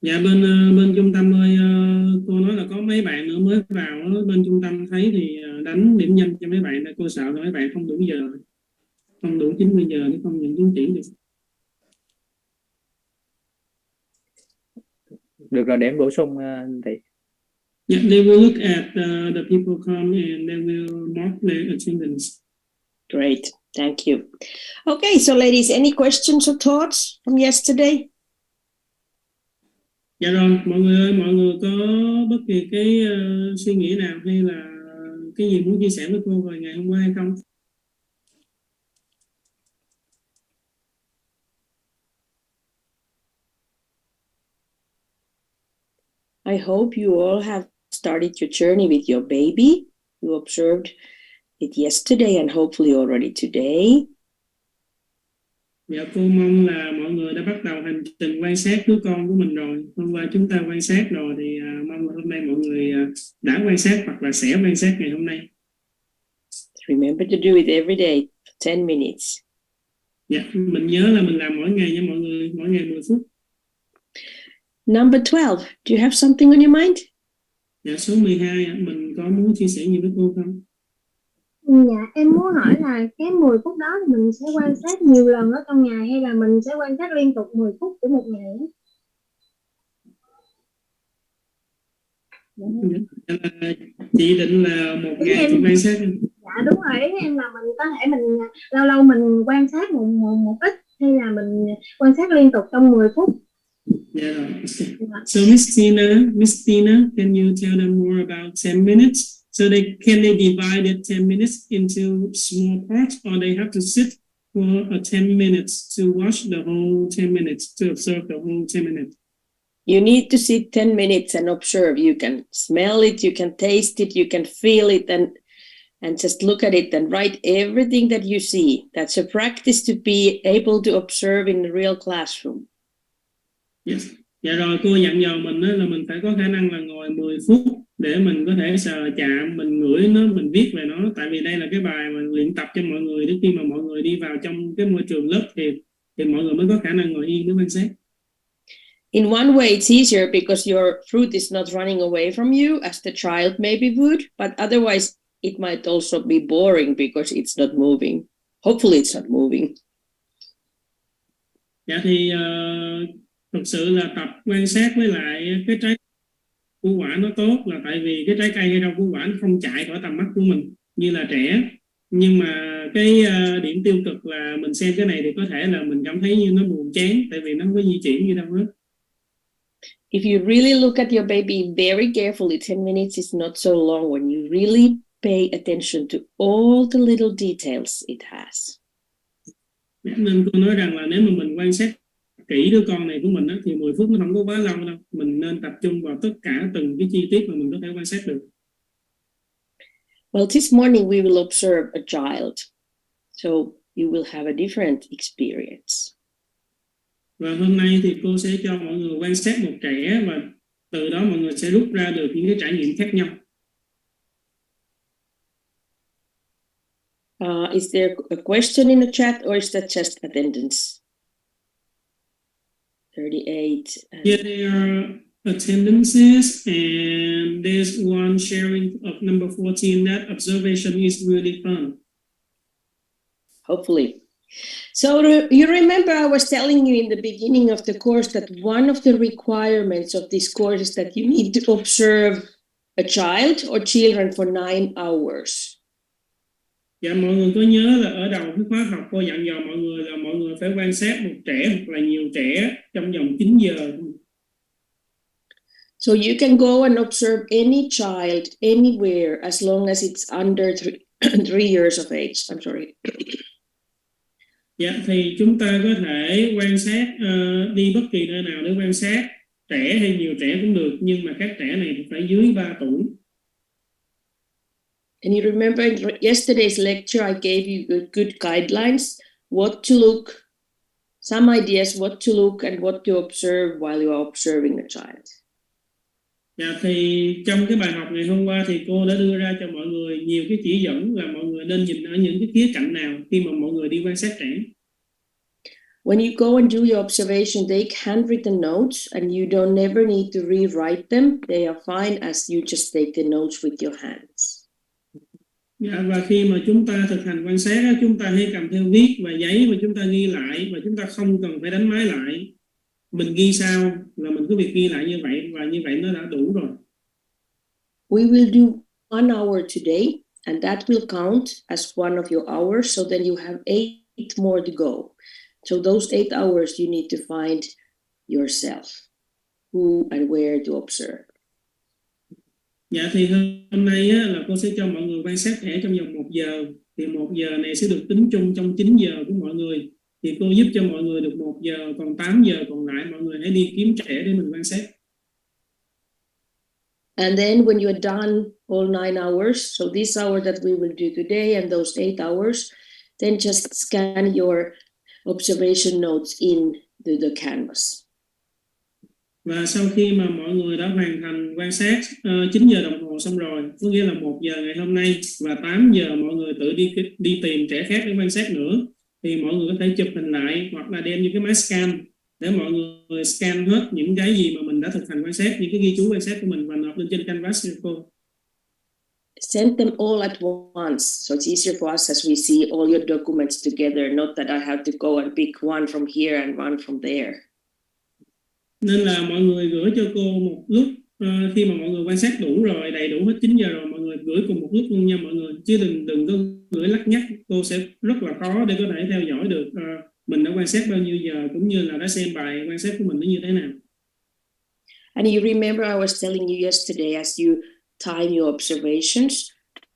Dạ bên trung tâm ơi, cô nói là có mấy bạn nữa mới vào đó. Bên trung tâm thấy thì đánh điểm danh cho mấy bạn này, cô sợ là mấy bạn không đủ giờ, không đủ 90 giờ để không nhận chứng chỉ được. Được rồi, để em bổ sung thì Yeah, they will look at the people come and they will mark their attendance. Great, thank you. Okay, so ladies, any questions or thoughts from yesterday? Dạ rồi, mọi người ơi, mọi người có bất kỳ cái suy nghĩ nào hay là cái gì muốn chia sẻ với cô về ngày hôm qua hay không? I hope you all have started your journey with your baby. You observed it yesterday and hopefully already today. Dạ, cô mong là mọi người đã bắt đầu hành trình quan sát đứa con của mình rồi. Hôm qua chúng ta quan sát rồi thì mong là hôm nay mọi người đã quan sát hoặc là sẽ quan sát ngày hôm nay. Remember to do it every day for 10 minutes. Dạ, mình nhớ là mình làm mỗi ngày nha mọi người, mỗi ngày 10 phút. Number 12, do you have something on your mind? Dạ, số 12, mình có muốn chia sẻ gì với cô không? Dạ, em muốn hỏi là cái 10 phút đó thì mình sẽ quan sát nhiều lần ở trong ngày hay là mình sẽ quan sát liên tục 10 phút của một ngày? Chị định là một Ý ngày em, chị quan sát. dạ đúng rồi, ý em là mình có thể mình lâu lâu mình quan sát một ít hay là mình quan sát liên tục trong 10 phút. Yeah. So Miss Tina, can you tell them more about 10 minutes? So can they divide it 10 minutes into small parts, or they have to sit for 10 minutes to watch the whole 10 minutes, to observe the whole 10 minutes? You need to sit 10 minutes and observe. You can smell it, you can taste it, you can feel it, and just look at it and write everything that you see. That's a practice to be able to observe in the real classroom. Yes. Dạ rồi, cô dặn dò mình là mình phải có khả năng là ngồi 10 phút để mình có thể sờ chạm, mình ngửi nó, mình viết về nó. Tại vì đây là cái bài mà luyện tập cho mọi người, đến khi mà mọi người đi vào trong cái môi trường lớp thì mọi người mới có khả năng ngồi yên để quan sát. In one way, it's easier because your fruit is not running away from you as the child maybe would, but otherwise it might also be boring because it's not moving. Hopefully it's not moving. Dạ thì thực sự là tập quan sát với lại cái trái củ quả nó tốt là tại vì cái trái cây hay rau củ quả nó không chạy khỏi tầm mắt của mình như là trẻ. Nhưng mà cái điểm tiêu cực là mình xem cái này thì có thể là mình cảm thấy như nó buồn chán tại vì nó không có di chuyển gì đâu hết. If you really look at your baby very carefully, 10 minutes is not so long when you really pay attention to all the little details it has. Nên tôi nói rằng là nếu mà mình quan sát kỹ đứa con này của mình thì 10 phút nó không có quá lâu đâu. Mình nên tập trung vào tất cả từng cái chi tiết mà mình có thể quan sát được. Well, this morning we will observe a child, so you will have a different experience. Và hôm nay thì cô sẽ cho mọi người quan sát một trẻ và từ đó mọi người sẽ rút ra được những cái trải nghiệm khác nhau. Is there a question in the chat or is that just attendance? 38. Here there are attendances and there's one sharing of number 14. That observation is really fun. Hopefully. So you remember I was telling you in the beginning of the course that one of the requirements of this course is that you need to observe a child or children for 9 hours. Dạ, mọi người có nhớ là ở đầu cái khóa học cô dặn dò mọi người là mọi người phải quan sát một trẻ hoặc là nhiều trẻ trong vòng 9 giờ. So you can go and observe any child anywhere as long as it's under 3 years of age. I'm sorry. Dạ, thì chúng ta có thể quan sát đi bất kỳ nơi nào để quan sát trẻ hay nhiều trẻ cũng được, nhưng mà các trẻ này thì phải dưới 3 tuổi. And you remember in yesterday's lecture, I gave you good guidelines, what to look, some ideas what to look and what to observe while you are observing a child. Dạ, thì trong cái bài học ngày hôm qua thì cô đã đưa ra cho mọi người nhiều cái chỉ dẫn là mọi người nên nhìn ở những cái khía cạnh nào khi mà mọi người đi quan sát trẻ. When you go and do your observation, take handwritten notes and you don't never need to rewrite them. They are fine as you just take the notes with your hands. Dạ, và khi mà chúng ta thực hành quan sát á, chúng ta hãy cầm theo viết và giấy và chúng ta ghi lại, và chúng ta không cần phải đánh máy lại. Mình ghi sao là mình cứ việc ghi lại như vậy, và như vậy nó đã đủ rồi. We will do 1 hour today and that will count as one of your hours. So then you have 8 more to go. So those 8 hours you need to find yourself, who and where to observe. Dạ, thì hôm nay á, là cô sẽ cho mọi người quan sát trẻ trong vòng 1 giờ. Thì 1 giờ này sẽ được tính chung trong 9 giờ của mọi người. Thì cô giúp cho mọi người được 1 giờ, còn 8 giờ còn lại mọi người hãy đi kiếm trẻ để mình quan sát. And then when you are done all 9 hours, so this hour that we will do today and those 8 hours, then just scan your observation notes into the canvas. Và sau khi mà mọi người đã hoàn thành quan sát 9 giờ đồng hồ xong rồi, có nghĩa là 1 giờ ngày hôm nay, và 8 giờ mọi người tự đi tìm trẻ khác để quan sát nữa, thì mọi người có thể chụp hình lại hoặc là đem như cái máy scan để mọi người scan hết những cái gì mà mình đã thực hành quan sát, những cái ghi chú quan sát của mình, và nộp lên trên canvas cho cô. Send them all at once, so it's easier for us as we see all your documents together, not that I have to go and pick one from here and one from there. Nên là mọi người gửi cho cô một lúc, khi mà mọi người quan sát đủ rồi, đầy đủ hết 9 giờ rồi, mọi người gửi cùng một lúc luôn nha mọi người, chứ đừng có gửi lắt nhắt. Cô sẽ rất là khó để có thể theo dõi được mình đã quan sát bao nhiêu giờ, cũng như là đã xem bài quan sát của mình nó như thế nào. And you remember I was telling you yesterday, as you time your observations,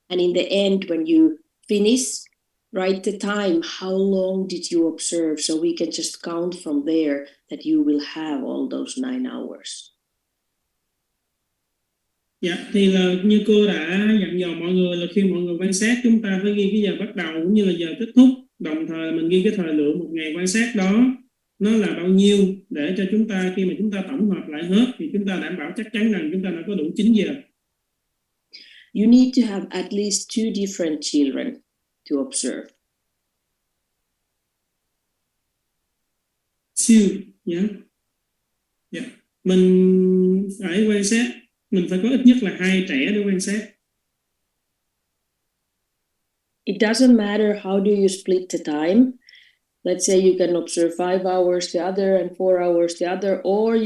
and in the end when you finish, write the time, how long did you observe, so we can just count from there that you will have all those 9 hours. Dạ, thì là như cô đã dặn dò mọi người là khi mọi người quan sát, chúng ta phải ghi cái giờ bắt đầu cũng như là giờ kết thúc, đồng thời mình ghi cái thời lượng một ngày quan sát đó nó là bao nhiêu, để cho chúng ta khi mà chúng ta tổng hợp lại hết thì chúng ta đảm bảo chắc chắn rằng chúng ta đã có đủ 9 giờ. You need to have at least 2 different children to observe. Yeah. Mình phải quan sát, mình phải có ít nhất là 2 trẻ để quan sát. It doesn't matter how do you split the time. Let's say you can observe 5 hours the other and 4 hours the other, or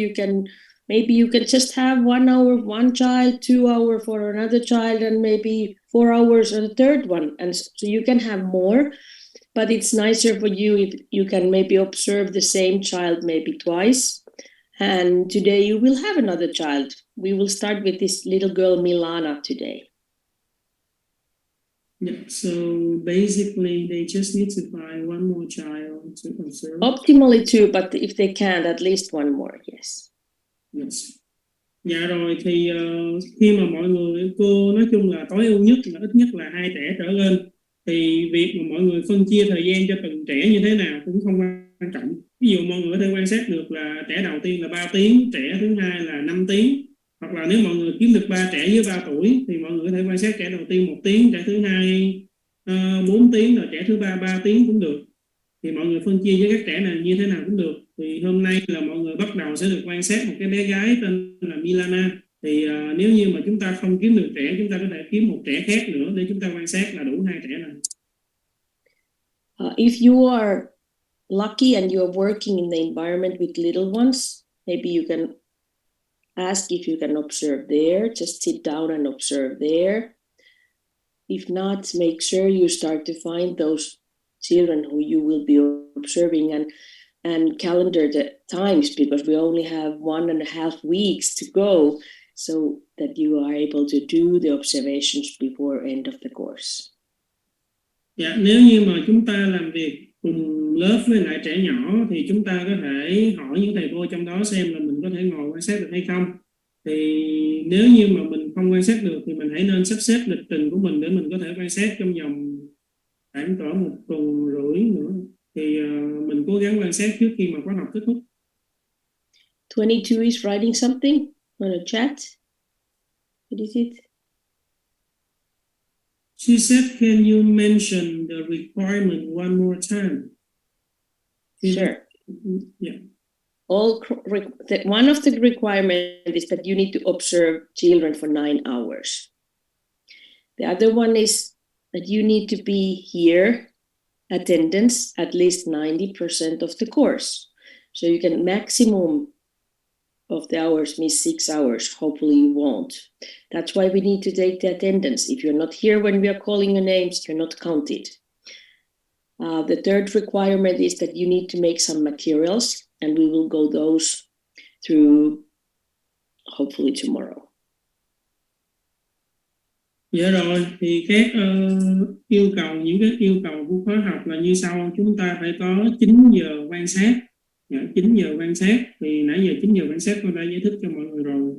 maybe you can just have 1 hour one child, 2 hours for another child, and maybe 4 hours on the third one. And so you can have more, but it's nicer for you if you can maybe observe the same child maybe twice. And today you will have another child. We will start with this little girl Milana today. Yeah, so basically they just need to find one more child to observe. Optimally 2, but if they can't, at least 1 more, yes. Yes. Dạ rồi, thì khi mà mọi người, cô nói chung là tối ưu nhất là ít nhất là 2 trẻ trở lên, thì việc mà mọi người phân chia thời gian cho từng trẻ như thế nào cũng không quan trọng. Ví dụ mọi người có thể quan sát được là trẻ đầu tiên là 3 tiếng, trẻ thứ hai là 5 tiếng, hoặc là nếu mọi người kiếm được 3 trẻ dưới 3 tuổi thì mọi người có thể quan sát trẻ đầu tiên 1 tiếng, trẻ thứ hai 4 tiếng, rồi trẻ thứ ba 3 tiếng cũng được. Thì mọi người phân chia với các trẻ này như thế nào cũng được. Thì hôm nay là mọi người bắt đầu sẽ được quan sát một cái bé gái tên là Milana. Thì nếu như mà chúng ta không kiếm được trẻ, chúng ta có thể kiếm một trẻ khác nữa để chúng ta quan sát là đủ 2 trẻ này. If you are lucky and you are working in the environment with little ones, maybe you can ask if you can observe there, just sit down and observe there. If not, make sure you start to find those children who you will be observing and calendar the times, because we only have 1.5 weeks to go, so that you are able to do the observations before end of the course. Dạ, nếu như mà chúng ta làm việc cùng lớp với lại trẻ nhỏ thì chúng ta có thể hỏi những thầy cô trong đó xem là mình có thể ngồi quan sát được hay không. Thì nếu như mà mình không quan sát được thì mình hãy nên sắp xếp lịch trình của mình để mình có thể quan sát trong vòng khoảng cỡ 1 tuần rưỡi nữa. Thì mình cố gắng quan sát trước khi mà khóa học kết thúc. 22 is writing something on a chat. What is it? She said, can you mention the requirement one more time? Sure. Yeah. One of the requirements is that you need to observe children for 9 hours. The other one is that you need to be here, attendance at least 90% of the course. So you can maximum of the hours miss 6 hours. Hopefully you won't. That's why we need to take the attendance. If you're not here when we are calling your names, you're not counted. The third requirement is that you need to make some materials, and we will go those through hopefully tomorrow. Dạ rồi, thì các yêu cầu, những cái yêu cầu của khóa học là như sau. Chúng ta phải có 9 giờ quan sát. 9 giờ quan sát, thì nãy giờ 9 giờ quan sát tôi đã giải thích cho mọi người rồi.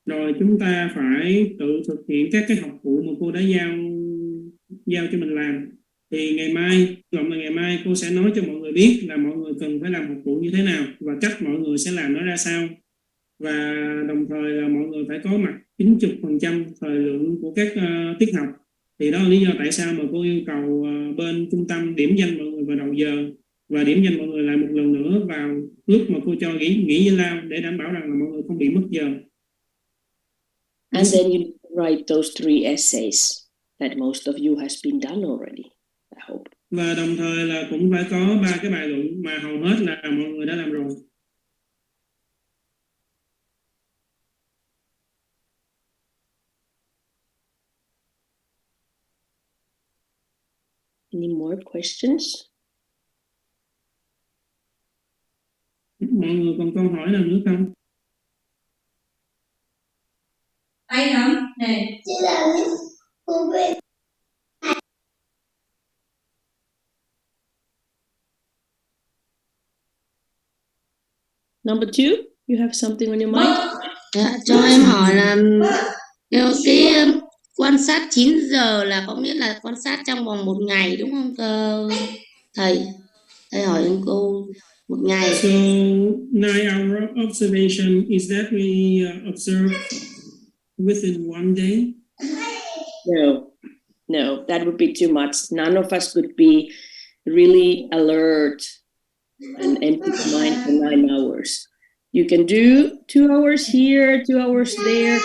Rồi chúng ta phải tự thực hiện các cái học vụ mà cô đã giao cho mình làm. Thì ngày mai cô sẽ nói cho mọi người biết là mọi người cần phải làm học vụ như thế nào và cách mọi người sẽ làm nó ra sao. Và đồng thời là mọi người phải có mặt 90% thời lượng của các tiết học. Thì đó là lý do tại sao mà cô yêu cầu bên trung tâm điểm danh mọi người vào đầu giờ và điểm danh mọi người lại một lần nữa vào lúc mà cô cho nghỉ giải lao để đảm bảo rằng là mọi người không bị mất giờ. And then you write those 3 essays that most of you has been done already, I hope. Và đồng thời là cũng phải có 3 cái bài luận mà hầu hết là mọi người đã làm rồi. Any more questions? Mọi người còn câu hỏi nào nữa không? Hay lắm này. Number 2, you have something on your mind? Dạ, cho em hỏi là cái quan sát 9 giờ là có nghĩa là quan sát trong vòng 1 ngày đúng không thầy? Thầy hỏi em cô 1 ngày. So 9-hour observation, is that we observe within 1 day? No, that would be too much. None of us could be really alert and empty mind for 9 hours. You can do 2 hours here, 2 hours there.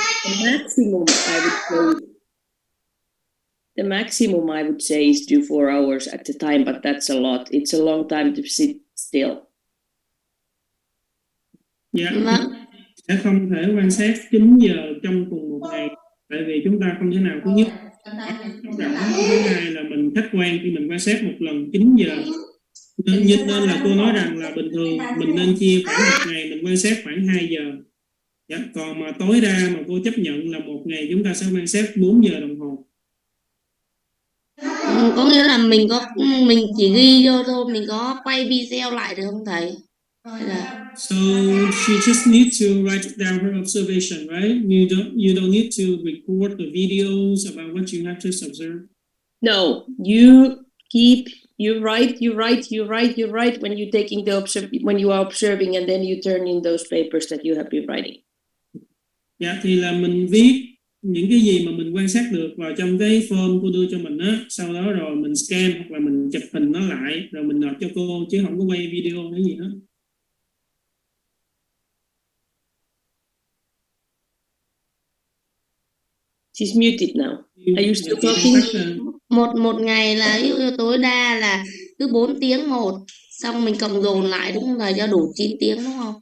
The maximum I would say is do 4 hours at a time, but that's a lot. It's a long time to sit still. Dạ, sẽ không thể quan sát 9 giờ trong cùng một ngày, tại vì chúng ta không thể nào thứ nhất. Thứ hai là mình khách quan khi mình quan sát một lần 9 giờ. Nên là cô nói rằng là bình thường mình nên chia khoảng một ngày mình quan sát khoảng 2 giờ. Dạ, còn mà tối đa mà cô chấp nhận là một ngày chúng ta sẽ quan sát 4 giờ đồng hồ. Có nghĩa là mình chỉ ghi vô thôi, mình có quay video lại được không thầy? So she just needs to write down her observation, right? You don't need to record the videos about what you have just observed. No, you write when you're taking when you are observing, and then you turn in those papers that you have been writing. Dạ, thì là mình viết những cái gì mà mình quan sát được vào trong cái form cô đưa cho mình á, sau đó rồi mình scan hoặc là mình chụp hình nó lại rồi mình nộp cho cô, chứ không có quay video hay gì hết. She's muted now. Are you still talking? Một ngày là ví dụ tối đa là cứ 4 tiếng một, xong mình cộng dồn lại đúng không, là cho đủ 9 tiếng đúng không?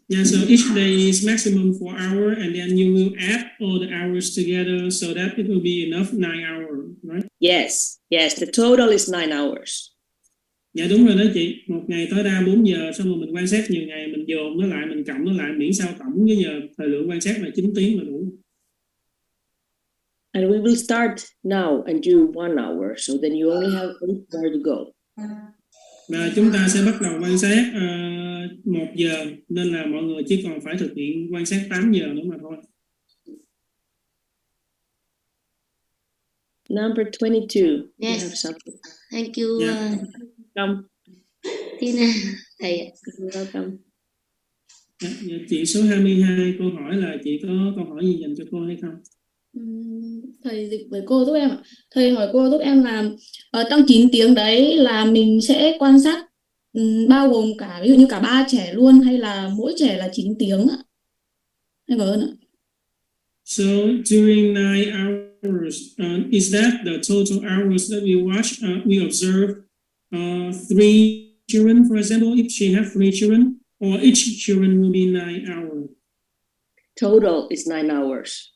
Yeah, so each day is maximum 4 hours, and then you will add all the hours together so that it will be enough 9 hours, right? Yes, the total is 9 hours. Dạ đúng rồi đó chị, một ngày tối đa 4 giờ, xong rồi mình quan sát nhiều ngày, mình dồn nó lại, mình cộng nó lại, miễn sao tổng cái giờ thời lượng quan sát là 9 tiếng là đủ. And we will start now and do 1 hour, so then you only have 8 hours to go. Và chúng ta sẽ bắt đầu quan sát 1 giờ, nên là mọi người chỉ còn phải thực hiện quan sát 8 giờ nữa mà thôi. Number 22. Yes. You have something. Thank you. Yeah. Come. Tina, thầy. You're welcome. Chị số 22 cô hỏi là chị có câu hỏi gì dành cho cô hay không? Thầy dịch với cô giúp em ạ. Thầy hỏi cô giúp em là trong 9 tiếng đấy là mình sẽ quan sát bao gồm cả ví dụ như cả 3 trẻ luôn hay là mỗi trẻ là 9 tiếng ạ? Em cảm ơn ạ. So during 9 hours, is that the total hours that we watch? We observe 3 children, for example, if she has 3 children, or each children will be 9 hours. Total is 9 hours.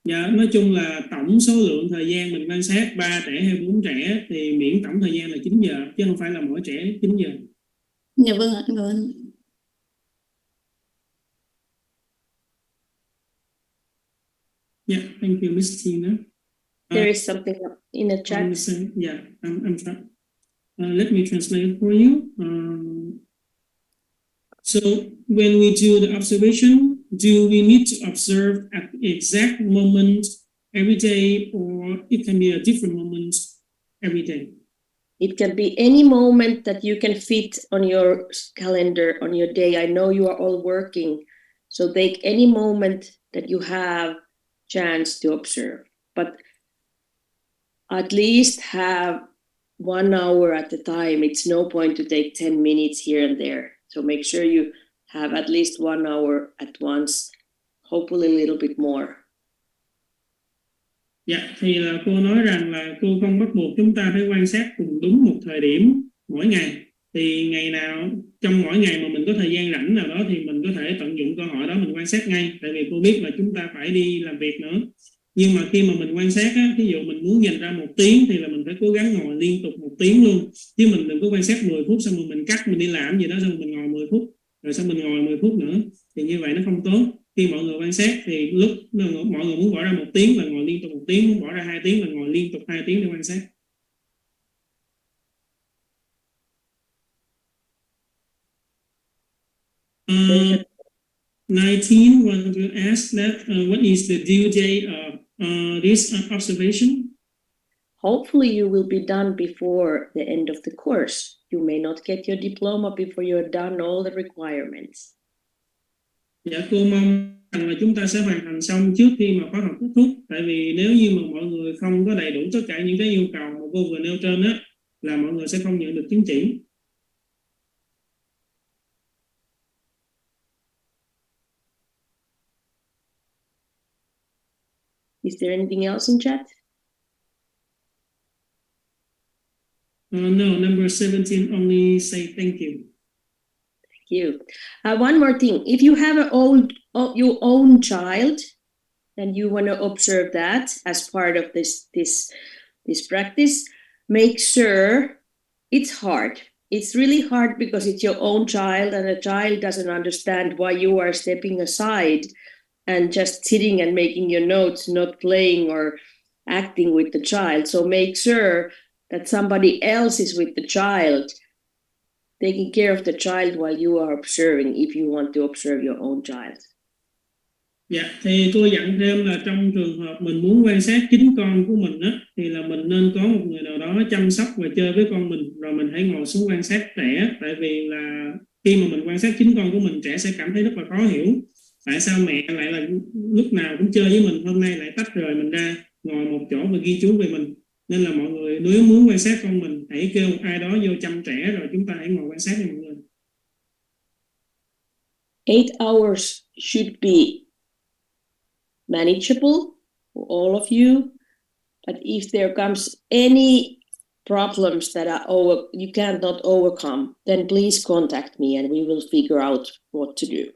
Dạ, nói chung là tổng số lượng thời gian mình quan sát 3 trẻ hay 4 trẻ thì miễn tổng thời gian là 9 giờ, chứ không phải là mỗi trẻ 9 giờ. Dạ vâng ạ, em cảm ơn. Yeah, thank you, Miss Tina. There is something in the chat. Yeah, I'm trying. Let me translate it for you. So when we do the observation, do we need to observe at the exact moment every day, or it can be a different moment every day? It can be any moment that you can fit on your calendar, on your day. I know you are all working, so take any moment that you have chance to observe, but at least have 1 hour at a time. It's no point to take 10 minutes here and there. So make sure you have at least 1 hour at once, hopefully a little bit more. Dạ, thì là cô nói rằng là cô không bắt buộc chúng ta phải quan sát cùng đúng một thời điểm mỗi ngày. Thì ngày nào, trong mỗi ngày mà mình có thời gian rảnh nào đó thì mình có thể tận dụng cơ hội đó mình quan sát ngay. Tại vì cô biết là chúng ta phải đi làm việc nữa. Nhưng mà khi mà mình quan sát á, ví dụ mình muốn dành ra 1 tiếng thì là mình phải cố gắng ngồi liên tục 1 tiếng luôn. Chứ mình đừng có quan sát 10 phút xong rồi mình cắt, mình đi làm gì đó xong rồi mình ngồi 10 phút. Rồi xong mình ngồi 10 phút nữa. Thì như vậy nó không tốt. Khi mọi người quan sát thì lúc mọi người muốn bỏ ra 1 tiếng là ngồi liên tục 1 tiếng, muốn bỏ ra 2 tiếng là ngồi liên tục 2 tiếng để quan sát. Uh, 19 want to ask that what is the due date of this observation? Hopefully you will be done before the end of the course. You may not get your diploma before you're done all the requirements. Dạ, cô mong rằng là chúng ta sẽ hoàn thành xong trước khi mà khóa học kết thúc. Tại vì nếu như mà mọi người không có đầy đủ tất cả những cái yêu cầu mà cô vừa nêu trên á, là mọi người sẽ không nhận được chứng chỉ. Is there anything else in chat? No, number 17 only say thank you. Thank you. One more thing. If you have your own child and you want to observe that as part of this practice, make sure it's hard. It's really hard because it's your own child and a child doesn't understand why you are stepping aside and just sitting and making your notes, not playing or acting with the child. So make sure that somebody else is with the child, taking care of the child while you are observing, if you want to observe your own child. Dạ, thì cô dặn thêm là trong trường hợp mình muốn quan sát chính con của mình á, thì là mình nên có một người nào đó chăm sóc và chơi với con mình, rồi mình hãy ngồi xuống quan sát trẻ. Tại vì là khi mà mình quan sát chính con của mình, trẻ sẽ cảm thấy rất là khó hiểu. Tại sao mẹ lại là lúc nào cũng chơi với mình, hôm nay lại tách rời mình ra, ngồi một chỗ và ghi chú về mình. Nên là mọi người nếu muốn quan sát con mình, hãy kêu ai đó vô chăm trẻ rồi chúng ta hãy ngồi quan sát với mọi người. 8 hours should be manageable for all of you, but if there comes any problems that you cannot overcome, then please contact me and we will figure out what to do.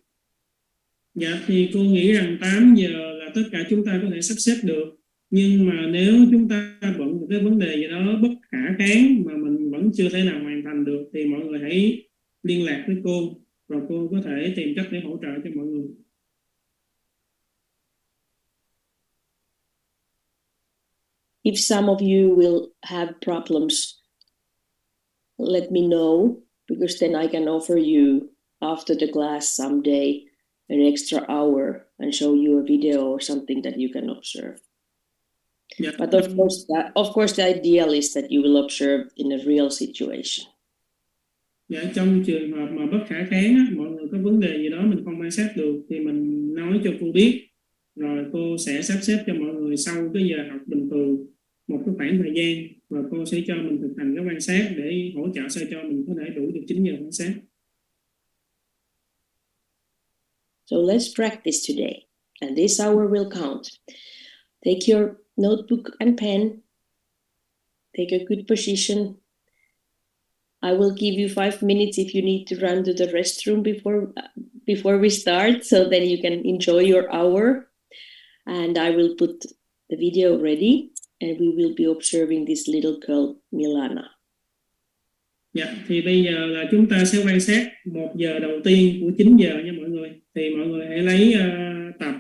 Dạ, thì cô nghĩ rằng 8 giờ là tất cả chúng ta có thể sắp xếp được. Nhưng mà nếu chúng ta bận một cái vấn đề gì đó bất khả kháng mà mình vẫn chưa thể nào hoàn thành được, thì mọi người hãy liên lạc với cô, rồi cô có thể tìm cách để hỗ trợ cho mọi người. If some of you will have problems, let me know, because then I can offer you after the class someday an extra hour and show you a video or something that you can observe. Yeah. But of course, the ideal is that you will observe in a real situation. Dạ, trong trường hợp mà bất khả kháng á, mọi người có vấn đề gì đó mình không quan sát được thì mình nói cho cô biết, rồi cô sẽ sắp xếp cho mọi người sau cái giờ học bình thường một cái khoảng thời gian và cô sẽ cho mình thực hành cái quan sát để hỗ trợ sao cho mình có thể đủ được 9 giờ quan sát. So let's practice today. And this hour will count. Take your notebook and pen. Take a good position. I will give you 5 minutes if you need to run to the restroom before we start, so then you can enjoy your hour. And I will put the video ready, and we will be observing this little girl, Milana. Dạ, thì bây giờ là chúng ta sẽ quan sát 1 giờ đầu tiên của 9 giờ nha mọi người. Thì mọi người hãy lấy tập,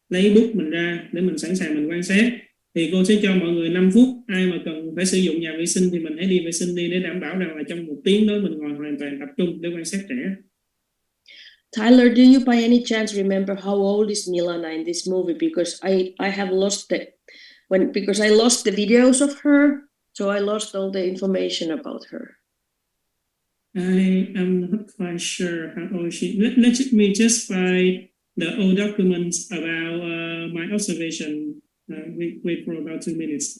lấy bút mình ra để mình sẵn sàng mình quan sát. Thì cô sẽ cho mọi người 5 phút. Ai mà cần phải sử dụng nhà vệ sinh thì mình hãy đi vệ sinh đi để đảm bảo rằng là trong 1 tiếng đó mình ngồi hoàn toàn tập trung để quan sát trẻ. Tyler, do you by any chance remember how old is Milana in this movie? Because I have lost because I lost the videos of her, so I lost all the information about her. I am not quite sure how old she. Let me just find the old documents about my observation. Wait for about 2 minutes.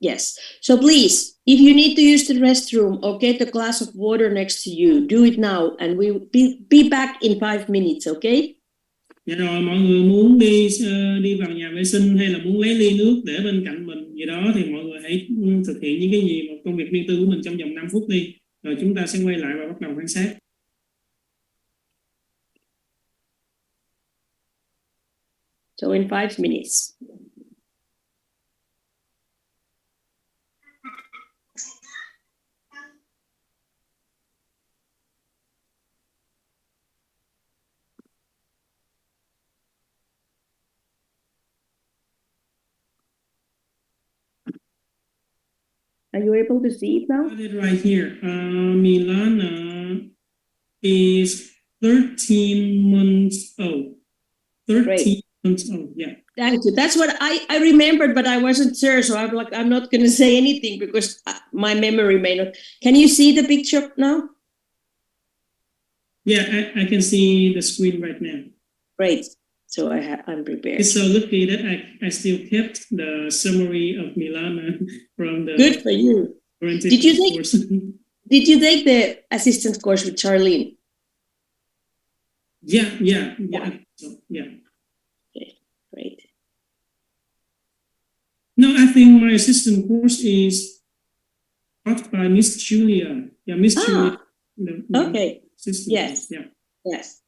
Yes. So please, if you need to use the restroom or get a glass of water next to you, do it now, and we will be back in 5 minutes, okay? Dạ rồi, mọi người muốn đi vào nhà vệ sinh hay là muốn lấy ly nước để bên cạnh mình gì đó thì mọi người hãy thực hiện những cái gì một công việc riêng tư của mình trong vòng 5 phút đi. Rồi chúng ta sẽ quay lại và bắt đầu quan sát. So in 5 minutes. Are you able to see it now? Got it right here. Milana is 13 months old. 13 Great. months old, yeah. Thank you. That's what I remembered, but I wasn't sure. So I'm not going to say anything because my memory may not. Can you see the picture now? Yeah, I can see the screen right now. Great. So I'm prepared. It's so lucky that I still kept the summary of Milana from the Good for you. Did you take- course. Did you take the assistant course with Charlene? Yeah. So, yeah. Great. No, I think my assistant course is taught by Miss Julia. Yeah, Miss Julia. the Okay. assistant Yes. course, yeah. Yes.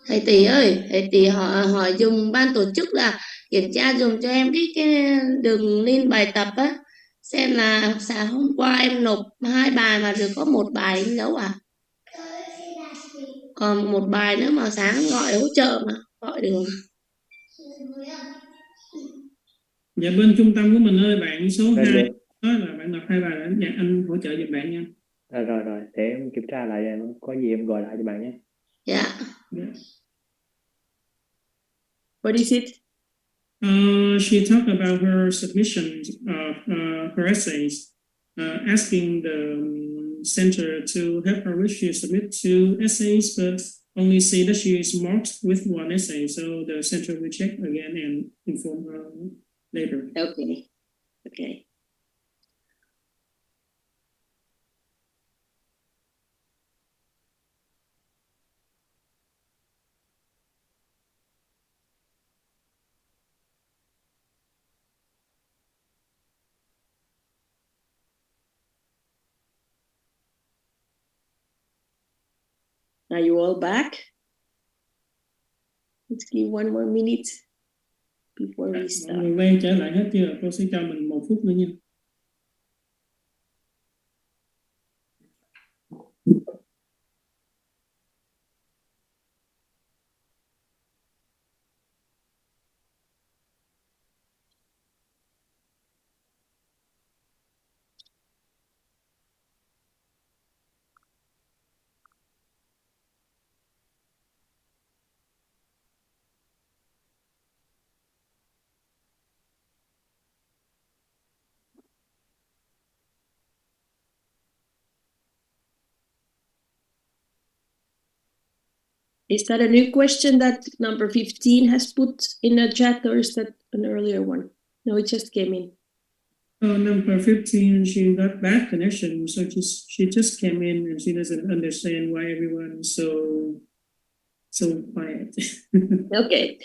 Thầy Tỷ ơi, thầy Tỷ hỏi dùng ban tổ chức là kiểm tra dùng cho em cái đường link bài tập á, xem là sáng hôm qua em nộp 2 bài mà được có 1 bài đánh dấu à? Còn 1 bài nữa mà sáng gọi hỗ trợ mà gọi được. Dạ bên trung tâm của mình ơi, bạn số Rồi, 2 được. đó là bạn nộp 2 bài đó. Dạ anh hỗ trợ giùm bạn nha. Rồi, để em kiểm tra lại, có gì em gọi lại cho bạn nhé. Dạ. Yeah. What is it? She talked about her submission of her essays, asking the center to help her if she submit 2 essays, but only say that she is marked with 1 essay. So the center will check again and inform her later. Okay. Are you all back? Let's give 1 more minute before we Mọi start. người quay trở lại hết chưa? Cô sẽ cho mình 1 phút nữa nha. Is that a new question that number 15 has put in a chat, or is that an earlier one? No, it just came in. Number 15, she got bad connection, so she just came in and she doesn't understand why everyone is so quiet. Okay,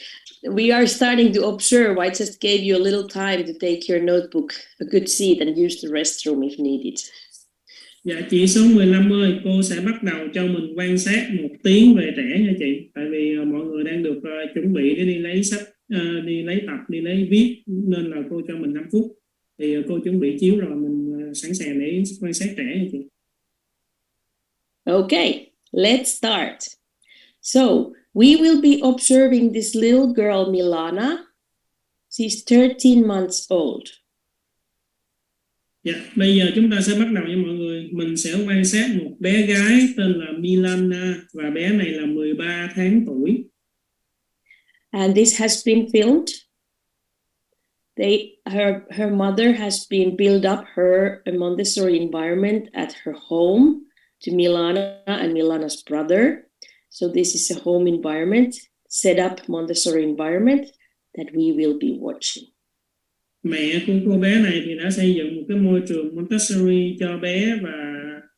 we are starting to observe. I just gave you a little time to take your notebook, a good seat, and use the restroom if needed. Dạ, chị số 15 ơi, cô sẽ bắt đầu cho mình quan sát 1 tiếng về trẻ nha chị. Tại vì mọi người đang được chuẩn bị để đi lấy sách, đi lấy tập, đi lấy viết, nên là cô cho mình 5 phút. Thì cô chuẩn bị chiếu rồi, mình sẵn sàng để quan sát trẻ nha chị. Okay, let's start. So, we will be observing this little girl, Milana. She's 13 months old. Dạ, bây giờ chúng ta sẽ bắt đầu nha mọi người. Mình sẽ quan sát một bé gái tên là Milana và bé này là 13 tháng tuổi. And this has been filmed. Her mother has been build up her a Montessori environment at her home to Milana and Milana's brother. So this is a home environment, set up Montessori environment that we will be watching. Mẹ của cô bé này thì đã xây dựng một cái môi trường Montessori cho bé và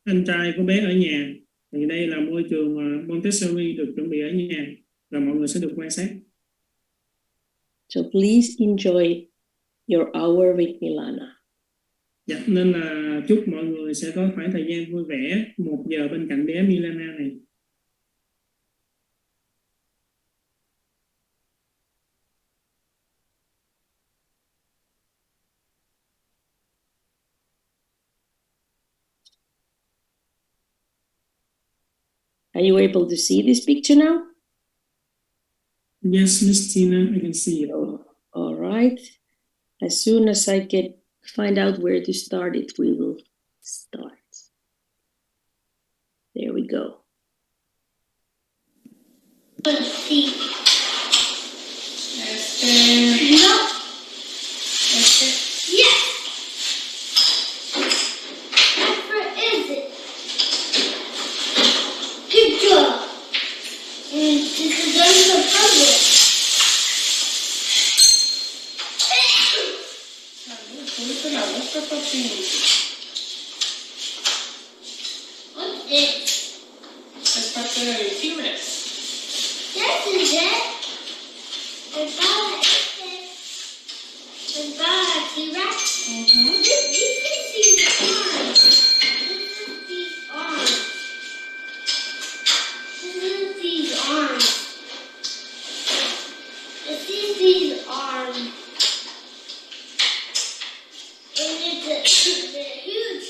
anh trai của bé ở nhà. Thì đây là môi trường Montessori được chuẩn bị ở nhà và mọi người sẽ được quan sát. So please enjoy your hour with Milana. Dạ, nên là chúc mọi người sẽ có khoảng thời gian vui vẻ 1 giờ bên cạnh bé Milana này. Are you able to see this picture now? Yes, Miss Tina, I can see it. Oh, all right. As soon as I find out where to start it, we will start. There we go. Let's see. No. Yes. What is it? Good job. And this is the puzzle. What's this? Es parte del T-Rex. This is it. It's about a T-Rex. You can see the arms. This is these arms. This is these arms. This is these arms. And it's a huge.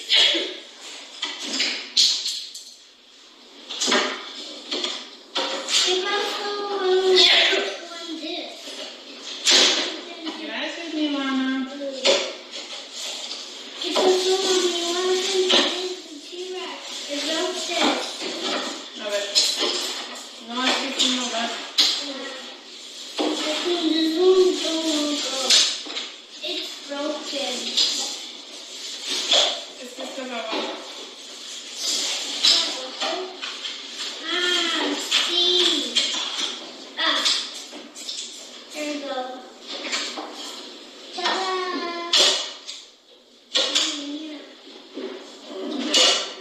If I saw one this. Gracias, Milana. If I saw one this, the T-Rex is upstairs. A ver. No, es que aquí no va. I think the zoom don't go. It's broken. Es que está abajo. See. There we go. Ta-da!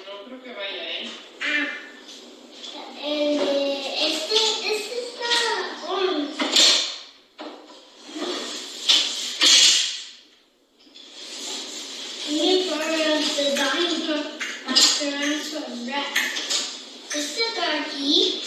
No creo que vaya, ¿eh? This is the orange. We borrowed the dinosaur after dinosaur Rex. Este aquí.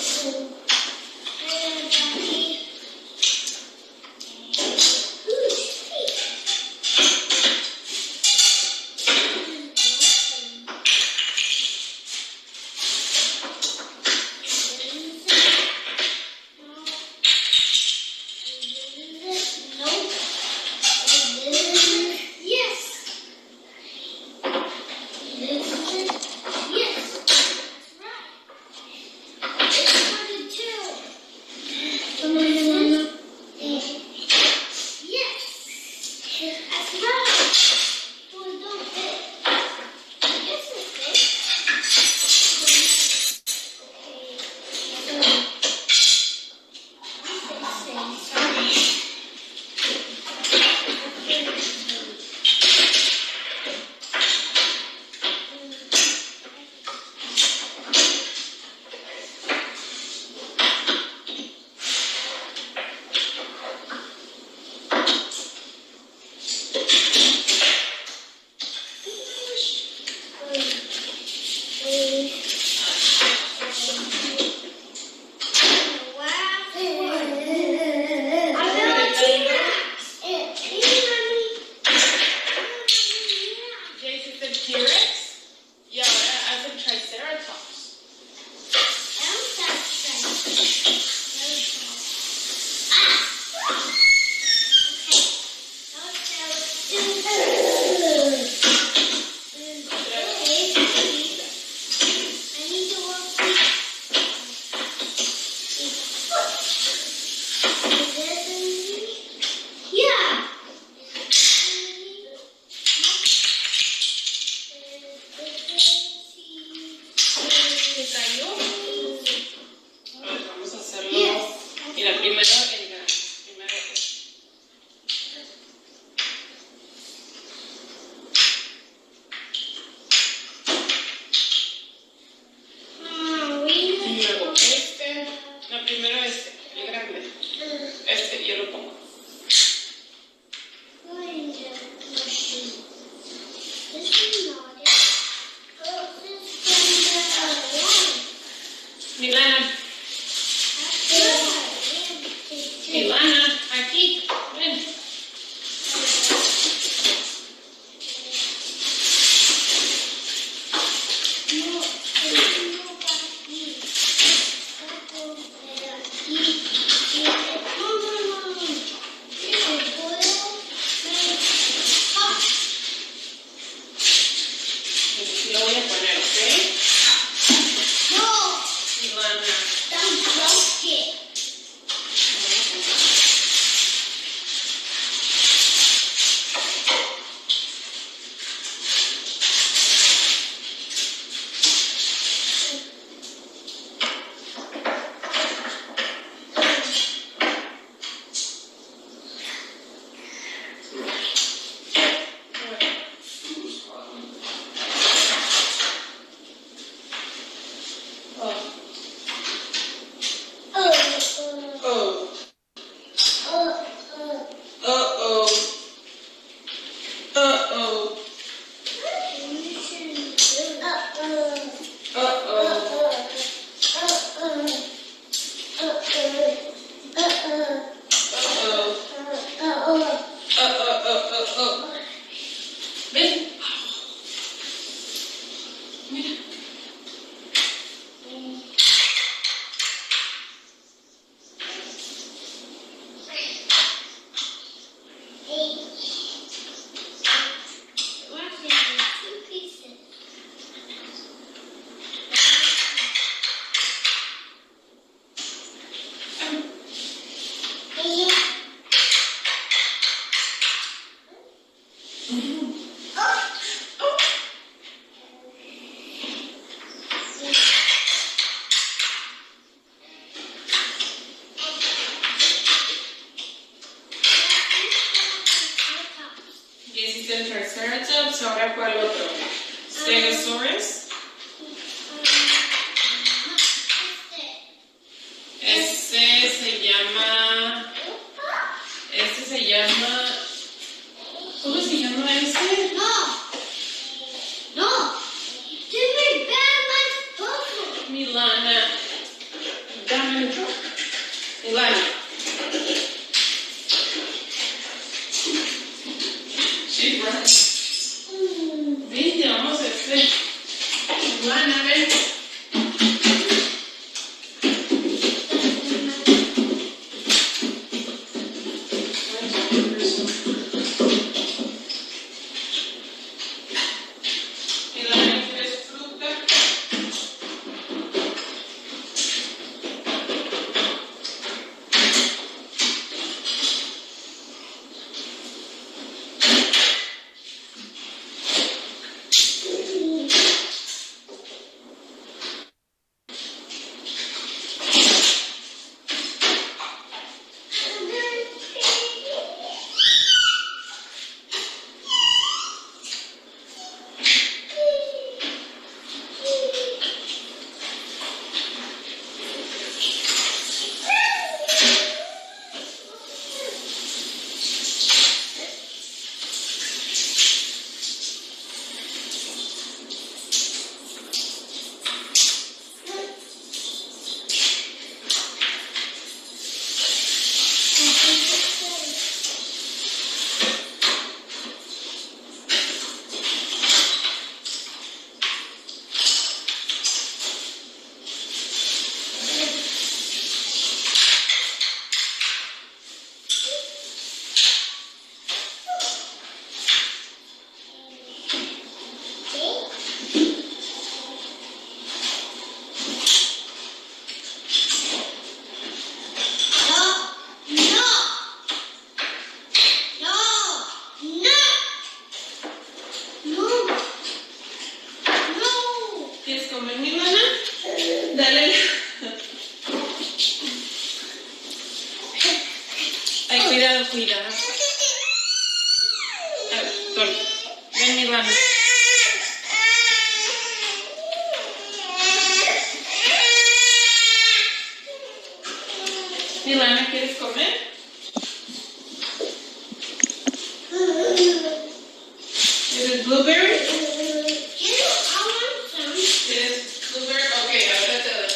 ahora cuál otro. Stegosaurus. Este se llama, ¿cómo se llama este? No. Give me back my book. Milan. ver, Milana. Dale. Ay, cuidado, cuidado. A ver, Tony. Ven, Milana. Milana, ¿quieres comer? ¿Quieres blueberry? ¿Quieres blueberry? Ok, ahora te doy.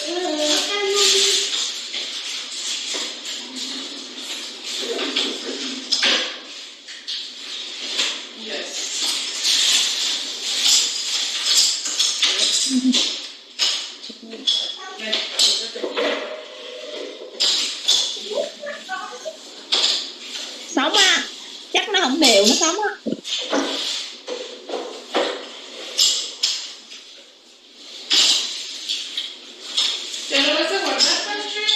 Yes. Ven, Sống à, chắc nó không đều nó sống á. ¿te lo vas a guardar, Patrick?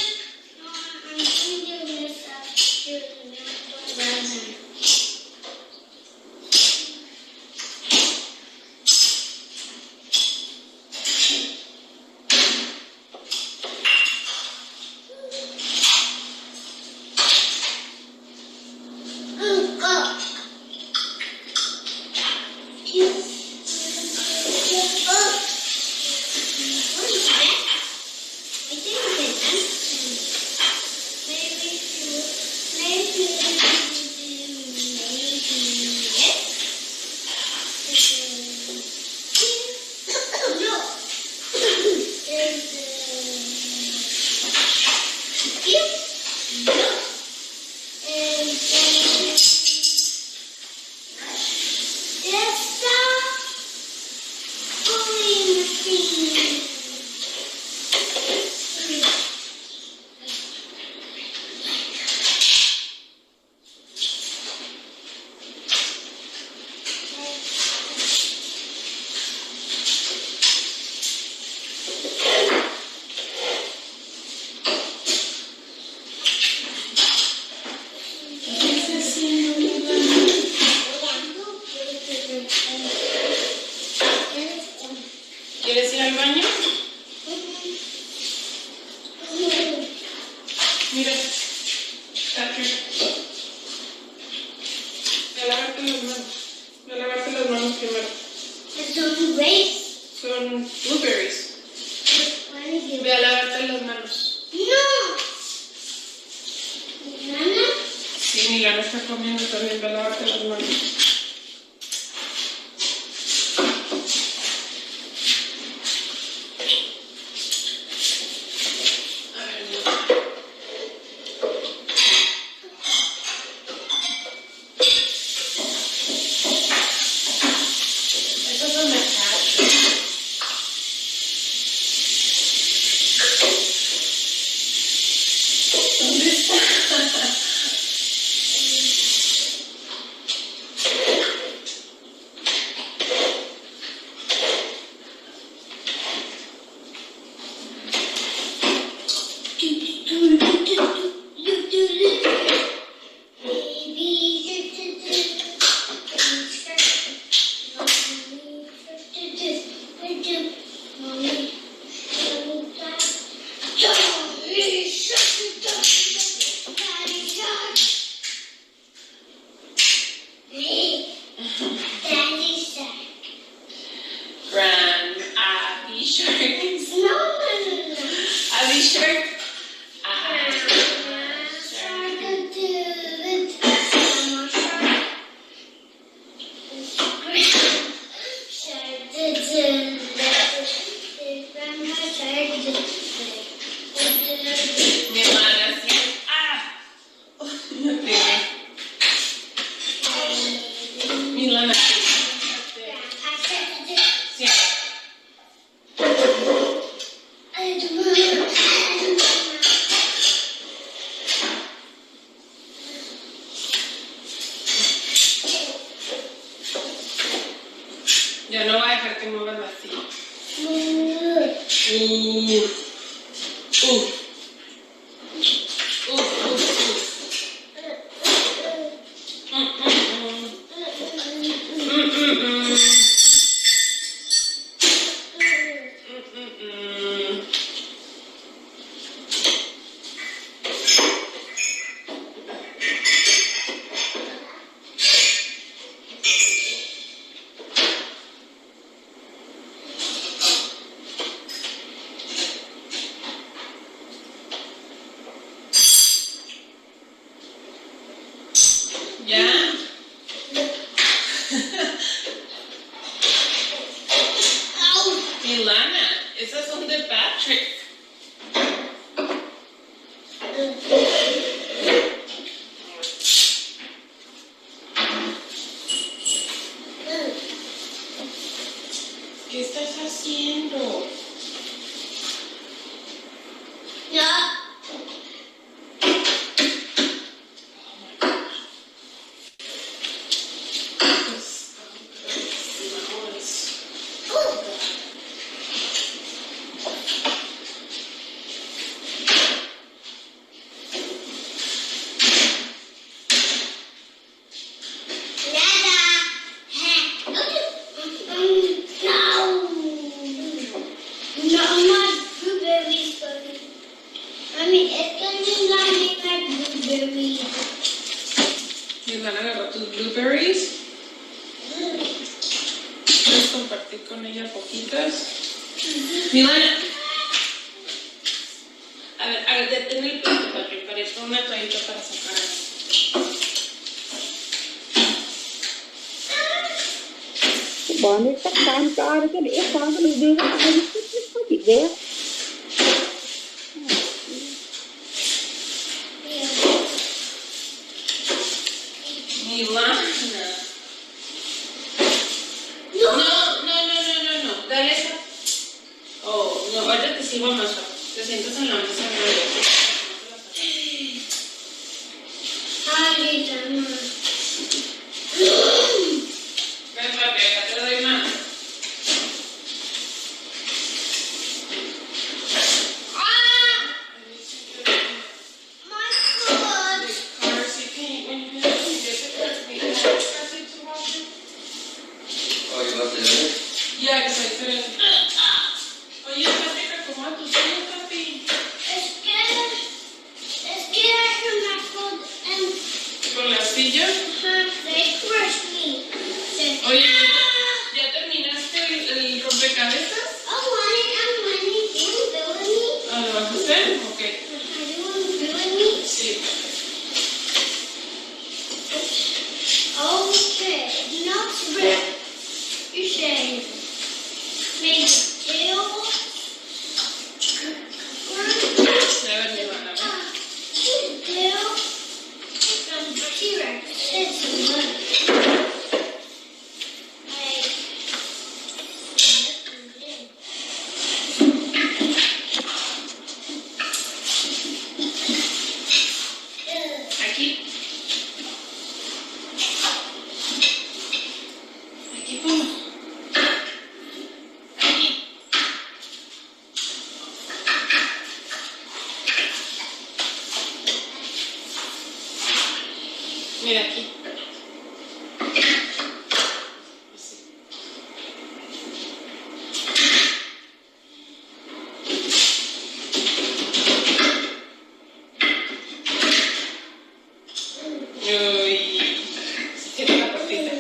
¿Quieres ir al baño? Mira, Patrick. Ve a lavarte las manos. Ve a lavarte las manos primero. Son blueberries. Ve a lavarte las manos. Sí, Milana está comiendo también. Ve a lavarte las manos. A ver, Milana. Estos son de cacho. ¿Dónde está? Grand Abby Shark. Abby Shark. Mi hermana sí. ¡Ah! Oh, me pegué. Milana. Sí. Ya no voy a dejar que muevas la silla. Esas son de Patrick. ¿Qué estás haciendo? Ya. Milán agarró tus blueberries. Puedes compartir con ella poquitas. Milana. A ver, detén el plato, Patrick. Parece una toallita para sacar. Bọn ấy tất cả anh cho cái đĩa con cái đưa cái tay có gì ghét. Milana. No. Dale esa. Oh, no, ahorita te sirvo más. Te sientas en la mesa. Ven, papi, acá te doy más. Yeah, because I couldn't. Oye, Patrick, ¿cómo a tus hijos, papi? ¿Con la silla? Oye, ¿ya terminaste el rompecabezas? Ah, ¿lo vas a hacer? Ok. Sí. Okay, not red. You say make it tail. A ver, Milana. Tail from T-Rex. It's money. Aquí. Aquí pongo. Aquí. Mira aquí. Así. Uy, tiene la patita.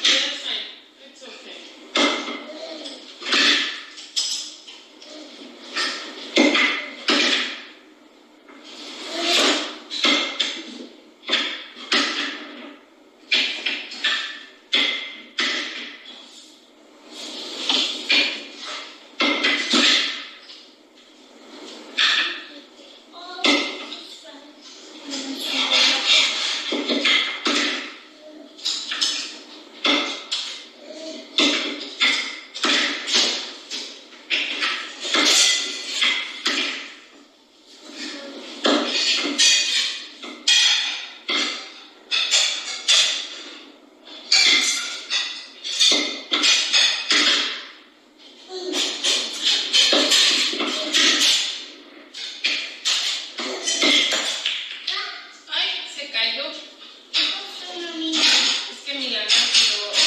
That's fine. It's okay. Ay, se cayó. Es que Milana tiró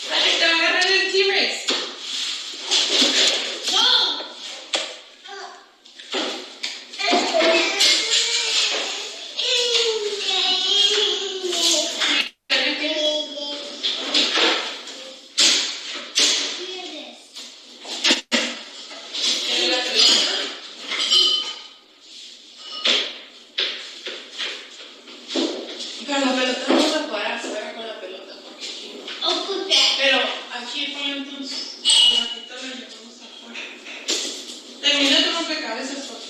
Dale, te va a agarrar el T-Rex. ¿Tiene la pelota? Pero la pelota no se puede hacer con la pelota porque aquí no. Pero aquí ponen tus platitos y llevamos afuera. Termina tu rompecabezas, papi.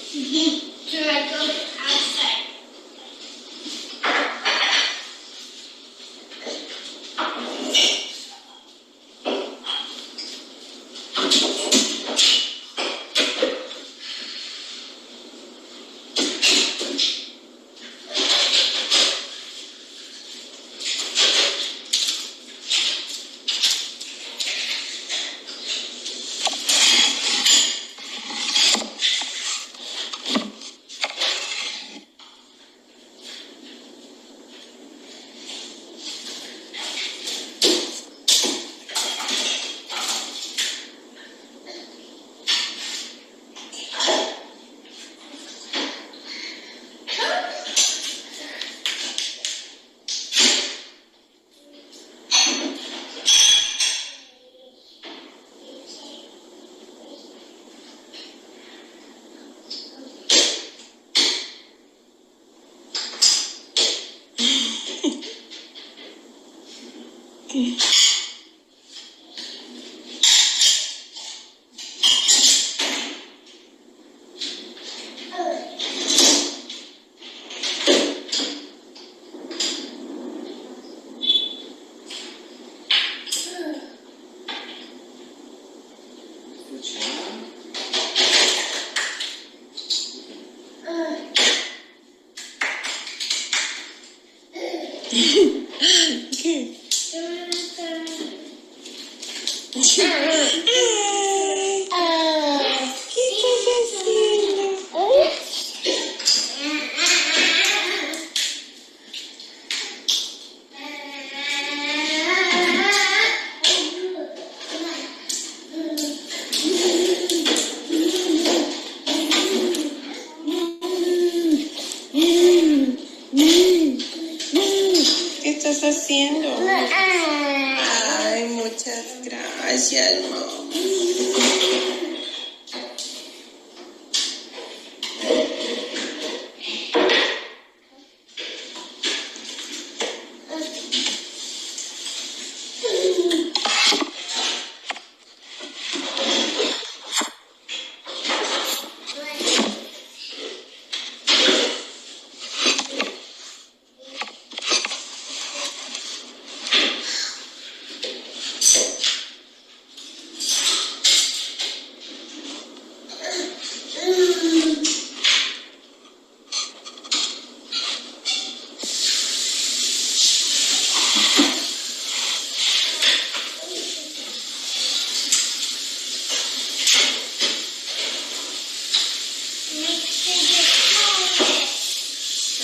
¿Qué estás haciendo? Ay, muchas gracias, mamá.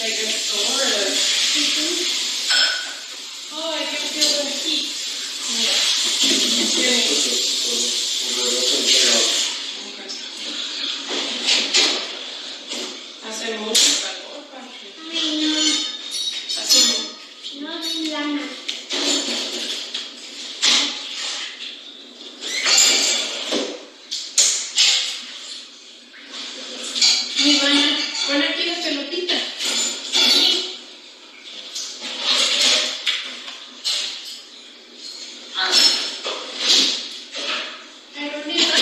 Like a sword. Oh, I can feel the heat. Mira. Hace mucho calor, papi. Hace Mi baño, pon aquí las pelotitas. Aerolito.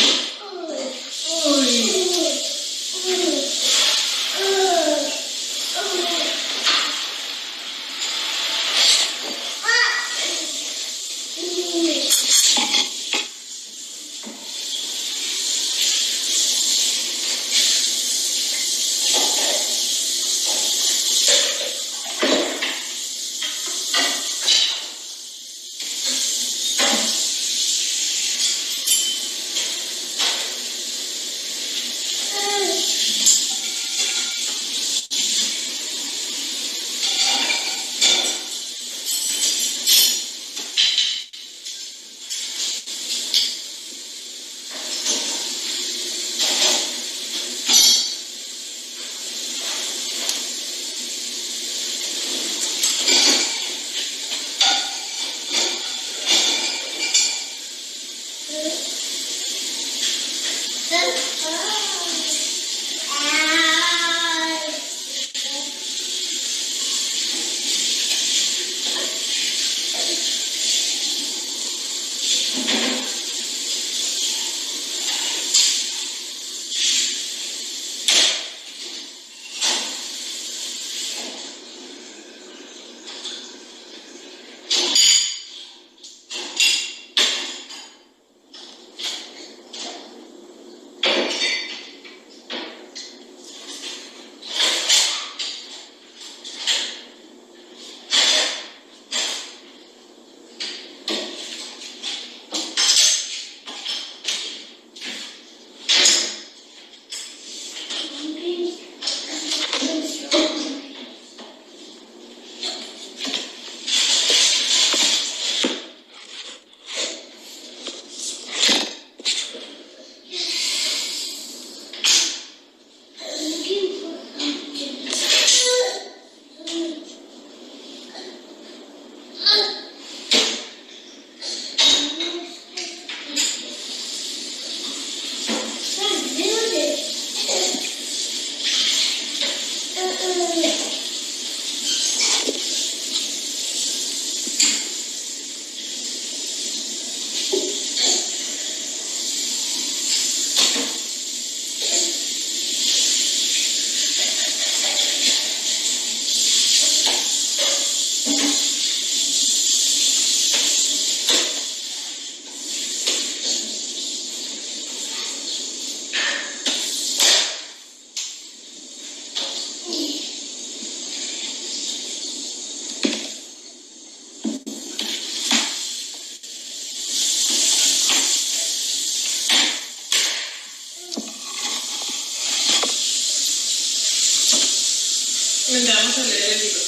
vamos a leer el libro.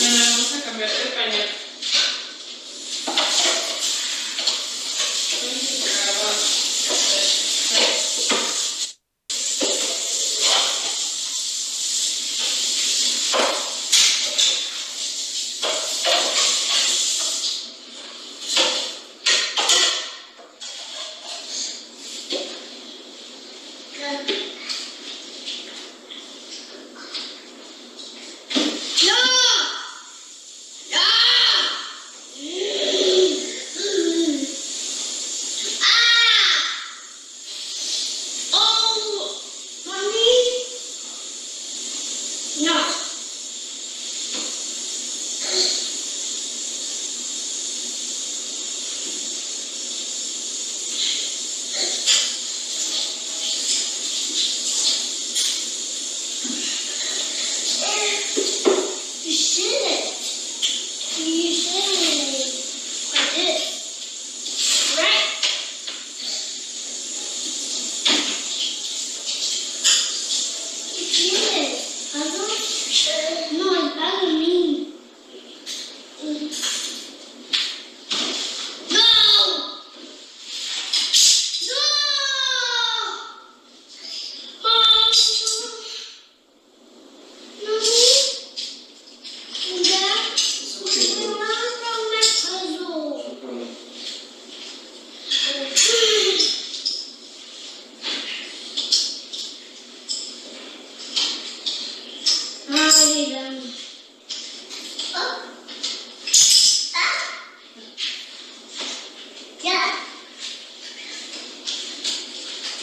Vamos a cambiarte el pañal.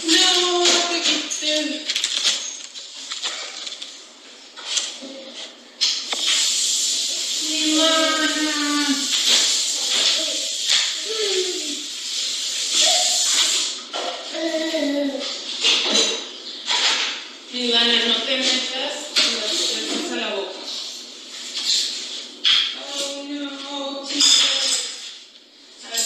No, te quité. Mi mana. Ivana, no te metas los dedos a la boca. Oh, no. A ver.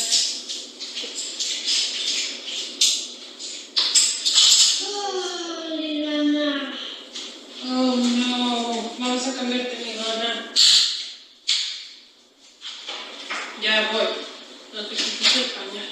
Oh, no. Vamos a cambiarte, mi Ivana. Ya voy. No te quites el pañal.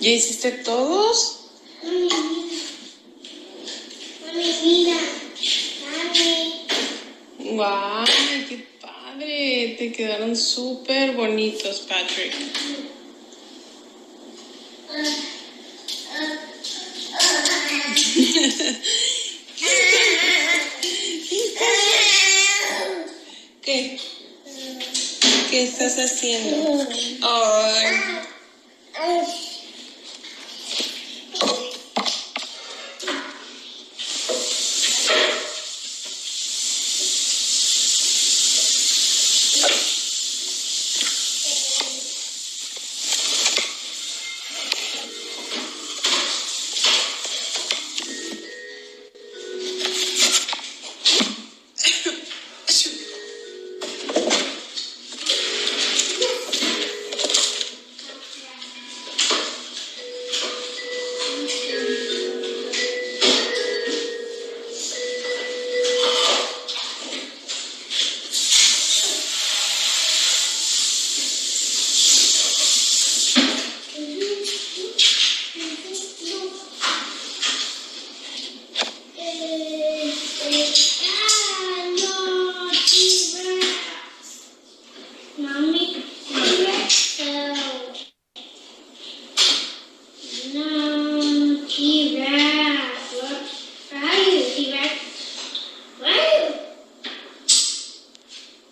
¿Ya hiciste todos? Mami, mira. Mami. ¡Guau! ¡Qué padre! Te quedaron súper bonitos, Patrick. ¿Qué? ¿Qué estás haciendo? Ay. Mommy, T-Rex. No, T-Rex. Where are you, T-Rex? Where are you?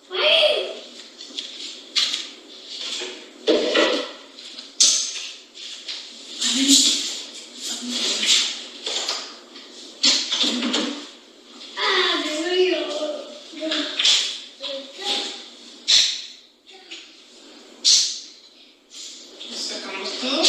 Where are you? Ah, there we go. ¿Sacamos todo?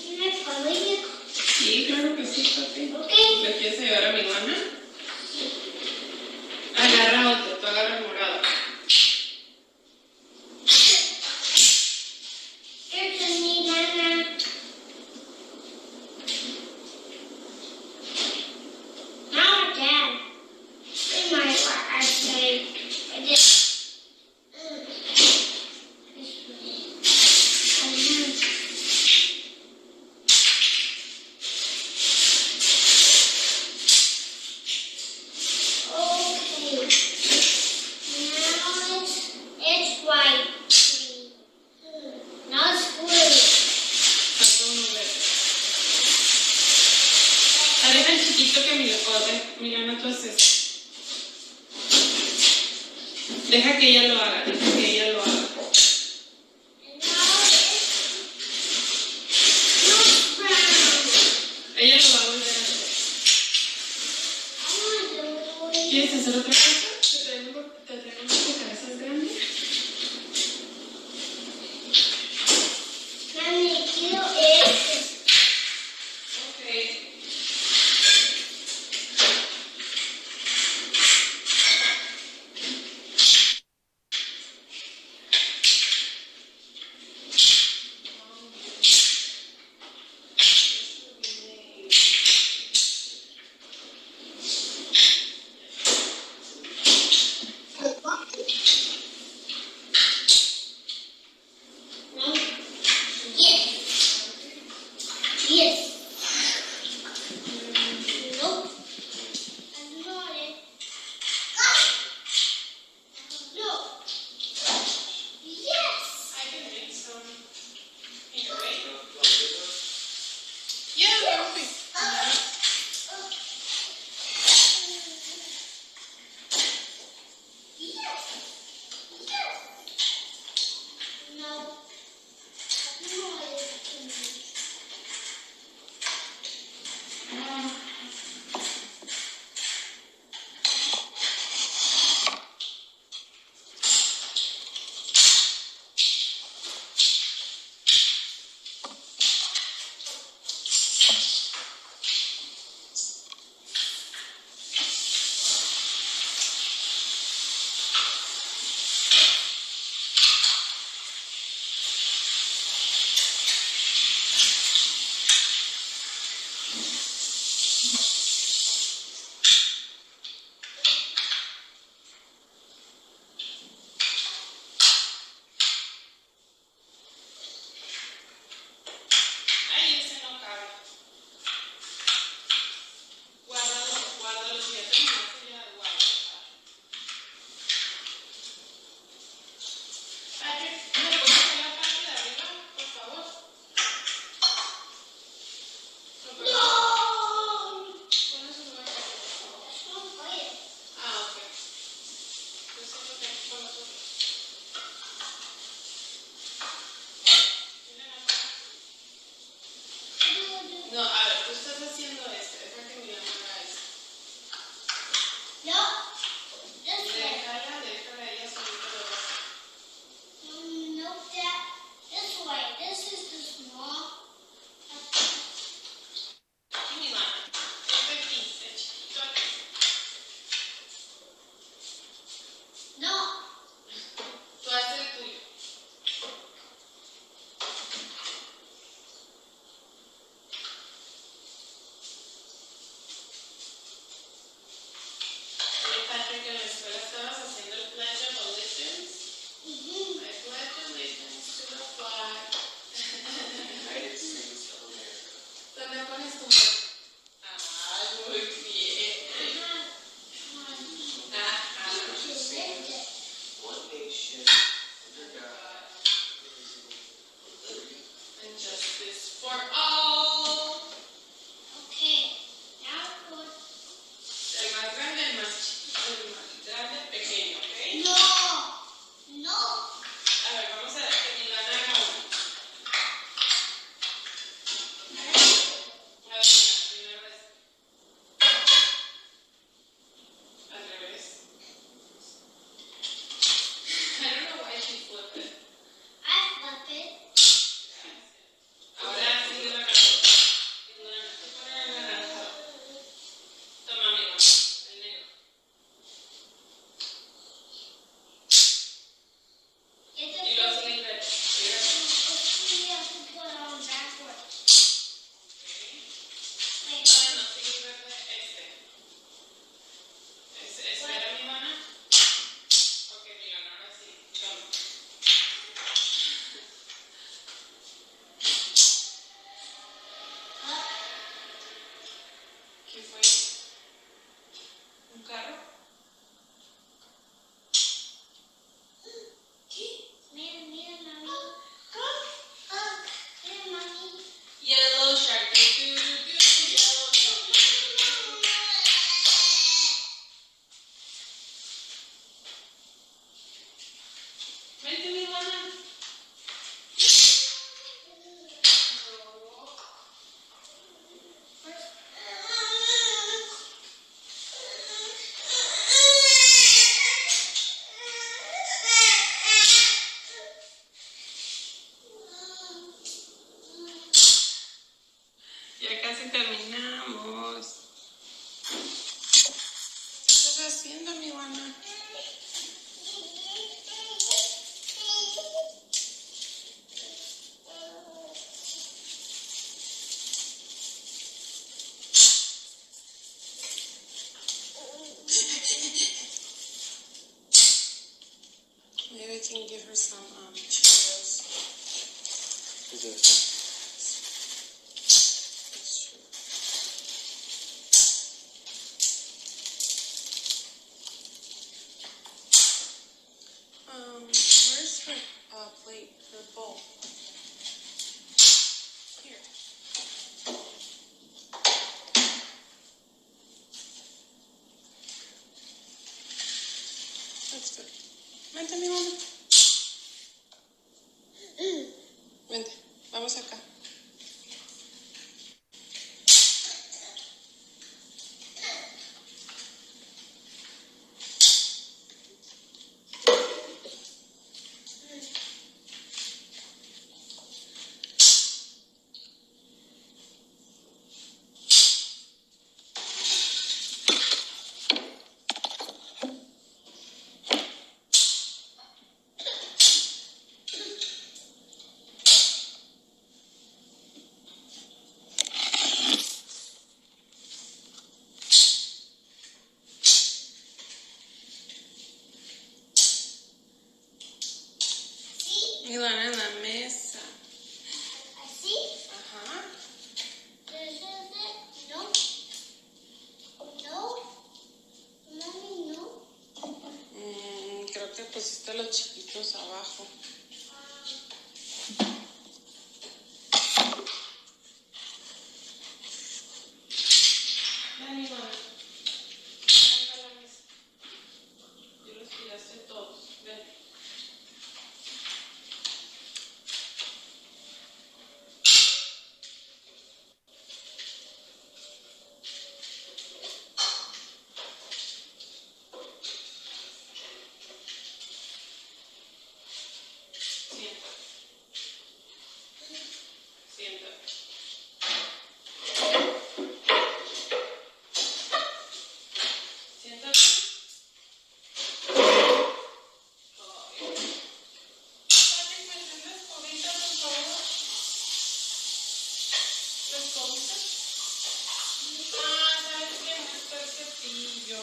¿Tienes cabello? Sí, claro que sí, papi. Ok. ¿Me quieres ayudar a mi hermana? Agarra otro, tú agarra el morado. Here's a me, Nana. Now, Dad. In my what I say. I did. Okay. Now it's white. Now it's blue. Falta uno verde. Haré tan chiquito que mi Milana tú haces. Deja que ella lo haga, deja que ella lo haga. And now it's brown. Ella lo va a volver a hacer. I want to. ¿Quieres hacer otra cosa? Te traigo unas cabezas grandes. Mami, quiero este. Ok. No? Yes. Yes. Nope. I'm not it. No. Yes. I can make some. Here, wait. Yeah, that would be. No. casi terminamos. ¿Qué estás haciendo, mi Juana? Maybe I can give her some Cheerios. That's true. Where's her plate, her bowl? Here. That's good. Vente, mi mamá. Vente, vamos acá. Milana en la mesa. ¿Así? Ajá. No. No. Mami, no. Creo que pusiste los chiquitos abajo. Ven, Milana. Ven a la mesa. Yo los tiraste todos. Ven. Siéntate. Siéntate. Siéntate. Patrick, ¿me traes la escobita, por favor? ¿La escobita? ¿Sabes qué? No está el cepillo.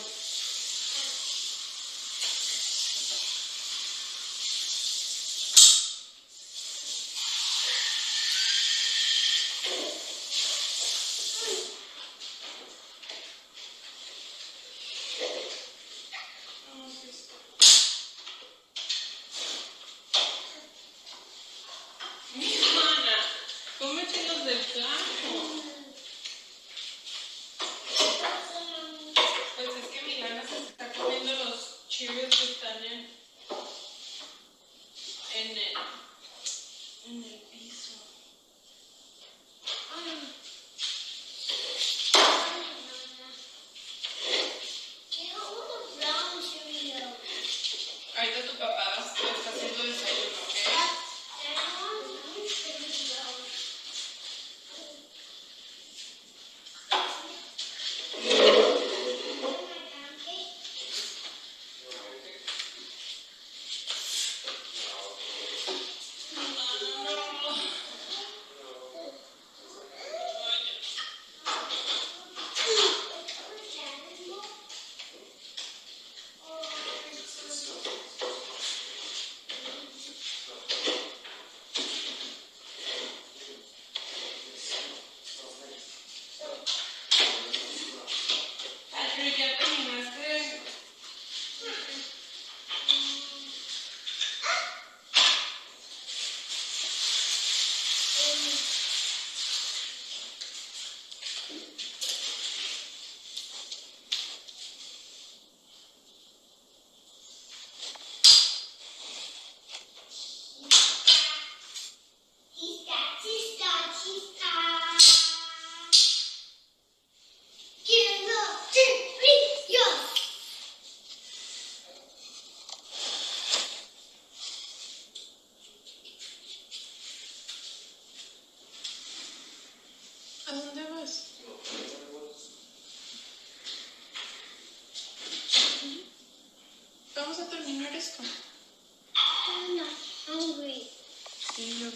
No, sí está. Mi hermana, cómete los del plato. Pues es que Milana se está comiendo los Cheerios que están en el piso. Quiero unos brown Cheerios. Ahorita tu papá está haciendo desayuno, ¿ok? No.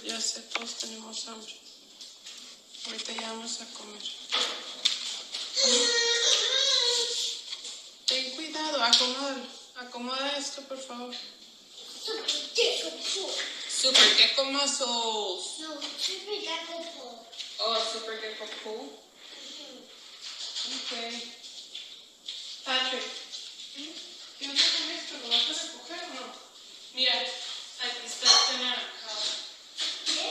ya sé, todos tenemos hambre. Ahorita ya vamos a comer. Ten cuidado, acomódalo. Acomoda esto, por favor. Super Gecko muscles. No, super gecko pull. Oh, Super Gecko pull. Ok. Patrick, ¿qué onda con esto? ¿Lo vas a recoger o no? Mira, aquí está este naranjado. ¿Qué?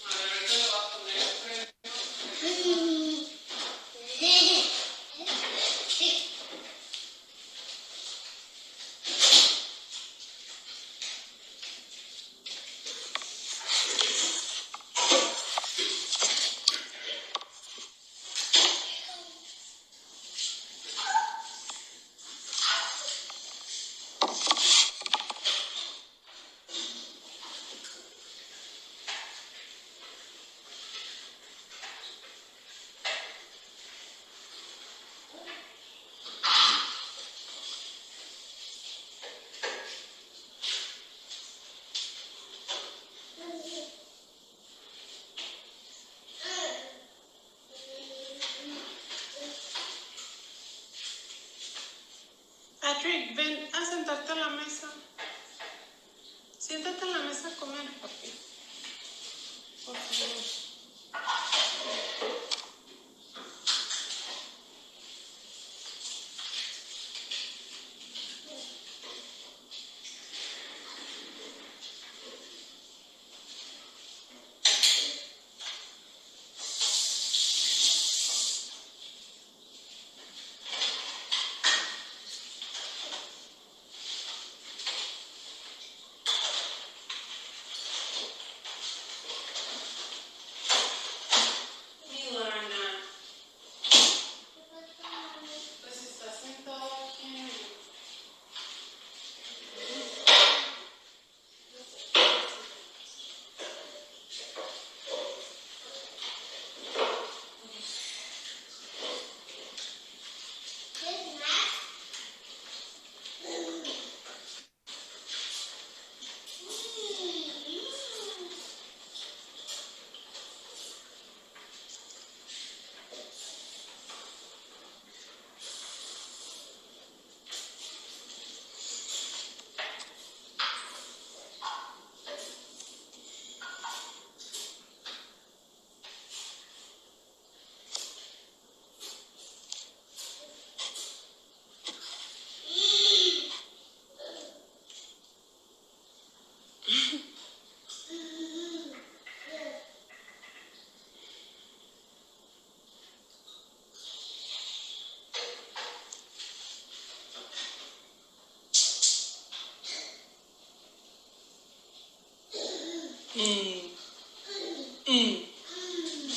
A ver, ahorita le voy a poner Patrick, ven a sentarte a la mesa. Siéntate en la mesa a comer, papi. Por favor. Milana, pues estás sentado aquí.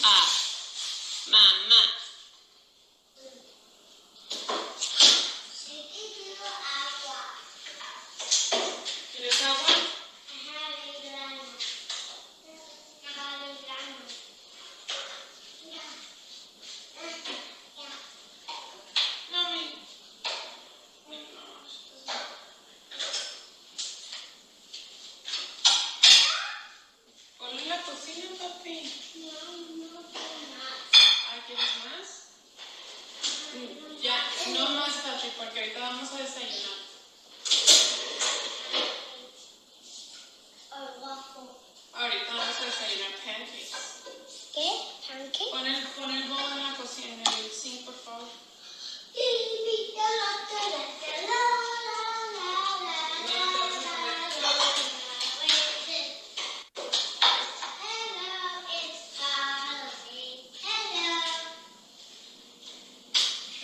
Ah, mamá. ¿Quieres agua? Mami. Ponle en la cocina, papi. Ah, ¿quieres más? Ya, no más, papi, porque ahorita vamos a desayunar. Ahorita vamos a desayunar pancakes. ¿Qué? ¿Pancake? Pon el bowl en la cocina, en el sink, por favor.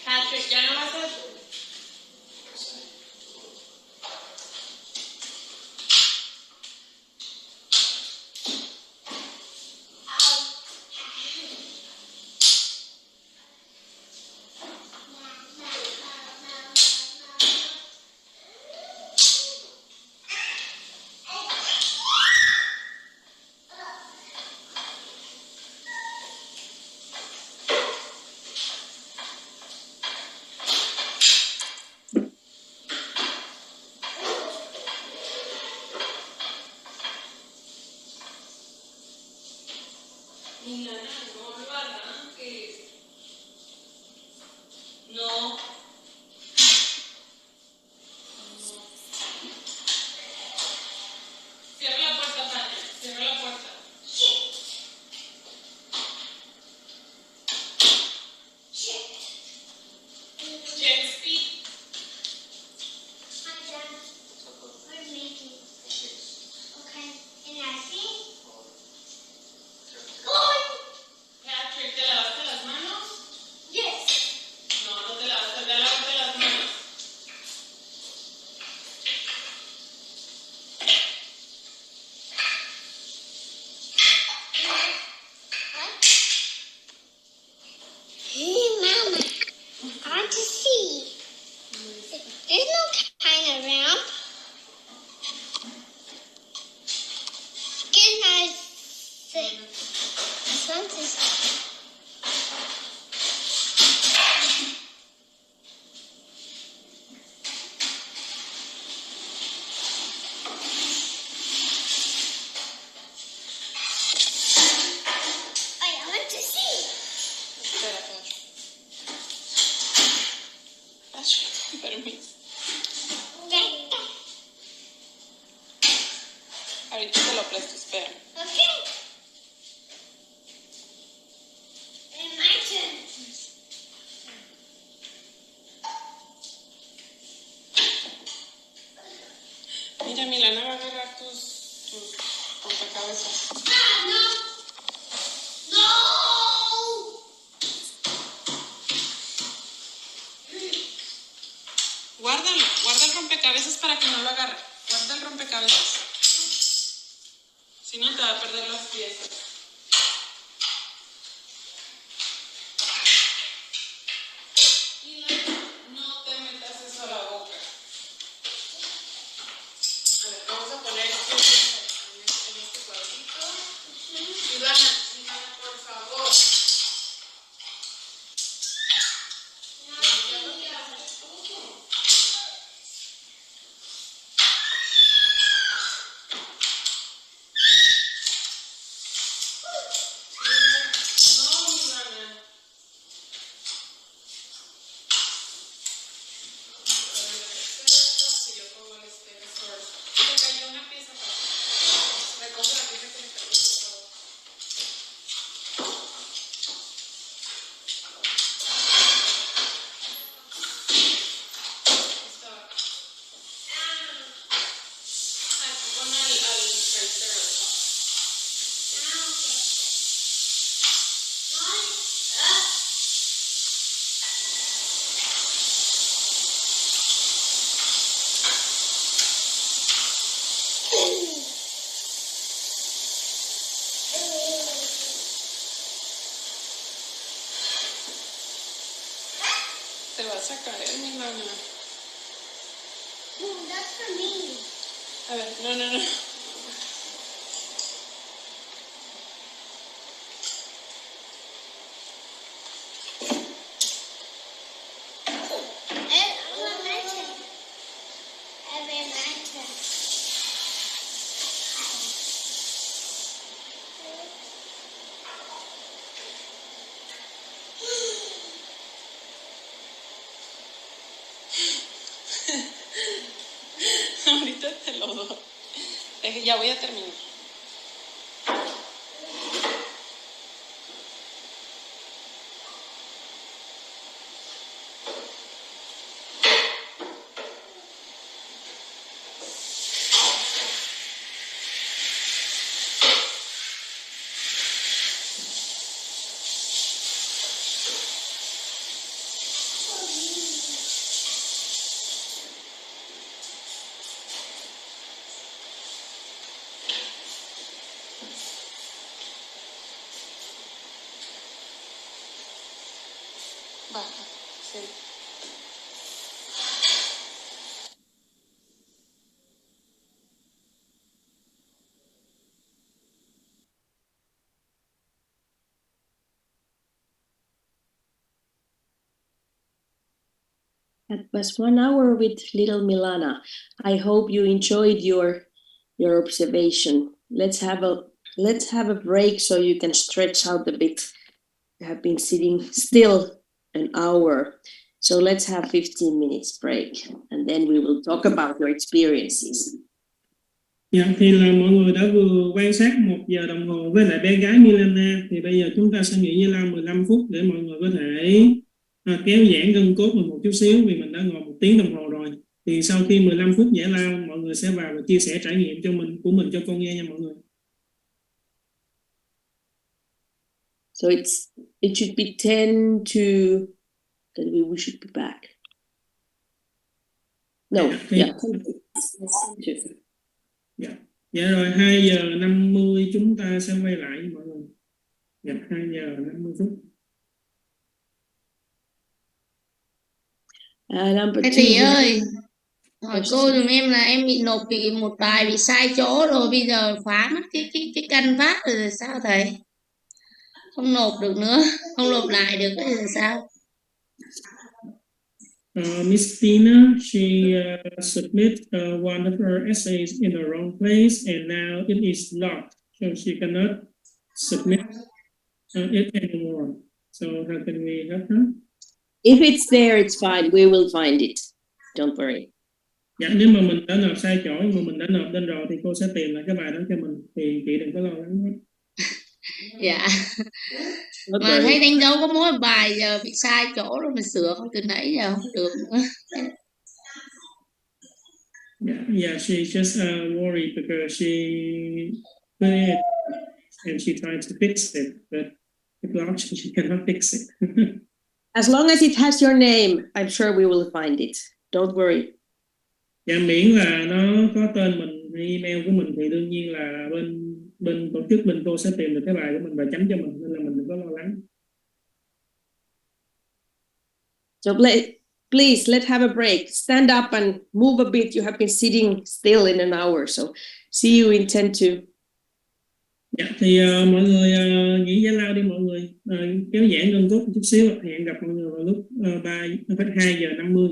Patrick, ya no vas a... want to see. There's no kind around. Can I say? I want to see. I want to see. Espera, Pedro. Permiso. Ahorita te lo presto, espera. Okay. And my turn. Mira, Milana va a agarrar tus rompecabezas. No. No. Guárdalo, guarda el rompecabezas para que no lo agarre. Guarda el rompecabezas. Si no, te va a perder las piezas. No te metas eso a la boca. A ver, vamos a poner esto en este cuadrito. Ivana, por favor. Te vas a caer, Milana. That's for me. A ver, no. Ahorita te lo doy. Ya voy a terminar. Baja, sí. That was 1 hour with little Milana. I hope you enjoyed your observation. Let's have a break so you can stretch out a bit. You have been sitting still an hour. So let's have 15 minutes break and then we will talk about your experiences. Dạ, thì là mọi người đã vừa quan sát 1 giờ đồng hồ với lại bé gái Milana. Thì bây giờ chúng ta sẽ nghỉ giải lao 15 phút để mọi người có thể kéo giãn gân cốt một chút xíu vì mình đã ngồi 1 tiếng đồng hồ rồi. Thì sau khi 15 phút giải lao, mọi người sẽ vào và chia sẻ trải nghiệm của mình cho con nghe nha mọi người. So it should be 10 to that we should be back. No, yeah. Dạ rồi, 2 giờ 50 chúng ta sẽ quay lại với mọi người. Dạ, 2 giờ 50 phút. Number Thầy two. Thủy ơi, hỏi Yes. cô giùm em là em bị nộp một bài bị sai chỗ rồi, bây giờ phá mất cái canvas rồi sao thầy? Không nộp được nữa, không nộp lại được thì sao? Miss Tina, she submit one of her essays in the wrong place, and now it is locked, so she cannot submit it anymore. So how can we help her? If it's there, it's fine. We will find it. Don't worry. Dạ, nếu mà mình đã nộp sai chỗ mà mình đã nộp lên rồi thì cô sẽ tìm lại cái bài đó cho mình, thì chị đừng có lo lắng hết. Dạ. Don't Mà worry. thấy đánh dấu có mỗi bài giờ bị sai chỗ rồi mình sửa không từ nãy giờ không được nữa. Yeah, she just worried because she put it and she tried to fix it, but the block she cannot fix it. As long as it has your name, I'm sure we will find it. Don't worry. Dạ, miễn là nó có tên mình, email của mình thì đương nhiên là bên tổ chức bên cô sẽ tìm được cái bài của mình và chấm cho mình, nên là mình đừng có lo lắng. So please, let's have a break. Stand up and move a bit. You have been sitting still in an hour, so see you in 10 to. Dạ, thì mọi người nghỉ giải lao đi mọi người, kéo giãn gân cốt một chút xíu. Hẹn gặp mọi người vào lúc 2 giờ 50.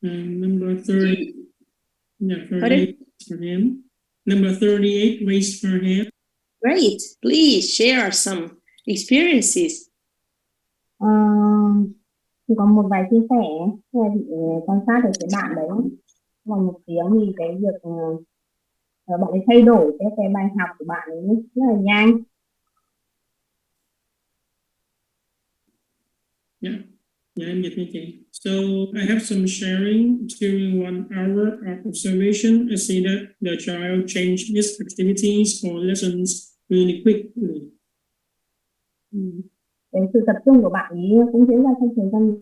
Number 30. Yeah, 38 for him. Number 38 raised her hand. Great. Please share some experiences. Thì có một vài chia sẻ về quan sát được cái bạn đấy vào một tiếng thì cái việc bạn ấy thay đổi cái bài học của bạn ấy rất là nhanh. Yeah, em dịch nha chị. So I have some sharing. During 1 hour of observation, I see that the child changed its activities or lessons really quickly. Cái sự tập trung của bạn ấy cũng diễn ra trong thời gian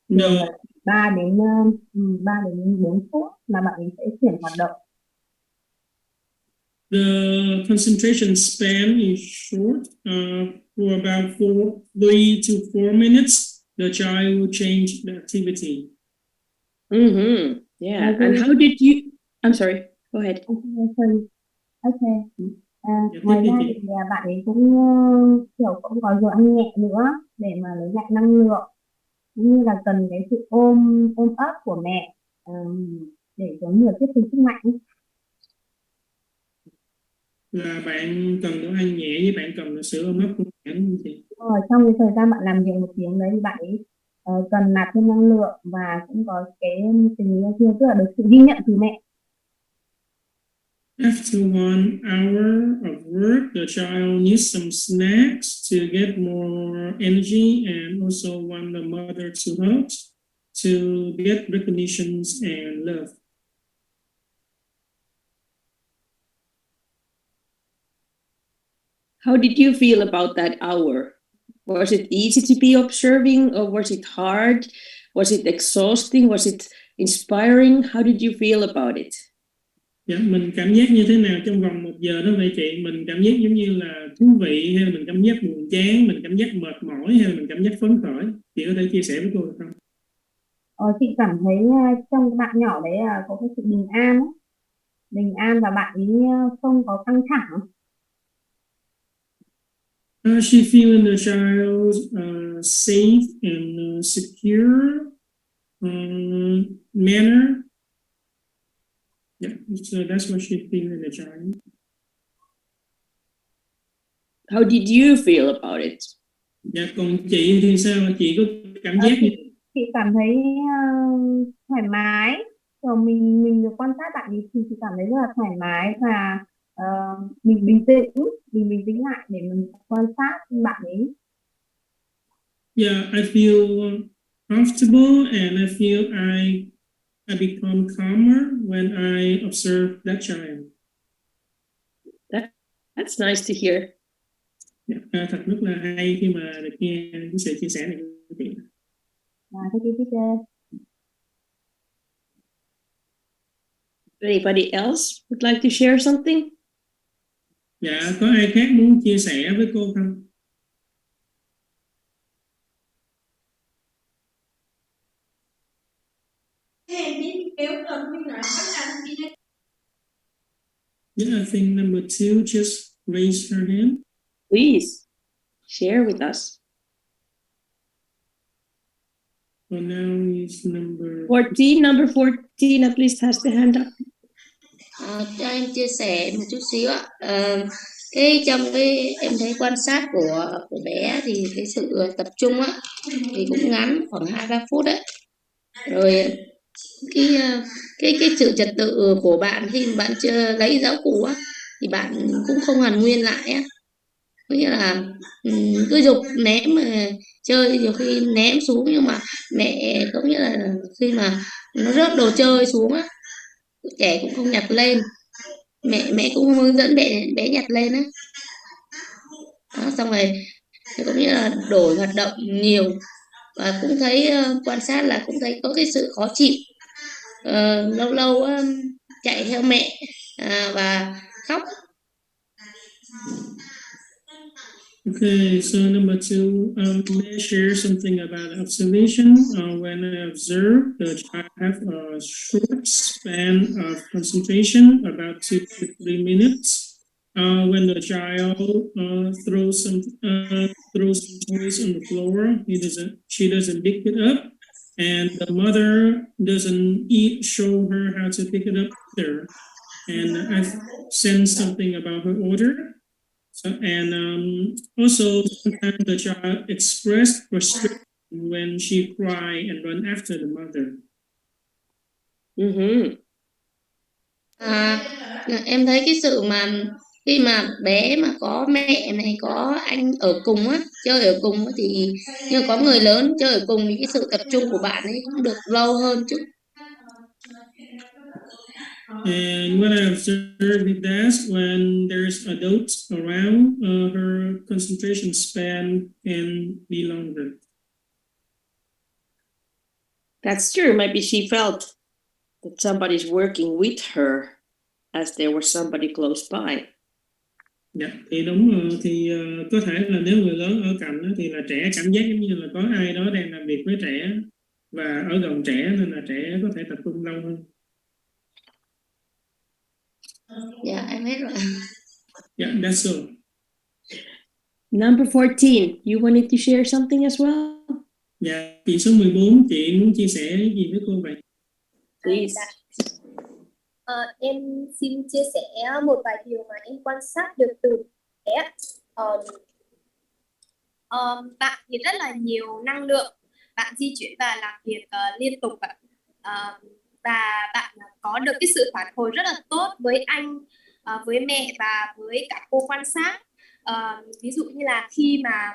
No, 3 đến 4 phút là bạn ấy sẽ chuyển hoạt động. the concentration span is short. For about 3 to 4 minutes, the child will change the activity. Yeah. And how did you? I'm sorry. Go ahead. Okay. Ngoài ra thì bạn ấy cũng kiểu cũng có giờ ăn nhẹ nữa để mà lấy lại năng lượng, cũng như là cần cái sự ôm ấp của mẹ để giống như tiếp tục sức mạnh. Là bạn cần đồ ăn nhẹ với bạn cần là sữa ấm ấp của mẹ, đúng không chị? trong cái thời gian bạn làm việc 1 tiếng đấy thì bạn ấy cần nạp thêm năng lượng và cũng có cái tình yêu thương, tức là được sự ghi nhận từ mẹ. After 1 hour of work, the child needs some snacks to get more energy and also want the mother to help to get recognitions and love. How did you feel about that hour? Was it easy to be observing, or was it hard? Was it exhausting? Was it inspiring? How did you feel about it? Dạ, mình cảm giác như thế nào trong vòng 1 giờ đó vậy chị? Mình cảm giác giống như là thú vị, hay là mình cảm giác buồn chán, mình cảm giác mệt mỏi, hay là mình cảm giác phấn khởi? Chị có thể chia sẻ với cô được không? Chị cảm thấy trong cái bạn nhỏ đấy có cái sự bình an và bạn ấy không có căng thẳng. She feeling the child safe and secure manner. Yeah, so that's what she feeling the child. How did you feel about it? Dạ, còn chị thì sao? Chị có cảm giác như Chị cảm thấy thoải mái. Rồi mình được quan sát bạn ấy thì chị cảm thấy rất là thoải mái và mình bình tĩnh lại để mình quan sát bạn ấy. Yeah, I feel comfortable and I feel I become calmer when I observe that child. That's nice to hear. Yeah, thật rất là hay khi mà được nghe cái sự chia sẻ này của chị. Thank you, teacher. Anybody else would like to share something? Dạ, có ai khác muốn chia sẻ với cô không? Yeah, I think number 2 just raised her hand. Please share with us. So now is number 14, number 14 at least has the hand up. Cho em chia sẻ một chút xíu ạ. Trong cái em thấy quan sát của bé thì cái sự tập trung á thì cũng ngắn, khoảng 2-3 phút đấy. Rồi cái sự trật tự của bạn khi mà bạn chưa lấy giáo cụ á thì bạn cũng không hoàn nguyên lại á. Có nghĩa là cứ giục ném chơi, nhiều khi ném xuống nhưng mà mẹ có nghĩa là khi mà nó rớt đồ chơi xuống á, trẻ cũng không nhặt lên, mẹ cũng hướng dẫn bé nhặt lên á. Đó, xong rồi có nghĩa là đổi hoạt động nhiều và cũng thấy quan sát là cũng thấy có cái sự khó chịu, lâu lâu chạy theo mẹ và khóc. Okay, so number 2, may I share something about observation? When I observe, the child have a short span of concentration, about 2 to 3 minutes. When the child throws some toys on the floor, she doesn't pick it up, and the mother doesn't show her how to pick it up either. And I've sensed something about her order. So, and also sometimes the child expressed frustration when she cry and run after the mother. Em thấy cái sự mà khi mà bé mà có mẹ này, có anh ở cùng á, chơi ở cùng á, thì nhưng có người lớn chơi ở cùng thì cái sự tập trung của bạn ấy cũng được lâu hơn chút. And what I observed is that when there's adults around, her concentration span can be longer. That's true. Maybe she felt that somebody's working with her as there was somebody close by. Dạ, thì đúng, thì có thể là nếu người lớn ở cạnh đó, thì là trẻ cảm giác giống như là có ai đó đang làm việc với trẻ và ở gần trẻ, nên là trẻ có thể tập trung lâu hơn. Dạ, em hết rồi. Yeah, that's all. Number 14, you wanted to share something as well? Dạ, chị số 14, chị muốn chia sẻ gì với cô vậy? Please. Em xin chia sẻ một vài điều mà em quan sát được từ bé. Bạn thì rất là nhiều năng lượng, bạn di chuyển và làm việc liên tục và bạn có được cái sự phản hồi rất là tốt với anh, với mẹ và với cả cô quan sát. Ví dụ như là khi mà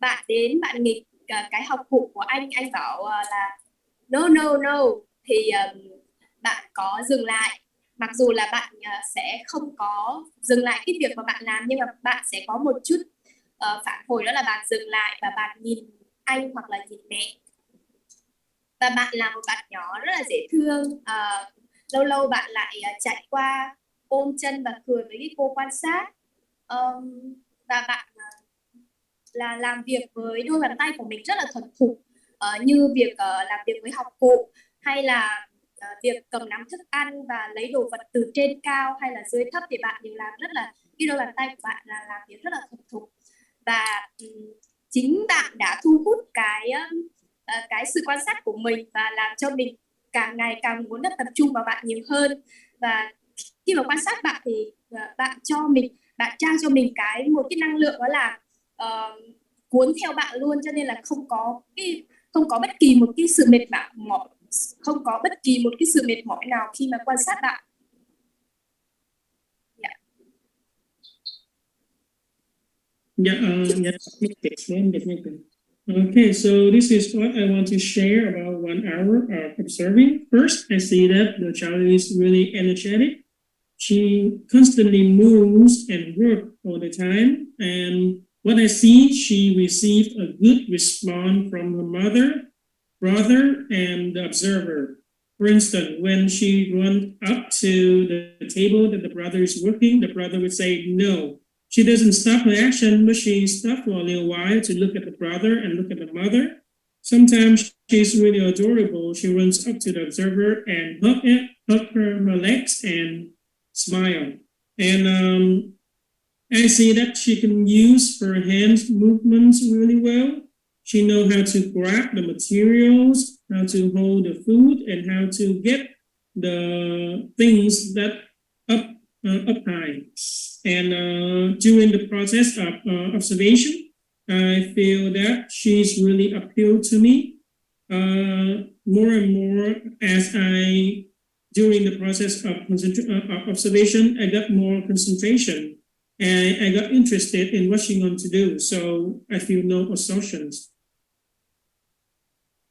bạn đến bạn nghịch cái học phụ của anh bảo là no no no thì bạn có dừng lại, mặc dù là bạn sẽ không có dừng lại cái việc mà bạn làm, nhưng mà bạn sẽ có một chút phản hồi, đó là bạn dừng lại và bạn nhìn anh hoặc là nhìn mẹ. Và bạn là một bạn nhỏ rất là dễ thương, lâu lâu bạn lại chạy qua ôm chân và cười với cái cô quan sát. Và bạn là làm việc với đôi bàn tay của mình rất là thuần thục, như việc làm việc với học cụ, hay là việc cầm nắm thức ăn và lấy đồ vật từ trên cao hay là dưới thấp, thì bạn đều làm rất là, cái đôi bàn tay của bạn là làm việc rất là thuần thục. Và chính bạn đã thu hút cái sự quan sát của mình và làm cho mình càng ngày càng muốn được tập trung vào bạn nhiều hơn. Và khi mà quan sát bạn thì bạn trao cho mình một cái năng lượng, đó là cuốn theo bạn luôn, cho nên là không có bất kỳ một cái sự mệt mỏi, không có bất kỳ một cái sự mệt mỏi nào khi mà quan sát bạn. Okay, so this is what I want to share about 1 hour of observing. First, I see that the child is really energetic. She constantly moves and works all the time. And what I see, she received a good response from her mother, brother, and the observer. For instance, when she went up to the table that the brother is working, the brother would say no. She doesn't stop her action, but she stopped for a little while to look at the brother and look at the mother. Sometimes she's really adorable. She runs up to the observer and hug her legs and smile. And I see that she can use her hands movements really well. She knows how to grab the materials, how to hold the food, and how to get the things that up high. And during the process of observation, I feel that she's really appealed to me more and more as during the process of observation, I got more concentration and I got interested in what she's going to do. So I feel no assumptions.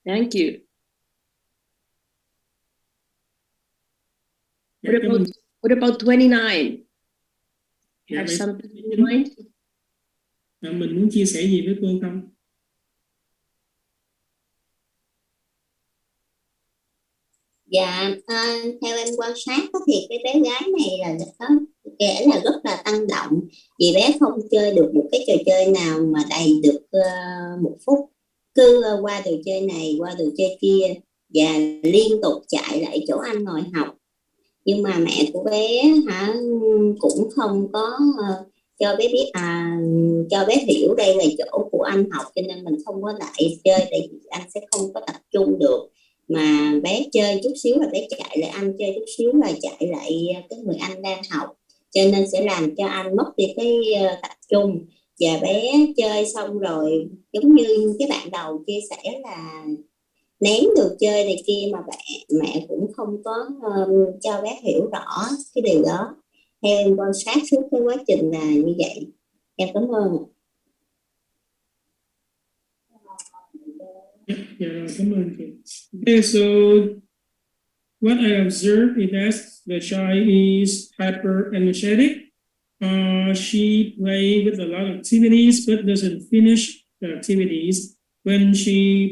Thank you. What about 29? Have something in mind? Mình muốn chia sẻ gì với cô không? Dạ, theo em quan sát thì cái bé gái này là kể là rất là tăng động, vì bé không chơi được một cái trò chơi nào mà đầy được 1 phút, cứ qua đồ chơi này qua đồ chơi kia và liên tục chạy lại chỗ anh ngồi học. Nhưng mà mẹ của bé cũng không có cho bé biết cho bé hiểu đây là chỗ của anh học, cho nên mình không có lại chơi, tại vì anh sẽ không có tập trung được. Mà bé chơi chút xíu là bé chạy lại anh, chơi chút xíu là chạy lại cái người anh đang học, cho nên sẽ làm cho anh mất đi cái tập trung. Và bé chơi xong rồi giống như cái bạn đầu chia sẻ là ném đồ chơi này kia, mà mẹ cũng không có cho bé hiểu rõ cái điều đó. Theo em quan sát suốt cái quá trình là như vậy. Em cảm ơn. Yeah, cảm ơn chị. Okay, so what I observed is that the child is hyper energetic. She plays with a lot of activities but doesn't finish the activities. When she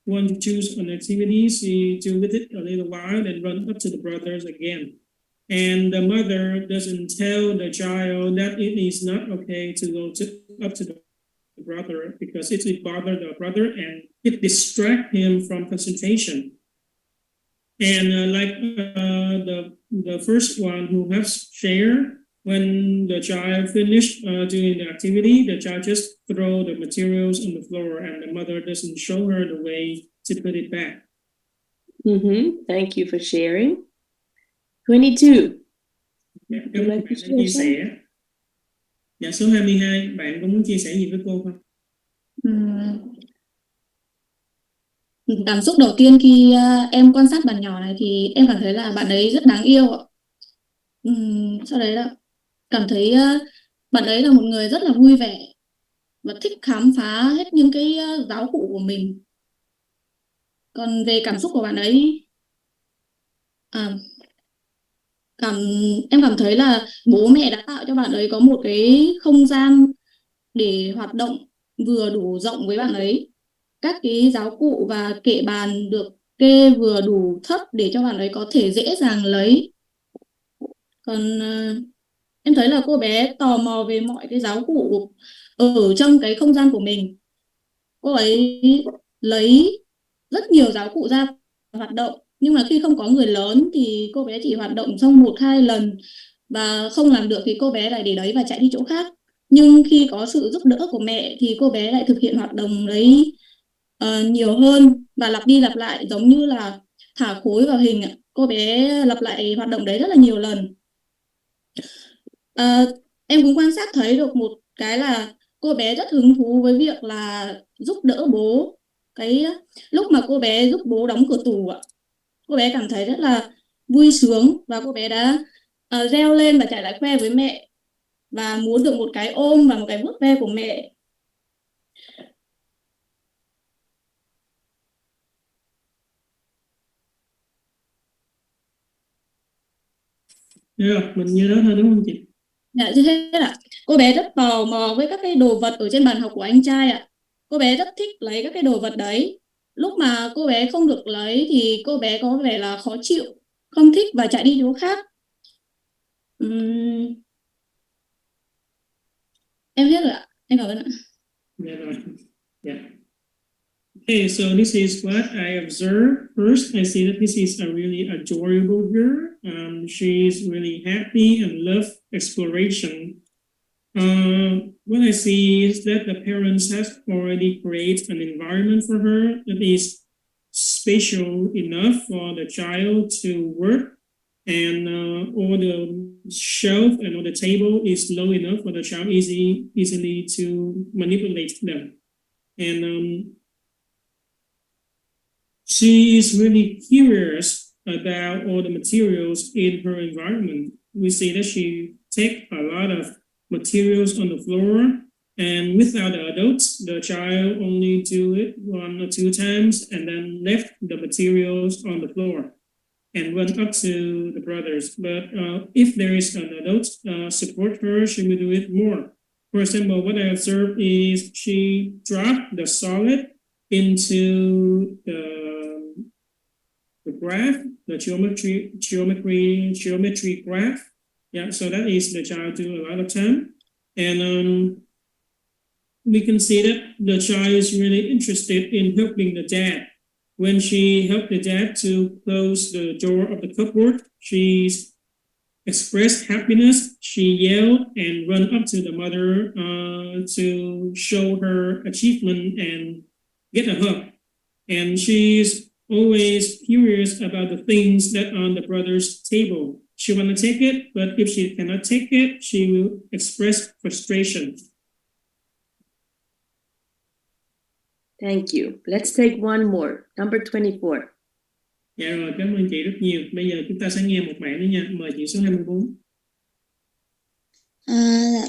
wants to choose an activity, she do with it a little while and run up to the brothers again. And the mother doesn't tell the child that it is not okay to go up to the brother, because it will bother the brother and it distract him from concentration. And like the first one who has shared, when the child finished doing the activity, the child just throw the materials on the floor and the mother doesn't show her the way to put it back. Thank you for sharing. 22. Chia sẻ. Dạ, số 22, bạn có muốn chia sẻ gì với cô không? Cảm xúc đầu tiên khi em quan sát bạn nhỏ này thì em cảm thấy là bạn ấy rất đáng yêu ạ. Sau đấy là cảm thấy bạn ấy là một người rất là vui vẻ và thích khám phá hết những cái giáo cụ của mình. Còn về cảm xúc của bạn ấy, à, em cảm thấy là bố mẹ đã tạo cho bạn ấy có một cái không gian để hoạt động vừa đủ rộng với bạn ấy. Các cái giáo cụ và kệ bàn được kê vừa đủ thấp để cho bạn ấy có thể dễ dàng lấy. Còn em thấy là cô bé tò mò về mọi cái giáo cụ ở trong cái không gian của mình. Cô ấy lấy rất nhiều giáo cụ ra hoạt động, nhưng mà khi không có người lớn thì cô bé chỉ hoạt động trong 1-2 lần và không làm được thì cô bé lại để đấy và chạy đi chỗ khác. Nhưng khi có sự giúp đỡ của mẹ thì cô bé lại thực hiện hoạt động đấy nhiều hơn và lặp đi lặp lại, giống như là thả khối vào hình ạ. Cô bé lặp lại hoạt động đấy rất là nhiều lần. Em cũng quan sát thấy được một cái là cô bé rất hứng thú với việc là giúp đỡ bố. Cái lúc mà cô bé giúp bố đóng cửa tủ ạ, cô bé cảm thấy rất là vui sướng và cô bé đã reo lên và chạy lại khoe với mẹ và muốn được một cái ôm và một cái vuốt ve của mẹ. Được, mình như đó thôi đúng không chị? Dạ, như thế là cô bé rất tò mò với các cái đồ vật ở trên bàn học của anh trai ạ. Cô bé rất thích lấy các cái đồ vật đấy. Lúc mà cô bé không được lấy thì cô bé có vẻ là khó chịu, không thích và chạy đi chỗ khác. Em hết rồi ạ. Em cảm ơn ạ. Yeah, rồi. Yeah. Okay, so this is what I observed. First, I see that this is a really adorable girl. She's really happy and love exploration. What I see is that the parents have already created an environment for her that is spatial enough for the child to work, and all the shelf and all the table is low enough for the child easily to manipulate them. And she is really curious about all the materials in her environment. We see that she takes a lot of materials on the floor, and without the adults, the child only do it 1 or 2 times and then left the materials on the floor and run up to the brothers. But if there is an adult support her, she will do it more. For example, what I observed is she dropped the solid into the graph, the geometry graph. Yeah, so that is the child do a lot of time. And we can see that the child is really interested in helping the dad. When she helped the dad to close the door of the cupboard, she expressed happiness. She yelled and ran up to the mother to show her achievement and get a hug. And she's always curious about the things that are on the brother's table. She want to take it, but if she cannot take it, she will express frustration. Thank you. Let's take one more. Number 24. Dạ rồi, cảm ơn chị rất nhiều. Bây giờ chúng ta sẽ nghe một bạn nữa nha. Mời chị số 24.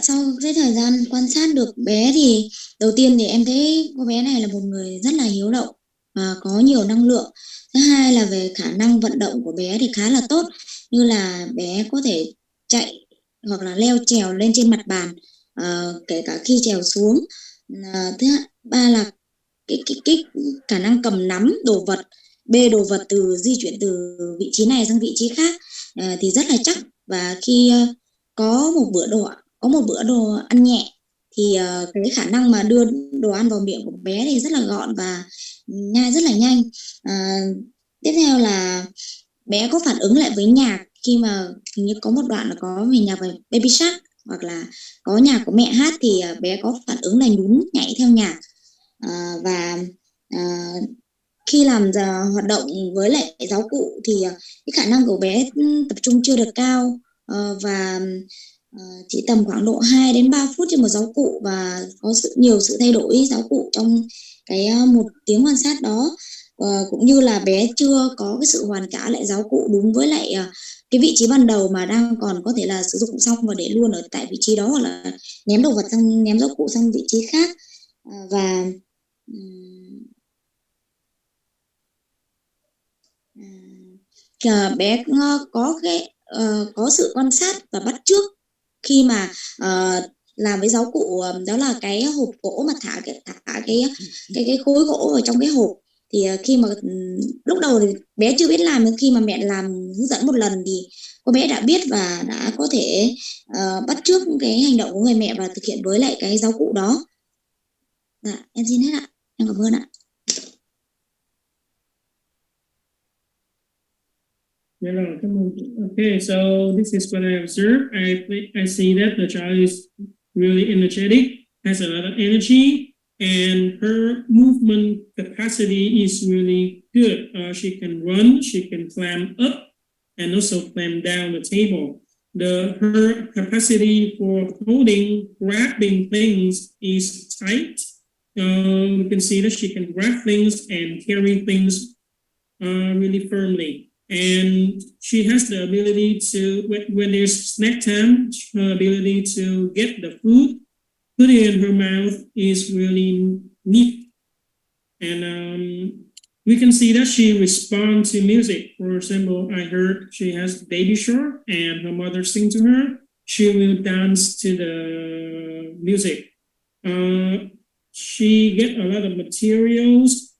Sau cái thời gian quan sát được bé thì đầu tiên thì em thấy cô bé này là một người rất là hiếu động và có nhiều năng lượng. Thứ hai là về khả năng vận động của bé thì khá là tốt, như là bé có thể chạy hoặc là leo trèo lên trên mặt bàn, kể cả khi trèo xuống. Thứ ba là cái khả năng cầm nắm đồ vật, bê đồ vật di chuyển từ vị trí này sang vị trí khác thì rất là chắc, và khi có một bữa đồ ăn nhẹ thì cái khả năng mà đưa đồ ăn vào miệng của bé thì rất là gọn và nhai rất là nhanh. Tiếp theo là bé có phản ứng lại với nhạc, khi mà hình như có một đoạn là có về nhạc về Baby Shark hoặc là có nhạc của mẹ hát thì bé có phản ứng là nhún nhảy theo nhạc. Và khi làm hoạt động với lại giáo cụ thì cái khả năng của bé tập trung chưa được cao, và chỉ tầm khoảng độ 2 đến 3 phút trên một giáo cụ, và có nhiều sự thay đổi giáo cụ trong cái 1 tiếng quan sát đó. Cũng như là bé chưa có cái sự hoàn trả lại giáo cụ đúng với lại cái vị trí ban đầu, mà đang còn có thể là sử dụng xong và để luôn ở tại vị trí đó, hoặc là ném đồ vật sang, ném giáo cụ sang vị trí khác. Và bé có cái có sự quan sát và bắt chước khi mà làm với giáo cụ, đó là cái hộp gỗ mà thả cái khối gỗ vào trong cái hộp. Thì khi mà lúc đầu thì bé chưa biết làm, nhưng khi mà mẹ làm hướng dẫn một lần thì cô bé đã biết và đã có thể bắt chước cái hành động của người mẹ và thực hiện với lại cái giáo cụ đó. Dạ, em xin hết ạ. Em cảm ơn ạ. Okay, so this is what I observed. I see that the child is really energetic, has a lot of energy, and her movement capacity is really good. She can run, she can climb up, and also climb down the table. Her capacity for holding, grabbing things is tight. We can see that she can grab things and carry things really firmly. And she has the ability to, when there's snack time, her ability to get the food, put it in her mouth is really neat. And we can see that she responds to music. For example, I heard she has Baby Shark and her mother sing to her. She will dance to the music. She get a lot of materials,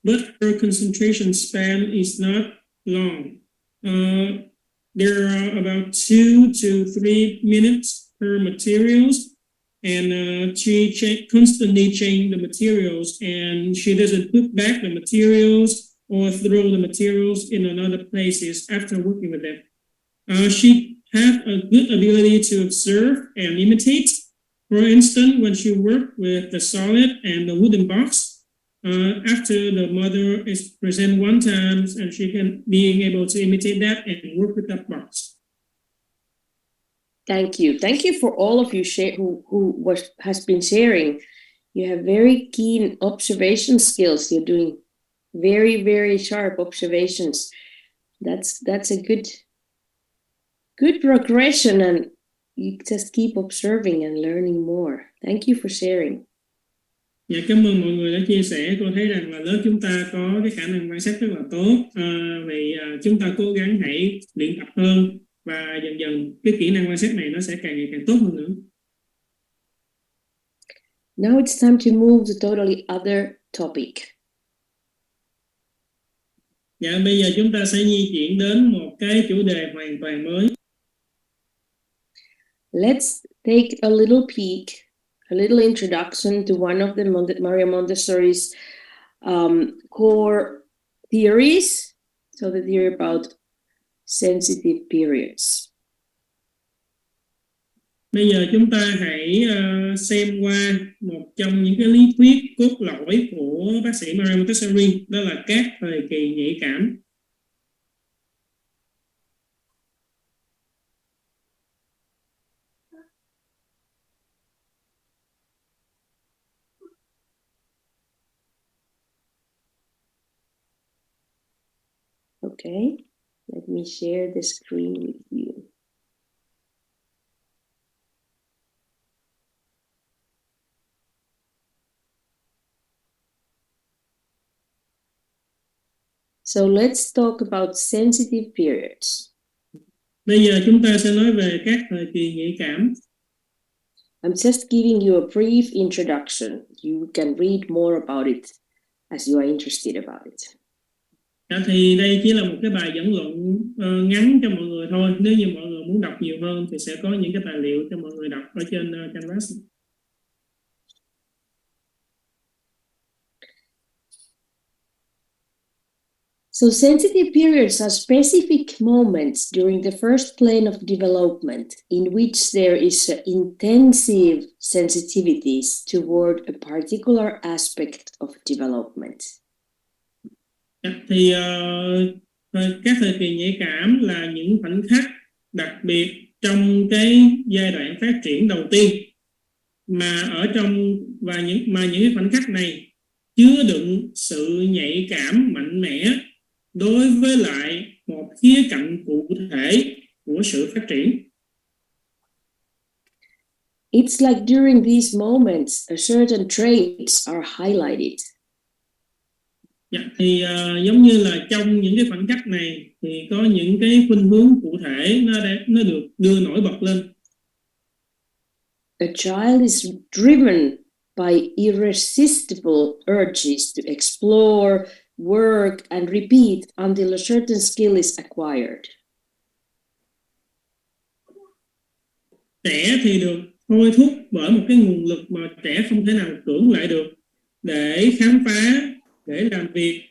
but her concentration span is not long. There are about 2 to 3 minutes per materials, and she constantly change the materials, and she doesn't put back the materials or throw the materials in another places after working with them. She had a good ability to observe and imitate. For instance, when she worked with the solid and the wooden box, after the mother is present one time, and she can being able to imitate that and work with that box. Thank you. Thank you for all of you who has been sharing. You have very keen observation skills. You're doing very, very sharp observations. That's a good progression, and you just keep observing and learning more. Thank you for sharing. Dạ, cảm ơn mọi người đã chia sẻ. Cô thấy rằng là lớp chúng ta có cái khả năng quan sát rất là tốt. Vì chúng ta cố gắng hãy luyện tập hơn, và dần dần cái kỹ năng quan sát này nó sẽ càng ngày càng tốt hơn nữa. Now it's time to move to totally other topic. Dạ, bây giờ chúng ta sẽ di chuyển đến một cái chủ đề hoàn toàn mới. Let's take a little peek, a little introduction to one of the Maria Montessori's core theories. So the theory about sensitive periods. Bây giờ chúng ta hãy xem qua một trong những cái lý thuyết cốt lõi của bác sĩ Maria Montessori, đó là các thời kỳ nhạy cảm. Okay, let me share the screen with you. So let's talk about sensitive periods. Bây giờ chúng ta sẽ nói về các thời kỳ nhạy cảm. I'm just giving you a brief introduction. You can read more about it as you are interested about it. Thì đây chỉ là một cái bài dẫn luận ngắn cho mọi người thôi. Nếu như mọi người muốn đọc nhiều hơn thì sẽ có những cái tài liệu cho mọi người đọc ở trên Canvas. So sensitive periods are specific moments during the first plane of development in which there is intensive sensitivities toward a particular aspect of development. Thì các thời kỳ nhạy cảm là những khoảnh khắc đặc biệt trong cái giai đoạn phát triển đầu tiên, mà ở trong những cái khoảnh khắc này chứa đựng sự nhạy cảm mạnh mẽ đối với lại một khía cạnh cụ thể của sự phát triển. It's like during these moments, a certain traits are highlighted. Thì giống như là trong những cái khoảnh khắc này thì có những cái khuynh hướng cụ thể nó được đưa nổi bật lên. A child is driven by irresistible urges to explore, work, and repeat until a certain skill is acquired. Trẻ thì được thôi thúc bởi một cái nguồn lực mà trẻ không thể nào cưỡng lại được, để khám phá, để làm việc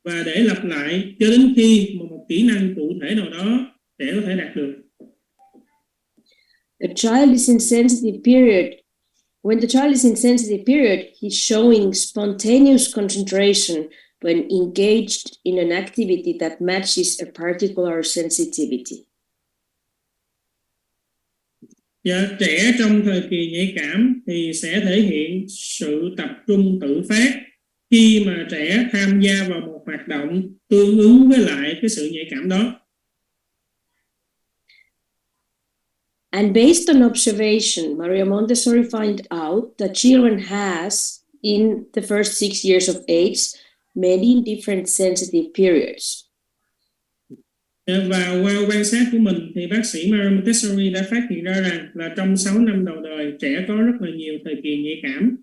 và để lặp lại cho đến khi một kỹ năng cụ thể nào đó trẻ có thể đạt được. The child is in sensitive period. When the child is in sensitive period, he's showing spontaneous concentration when engaged in an activity that matches a particular sensitivity. Và trẻ trong thời kỳ nhạy cảm thì sẽ thể hiện sự tập trung tự phát khi mà trẻ tham gia vào một hoạt động tương ứng với lại cái sự nhạy cảm đó. And based on observation, Maria Montessori found out that children has, in the first 6 years of age, many different sensitive periods. Và qua quan sát của mình thì bác sĩ Maria Montessori đã phát hiện ra rằng là trong 6 năm đầu đời, trẻ có rất là nhiều thời kỳ nhạy cảm.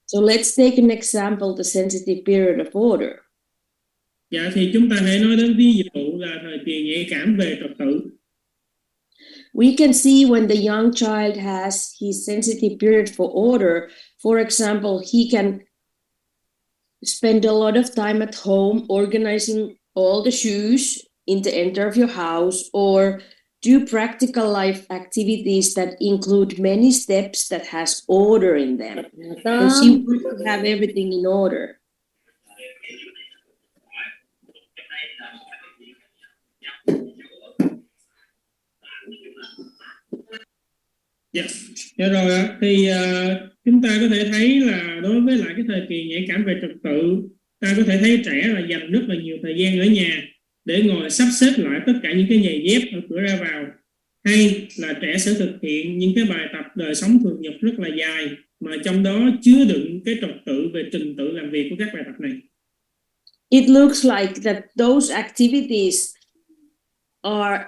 So let's take an example, the sensitive period of order. Dạ, thì chúng ta hãy nói đến ví dụ là thời kỳ nhạy cảm về trật tự. We can see when the young child has his sensitive period for order. For example, he can spend a lot of time at home organizing all the shoes in the enter of your house, or do practical life activities that include many steps that has order in them. Because you want to have everything in order. Dạ, rồi thì chúng ta có thể thấy là đối với lại cái thời kỳ nhạy cảm về trật tự, ta có thể thấy trẻ là dành rất là nhiều thời gian ở nhà để ngồi sắp xếp lại tất cả những cái giày dép ở cửa ra vào, hay là trẻ sẽ thực hiện những cái bài tập đời sống thường nhật rất là dài mà trong đó chứa đựng cái trật tự về trình tự làm việc của các bài tập này. It looks like that those activities are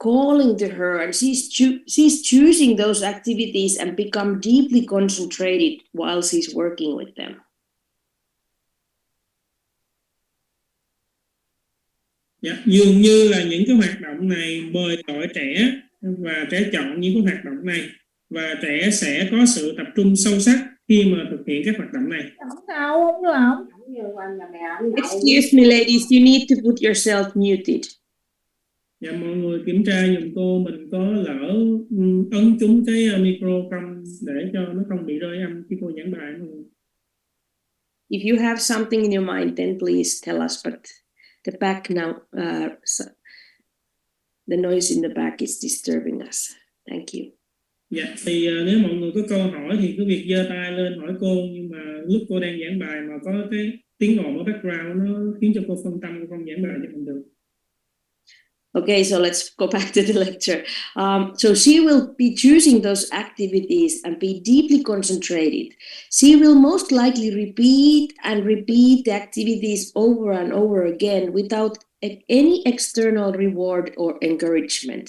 calling to her, and she's choosing those activities and become deeply concentrated while she's working with them. Dạ, dường như là những cái hoạt động này mời gọi trẻ và trẻ chọn những cái hoạt động này, và trẻ sẽ có sự tập trung sâu sắc khi mà thực hiện các hoạt động này. Excuse me, ladies, you need to put yourself muted. Dạ, mọi người kiểm tra giùm cô, mình có lỡ ấn trúng cái micro không để cho nó không bị rơi âm khi cô giảng bài. If you have something in your mind, then please tell us, but the back now, the noise in the back is disturbing us. Thank you. Dạ, thì nếu mọi người có câu hỏi thì cứ việc giơ tay lên hỏi cô, nhưng mà lúc cô đang giảng bài mà có cái tiếng ồn ở background nó khiến cho cô phân tâm, cô không giảng bài cho mình được. Okay, so let's go back to the lecture. So she will be choosing those activities and be deeply concentrated. She will most likely repeat the activities over and over again without any external reward or encouragement.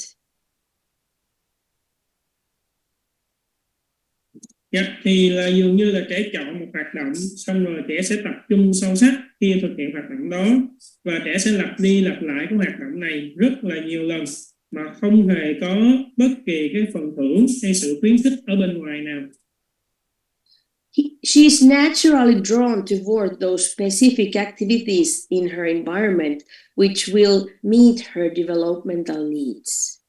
Dạ, thì là dường như là trẻ chọn một hoạt động, xong rồi trẻ sẽ tập trung sâu sắc khi thực hiện hoạt động đó, và trẻ sẽ lặp đi lặp lại cái hoạt động này rất là nhiều lần mà không hề có bất kỳ cái phần thưởng hay sự khuyến khích ở bên ngoài nào. She's naturally drawn toward those specific activities in her environment, which will meet her developmental needs.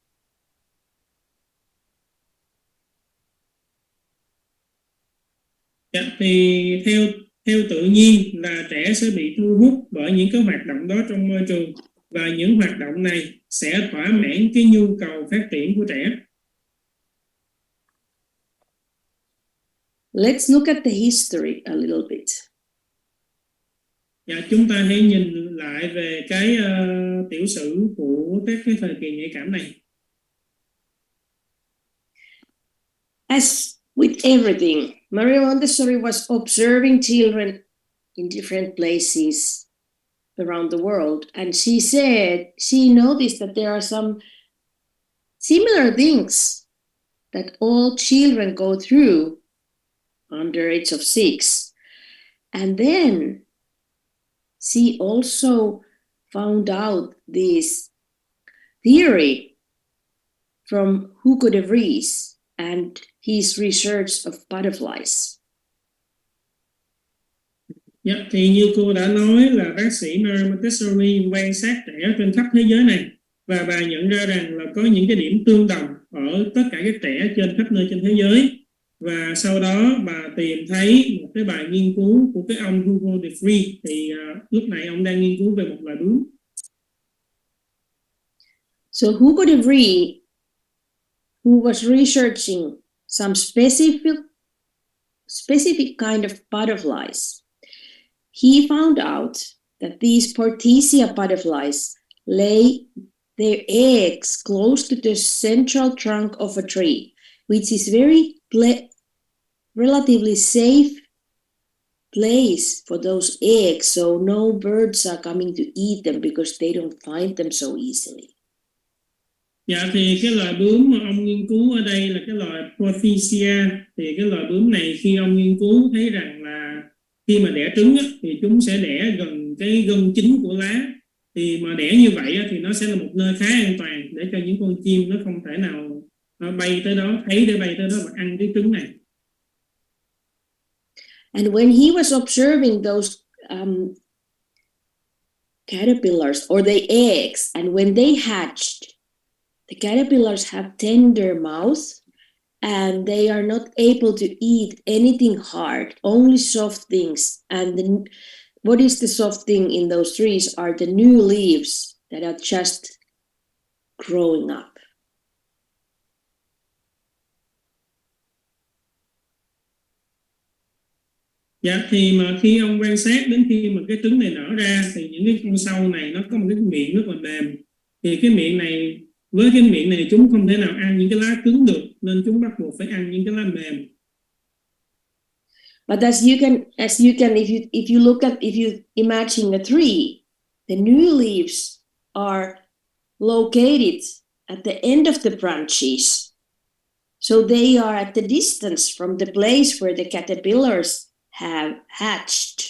Dạ, thì theo tự nhiên là trẻ sẽ bị thu hút bởi những cái hoạt động đó trong môi trường và những hoạt động này sẽ thỏa mãn cái nhu cầu phát triển của trẻ. Let's look at the history a little bit. Dạ, chúng ta hãy nhìn lại về cái tiểu sử của các cái thời kỳ nhạy cảm này. As with everything, Maria Montessori was observing children in different places around the world, and she said she noticed that there are some similar things that all children go through under age of 6. And then she also found out this theory from Hugo de Vries and his research of butterflies. Dạ, thì như cô đã nói là bác sĩ Maria Montessori quan sát trẻ trên khắp thế giới này, và bà nhận ra rằng là có những cái điểm tương đồng ở tất cả các trẻ trên khắp nơi trên thế giới. Và sau đó bà tìm thấy một cái bài nghiên cứu của cái ông Hugo de Vries, thì lúc này ông đang nghiên cứu về một loài bướm. So Hugo de Vries, who was researching some specific kind of butterflies, he found out that these Portesia butterflies lay their eggs close to the central trunk of a tree, which is very relatively safe place for those eggs, so no birds are coming to eat them because they don't find them so easily. Dạ, thì cái loài bướm mà ông nghiên cứu ở đây là cái loài Portesia. Thì cái loài bướm này khi ông nghiên cứu thấy rằng là khi mà đẻ trứng thì chúng sẽ đẻ gần cái gân chính của lá. Thì mà đẻ như vậy thì nó sẽ là một nơi khá an toàn để cho những con chim nó không thể nào nó bay tới đó, thấy để bay tới đó và ăn cái trứng này. And when he was observing those caterpillars or the eggs, and when they hatched, the caterpillars have tender mouth and they are not able to eat anything hard, only soft things. And what is the soft thing in those trees are the new leaves that are just growing up. Dạ, thì mà khi ông quan sát đến khi mà cái trứng này nở ra thì những cái con sâu này nó có một cái miệng rất là mềm. Thì cái miệng này, với cái miệng này chúng không thể nào ăn những cái lá cứng được, nên chúng bắt buộc phải ăn những cái lá mềm. But as you can, if you imagine a tree, the new leaves are located at the end of the branches. So they are at the distance from the place where the caterpillars have hatched.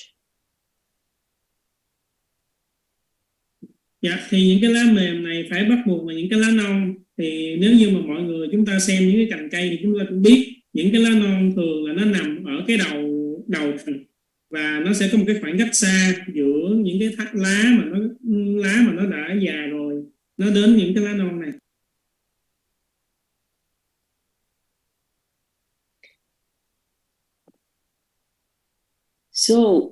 Dạ, thì những cái lá mềm này phải bắt buộc là những cái lá non. Thì nếu như mà mọi người chúng ta xem những cái cành cây thì chúng ta cũng biết những cái lá non thường là nó nằm ở cái đầu cành, và nó sẽ có một cái khoảng cách xa giữa những cái lá mà nó đã già rồi nó đến những cái lá non này. So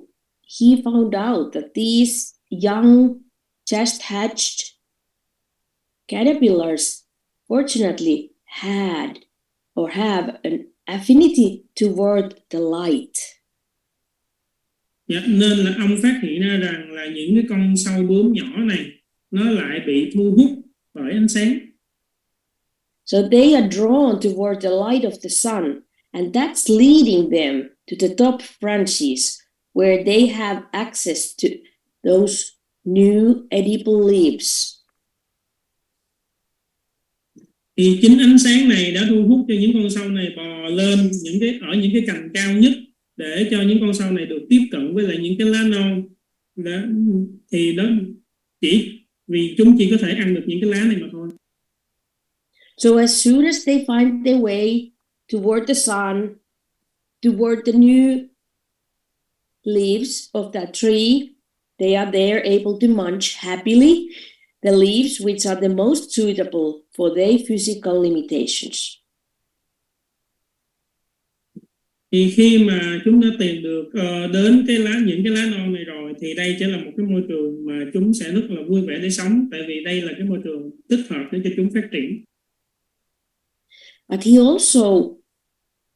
he found out that these young, just hatched caterpillars fortunately had or have an affinity toward the light. Dạ, nên là ông phát hiện ra rằng là những cái con sâu bướm nhỏ này nó lại bị thu hút bởi ánh sáng. So they are drawn toward the light of the sun, and that's leading them to the top branches where they have access to those new edible leaves. Thì chính ánh sáng này đã thu hút cho những con sâu này bò lên ở những cái cành cao nhất để cho những con sâu này được tiếp cận với lại những cái lá non. Thì đó chỉ vì chúng chỉ có thể ăn được những cái lá này mà thôi. So as soon as they find their way toward the sun, toward the new leaves of that tree, they are there able to munch happily the leaves which are the most suitable for their physical limitations. Thì khi mà chúng đã tìm được đến những cái lá non này rồi thì đây sẽ là một cái môi trường mà chúng sẽ rất là vui vẻ để sống, tại vì đây là cái môi trường thích hợp để cho chúng phát triển. But he also,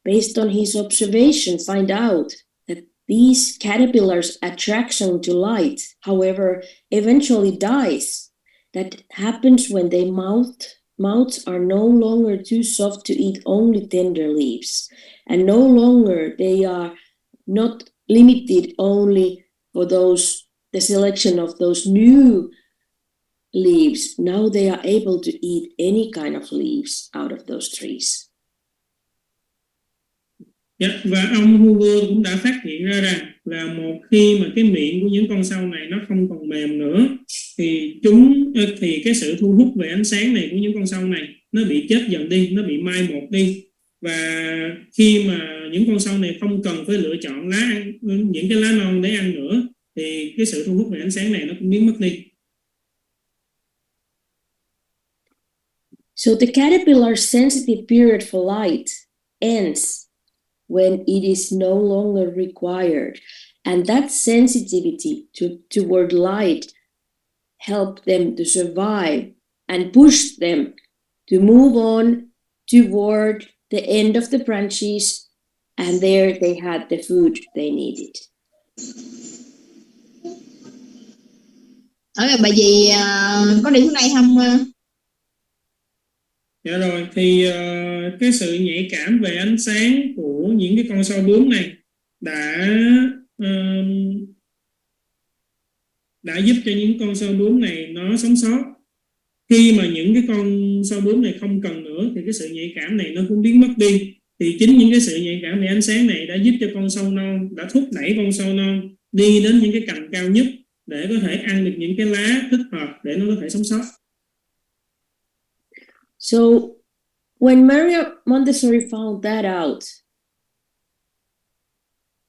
based on his observation, find out that these caterpillars' attraction to light, however, eventually dies. That happens when their mouths are no longer too soft to eat only tender leaves, and no longer they are not limited only for the selection of those new leaves. Now they are able to eat any kind of leaves out of those trees. Và ông Hugo cũng đã phát hiện ra rằng là một khi mà cái miệng của những con sâu này nó không còn mềm nữa thì cái sự thu hút về ánh sáng này của những con sâu này nó bị chết dần đi, nó bị mai một đi. Và khi mà những con sâu này không cần phải lựa chọn những cái lá non để ăn nữa thì cái sự thu hút về ánh sáng này nó cũng biến mất đi. So the caterpillar's sensitive period for light ends when it is no longer required. And that sensitivity toward light help them to survive and push them to move on toward the end of the branches, and there they had the food they needed. Bà gì có đi xuống đây không? Dạ rồi, thì cái sự nhạy cảm về ánh sáng của những cái con sâu bướm này đã giúp cho những con sâu bướm này nó sống sót. Khi mà những cái con sâu bướm này không cần nữa thì cái sự nhạy cảm này nó cũng biến mất đi. Thì chính những cái sự nhạy cảm về ánh sáng này đã giúp cho con sâu non, đã thúc đẩy con sâu non đi đến những cái cành cao nhất để có thể ăn được những cái lá thích hợp để nó có thể sống sót. So when Maria Montessori found that out,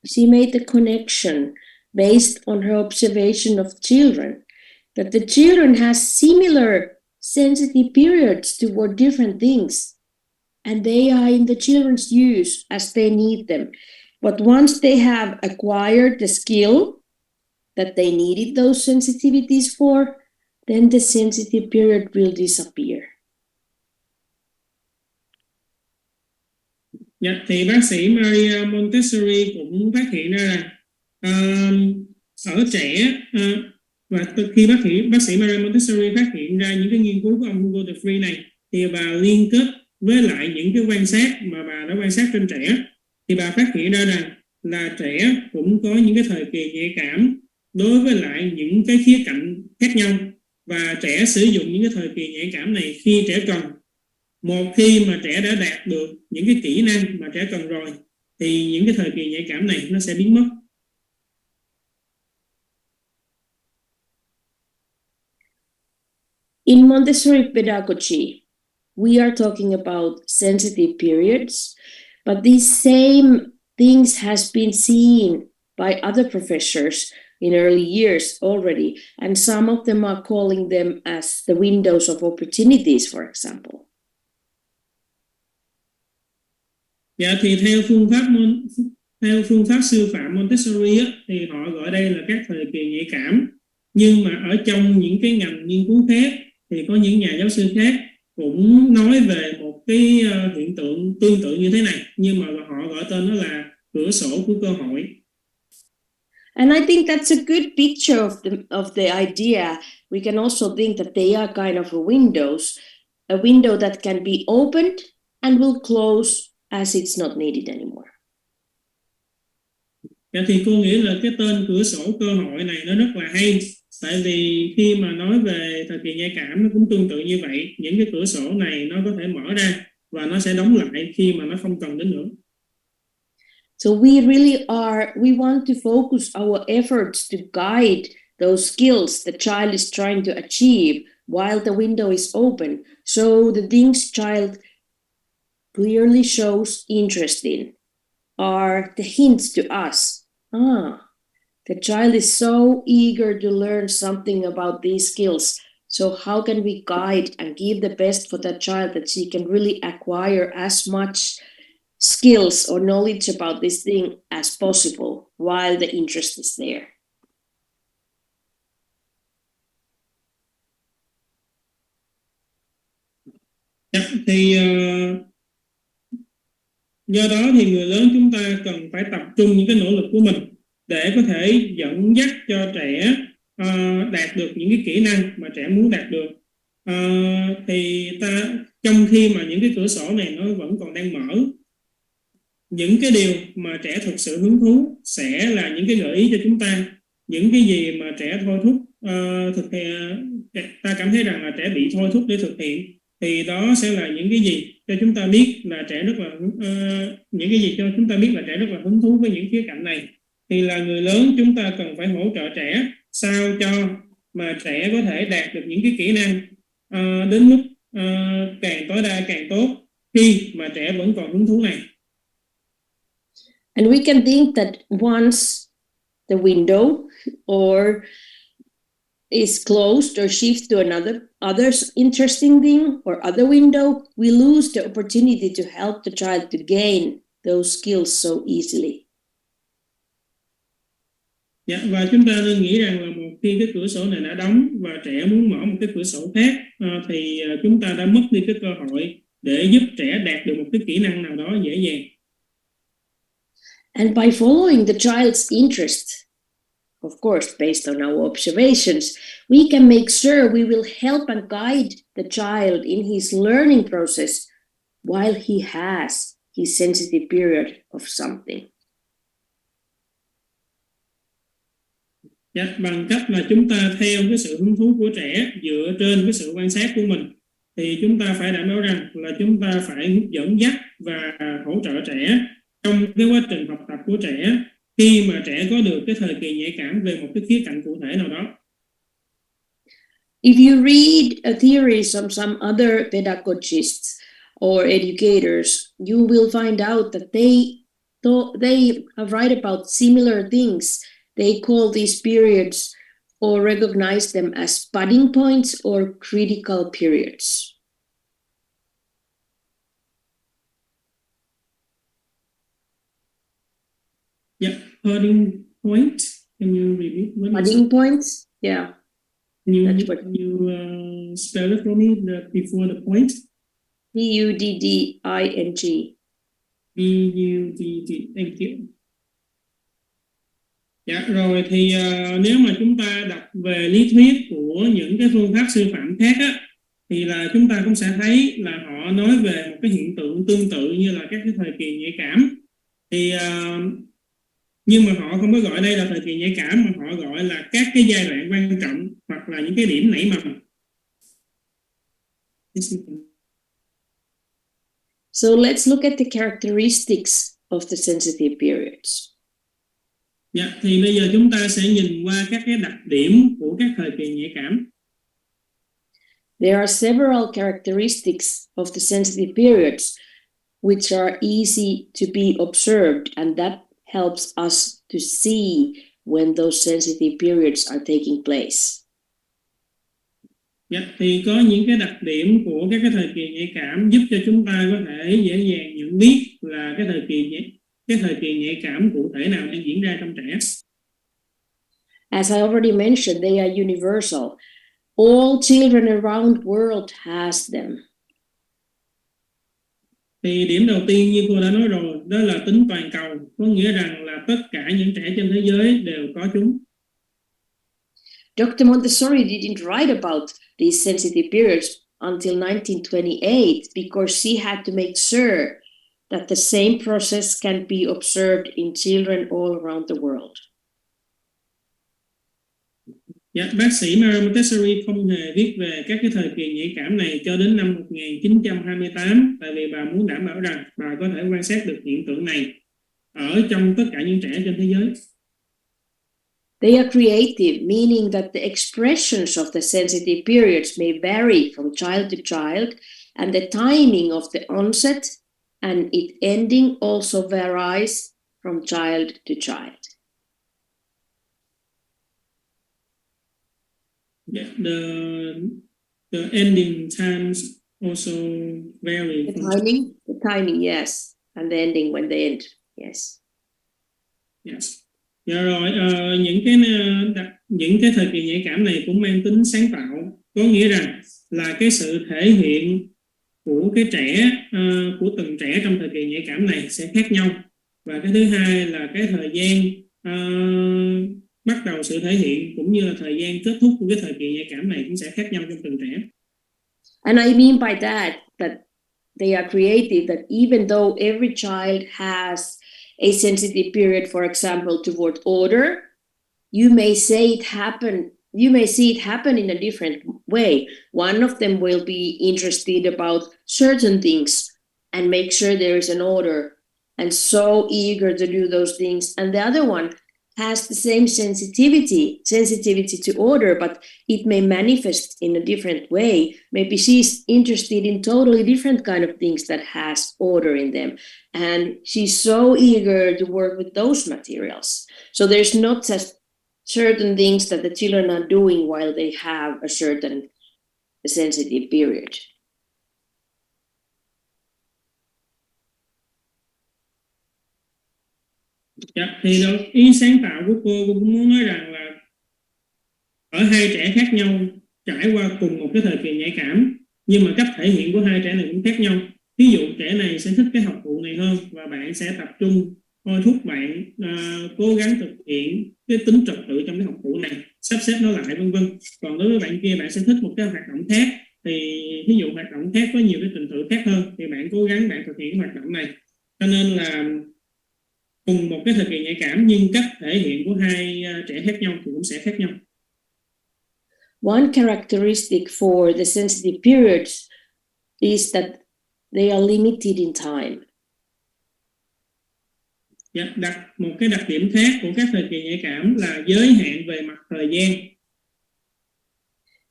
she made the connection based on her observation of children, that the children has similar sensitive periods toward different things, and they are in the children's use as they need them. But once they have acquired the skill that they needed those sensitivities for, then the sensitive period will disappear. Dạ, thì bác sĩ Maria Montessori cũng phát hiện ra rằng ở trẻ và khi bác sĩ Maria Montessori phát hiện ra những cái nghiên cứu của ông Hugo de Vries này thì bà liên kết với lại những cái quan sát mà bà đã quan sát trên trẻ, thì bà phát hiện ra rằng là trẻ cũng có những cái thời kỳ nhạy cảm đối với lại những cái khía cạnh khác nhau, và trẻ sử dụng những cái thời kỳ nhạy cảm này khi trẻ cần. Một khi mà trẻ đã đạt được những cái kỹ năng mà trẻ cần rồi thì những cái thời kỳ nhạy cảm này nó sẽ biến mất. In Montessori pedagogy, we are talking about sensitive periods, but these same things has been seen by other professors in early years already, and some of them are calling them as the windows of opportunities, for example. Dạ, thì theo phương pháp sư phạm Montessori thì họ gọi đây là các thời kỳ nhạy cảm. Nhưng mà ở trong những cái ngành nghiên cứu khác thì có những nhà giáo sư khác cũng nói về một cái hiện tượng tương tự như thế này, nhưng mà họ gọi tên nó là cửa sổ của cơ hội. And I think that's a good picture of the idea. We can also think that they are kind of a window that can be opened and will close as it's not needed anymore. Dạ, thì cô nghĩ là cái tên cửa sổ cơ hội này nó rất là hay, tại vì khi mà nói về thời kỳ nhạy cảm nó cũng tương tự như vậy. Những cái cửa sổ này nó có thể mở ra và nó sẽ đóng lại khi mà nó không cần đến nữa. So we want to focus our efforts to guide those skills the child is trying to achieve while the window is open, so the things child clearly shows interest in are the hints to us. The child is so eager to learn something about these skills. So how can we guide and give the best for that child that she can really acquire as much skills or knowledge about this thing as possible while the interest is there. Thì do đó thì người lớn chúng ta cần phải tập trung những cái nỗ lực của mình để có thể dẫn dắt cho trẻ đạt được những cái kỹ năng mà trẻ muốn đạt được. Thì trong khi mà những cái cửa sổ này nó vẫn còn đang mở, những cái điều mà trẻ thực sự hứng thú sẽ là những cái gợi ý cho chúng ta. Những cái gì mà trẻ thôi thúc thực hiện, ta cảm thấy rằng là trẻ bị thôi thúc để thực hiện, thì đó sẽ là những cái gì cho chúng ta biết là trẻ rất là những cái gì cho chúng ta biết là trẻ rất là hứng thú với những khía cạnh này. Thì là người lớn chúng ta cần phải hỗ trợ trẻ sao cho mà trẻ có thể đạt được những cái kỹ năng đến mức càng tối đa càng tốt khi mà trẻ vẫn còn hứng thú này. And we can think that once the window or is closed or shifts to other interesting thing or other window, we lose the opportunity to help the child to gain those skills so easily. Dạ, và chúng ta nên nghĩ rằng là một khi cái cửa sổ này đã đóng và trẻ muốn mở một cái cửa sổ khác thì chúng ta đã mất đi cái cơ hội để giúp trẻ đạt được một cái kỹ năng nào đó dễ dàng. And by following the child's interest, of course, based on our observations, we can make sure we will help and guide the child in his learning process while he has his sensitive period of something. Dạ, bằng cách là chúng ta theo cái sự hứng thú của trẻ dựa trên cái sự quan sát của mình, thì chúng ta phải đảm bảo rằng là chúng ta phải dẫn dắt và hỗ trợ trẻ trong cái quá trình học tập của trẻ khi mà trẻ có được cái thời kỳ nhạy cảm về một cái khía cạnh cụ thể nào đó. If you read a theory from some other pedagogists or educators, you will find out that they write about similar things. They call these periods or recognize them as budding points or critical periods. Yeah, budding point. Can you repeat? Budding points? Yeah. Can you spell it for me before the point? Budding. Budd. Thank you. Dạ, rồi thì nếu mà chúng ta đọc về lý thuyết của những cái phương pháp sư phạm khác á, thì là chúng ta cũng sẽ thấy là họ nói về một cái hiện tượng tương tự như là các cái thời kỳ nhạy cảm. Thì nhưng mà họ không có gọi đây là thời kỳ nhạy cảm, mà họ gọi là các cái giai đoạn quan trọng hoặc là những cái điểm nảy mầm. So let's look at the characteristics of the sensitive periods. Dạ, thì bây giờ chúng ta sẽ nhìn qua các cái đặc điểm của các thời kỳ nhạy cảm. There are several characteristics of the sensitive periods which are easy to be observed, and that helps us to see when those sensitive periods are taking place. Dạ, thì có những cái đặc điểm của các cái thời kỳ nhạy cảm giúp cho chúng ta có thể dễ dàng nhận biết là cái thời kỳ nhạy cảm cụ thể nào đang diễn ra trong trẻ. As I already mentioned, they are universal. All children around the world has them. Thì điểm đầu tiên như cô đã nói rồi, đó là tính toàn cầu, có nghĩa rằng là tất cả những trẻ trên thế giới đều có chúng. Dr. Montessori didn't write about these sensitive periods until 1928 because she had to make sure that the same process can be observed in children all around the world. Dạ, bác sĩ Maria Montessori không hề viết về các cái thời kỳ nhạy cảm này cho đến năm 1928, tại vì bà muốn đảm bảo rằng bà có thể quan sát được hiện tượng này ở trong tất cả những trẻ trên thế giới. They are creative, meaning that the expressions of the sensitive periods may vary from child to child, and the timing of the onset and its ending also varies from child to child. Yeah, the ending times also vary. The timing, yes. and the ending when they end. Yes. Yes. Dạ rồi, những cái thời kỳ nhạy cảm này cũng mang tính sáng tạo, có nghĩa rằng là cái sự thể hiện của cái trẻ, của từng trẻ trong thời kỳ nhạy cảm này sẽ khác nhau, và cái thứ hai là cái thời gian bắt đầu sự thể hiện cũng như là thời gian kết thúc của cái thời kỳ nhạy cảm này cũng sẽ khác nhau trong từng trẻ. And I mean by that they are creative, that even though every child has a sensitive period, for example, toward order, you may see it happen in a different way. One of them will be interested about certain things and make sure there is an order and so eager to do those things. And the other one has the same sensitivity to order, but it may manifest in a different way. Maybe she's interested in totally different kind of things that has order in them. And she's so eager to work with those materials. So there's not just certain things that the children are doing while they have a certain sensitive period. Dạ, thì ý sáng tạo của cô cũng muốn nói rằng là ở hai trẻ khác nhau trải qua cùng một cái thời kỳ nhạy cảm, nhưng mà cách thể hiện của hai trẻ này cũng khác nhau. Ví dụ trẻ này sẽ thích cái học vụ này hơn và bạn sẽ tập trung thôi thúc bạn cố gắng thực hiện cái tính trật tự trong cái học vụ này, sắp xếp nó lại vân vân. Còn đối với bạn kia, bạn sẽ thích một cái hoạt động khác, thì ví dụ hoạt động khác có nhiều cái trình tự khác hơn thì bạn cố gắng bạn thực hiện cái hoạt động này. Cho nên là cùng một cái thời kỳ nhạy cảm nhưng cách thể hiện của hai trẻ khác nhau thì cũng sẽ khác nhau. One characteristic for the sensitive periods is that they are limited in time. Một cái đặc điểm khác của các thời kỳ nhạy cảm là giới hạn về mặt thời gian.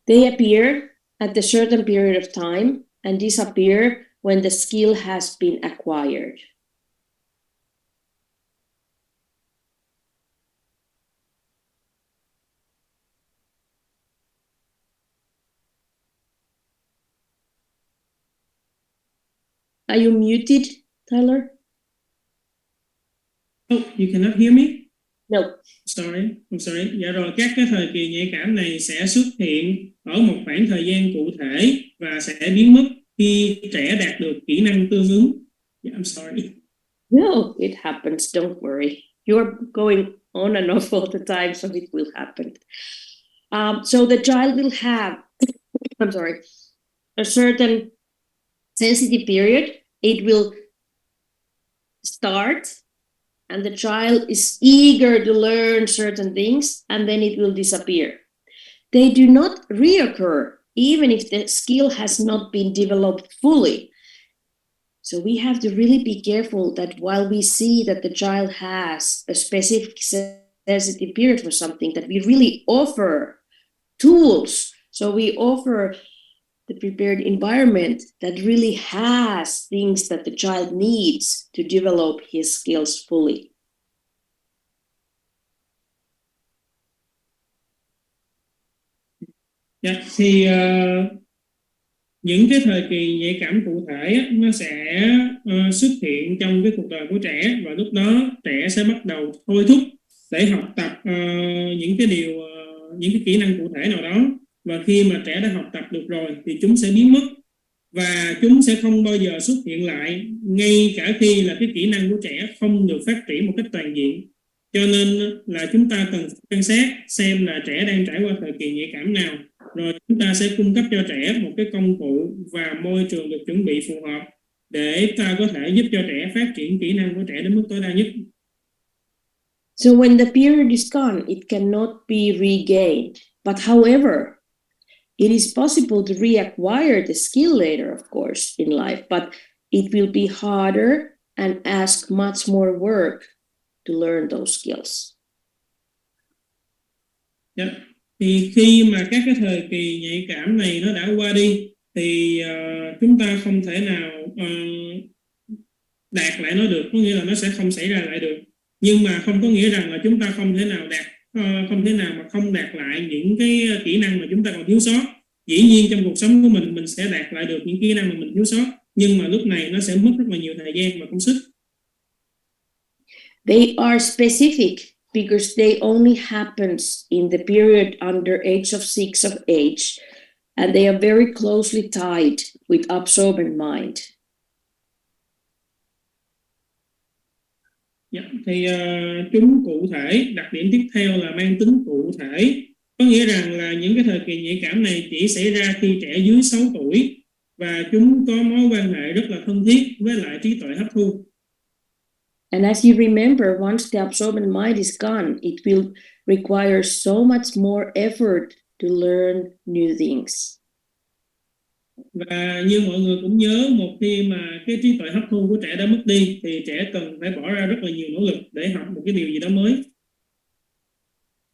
They appear at a certain period of time and disappear when the skill has been acquired. Are you muted, Tyler? Oh, you cannot hear me? No. I'm sorry. Dạ rồi, các cái thời kỳ nhạy cảm này sẽ xuất hiện ở một khoảng thời gian cụ thể và sẽ biến mất khi trẻ đạt được kỹ năng tương ứng. Yeah, I'm sorry. No, it happens. Don't worry. You're going on and off all the time, so it will happen. So the child will have, a certain sensitive period. It will start and the child is eager to learn certain things, and then it will disappear. They do not reoccur even if the skill has not been developed fully. So we have to really be careful that while we see that the child has a specific sensitive period for something, that we really offer tools. So we offer the prepared environment that really has things that the child needs to develop his skills fully. Dạ, thì những cái thời kỳ nhạy cảm cụ thể nó sẽ xuất hiện trong cái cuộc đời của trẻ, và lúc đó trẻ sẽ bắt đầu thôi thúc để học tập những cái kỹ năng cụ thể nào đó, và khi mà trẻ đã học tập được rồi thì chúng sẽ biến mất và chúng sẽ không bao giờ xuất hiện lại, ngay cả khi là cái kỹ năng của trẻ không được phát triển một cách toàn diện. Cho nên là chúng ta cần quan sát xem là trẻ đang trải qua thời kỳ nhạy cảm nào, rồi chúng ta sẽ cung cấp cho trẻ một cái công cụ và môi trường được chuẩn bị phù hợp để ta có thể giúp cho trẻ phát triển kỹ năng của trẻ đến mức tối đa nhất. So when the period is gone, it cannot be regained. But however, it is possible to reacquire the skill later, of course, in life, but it will be harder and ask much more work to learn those skills. Yeah. Thì khi mà các cái thời kỳ nhạy cảm này nó đã qua đi thì chúng ta không thể nào đạt lại nó được, có nghĩa là nó sẽ không xảy ra lại được. Nhưng mà không có nghĩa rằng là chúng ta không thể nào mà không đạt lại những cái kỹ năng mà chúng ta còn thiếu sót. Dĩ nhiên trong cuộc sống của mình sẽ đạt lại được những kỹ năng mà mình thiếu sót, nhưng mà lúc này nó sẽ mất rất là nhiều thời gian và công sức. They are specific because they only happens in the period under age of 6 of age, and they are very closely tied with absorbent mind. Dạ, thì chúng cụ thể, đặc điểm tiếp theo là mang tính cụ thể, có nghĩa rằng là những cái thời kỳ nhạy cảm này chỉ xảy ra khi trẻ dưới 6 tuổi và chúng có mối quan hệ rất là thân thiết với lại trí tuệ hấp thu. And as you remember, once the absorbent mind is gone, it will require so much more effort to learn new things. Và như mọi người cũng nhớ, một khi mà cái trí tuệ hấp thu của trẻ đã mất đi thì trẻ cần phải bỏ ra rất là nhiều nỗ lực để học một cái điều gì đó mới.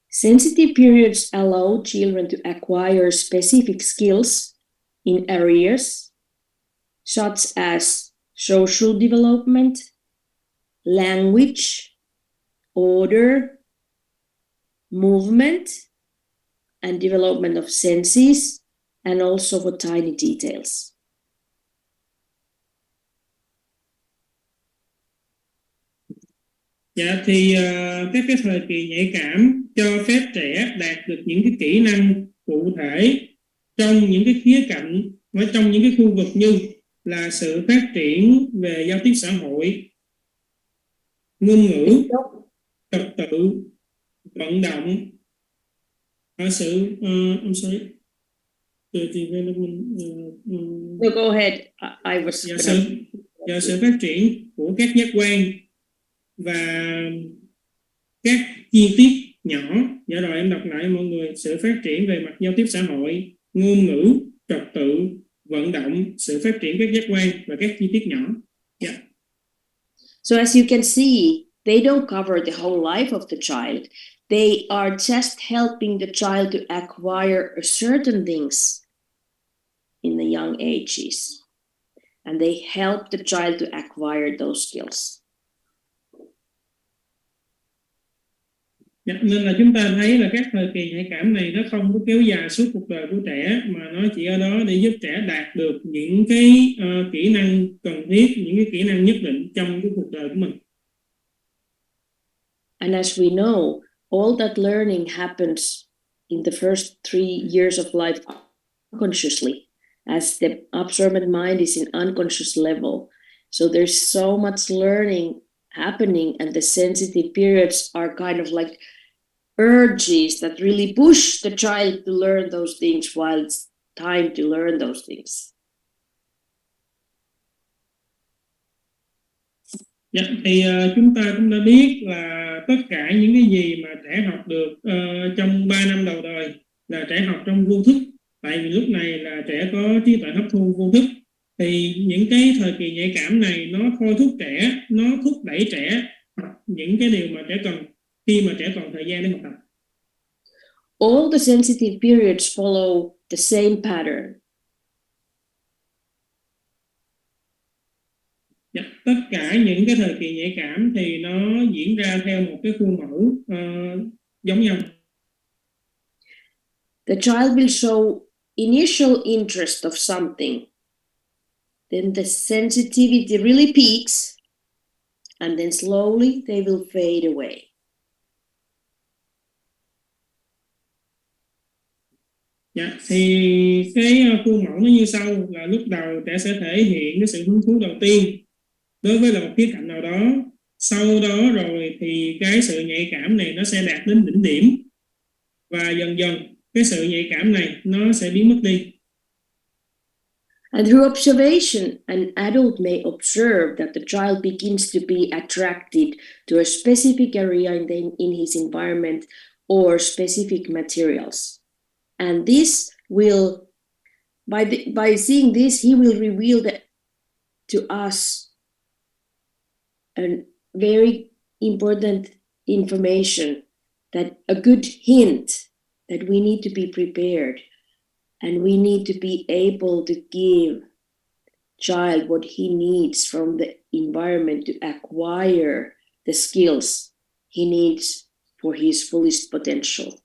Sensitive periods allow children to acquire specific skills in areas such as social development, language, order, movement, and development of senses, and also for tiny details. Dạ thì các cái thời kỳ nhạy cảm cho phép trẻ đạt được những cái kỹ năng cụ thể trong những cái khía cạnh, ở trong những cái khu vực như là sự phát triển về giao tiếp xã hội, ngôn ngữ, trật tự, vận động, ở sự I'm sorry. No, go ahead. I was sự phát triển của các giác quan và các chi tiết nhỏ. Dạ rồi, em đọc lại mọi người: sự phát triển về mặt giao tiếp xã hội, ngôn ngữ, trật tự, vận động, sự phát triển các giác quan và các chi tiết nhỏ. Yeah. So as you can see, they don't cover the whole life of the child. They are just helping the child to acquire certain things in the young ages. And they help the child to acquire those skills. Nên là chúng ta thấy là các thời kỳ nhạy cảm này nó không có kéo dài suốt cuộc đời của trẻ, mà nó chỉ ở đó để giúp trẻ đạt được những cái kỹ năng cần thiết, những cái kỹ năng nhất định trong cái cuộc đời của mình. And as we know, all that learning happens in the first 3 years of life unconsciously, as the absorbent mind is in unconscious level. So there's so much learning happening, and the sensitive periods are kind of like urges that really push the child to learn those things while it's time to learn those things. Dạ, thì chúng ta cũng đã biết là tất cả những cái gì mà trẻ học được trong 3 năm đầu đời là trẻ học trong vô thức. Tại vì lúc này là trẻ có trí tuệ hấp thu vô thức. Thì những cái thời kỳ nhạy cảm này nó thôi thúc trẻ, nó thúc đẩy trẻ học những cái điều mà trẻ cần khi mà trẻ còn thời gian để học tập. All the sensitive periods follow the same pattern. Dạ, tất cả những cái thời kỳ nhạy cảm thì nó diễn ra theo một cái khuôn mẫu giống nhau. The child will show initial interest of something. Then the sensitivity really peaks, and then slowly they will fade away. Dạ, thì cái khuôn mẫu nó như sau: là lúc đầu trẻ sẽ thể hiện cái sự hứng thú đầu tiên đối với là một khía cạnh nào đó. Sau đó rồi thì cái sự nhạy cảm này nó sẽ đạt đến đỉnh điểm, và dần dần cái sự nhạy cảm này nó sẽ biến mất đi. And through observation, an adult may observe that the child begins to be attracted to a specific area in his environment or specific materials. And this will, by seeing this, he will reveal to us a very important information, that a good hint that we need to be prepared. And we need to be able to give child what he needs from the environment to acquire the skills he needs for his fullest potential.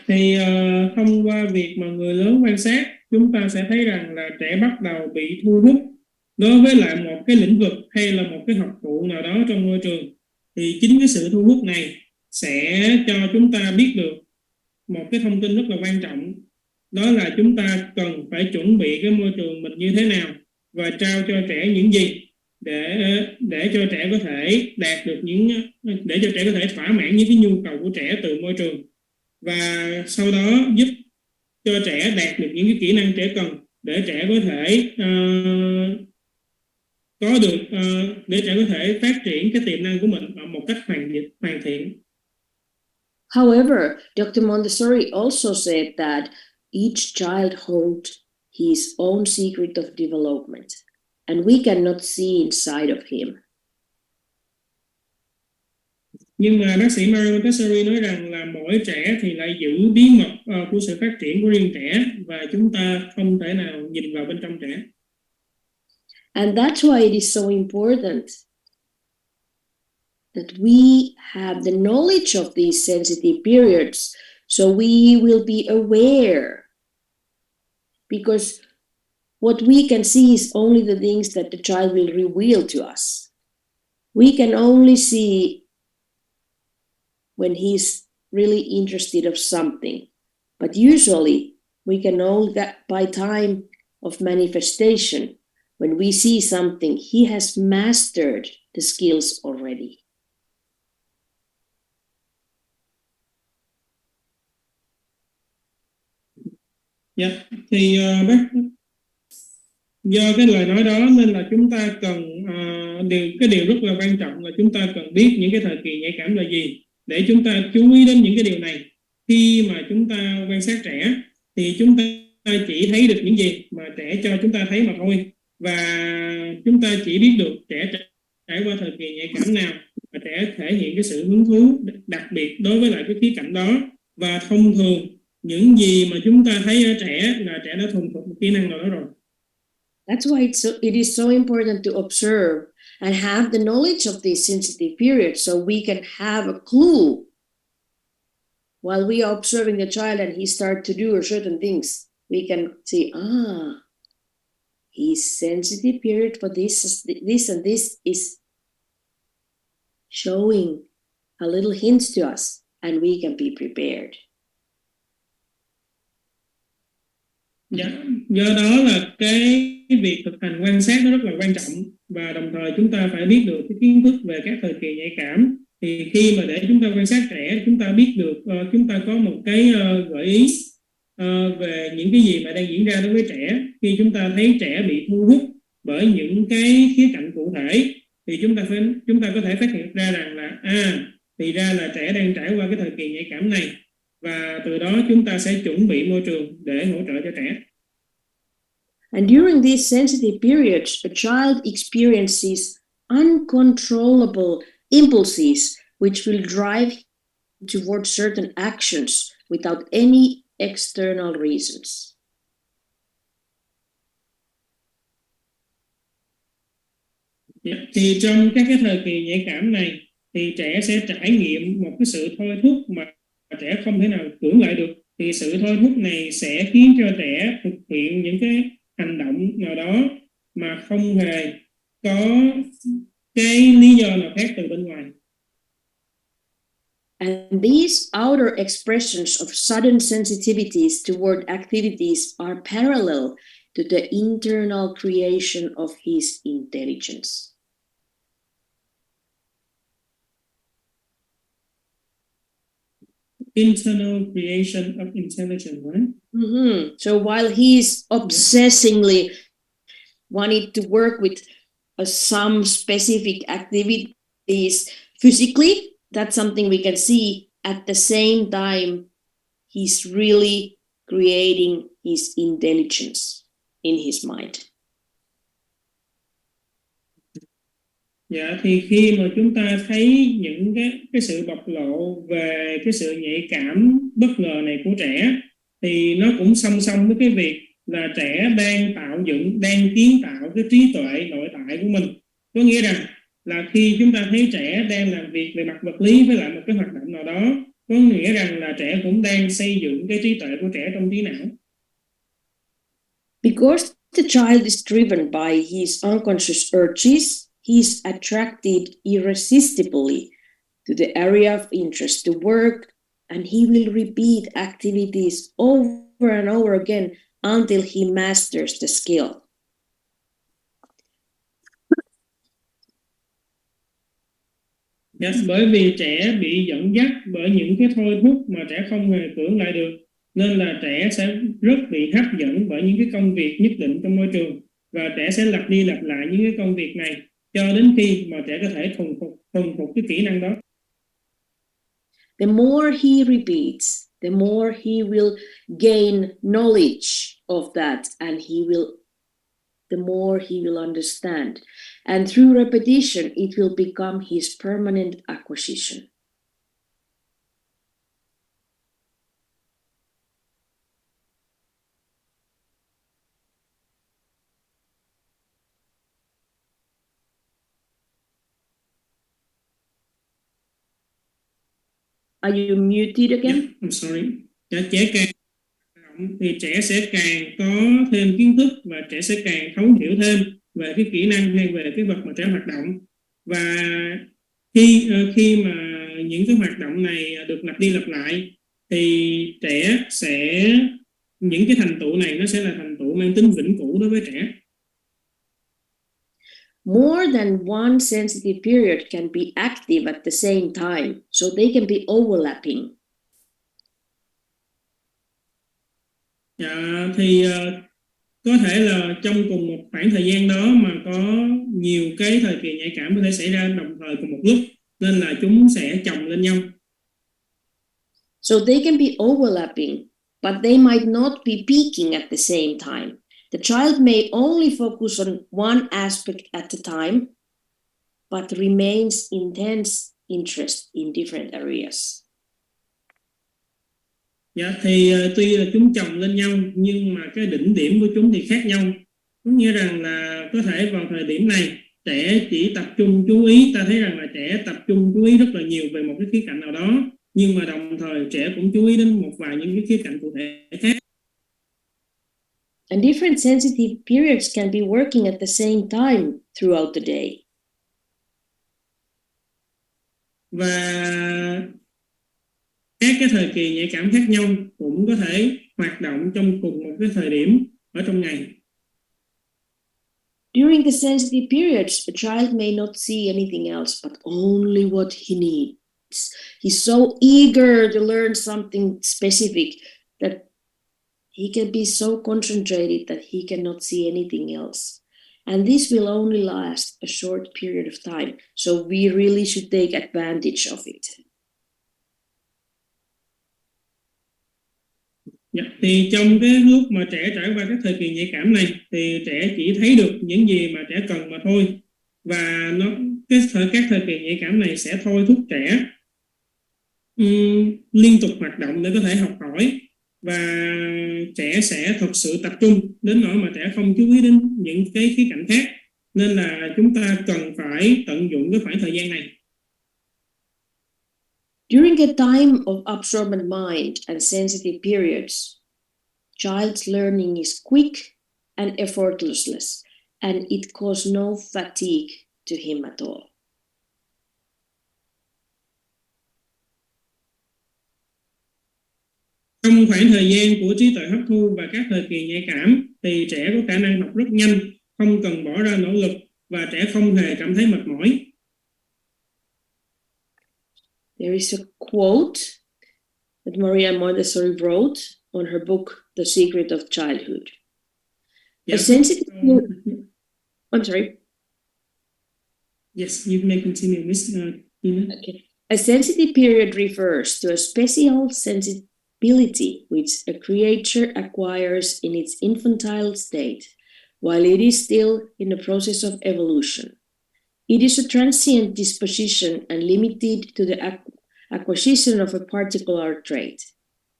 Thì thông qua việc mà người lớn quan sát, chúng ta sẽ thấy rằng là trẻ bắt đầu bị thu hút đối với lại một cái lĩnh vực hay là một cái học thụ nào đó trong môi trường. Thì chính cái sự thu hút này sẽ cho chúng ta biết được một cái thông tin rất là quan trọng, đó là chúng ta cần phải chuẩn bị cái môi trường mình như thế nào và trao cho trẻ những gì để cho trẻ có thể đạt được để cho trẻ có thể thỏa mãn những cái nhu cầu của trẻ từ môi trường, và sau đó giúp cho trẻ đạt được những cái kỹ năng trẻ cần để trẻ có thể để trẻ có thể phát triển cái tiềm năng của mình ở một cách hoàn thiện. However, Dr. Montessori also said that each child holds his own secret of development, and we cannot see inside of him. Nhưng mà bác sĩ Mario Montessori nói rằng là mỗi trẻ thì lại giữ bí mật của sự phát triển của riêng trẻ, và chúng ta không thể nào nhìn vào bên trong trẻ. And that's why it is so important that we have the knowledge of these sensitive periods, so we will be aware. Because what we can see is only the things that the child will reveal to us. We can only see when he's really interested of something. But usually we can know that by time of manifestation, when we see something, he has mastered the skills already. Thì do cái lời nói đó nên là chúng ta cần cái điều rất là quan trọng là chúng ta cần biết những cái thời kỳ nhạy cảm là gì, để chúng ta chú ý đến những cái điều này. Khi mà chúng ta quan sát trẻ thì chúng ta chỉ thấy được những gì mà trẻ cho chúng ta thấy mà thôi, và chúng ta chỉ biết được trẻ trải qua thời kỳ nhạy cảm nào và trẻ thể hiện cái sự hứng thú đặc biệt đối với lại cái khía cạnh đó. Và thông thường những gì mà chúng ta thấy ở trẻ là trẻ đã thuần thục một kỹ năng nào đó rồi. That's why it is so important to observe and have the knowledge of these sensitive periods, so we can have a clue while we are observing the child and he starts to do certain things. We can see, his sensitive period for this and this is showing a little hints to us, and we can be prepared. Do đó là cái việc thực hành quan sát nó rất là quan trọng, và đồng thời chúng ta phải biết được cái kiến thức về các thời kỳ nhạy cảm. Thì khi mà để chúng ta quan sát trẻ, chúng ta biết được, chúng ta có một cái gợi ý về những cái gì mà đang diễn ra đối với trẻ. Khi chúng ta thấy trẻ bị thu hút bởi những cái khía cạnh cụ thể thì chúng ta có thể phát hiện ra rằng là thì ra là trẻ đang trải qua cái thời kỳ nhạy cảm này, và từ đó chúng ta sẽ chuẩn bị môi trường để hỗ trợ cho trẻ. And during these sensitive periods, a child experiences uncontrollable impulses which will drive towards certain actions without any external reasons. Thì trong các cái thời kỳ nhạy cảm này thì trẻ sẽ trải nghiệm một cái sự thôi thúc mà trẻ không thể nào cưỡng lại được. Thì sự thôi thúc này sẽ khiến cho trẻ thực hiện những cái hành động nào đó mà không hề có cái lý do nào khác từ bên ngoài. And these outer expressions of sudden sensitivities toward activities are parallel to the internal creation of his intelligence. Internal creation of intelligence, right? Mm-hmm. So while he's obsessingly wanting to work with some specific activities physically, that's something we can see. At the same time, he's really creating his intelligence in his mind. Dạ, thì khi mà chúng ta thấy những cái sự bộc lộ về cái sự nhạy cảm bất ngờ này của trẻ, thì nó cũng song song với cái việc là trẻ đang kiến tạo cái trí tuệ nội tại của mình. Có nghĩa rằng là khi chúng ta thấy trẻ đang làm việc về mặt vật lý với lại một cái hoạt động nào đó, có nghĩa rằng là trẻ cũng đang xây dựng cái trí tuệ của trẻ trong trí não. Because the child is driven by his unconscious urges, he is attracted irresistibly to the area of interest, to work, and he will repeat activities over and over again until he masters the skill. Yes, bởi vì trẻ bị dẫn dắt bởi những cái thôi thúc mà trẻ không hề cưỡng lại được, nên là trẻ sẽ rất bị hấp dẫn bởi những cái công việc nhất định trong môi trường, và trẻ sẽ lặp đi lặp lại những cái công việc này cho đến khi mà trẻ có thể thuần phục cái kỹ năng đó. The more he repeats, the more he will gain knowledge of that, and the more he will understand. And through repetition, it will become his permanent acquisition. Are you muted again? Yeah, I'm sorry. Trẻ càng thì trẻ sẽ càng có thêm kiến thức, và trẻ sẽ càng thấu hiểu thêm về cái kỹ năng hay về cái vật mà trẻ hoạt động. Và khi mà những cái hoạt động này được lặp đi lặp lại thì trẻ sẽ, những cái thành tựu này nó sẽ là thành tựu mang tính vĩnh cửu đối với trẻ. More than one sensitive period can be active at the same time, so they can be overlapping. Có thể là trong cùng một khoảng thời gian đó mà có nhiều cái thời kỳ nhạy cảm có thể xảy ra đồng thời cùng một lúc, nên là chúng sẽ chồng lên nhau. So they can be overlapping, but they might not be peaking at the same time. The child may only focus on one aspect at a time, but remains intense interest in different areas. Dạ, thì tuy là chúng chồng lên nhau nhưng mà cái đỉnh điểm của chúng thì khác nhau. Có nghĩa rằng là có thể vào thời điểm này trẻ chỉ tập trung chú ý, ta thấy rằng là trẻ tập trung chú ý rất là nhiều về một cái khía cạnh nào đó, nhưng mà đồng thời trẻ cũng chú ý đến một vài những cái khía cạnh cụ thể khác. And different sensitive periods can be working at the same time throughout the day. Và các cái thời kỳ nhạy cảm khác nhau cũng có thể hoạt động trong cùng một cái thời điểm ở trong ngày. During the sensitive periods, a child may not see anything else but only what he needs. He's so eager to learn something specific that he can be so concentrated that he cannot see anything else. And this will only last a short period of time, so we really should take advantage of it. Dạ, thì trong cái lúc mà trẻ trải qua các thời kỳ nhạy cảm này thì trẻ chỉ thấy được những gì mà trẻ cần mà thôi, và các thời kỳ nhạy cảm này sẽ thôi thúc trẻ liên tục hoạt động để có thể học hỏi, và trẻ sẽ thực sự tập trung đến nỗi mà trẻ không chú ý đến những cái khía cạnh khác, nên là chúng ta cần phải tận dụng cái khoảng thời gian này. During a time of absorbent mind and sensitive periods, child's learning is quick and effortless, and it causes no fatigue to him at all. Trong khoảng thời gian của trí tuệ hấp thu và các thời kỳ nhạy cảm thì trẻ có khả năng học rất nhanh, không cần bỏ ra nỗ lực, và trẻ không hề cảm thấy mệt mỏi. There is a quote that Maria Montessori wrote on her book, The Secret of Childhood. Yes. A sensitive... I'm sorry. Yes, you may continue, Miss Ina. Okay. A sensitive period refers to a special sensibility which a creature acquires in its infantile state while it is still in the process of evolution. It is a transient disposition and limited to the acquisition of a particular trait.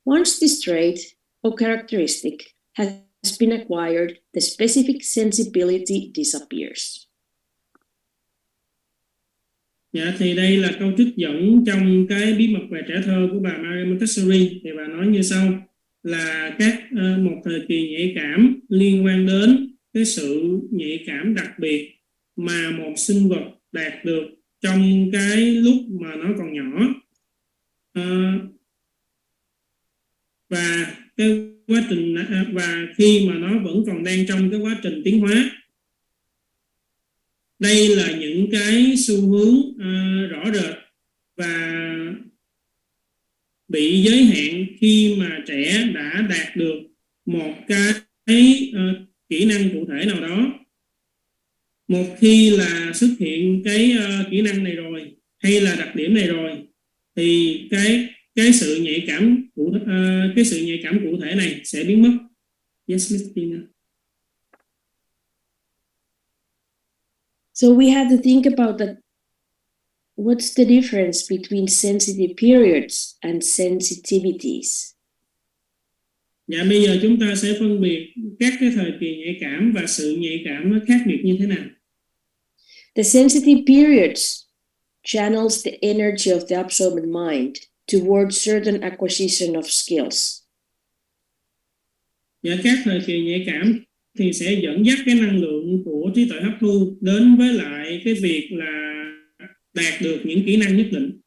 Once this trait or characteristic has been acquired, the specific sensibility disappears. Dạ, thì đây là câu trích dẫn trong cái bí mật về trẻ thơ của bà Maria Montessori. Thì bà nói như sau là một thời kỳ nhạy cảm liên quan đến cái sự nhạy cảm đặc biệt mà một sinh vật đạt được trong cái lúc mà nó còn nhỏ. Và cái quá trình và khi mà nó vẫn còn đang trong cái quá trình tiến hóa. Đây là những cái xu hướng rõ rệt và bị giới hạn khi mà trẻ đã đạt được một cái kỹ năng cụ thể nào đó. Một khi là xuất hiện cái kỹ năng này rồi hay là đặc điểm này rồi thì cái sự nhạy cảm cụ thể này sẽ biến mất. Yes, Miss Tina. So we have to think about that. What's the difference between sensitive periods and sensitivities? Dạ, bây giờ chúng ta sẽ phân biệt các cái thời kỳ nhạy cảm và sự nhạy cảm nó khác biệt như thế nào. The sensitive periods channels the energy of the absorbent mind towards certain acquisition of skills. Dạ, các thời kỳ nhạy cảm thì sẽ dẫn dắt cái năng lượng của trí tuệ hấp thu đến với lại cái việc là đạt được những kỹ năng nhất định.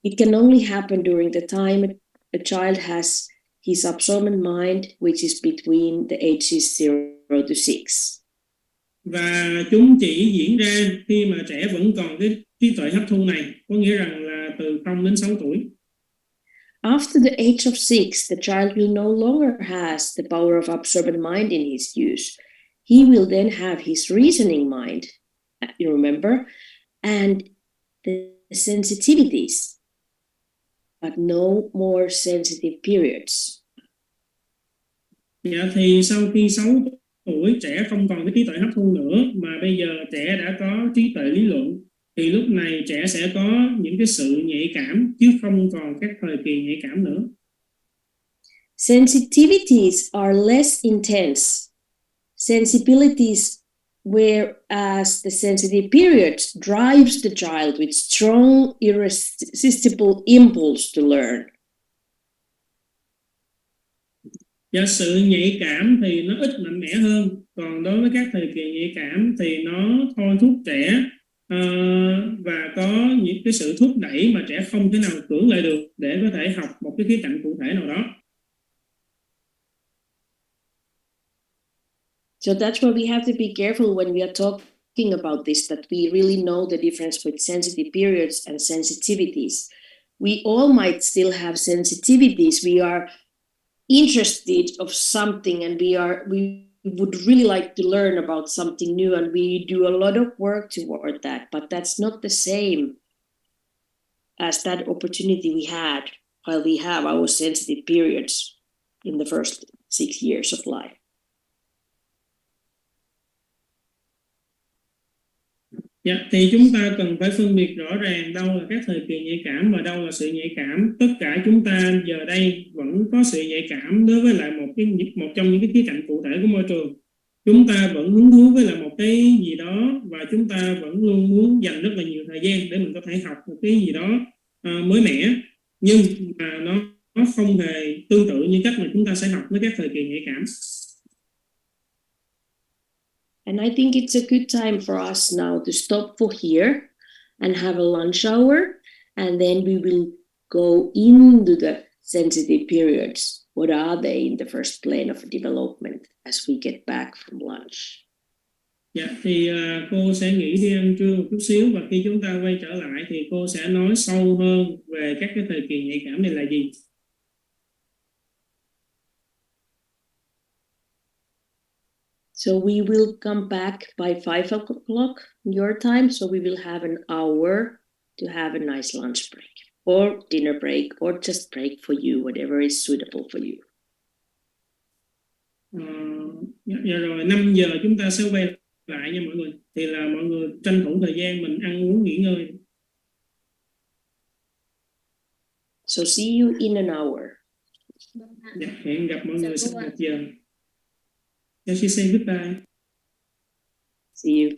It can only happen during the time a child has his absorbent mind, which is between the ages 0 to 6. Và chúng chỉ diễn ra khi mà trẻ vẫn còn cái trí tuệ hấp thu này, có nghĩa rằng là từ 0 đến 6 tuổi. After the age of 6, the child will no longer has the power of absorbent mind in his use. He will then have his reasoning mind, you remember, and the sensitivities, but no more sensitive periods. Dạ, thì sau khi 6 tuổi trẻ không còn cái trí tuệ hấp thu nữa mà bây giờ trẻ đã có trí tuệ lý luận, thì lúc này trẻ sẽ có những cái sự nhạy cảm chứ không còn các thời kỳ nhạy cảm nữa. Sensitivities are less intense. Sensibilities, whereas the sensitive period drives the child with strong, irresistible impulse to learn. Và sự nhạy cảm thì nó ít mạnh mẽ hơn, còn đối với các thời kỳ nhạy cảm thì nó thôi thúc trẻ và có những cái sự thúc đẩy mà trẻ không thể nào cưỡng lại được để có thể học một cái khía cạnh cụ thể nào đó. So that's why we have to be careful when we are talking about this, that we really know the difference with sensitive periods and sensitivities. We all might still have sensitivities. We are interested of something and we would really like to learn about something new and we do a lot of work toward that, but that's not the same as that opportunity we had while we have our sensitive periods in the first 6 years of life. Dạ, thì chúng ta cần phải phân biệt rõ ràng đâu là các thời kỳ nhạy cảm và đâu là sự nhạy cảm. Tất cả chúng ta giờ đây vẫn có sự nhạy cảm đối với lại một trong những cái khía cạnh cụ thể của môi trường. Chúng ta vẫn hứng thú với lại một cái gì đó và chúng ta vẫn luôn muốn dành rất là nhiều thời gian để mình có thể học một cái gì đó mới mẻ. Nhưng mà nó không hề tương tự như cách mà chúng ta sẽ học với các thời kỳ nhạy cảm. And I think it's a good time for us now to stop for here and have a lunch hour, and then we will go into the sensitive periods. What are they in the first plane of development as we get back from lunch? Dạ, thì cô sẽ nghỉ đi ăn trưa một chút xíu và khi chúng ta quay trở lại thì cô sẽ nói sâu hơn về các cái thời kỳ nhạy cảm này là gì. So we will come back by 5 o'clock your time. So we will have an hour to have a nice lunch break or dinner break or just break for you, whatever is suitable for you. Dạ rồi, 5 giờ chúng ta sẽ quay lại nha mọi người. Thì là mọi người tranh thủ thời gian mình ăn uống nghỉ ngơi. So see you in an hour. Dạ, hẹn gặp mọi người sau 1 giờ. Can she say goodbye? See you.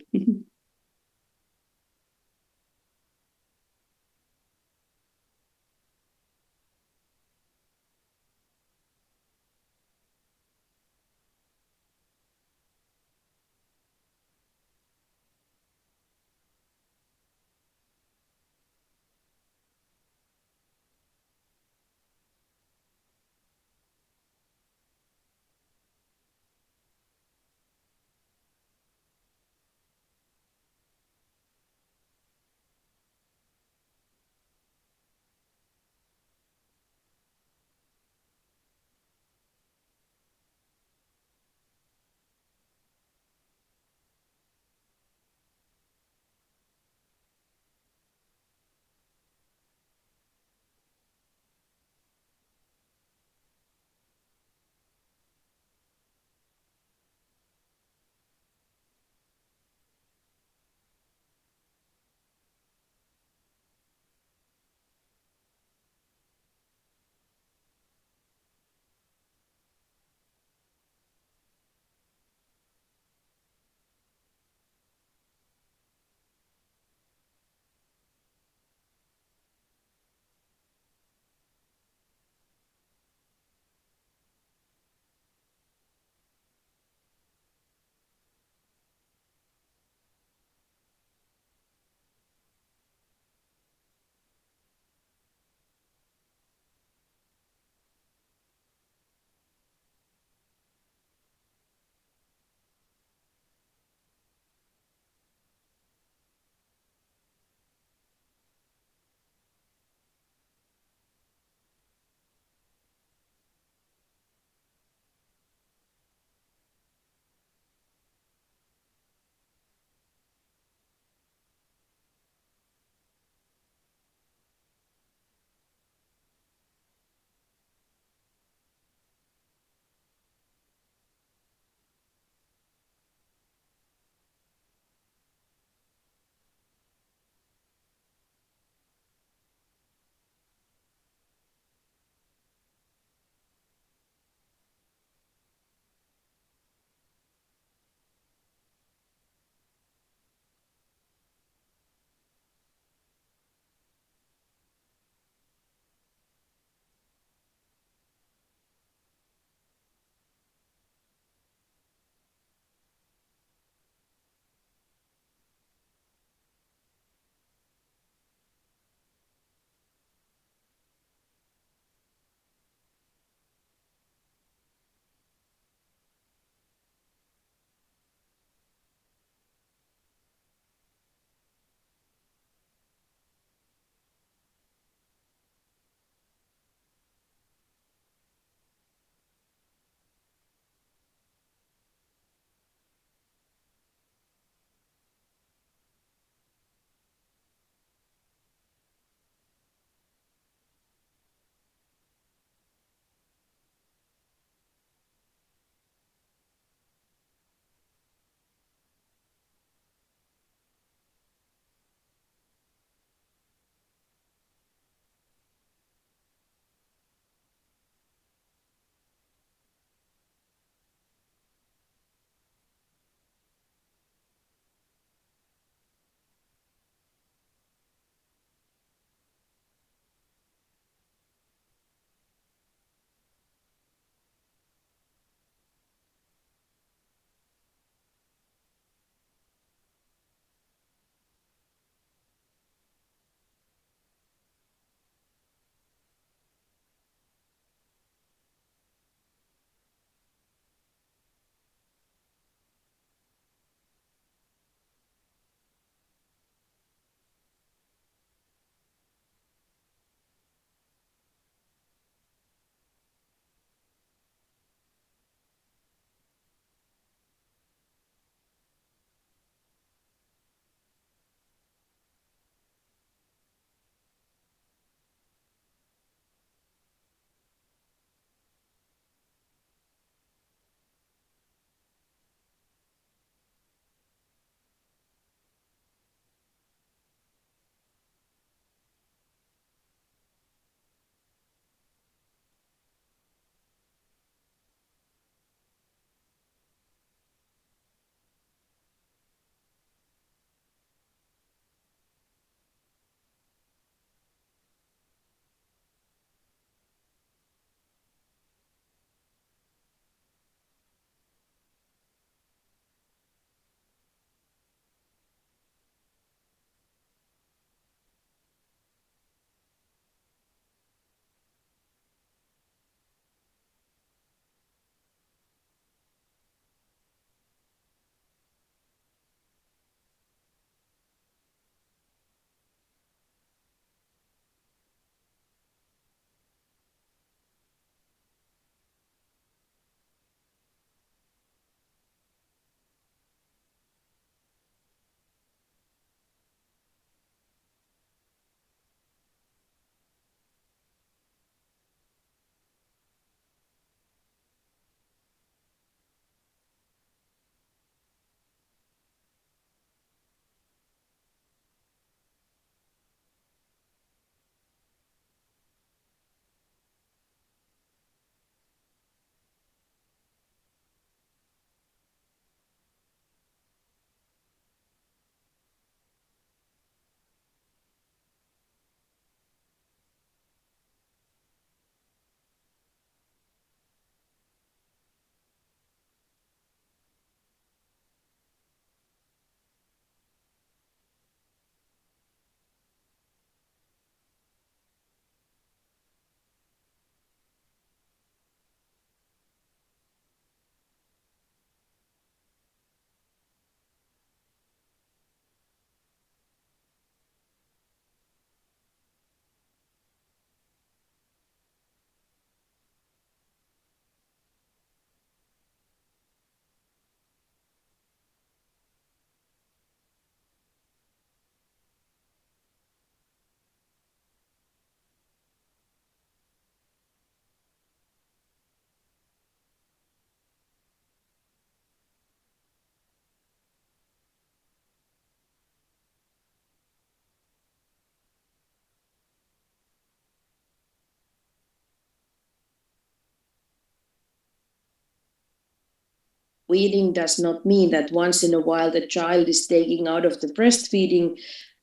weaning does not mean that once in a while the child is taking out of the breastfeeding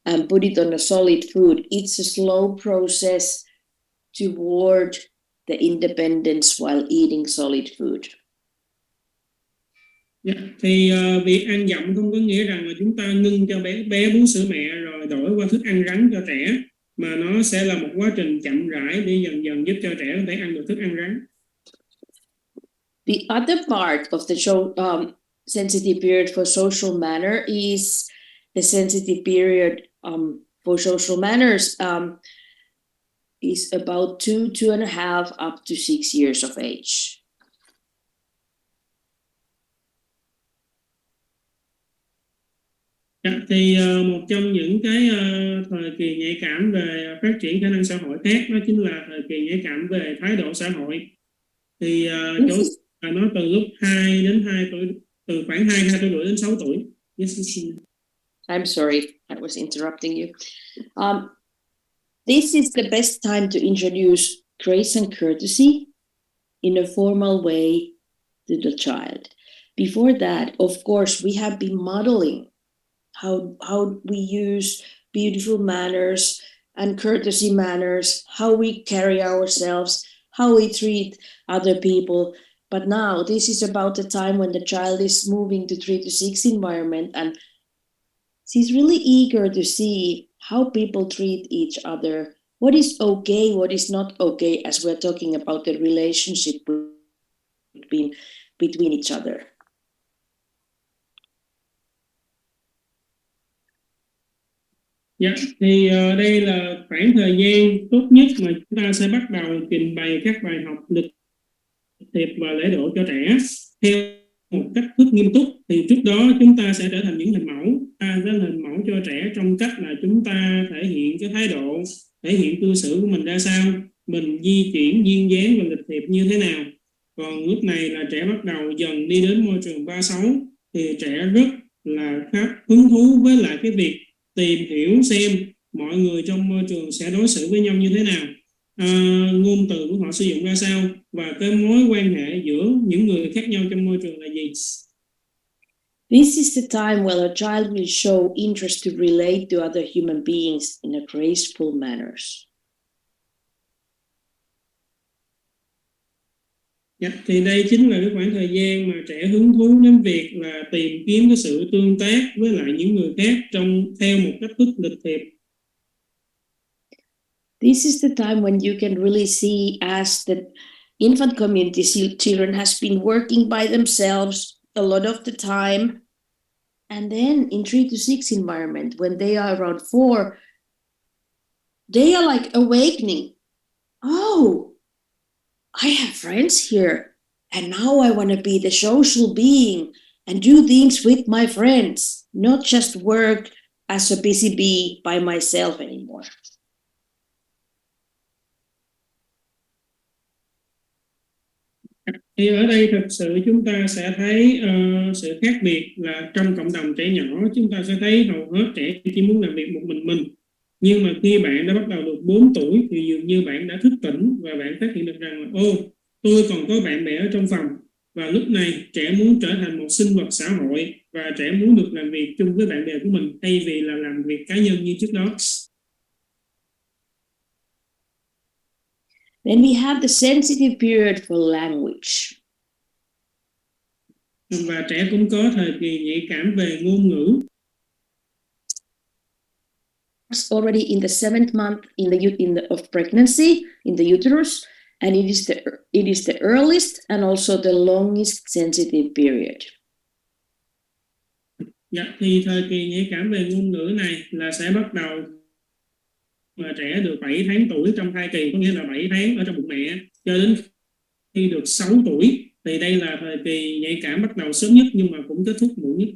and put it on a solid food. It's a slow process toward the independence while eating solid food. Dạ, thì việc ăn dặm không có nghĩa rằng là chúng ta ngưng cho bé bú sữa mẹ rồi đổi qua thức ăn rắn cho trẻ, mà nó sẽ là một quá trình chậm rãi để dần dần giúp cho trẻ có thể ăn được thức ăn rắn. The other part of the sensitive period for social manner is the sensitive period for social manners is about 2.5 up to 6 years of age. Dạ, thì một trong những cái thời kỳ nhạy cảm về phát triển khả năng xã hội khác đó chính là thời kỳ nhạy cảm về thái độ xã hội. Thì chỗ là nó từ lúc 2 đến 2 tuổi, từ khoảng 2 tuổi đến 6 tuổi. Yes, I'm sorry, I was interrupting you. This is the best time to introduce grace and courtesy in a formal way to the child. Before that, of course, we have been modeling how we use beautiful manners and courtesy manners, how we carry ourselves, how we treat other people. But now this is about the time when the child is moving to 3 to 6 environment, and she's really eager to see how people treat each other, what is okay, what is not okay, as we're talking about the relationship between each other. Dạ, thì đây là khoảng thời gian tốt nhất mà chúng ta sẽ bắt đầu trình bày các bài học lịch thiệp và lễ độ cho trẻ theo một cách rất nghiêm túc. Thì trước đó chúng ta sẽ trở thành những hình mẫu, hình mẫu cho trẻ trong cách là chúng ta thể hiện cái thái độ, thể hiện cư xử của mình ra sao, mình di chuyển duyên dáng và lịch thiệp như thế nào. Còn lúc này là trẻ bắt đầu dần đi đến môi trường 3-6 thì trẻ rất là hứng thú với lại cái việc tìm hiểu xem mọi người trong môi trường sẽ đối xử với nhau như thế nào, ngôn từ của họ sử dụng ra sao, và cái mối quan hệ giữa những người khác nhau trong môi trường là gì. This is the time when a child will show interest to relate to other human beings in a graceful manners. Dạ, thì đây chính là cái khoảng thời gian mà trẻ hứng thú đến việc là tìm kiếm cái sự tương tác với lại những người khác theo một cách thức lịch thiệp. This is the time when you can really see as the infant community children has been working by themselves a lot of the time. And then in 3 to 6 environment, when they are around 4, they are like awakening. Oh, I have friends here, and now I want to be the social being and do things with my friends, not just work as a busy bee by myself anymore. Thì ở đây thực sự chúng ta sẽ thấy sự khác biệt là trong cộng đồng trẻ nhỏ chúng ta sẽ thấy hầu hết trẻ chỉ muốn làm việc một mình. Nhưng mà khi bạn đã bắt đầu được 4 tuổi thì dường như bạn đã thức tỉnh và bạn phát hiện được rằng là tôi còn có bạn bè ở trong phòng, và lúc này trẻ muốn trở thành một sinh vật xã hội và trẻ muốn được làm việc chung với bạn bè của mình thay vì là làm việc cá nhân như trước đó. Then we have the sensitive period for language. Và trẻ cũng có thời kỳ nhạy cảm về ngôn ngữ. Already in the 7th month of pregnancy in the uterus, and it is the earliest and also the longest sensitive period. Dạ, thì thời kỳ nhạy cảm về ngôn ngữ này là sẽ bắt đầu mà trẻ được 7 tháng tuổi trong thai kỳ, có nghĩa là 7 tháng ở trong bụng mẹ cho đến khi được 6 tuổi. Thì đây là thời kỳ nhạy cảm bắt đầu sớm nhất nhưng mà cũng kết thúc muộn nhất.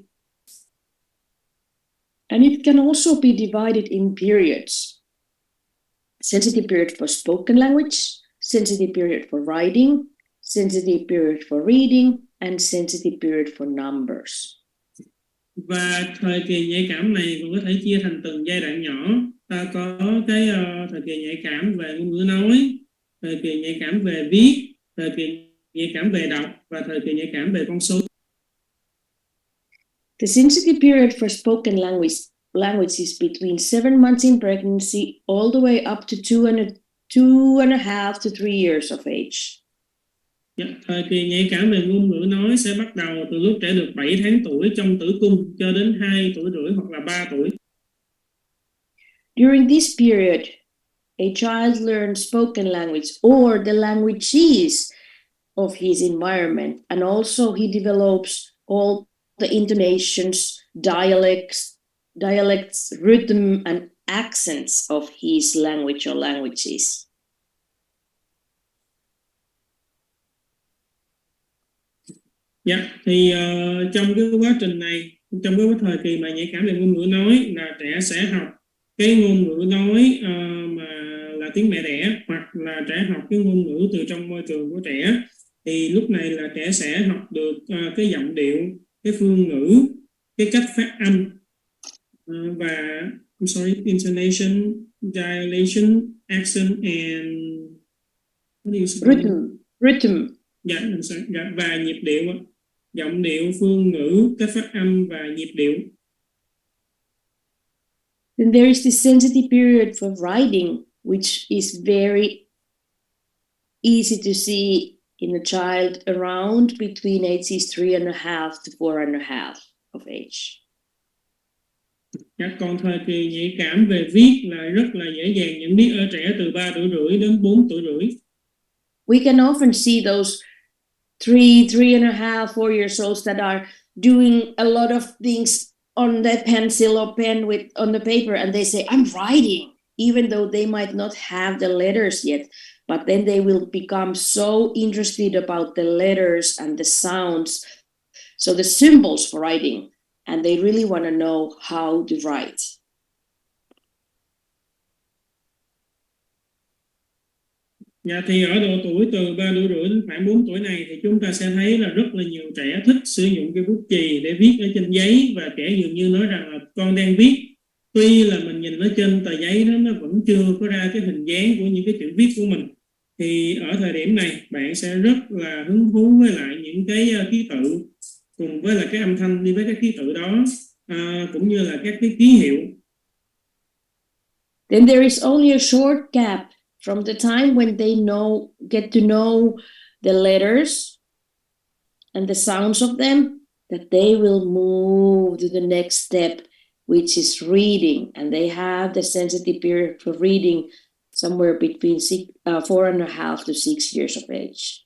And it can also be divided in periods. Sensitive period for spoken language, sensitive period for writing, sensitive period for reading, and sensitive period for numbers. Và thời kỳ nhạy cảm này cũng có thể chia thành từng giai đoạn nhỏ. Ta có cái thời kỳ nhạy cảm về ngôn ngữ nói, thời kỳ nhạy cảm về viết, thời kỳ nhạy cảm về đọc và thời kỳ nhạy cảm về con số. The sensitive period for spoken language is between 7 months in pregnancy all the way up to 2.5 to 3 years of age. Thời kỳ nhạy cảm về ngôn ngữ nói sẽ bắt đầu từ lúc trẻ được 7 tháng tuổi trong tử cung cho đến 2 tuổi rưỡi hoặc là 3 tuổi. During this period, a child learns spoken language or the languages of his environment, and also he develops all the intonations, dialects, rhythm, and accents of his language or languages. Dạ, thì trong cái quá trình này, trong cái thời kỳ mà nhạy cảm về ngôn ngữ nói là trẻ sẽ học cái ngôn ngữ nói mà là tiếng mẹ đẻ, hoặc là trẻ học cái ngôn ngữ từ trong môi trường của trẻ. Thì lúc này là trẻ sẽ học được cái giọng điệu, cái phương ngữ, cái cách phát âm và intonation, dilation, accent and rhythm. Dạ, và nhịp điệu, giọng điệu, phương ngữ, cách phát âm và nhịp điệu. Then there is this sensitive period for writing, which is very easy to see in a child around between ages 3.5 to 4.5 of age. Còn thời kỳ nhạy cảm về viết là rất là dễ dàng nhận biết ở trẻ từ 3 tuổi rưỡi đến 4 tuổi rưỡi. We can often see those 3.5, 4 years olds that are doing a lot of things on the pencil or pen on the paper, and they say, I'm writing, even though they might not have the letters yet. But then they will become so interested about the letters and the sounds, so the symbols for writing, and they really want to know how to write. Dạ, thì ở độ tuổi từ 3 tuổi rưỡi đến khoảng 4 tuổi này thì chúng ta sẽ thấy là rất là nhiều trẻ thích sử dụng cái bút chì để viết ở trên giấy, và trẻ dường như nói rằng là con đang viết. Tuy là mình nhìn ở trên tờ giấy nó vẫn chưa có ra cái hình dáng của những cái chữ viết của mình. Thì ở thời điểm này bạn sẽ rất là hứng thú với lại những cái ký tự, cùng với là cái âm thanh đi với các ký tự đó, cũng như là các cái ký hiệu. Then there is only a short gap from the time when they get to know the letters and the sounds of them, that they will move to the next step, which is reading, and they have the sensitive period for reading somewhere between 4.5 to 6 years of age.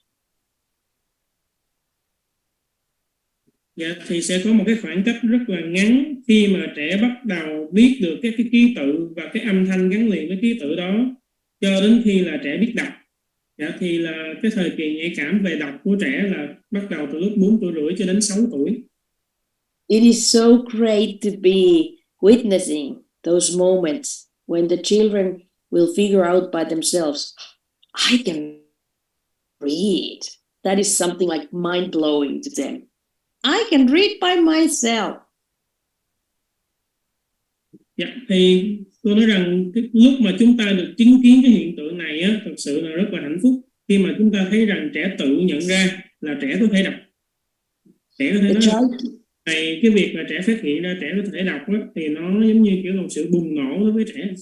Dạ, thì sẽ có một cái khoảng cách rất là ngắn khi mà trẻ bắt đầu biết được các cái ký tự và cái âm thanh gắn liền với ký tự đó, cho đến khi là trẻ biết đọc. Dạ, thì là cái thời kỳ nhạy cảm về đọc của trẻ là bắt đầu từ lúc 4 tuổi rưỡi cho đến 6 tuổi. It is so great to be witnessing those moments when the children will figure out by themselves, I can read. That is something like mind-blowing to them. I can read by myself. Dạ, thì tôi nói rằng cái lúc mà chúng ta được chứng kiến cái hiện tượng này á, thật sự là rất là hạnh phúc khi mà chúng ta thấy rằng trẻ tự nhận ra là trẻ có thể đọc. Trẻ có thể nói này, cái việc là trẻ phát hiện ra trẻ có thể đọc á, thì nó giống như kiểu là một sự bùng nổ đối với trẻ.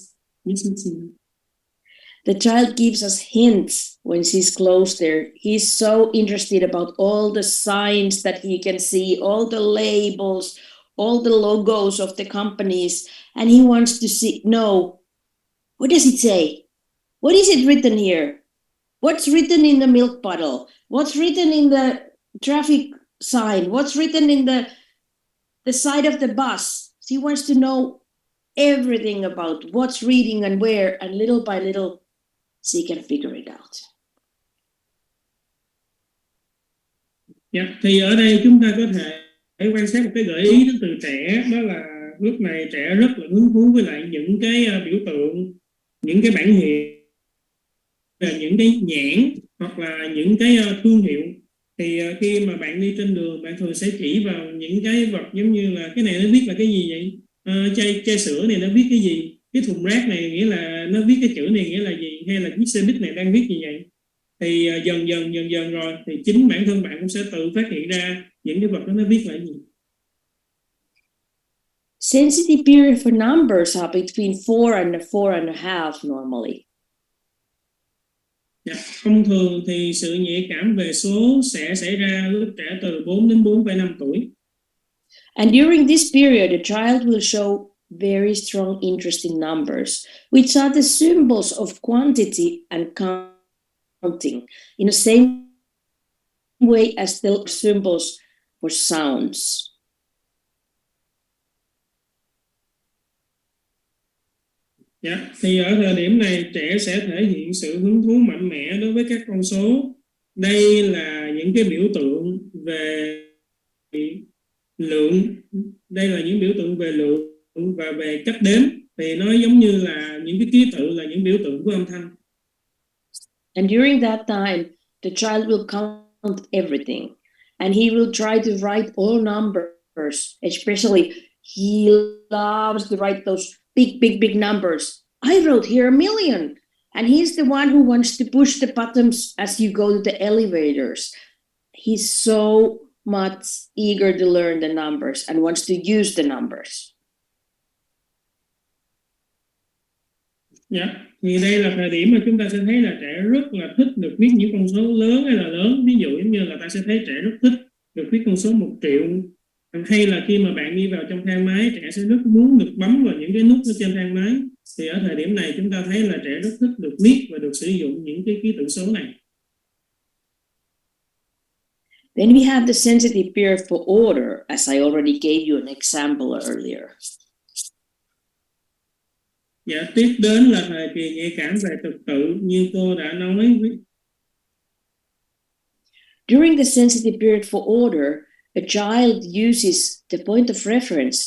The child gives us hints when she's close there. He's so interested about all the signs that he can see, all the labels, all the logos of the companies, and he wants to know, what does it say? What is it written here? What's written in the milk bottle? What's written in the traffic sign? What's written in the side of the bus? She wants to know everything about what's reading and where, and little by little she can figure it out. Dạ, thì ở đây chúng ta có thể quan sát một cái gợi ý đến từ trẻ, đó là lúc này trẻ rất là hứng thú với lại những cái biểu tượng, những cái bản hiệu, những cái nhãn hoặc là những cái thương hiệu. Thì khi mà bạn đi trên đường, bạn thường sẽ chỉ vào những cái vật giống như là cái này nó viết là cái gì vậy, chai sữa này nó viết cái gì, cái thùng rác này nghĩa là nó viết cái chữ này nghĩa là gì, hay là chiếc xe buýt này đang viết gì vậy. Thì dần dần rồi thì chính bản thân bạn cũng sẽ tự phát hiện ra những cái vật đó nó viết là gì. sensitive period for numbers are between 4 and 4.5 normally. Dạ, thông thường thì sự nhạy cảm về số sẽ xảy ra lúc trẻ từ 4 đến 4,5 tuổi. And during this period, the child will show very strong interest in numbers, which are the symbols of quantity and counting, in the same way as the symbols for sounds. Dạ, thì ở thời điểm này trẻ sẽ thể hiện sự hứng thú mạnh mẽ đối với các con số. Đây là những cái biểu tượng về lượng, đây là những biểu tượng về lượng và về cách đếm. Thì nó giống như là những cái ký tự là những biểu tượng của âm thanh. And during that time, the child will count everything, and he will try to write all numbers, especially he loves to write those big numbers. I wrote here 1,000,000, and he's the one who wants to push the buttons as you go to the elevators. He's so much eager to learn the numbers and wants to use the numbers. Dạ, thì đây là thời điểm mà chúng ta sẽ thấy là trẻ rất là thích được viết những con số lớn hay là lớn. Ví dụ giống như là ta sẽ thấy trẻ rất thích được viết con số 1 triệu. Hay là khi mà bạn đi vào trong thang máy, trẻ sẽ rất muốn được bấm vào những cái nút ở trên thang máy. Thì ở thời điểm này chúng ta thấy là trẻ rất thích được viết và được sử dụng những cái ký tự số này. Then we have the sensitive period for order, as I already gave you an example earlier. Dạ, tiếp đến là thời kỳ nhạy cảm về trật tự như cô đã nói. During the sensitive period for order, a child uses the point of reference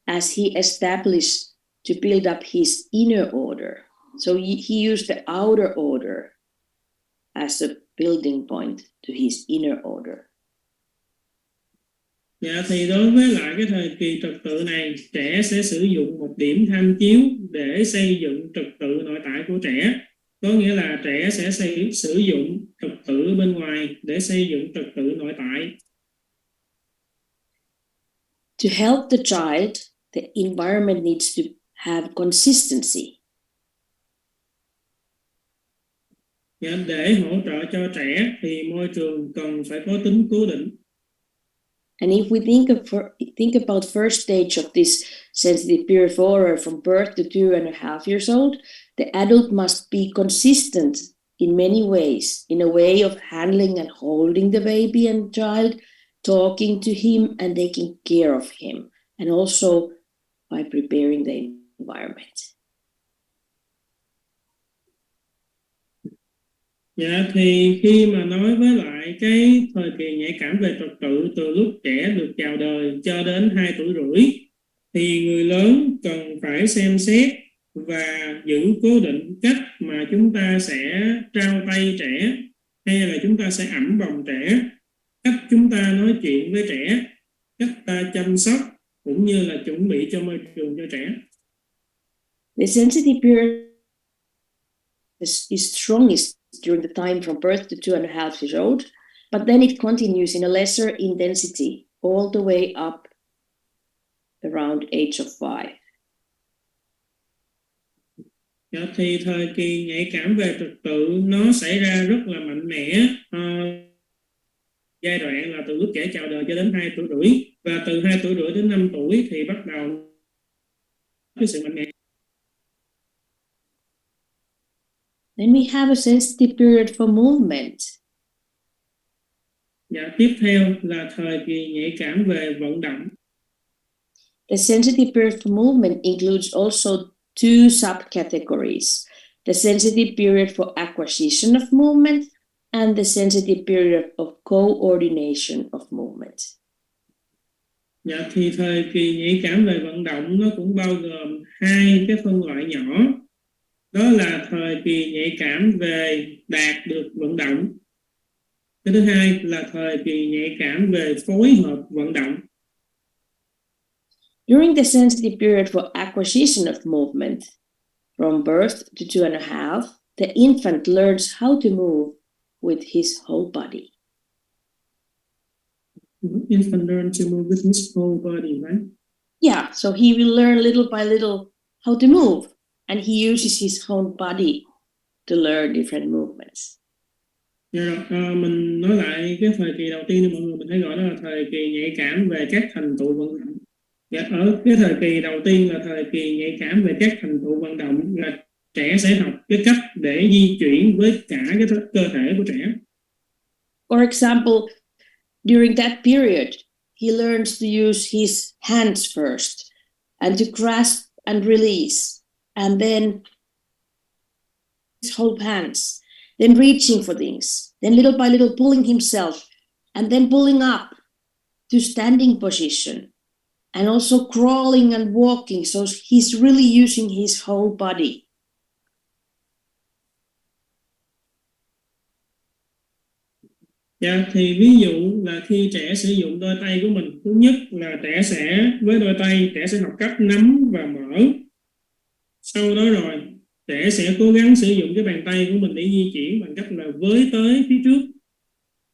as he established to build up his inner order. So he used the outer order as a building point to his inner order. Dạ, thì đối với lại cái thời kỳ trật tự này, trẻ sẽ sử dụng một điểm tham chiếu để xây dựng trật tự nội tại của trẻ. Có nghĩa là trẻ sẽ sử dụng trật tự bên ngoài để xây dựng trật tự nội tại. To help the child, the environment needs to have consistency. Dạ, để hỗ trợ cho trẻ thì môi trường cần phải có tính cố định. And if we think about first stage of this sensitive period for order from birth to 2.5 years old, the adult must be consistent in many ways, in a way of handling and holding the baby and child, talking to him and taking care of him, and also by preparing the environment. Dạ, thì khi mà nói với lại cái thời kỳ nhạy cảm về trật tự từ lúc trẻ được chào đời cho đến 2 tuổi rưỡi, thì người lớn cần phải xem xét và giữ cố định cách mà chúng ta sẽ trao tay trẻ, hay là chúng ta sẽ ẵm bồng trẻ, cách chúng ta nói chuyện với trẻ, cách ta chăm sóc, cũng như là chuẩn bị cho môi trường cho trẻ. The sensitive period is strongest during the time from birth to 2.5 years old, but then it continues in a lesser intensity all the way up around age of 5. Dạ, thì thời kỳ nhạy cảm về trật tự nó xảy ra rất là mạnh mẽ. Giai đoạn là từ lúc trẻ chào đời cho đến 2 tuổi rưỡi, và từ 2 tuổi rưỡi đến 5 tuổi thì bắt đầu cái sự mạnh mẽ. Then we have a sensitive period for movement. Dạ, tiếp theo là thời kỳ nhạy cảm về vận động. The sensitive period for movement includes also two subcategories: the sensitive period for acquisition of movement and the sensitive period of coordination of movement. Dạ, thì thời kỳ nhạy cảm về vận động nó cũng bao gồm 2 cái phân loại nhỏ. Đó là thời kỳ nhạy cảm về đạt được vận động. Cái thứ hai là thời kỳ nhạy cảm về phối hợp vận động. During the sensitive period for acquisition of movement, from birth to 2.5, the infant learns how to move with his whole body. Infant learns to move with his whole body, right? Yeah, so he will learn little by little how to move, and he uses his own body to learn different movements. Dạ rồi, mình nói lại cái thời kỳ đầu tiên thì mọi người mình thấy gọi đó là thời kỳ nhạy cảm về các thành tựu vận động. Dạ, ở cái thời kỳ đầu tiên là thời kỳ nhạy cảm về các thành tựu vận động, là trẻ sẽ học cái cách để di chuyển với cả cái cơ thể của trẻ. For example, during that period, he learns to use his hands first and to grasp and release, and then his whole hands, then reaching for things, then little by little pulling himself, and then pulling up to standing position, and also crawling and walking. So he's really using his whole body. Dạ, thì ví dụ là khi trẻ sử dụng đôi tay của mình, thứ nhất là trẻ sẽ với đôi tay trẻ sẽ học cách nắm và mở. Sau đó rồi trẻ sẽ cố gắng sử dụng cái bàn tay của mình để di chuyển bằng cách là với tới phía trước.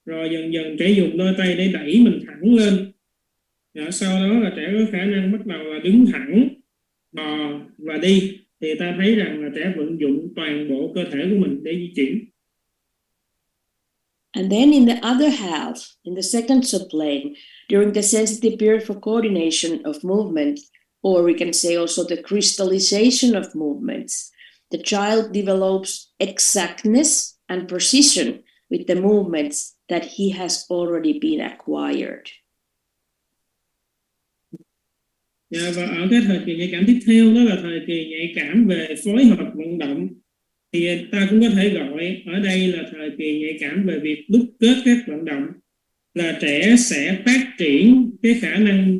Rồi dần dần trẻ dùng đôi tay để đẩy mình thẳng lên. Dạ, sau đó là trẻ có khả năng bắt đầu là đứng thẳng, bò và đi. Thì ta thấy rằng là trẻ vận dụng toàn bộ cơ thể của mình để di chuyển. And then in the other half, in the second subplane, during the sensitive period for coordination of movement, or we can say also the crystallization of movements, the child develops exactness and precision with the movements that he has already been acquired. Dạ, và ở cái thời kỳ nhạy cảm tiếp theo đó là thời kỳ nhạy cảm về phối hợp vận động. Thì ta cũng có thể gọi ở đây là thời kỳ nhạy cảm về việc đúc kết các vận động, là trẻ sẽ phát triển cái khả năng,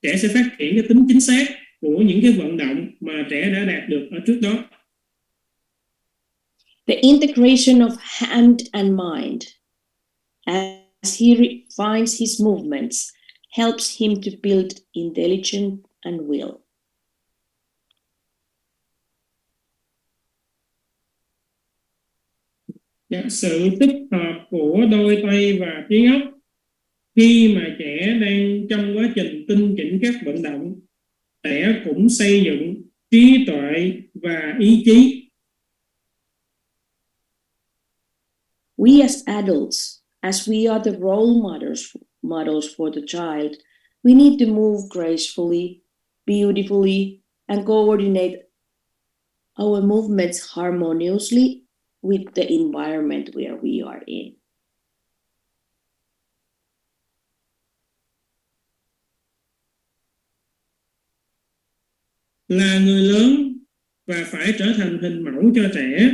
trẻ sẽ phát triển cái tính chính xác của những cái vận động mà trẻ đã đạt được ở trước đó. The integration of hand and mind as he refines his movements helps him to build intelligence and will. Sự tích hợp của đôi tay và trí óc khi mà trẻ đang trong quá trình tinh chỉnh các vận động, trẻ cũng xây dựng trí tuệ và ý chí. We as adults, as we are the role models for the child, we need to move gracefully, beautifully, and coordinate our movements harmoniously with the environment where we are in. Là người lớn và phải trở thành hình mẫu cho trẻ,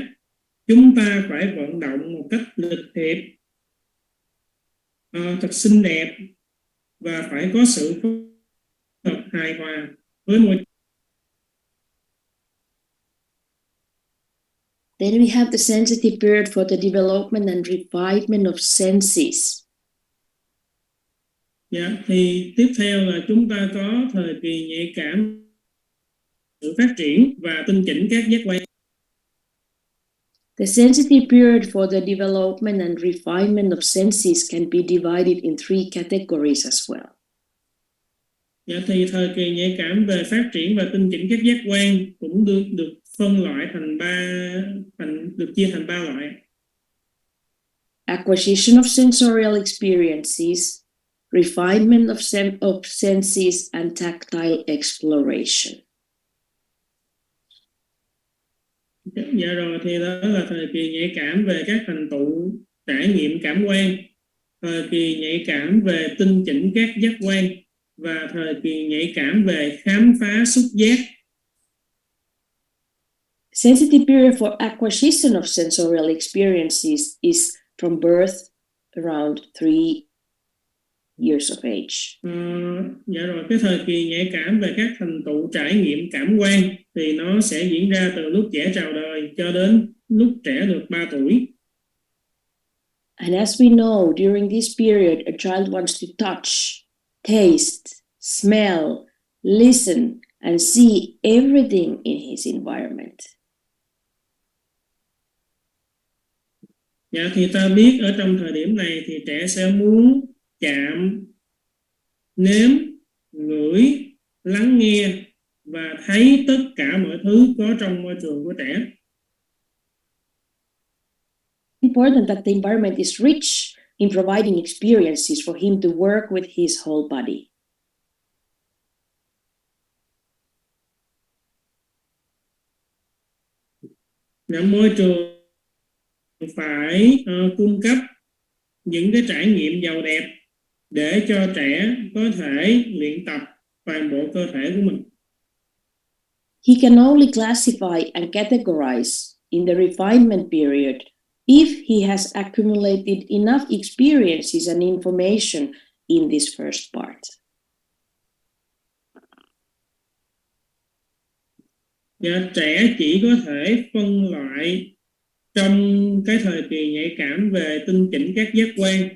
chúng ta phải vận động một cách lịch thiệp, thật xinh đẹp, và phải có sự phối hợp hài hòa với môi trường. Then we have the sensitive period for the development and refinement of senses. Dạ, thì tiếp theo là chúng ta có thời kỳ nhạy cảm, sự phát triển và tinh chỉnh các giác quan. The sensitive period for the development and refinement of senses can be divided in 3 categories as well. Dạ, thì thời kỳ nhạy cảm về phát triển và tinh chỉnh các giác quan cũng được phân loại được chia thành 3 loại. Acquisition of sensorial experiences, refinement of senses, and tactile exploration. Dạ rồi, thì đó là thời kỳ nhạy cảm về các thành tựu trải nghiệm cảm quan, thời kỳ nhạy cảm về tinh chỉnh các giác quan, và thời kỳ nhạy cảm về khám phá xúc giác. Sensitive period for acquisition of sensorial experiences is from birth around 3 years of age. Dạ rồi, cái thời kỳ nhạy cảm về các thành tựu trải nghiệm cảm quan thì nó sẽ diễn ra từ lúc trẻ chào đời cho đến lúc trẻ được 3 tuổi. And as we know, during this period, a child wants to touch, taste, smell, listen, and see everything in his environment. Dạ, thì ta biết ở trong thời điểm này thì trẻ sẽ muốn chạm, nếm, ngửi, lắng nghe và thấy tất cả mọi thứ có trong môi trường của trẻ. Important that the environment is rich in providing experiences for him to work with his whole body. Môi trường phải cung cấp những cái trải nghiệm giàu đẹp để cho trẻ có thể luyện tập toàn bộ cơ thể của mình. He can only classify and categorize in the refinement period if he has accumulated enough experiences and information in this first part. Và trẻ chỉ có thể phân loại trong cái thời kỳ nhạy cảm về tinh chỉnh các giác quan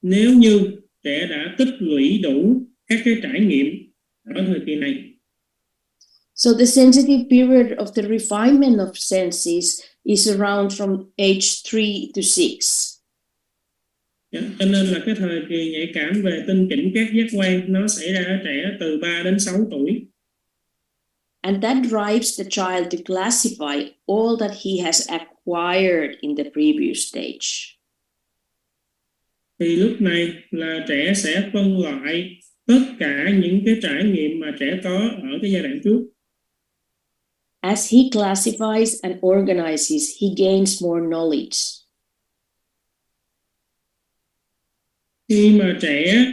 nếu như trẻ đã tích lũy đủ các cái trải nghiệm ở thời kỳ này. So the sensitive period of the refinement of senses is around from age 3 to 6. Cho nên là cái thời kỳ nhạy cảm về tinh chỉnh các giác quan nó xảy ra ở trẻ từ 3 đến 6 tuổi. And that drives the child to classify all that he has acquired in the previous stage. Thì lúc này là trẻ sẽ phân loại tất cả những cái trải nghiệm mà trẻ có ở cái giai đoạn trước. As he classifies and organizes, he gains more knowledge. Khi mà trẻ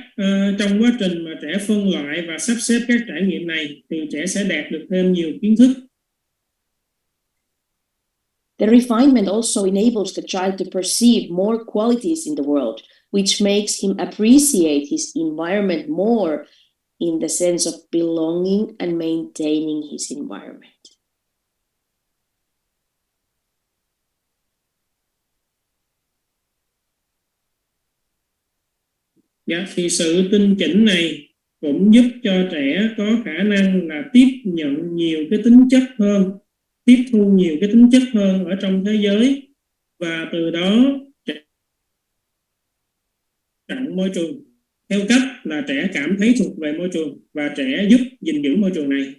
trong quá trình mà trẻ phân loại và sắp xếp các trải nghiệm này thì trẻ sẽ đạt được thêm nhiều kiến thức. The refinement also enables the child to perceive more qualities in the world, which makes him appreciate his environment more in the sense of belonging and maintaining his environment. Dạ, thì sự tinh chỉnh này cũng giúp cho trẻ có khả năng là tiếp nhận nhiều cái tính chất hơn, tiếp thu nhiều cái tính chất hơn ở trong thế giới, và từ đó chọn môi trường theo cách là trẻ cảm thấy thuộc về môi trường và trẻ giúp gìn giữ môi trường này.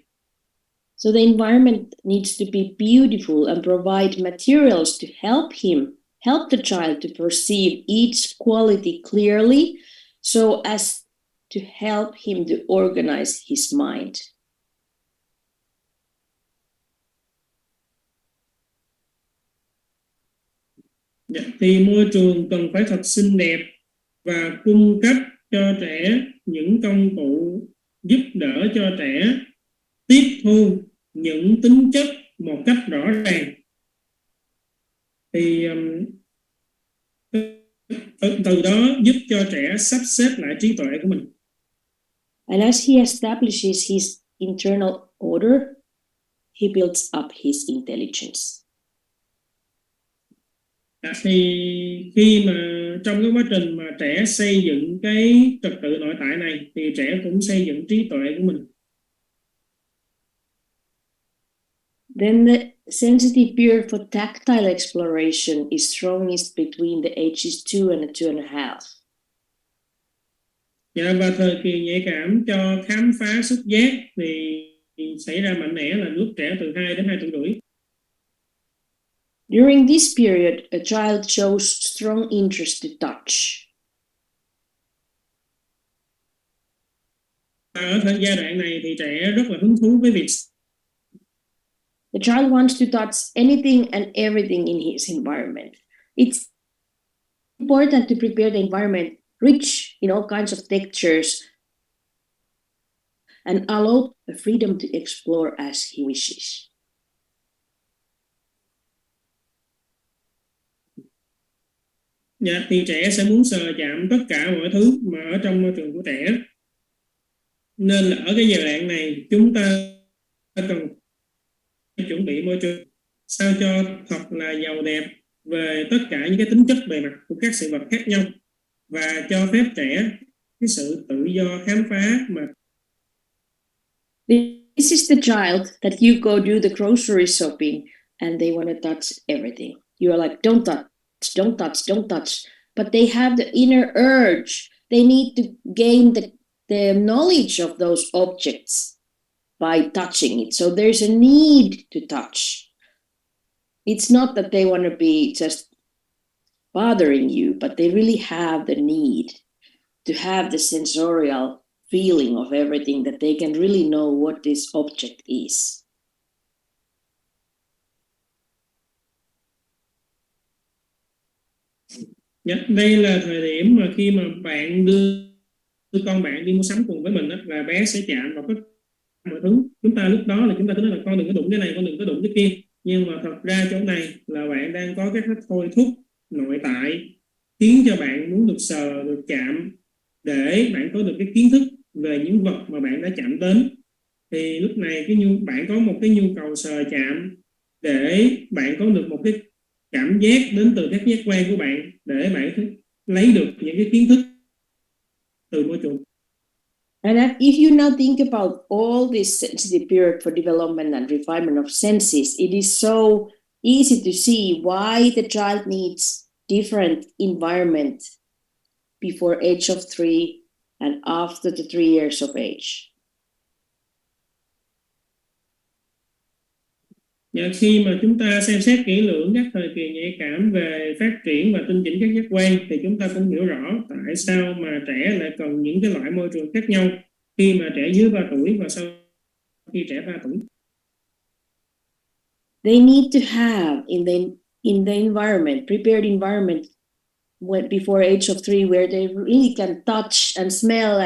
So the environment needs to be beautiful and provide materials to help the child to perceive each quality clearly, so as to help him to organize his mind. Dạ, thì môi trường cần phải thật xinh đẹp và cung cấp cho trẻ những công cụ giúp đỡ cho trẻ tiếp thu những tính chất một cách rõ ràng. Thì từ đó giúp cho trẻ sắp xếp lại trí tuệ của mình. And as he establishes his internal order, he builds up his intelligence. Thì khi mà trong cái quá trình mà trẻ xây dựng cái trật tự nội tại này thì trẻ cũng xây dựng trí tuệ của mình. Then the sensitive period for tactile exploration is strongest between the ages 2 and 2.5. Dạ, và thời kỳ nhạy cảm cho khám phá xúc giác thì xảy ra mạnh mẽ là lúc trẻ từ 2 đến 2 tuổi rưỡi. During this period, a child shows strong interest to touch. Ở thời giai đoạn này thì trẻ rất là hứng thú với việc. The child wants to touch anything and everything in his environment. It's important to prepare the environment rich in all kinds of textures and allow the freedom to explore as he wishes. Dạ, thì trẻ sẽ muốn sờ chạm tất cả mọi thứ mà ở trong môi trường của trẻ. Nên là ở cái giai đoạn này chúng ta cần chuẩn bị môi trường sao cho thật là giàu đẹp về tất cả những cái tính chất bề mặt của các sự vật khác nhau và cho phép trẻ cái sự tự do khám phá mà. This is the child that you go do the grocery shopping and they want to touch everything. You are like, don't touch, don't touch, don't touch. But they have the inner urge. They need to gain the knowledge of those objects. by touching it. So there's a need to touch. It's not that they want to be just bothering you, but they really have the need to have the sensorial feeling of everything, that they can really know what this object is. Dạ, đây là thời điểm mà khi mà bạn đưa con bạn đi mua sắm cùng với mình đó, là bé sẽ chạm vào tất cả mọi thứ. Chúng ta lúc đó là chúng ta cứ nói là con đừng có đụng cái này, con đừng có đụng cái kia. Nhưng mà thật ra chỗ này là bạn đang có các thôi thúc nội tại khiến cho bạn muốn được sờ, được chạm, để bạn có được cái kiến thức về những vật mà bạn đã chạm đến. Thì lúc này bạn có một cái nhu cầu sờ chạm để bạn có được một cái cảm giác đến từ các giác quan của bạn, để bạn lấy được những cái kiến thức từ môi trường. And if you now think about all this sensitive period for development and refinement of senses, it is so easy to see why the child needs different environment before age of 3 and after the 3 years of age. Khi mà chúng ta xem xét kỹ lưỡng các thời kỳ nhạy cảm về phát triển và tinh chỉnh các giác quan, thì chúng ta cũng hiểu rõ tại sao mà trẻ lại cần những cái loại môi trường khác nhau khi mà trẻ dưới 3 tuổi và sau khi trẻ 3 tuổi. They need to have in the environment, prepared environment before age of 3, where they really can touch and smell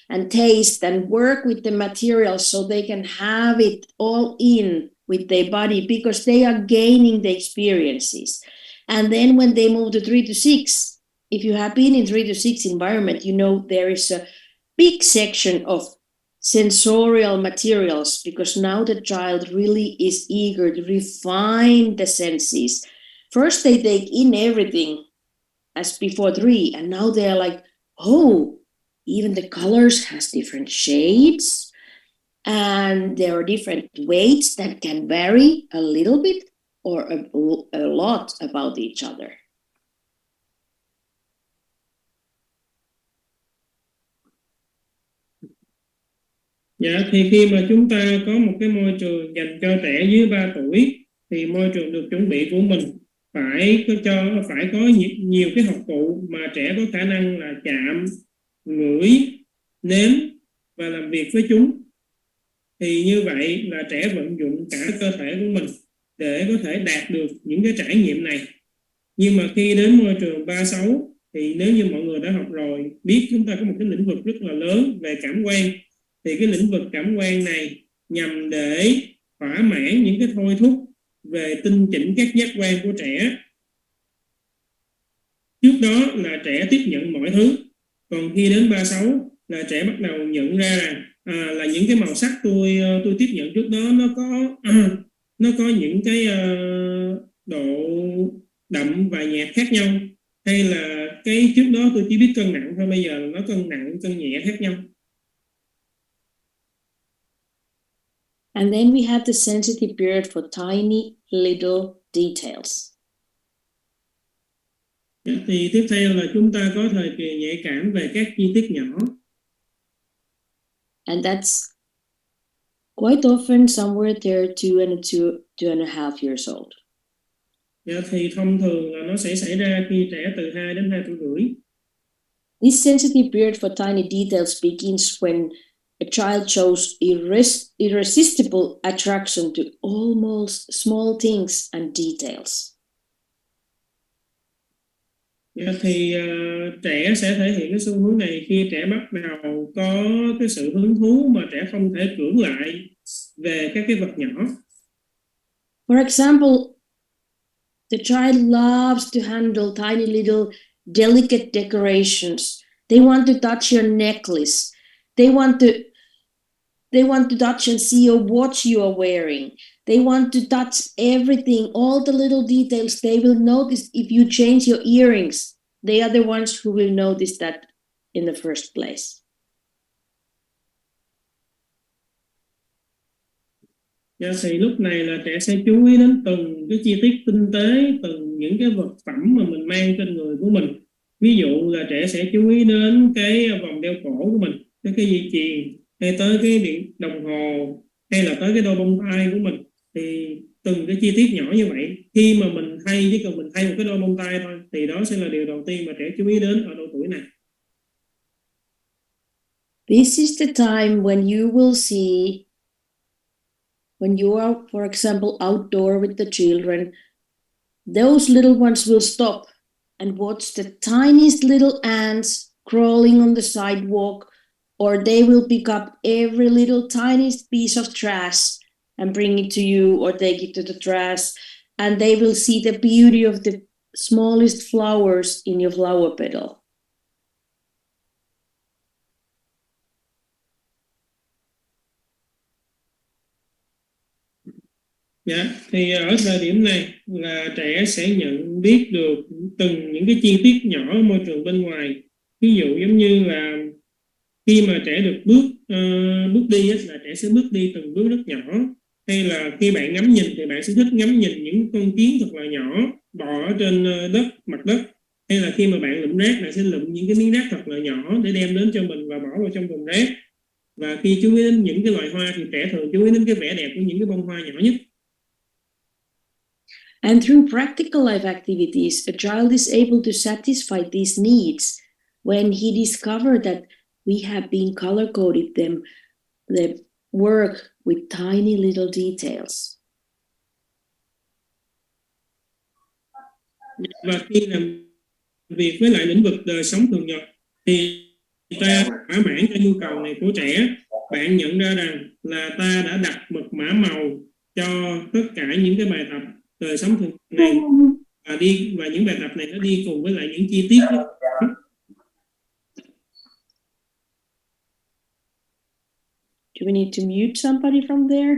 and taste and work with the materials, so they can have it all in with their body, because they are gaining the experiences. And then when they move to 3 to 6, if you have been in 3 to 6 environment, you know there is a big section of sensorial materials, because now the child really is eager to refine the senses. First they take in everything as before 3, and now they are like, oh, even the colors has different shades, and there are different weights that can vary a little bit or a lot about each other. Dạ, thì khi mà chúng ta có một cái môi trường dành cho trẻ dưới 3 tuổi, thì môi trường được chuẩn bị của mình phải có nhiều cái học cụ mà trẻ có khả năng là chạm, ngửi, nếm và làm việc với chúng. Thì như vậy là trẻ vận dụng cả cơ thể của mình để có thể đạt được những cái trải nghiệm này. Nhưng mà khi đến môi trường 3-6, thì nếu như mọi người đã học rồi, biết chúng ta có một cái lĩnh vực rất là lớn về cảm quan, thì cái lĩnh vực cảm quan này nhằm để thỏa mãn những cái thôi thúc về tinh chỉnh các giác quan của trẻ. Trước đó là trẻ tiếp nhận mọi thứ, còn khi đến 3-6 là trẻ bắt đầu nhận ra rằng là những cái màu sắc tôi tiếp nhận trước đó nó có những cái độ đậm và nhạt khác nhau, hay là cái trước đó tôi chỉ biết cân nặng thôi, bây giờ nó cân nặng, cân nhẹ khác nhau. And then we have the sensitive period for tiny little details. Thì tiếp theo là chúng ta có thời kỳ nhạy cảm về các chi tiết nhỏ. And that's quite often somewhere there 2.5 years old. Thì thông thường là nó sẽ xảy ra khi trẻ từ 2 đến 2 tuổi rưỡi. This sensitive period for tiny details begins when a child shows irresistible attraction to almost small things and details. Thì trẻ sẽ thể hiện cái xu hướng này khi trẻ bắt đầu có cái sự hứng thú mà trẻ không thể cưỡng lại về các cái vật nhỏ. For example, the child loves to handle tiny little delicate decorations. They want to touch your necklace. They want to touch and see your watch you are wearing. They want to touch everything, all the little details. They will notice if you change your earrings. They are the ones who will notice that in the first place. Thì lúc này là trẻ sẽ chú ý đến từng cái chi tiết tinh tế, từng những cái vật phẩm mà mình mang trên người của mình. Ví dụ là trẻ sẽ chú ý đến cái vòng đeo cổ của mình, tới cái dây chuyền, hay tới cái điện đồng hồ, hay là tới cái đôi bông tai của mình. Thì từng cái chi tiết nhỏ như vậy, khi mà mình thay, chỉ cần mình thay một cái đôi bông tai thôi, thì đó sẽ là điều đầu tiên mà trẻ chú ý đến ở độ tuổi này. This is the time when you will see, when you are, for example, outdoor with the children, those little ones will stop and watch the tiniest little ants crawling on the sidewalk, or they will pick up every little tiniest piece of trash and bring it to you or take it to the trash, and they will see the beauty of the smallest flowers in your flower petal. Dạ, thì ở thời điểm này là trẻ sẽ nhận biết được từng những cái chi tiết nhỏ ở môi trường bên ngoài. Ví dụ giống như là khi mà trẻ được bước đi á, là trẻ sẽ bước đi từng bước rất nhỏ. Hay là khi bạn ngắm nhìn thì bạn sẽ thích ngắm nhìn những con kiến thật là nhỏ bò ở trên mặt đất. Hay là khi mà bạn lụm rác, bạn sẽ lụm những cái miếng rác thật là nhỏ để đem đến cho mình và bỏ vào trong thùng rác. Và khi chú ý đến những cái loài hoa thì trẻ thường chú ý đến cái vẻ đẹp của những cái bông hoa nhỏ nhất. And through practical life activities, a child is able to satisfy these needs when he discovers that we have been color-coded them, the work with tiny little details. Và khi làm việc với lại lĩnh vực đời sống thường nhật thì ta thỏa mãn cho nhu cầu này của trẻ. Bạn nhận ra rằng là ta đã đặt mật mã màu cho tất cả những cái bài tập đời sống thường này, và những bài tập này nó đi cùng với lại những chi tiết đó. Do we need to mute somebody from there?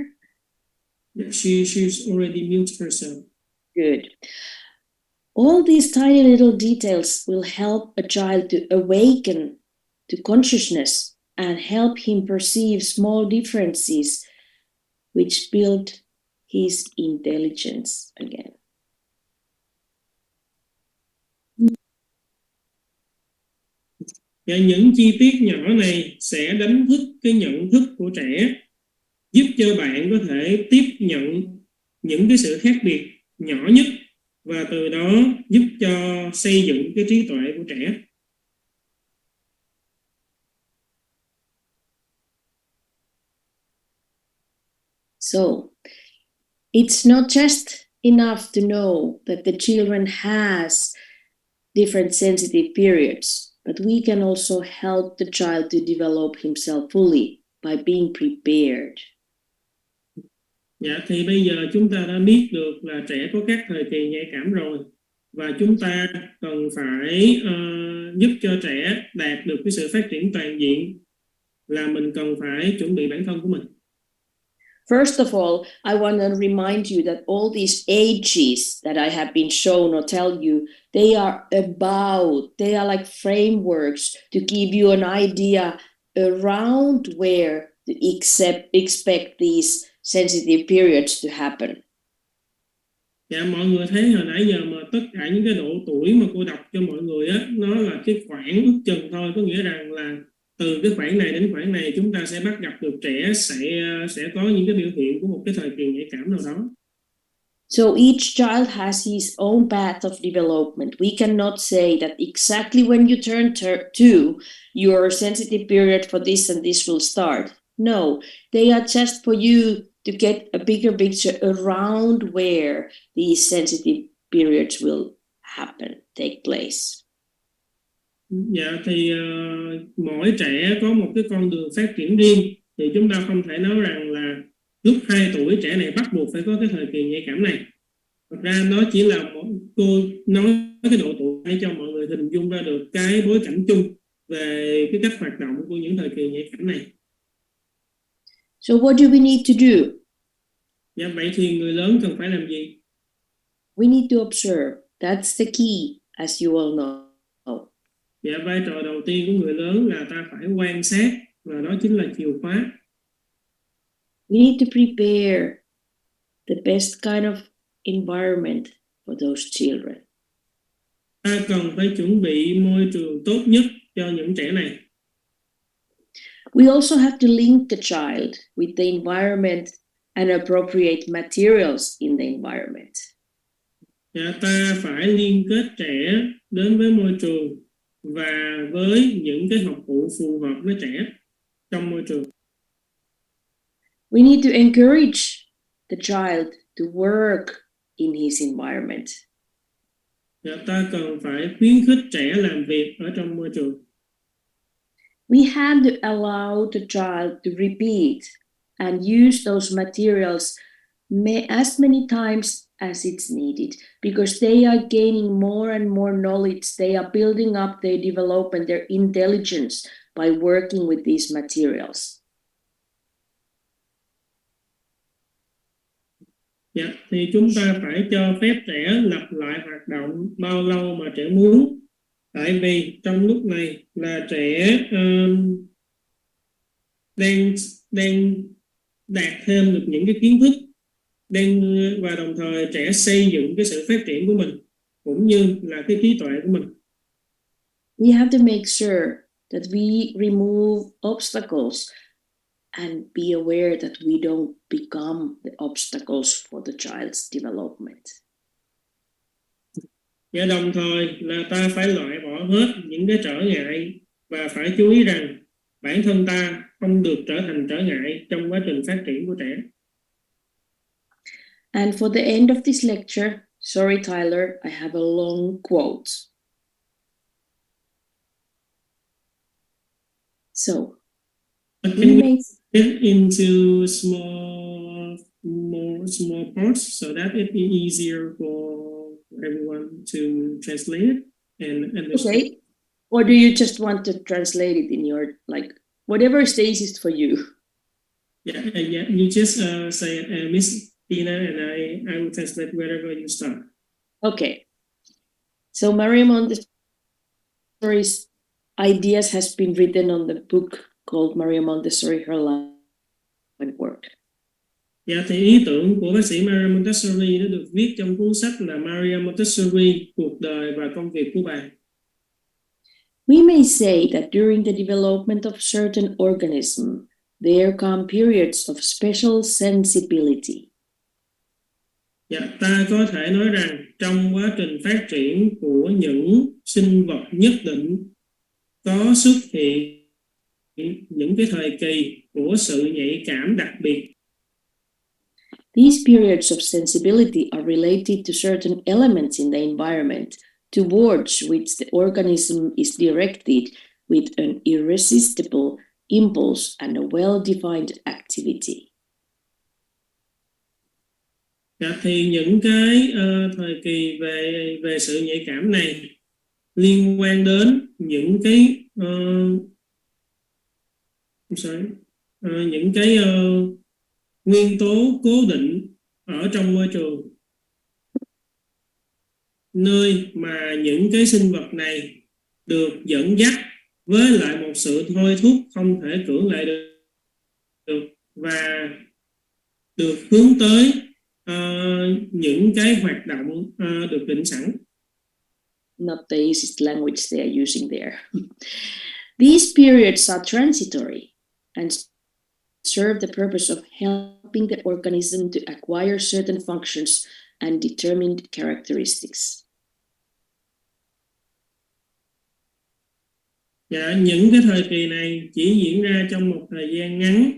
Yeah, she's already muted herself. Good. All these tiny little details will help a child to awaken to consciousness and help him perceive small differences which build his intelligence again. Và những chi tiết nhỏ này sẽ đánh thức cái nhận thức của trẻ, giúp cho bạn có thể tiếp nhận những cái sự khác biệt nhỏ nhất và từ đó giúp cho xây dựng cái trí tuệ của trẻ. So, it's not just enough to know that the children has different sensitive periods, but we can also help the child to develop himself fully by being prepared. Dạ, thì bây giờ chúng ta đã biết được là trẻ có các thời kỳ nhạy cảm rồi, và chúng ta cần phải giúp cho trẻ đạt được cái sự phát triển toàn diện, là mình cần phải chuẩn bị bản thân của mình. First of all, I want to remind you that all these ages that I have been shown or tell you, they are like frameworks to give you an idea around where to expect these sensitive periods to happen. Dạ, mọi người thấy hồi nãy giờ mà tất cả những cái độ tuổi mà cô đọc cho mọi người á, nó là cái khoảng ước chừng thôi, có nghĩa rằng là từ cái khoảng này đến khoảng này chúng ta sẽ bắt gặp được trẻ sẽ có những cái biểu hiện của một cái thời kỳ nhạy cảm nào đó. So each child has his own path of development. We cannot say that exactly when you turn 2, your sensitive period for this and this will start. No, they are just for you to get a bigger picture around where these sensitive periods will take place. Dạ, thì mỗi trẻ có một cái con đường phát triển riêng, thì chúng ta không thể nói rằng là lúc 2 tuổi trẻ này bắt buộc phải có cái thời kỳ nhạy cảm này. Thật ra nó chỉ là cô nói cái độ tuổi để cho mọi người hình dung ra được cái bối cảnh chung về cái cách hoạt động của những thời kỳ nhạy cảm này. So what do we need to do? Dạ, vậy thì người lớn cần phải làm gì? We need to observe. That's the key, as you all know. Dạ, vai trò đầu tiên của người lớn là ta phải quan sát, và đó chính là chìa khóa. We need to prepare the best kind of environment for those children. Ta cần phải chuẩn bị môi trường tốt nhất cho những trẻ này. We also have to link the child with the environment and appropriate materials in the environment. Dạ, ta phải liên kết trẻ đến với môi trường và với những cái học cụ phù hợp với trẻ trong môi trường. We need to encourage the child to work in his environment. Dạ, ta cần phải khuyến khích trẻ làm việc ở trong môi trường. We have to allow the child to repeat and use those materials as many times as it's needed, because they are gaining more and more knowledge. They are building up their development, their intelligence by working with these materials. Dạ, thì chúng ta phải cho phép trẻ lặp lại hoạt động bao lâu mà trẻ muốn. Tại vì trong lúc này là trẻ đang đạt thêm được những cái kiến thức, và đồng thời trẻ xây dựng cái sự phát triển của mình cũng như là cái trí tuệ của mình. We have to make sure that we remove obstacles and be aware that we don't become the obstacles for the child's development. Và đồng thời là ta phải loại bỏ hết những cái trở ngại và phải chú ý rằng bản thân ta không được trở thành trở ngại trong quá trình phát triển của trẻ. And for the end of this lecture, sorry Tyler, I have a long quote. So, Can we get into small parts so that it be easier for everyone to translate it and understand? Okay. Or do you just want to translate it in your, like, whatever is the easiest for you? Yeah. You just say it, Miss Tina, and I will translate wherever you start. Okay. So Maria Montessori's ideas has been written on the book called Maria Montessori, Her Life and Work. Dạ, thì ý tưởng của bác sĩ Maria Montessori đã được viết trong cuốn sách là Maria Montessori, cuộc đời và công việc của bà. We may say that during the development of certain organism, there come periods of special sensibility. Dạ, ta có thể nói rằng trong quá trình phát triển của những sinh vật nhất định có xuất hiện những cái thời kỳ của sự nhạy cảm đặc biệt. These periods of sensibility are related to certain elements in the environment towards which the organism is directed with an irresistible impulse and a well-defined activity. Dạ, thì những cái thời kỳ về sự nhạy cảm này liên quan đến những cái những cái nguyên tố cố định ở trong môi trường, nơi mà những cái sinh vật này được dẫn dắt với lại một sự thôi thúc không thể cưỡng lại được và được hướng tới những cái hoạt động được định sẵn. Not the easiest language they are using there. These periods are transitory and serve the purpose of helping the organism to acquire certain functions and determined characteristics. Dạ, những cái thời kỳ này chỉ diễn ra trong một thời gian ngắn,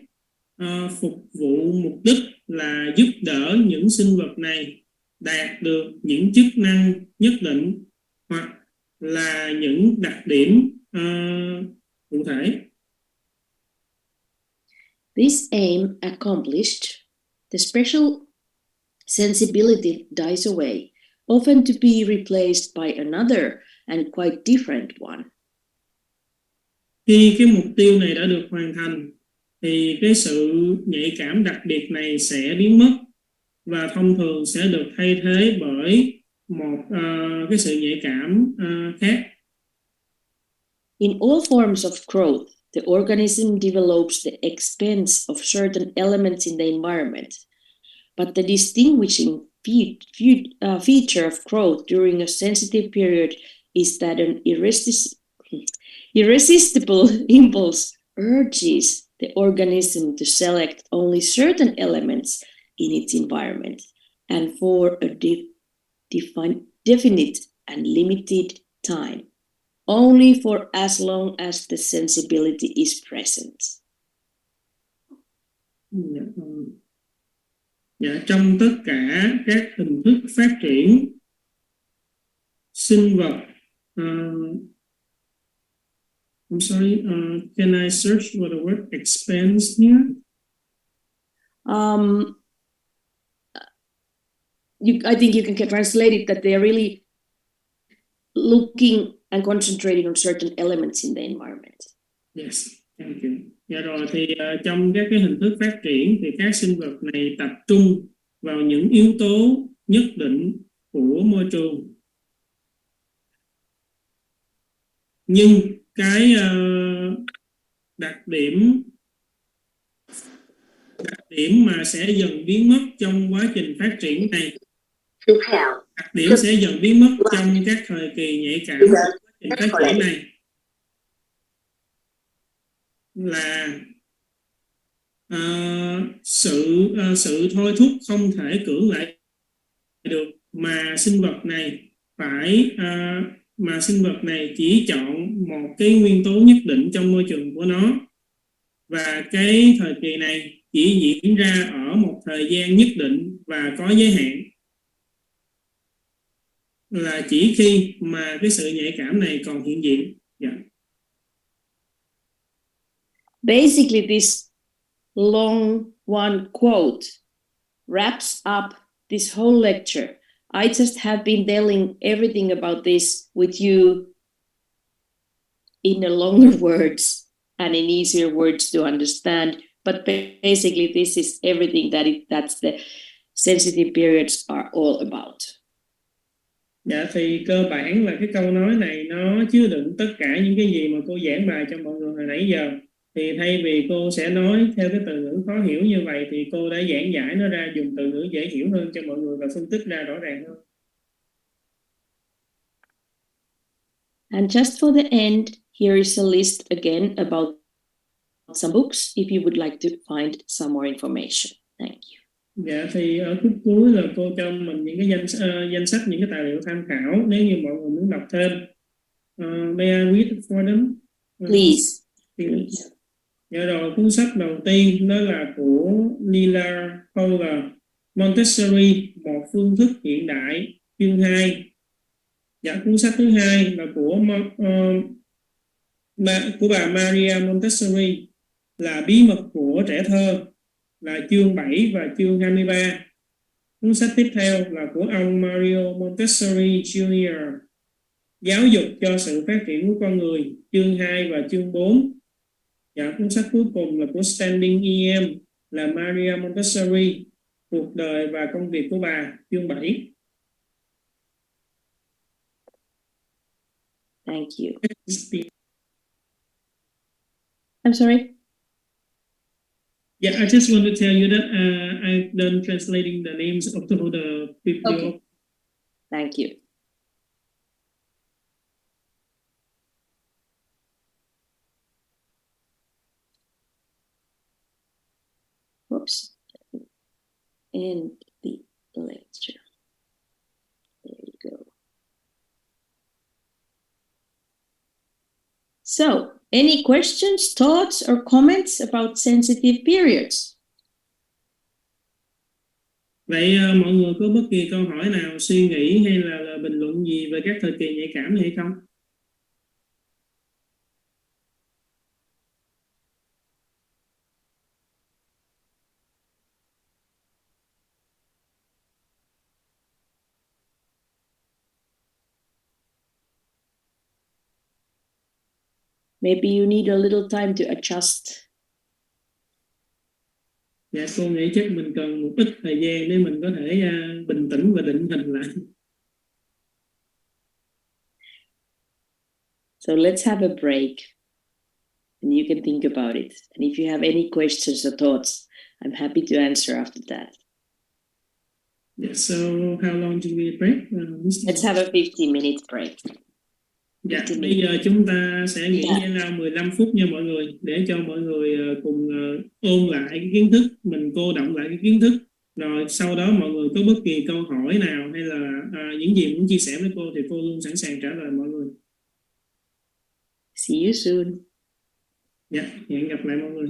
phục vụ mục đích là giúp đỡ những sinh vật này đạt được những chức năng nhất định hoặc là những đặc điểm cụ thể. This aim accomplished, the special sensibility dies away, often to be replaced by another and quite different one. Khi cái mục tiêu này đã được hoàn thành, thì cái sự nhạy cảm đặc biệt này sẽ biến mất và thông thường sẽ được thay thế bởi một cái sự nhạy cảm khác. In all forms of growth, the organism develops the expense of certain elements in the environment, but the distinguishing feature of growth during a sensitive period is that an irresistible impulse urges the organism to select only certain elements in its environment and for a definite and limited time, only for as long as the sensibility is present. Dạ, trong tất cả các hình thức phát triển sinh vật, I'm sorry, can I search for the word expands here? I think you can translate it that they are really looking and concentrating on certain elements in the environment. Yes, thank you. Dạ rồi thì trong các cái hình thức phát triển thì các sinh vật này tập trung vào những yếu tố nhất định của môi trường. Nhưng cái đặc điểm mà sẽ dần biến mất trong quá trình phát triển này, đặc điểm sẽ dần biến mất trong các thời kỳ nhạy cảm của quá trình phát triển này là sự thôi thúc không thể cưỡng lại được mà sinh vật này chỉ chọn một cái nguyên tố nhất định trong môi trường của nó, và cái thời kỳ này chỉ diễn ra ở một thời gian nhất định và có giới hạn, là chỉ khi mà cái sự nhạy cảm này còn hiện diện. Yeah. Basically, this long one quote wraps up this whole lecture. I just have been telling everything about this with you in a longer words and in easier words to understand. But basically, this is everything that's the sensitive periods are all about. Dạ thì cơ bản là cái câu nói này nó chứa đựng tất cả những cái gì mà cô giảng bài cho mọi người hồi nãy giờ. Thì thay vì cô sẽ nói theo cái từ ngữ khó hiểu như vậy thì cô đã giảng giải nó ra, dùng từ ngữ dễ hiểu hơn cho mọi người và phân tích ra rõ ràng hơn. And just for the end, here is a list again about some books if you would like to find some more information. Thank you. Dạ thì ở khúc cuối là cô cho mình những cái danh sách những cái tài liệu tham khảo nếu như mọi người muốn đọc thêm. May I read for them? Please. Dạ rồi, cuốn sách đầu tiên đó là của Lila Fowler, Montessori, một phương thức hiện đại, chương 2. Dạ, cuốn sách thứ hai là của bà Maria Montessori, là bí mật của trẻ thơ, là chương 7 và chương 23. Cuốn sách tiếp theo là của ông Mario Montessori Jr., giáo dục cho sự phát triển của con người, chương 2 và chương 4. Dạ, cuốn sách cuối cùng là của Standing E.M., là Maria Montessori, cuộc đời và công việc của bà, chương 7. Thank you. I'm sorry? Yeah, I just want to tell you that I've done translating the names of the people. Okay. Thank you. Whoops. End the lecture. There you go. So, any questions, thoughts, or comments about sensitive periods? Vậy mọi người có bất kỳ câu hỏi nào, suy nghĩ hay là bình luận gì về các thời kỳ nhạy cảm này hay không? Maybe you need a little time to adjust. Dạ, cô nghĩ chắc mình cần một ít thời gian để mình có thể bình tĩnh và định hình lại. So let's have a break and you can think about it. And if you have any questions or thoughts, I'm happy to answer after that. Yeah, so how long do we break? Let's have a 15-minute break. Dạ, 15 bây giờ chúng ta sẽ nghỉ Dạ. giải lao 15 phút nha mọi người, để cho mọi người cùng ôn lại cái kiến thức, mình cô đọng lại cái kiến thức, rồi sau đó mọi người có bất kỳ câu hỏi nào hay là những gì muốn chia sẻ với cô thì cô luôn sẵn sàng trả lời mọi người. See you soon. Dạ, hẹn gặp lại mọi người.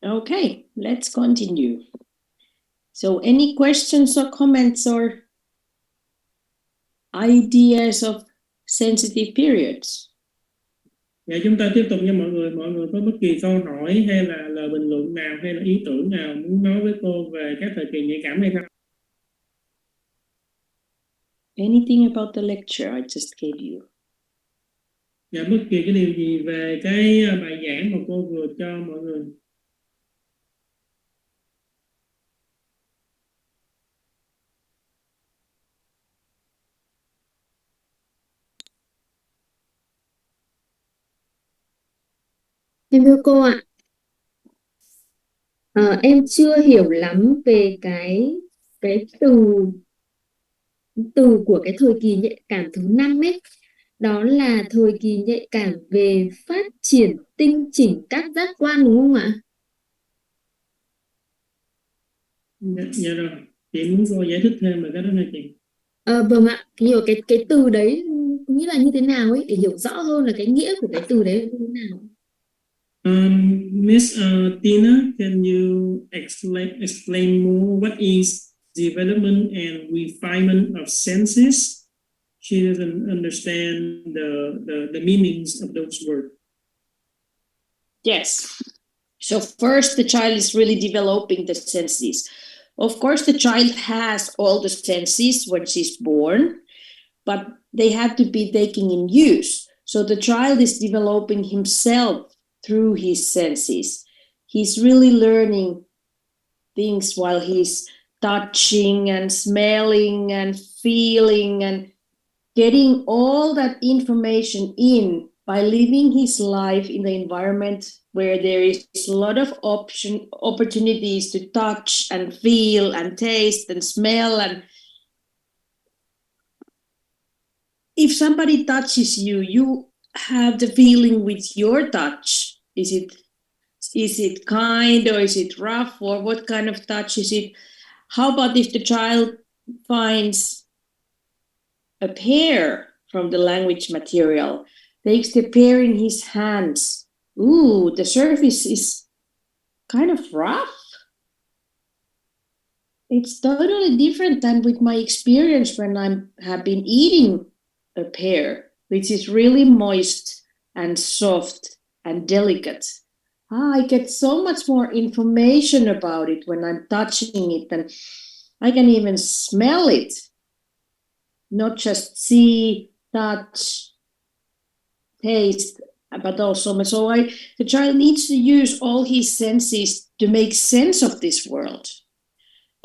Okay, let's continue. So any questions or comments or ideas of sensitive periods? Dạ, chúng ta tiếp tục nha mọi người. Mọi người có bất kỳ câu hỏi hay là lời bình luận nào hay là ý tưởng nào muốn nói với cô về các thời kỳ nhạy cảm hay không? Anything about the lecture I just gave you? Dạ, bất kỳ cái điều gì về cái bài giảng mà cô vừa cho mọi người. Em thưa cô ạ, em chưa hiểu lắm về cái từ của cái thời kỳ nhạy cảm thứ 5 ấy. Đó là thời kỳ nhạy cảm về phát triển tinh chỉnh các giác quan đúng không ạ? Dạ rồi, chị muốn cô giải thích thêm về cái đó hả chị? Vâng ạ, hiểu cái từ đấy nghĩa là như thế nào ấy, để hiểu rõ hơn là cái nghĩa của cái từ đấy là như thế nào. Miss Tina, can you explain more what is development and refinement of senses? She doesn't understand the meanings of those words. Yes. So first, the child is really developing the senses. Of course, the child has all the senses when she's born, but they have to be taken in use. So the child is developing himself through his senses. He's really learning things while he's touching and smelling and feeling and getting all that information in by living his life in the environment where there is a lot of opportunities to touch and feel and taste and smell. And if somebody touches you, you have the feeling with your touch. Is it kind or is it rough, or what kind of touch is it? How about if the child finds a pear from the language material, takes the pear in his hands? Ooh, the surface is kind of rough. It's totally different than with my experience when I have been eating a pear, which is really moist and soft and delicate. I get so much more information about it when I'm touching it, and I can even smell it. Not just see, touch, taste, but also the child needs to use all his senses to make sense of this world.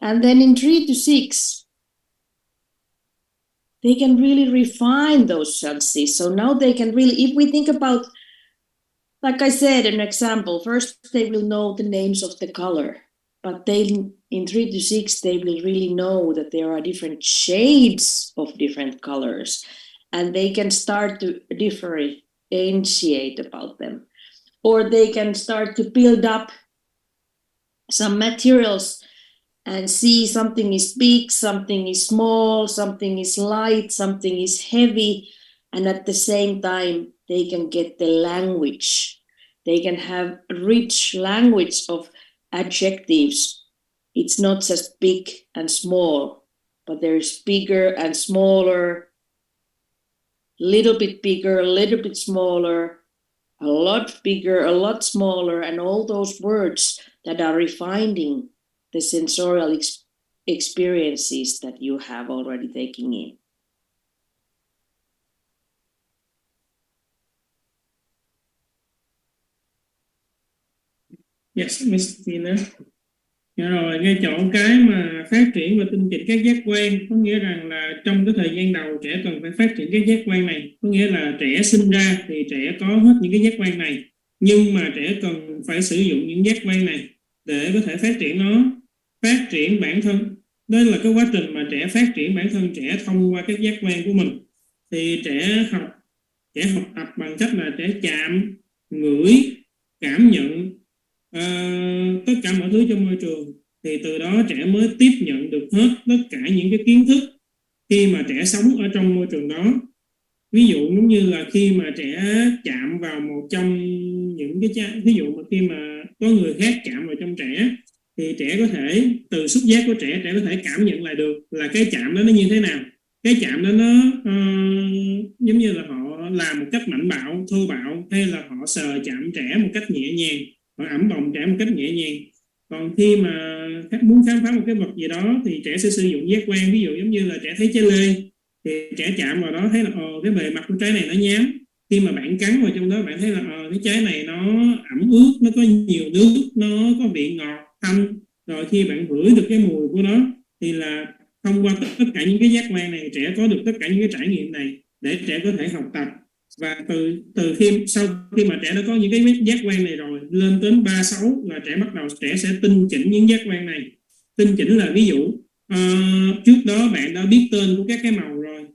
And then in 3 to 6, they can really refine those senses. So now they can really, if we think about, like I said, an example, first they will know the names of the color, but then in 3 to 6, they will really know that there are different shades of different colors, and they can start to differentiate about them. Or they can start to build up some materials and see something is big, something is small, something is light, something is heavy, and at the same time, they can get the language. They can have a rich language of adjectives. It's not just big and small, but there's bigger and smaller, little bit bigger, a little bit smaller, a lot bigger, a lot smaller, and all those words that are refining the sensorial experiences that you have already taken in. Yes, Miss Tina. Dạ rồi, ngay chỗ cái mà phát triển và tinh chỉnh các giác quan, có nghĩa rằng là trong cái thời gian đầu trẻ cần phải phát triển các giác quan này. Có nghĩa là trẻ sinh ra thì trẻ có hết những cái giác quan này, nhưng mà trẻ cần phải sử dụng những giác quan này để có thể phát triển nó, phát triển bản thân. Đó là cái quá trình mà trẻ phát triển bản thân trẻ thông qua các giác quan của mình. Thì trẻ học tập bằng cách là trẻ chạm, ngửi, cảm nhận tất cả mọi thứ trong môi trường, thì từ đó trẻ mới tiếp nhận được hết tất cả những cái kiến thức khi mà trẻ sống ở trong môi trường đó. Ví dụ giống như là khi mà trẻ chạm vào một trong những cái ví dụ mà khi mà có người khác chạm vào trong trẻ, thì trẻ có thể từ xúc giác của trẻ có thể cảm nhận lại được là cái chạm đó nó như thế nào. Cái chạm đó nó giống như là họ làm một cách mạnh bạo, thô bạo, hay là họ sờ chạm trẻ một cách nhẹ nhàng, họ ẵm bồng trẻ một cách nhẹ nhàng. Còn khi mà muốn khám phá một cái vật gì đó thì trẻ sẽ sử dụng giác quan. Ví dụ giống như là trẻ thấy trái lê thì trẻ chạm vào đó thấy là cái bề mặt của trái này nó nhám. Khi mà bạn cắn vào trong đó bạn thấy là cái trái này nó ẩm ướt, nó có nhiều nước, nó có vị ngọt thanh. Rồi khi bạn ngửi được cái mùi của nó thì là thông qua tất cả những cái giác quan này, trẻ có được tất cả những cái trải nghiệm này để trẻ có thể học tập. Và từ sau khi mà trẻ đã có những cái giác quan này rồi, lên đến 3-6 là trẻ sẽ tinh chỉnh những giác quan này. Tinh chỉnh là ví dụ trước đó bạn đã biết tên của các cái màu rồi,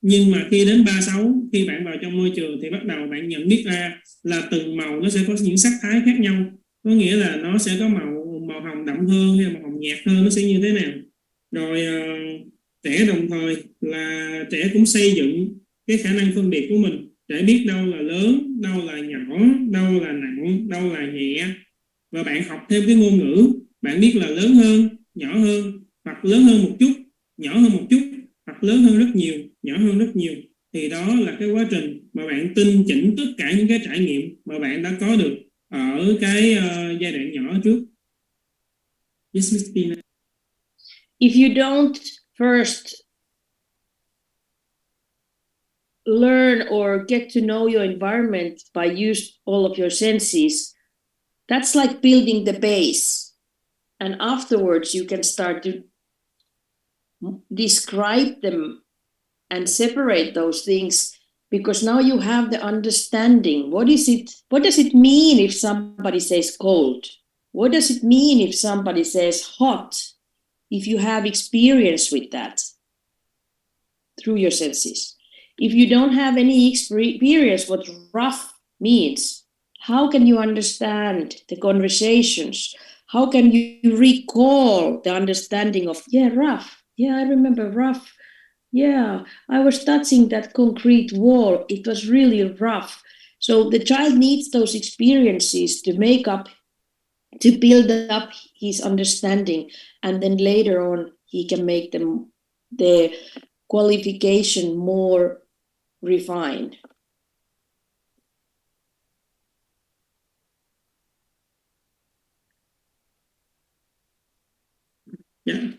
nhưng mà khi đến 3-6, khi bạn vào trong môi trường thì bắt đầu bạn nhận biết ra là từng màu nó sẽ có những sắc thái khác nhau. Có nghĩa là nó sẽ có màu hồng đậm hơn hay màu hồng nhạt hơn, nó sẽ như thế nào. Rồi trẻ đồng thời là trẻ cũng xây dựng cái khả năng phân biệt của mình. Trẻ biết đâu là lớn, đâu là nhỏ, đâu là nặng, đâu là nhẹ. Và bạn học thêm cái ngôn ngữ, bạn biết là lớn hơn, nhỏ hơn, hoặc lớn hơn một chút, nhỏ hơn một chút, hoặc lớn hơn rất nhiều, nhỏ hơn rất nhiều. Thì đó là cái quá trình mà bạn tinh chỉnh tất cả những cái trải nghiệm mà bạn đã có được ở cái giai đoạn nhỏ trước. Yes, Miss Tina. If you don't first learn or get to know your environment by use all of your senses, that's like building the base. And afterwards you can start to describe them and separate those things, because now you have the understanding. What does it mean if somebody says cold? What does it mean if somebody says hot? If you have experience with that through your senses. If you don't have any experience what rough means, how can you understand the conversations? How can you recall the understanding of, rough? Yeah, I remember rough. Yeah, I was touching that concrete wall. It was really rough. So the child needs those experiences to build up his understanding, and then later on he can make the qualification more refined.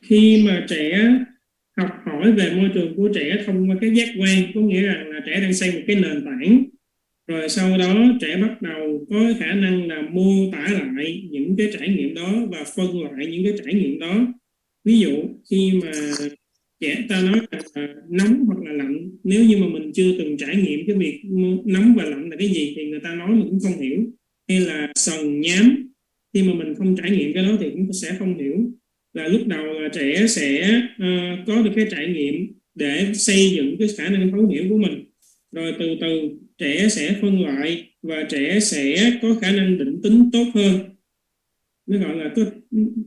Khi mà trẻ học hỏi về môi trường của trẻ thông qua cái giác quan, có nghĩa rằng là trẻ đang xây một cái nền tảng. Rồi sau đó trẻ bắt đầu có khả năng là mô tả lại những cái trải nghiệm đó và phân loại những cái trải nghiệm đó. Ví dụ khi mà trẻ ta nói là nóng hoặc là lạnh, nếu như mà mình chưa từng trải nghiệm cái việc nóng và lạnh là cái gì thì người ta nói mình cũng không hiểu. Hay là sần nhám, khi mà mình không trải nghiệm cái đó thì cũng sẽ không hiểu. Là lúc đầu là trẻ sẽ có được cái trải nghiệm để xây dựng cái khả năng thấu hiểu của mình. Rồi từ từ trẻ sẽ phân loại và trẻ sẽ có khả năng định tính tốt hơn. Nó gọi là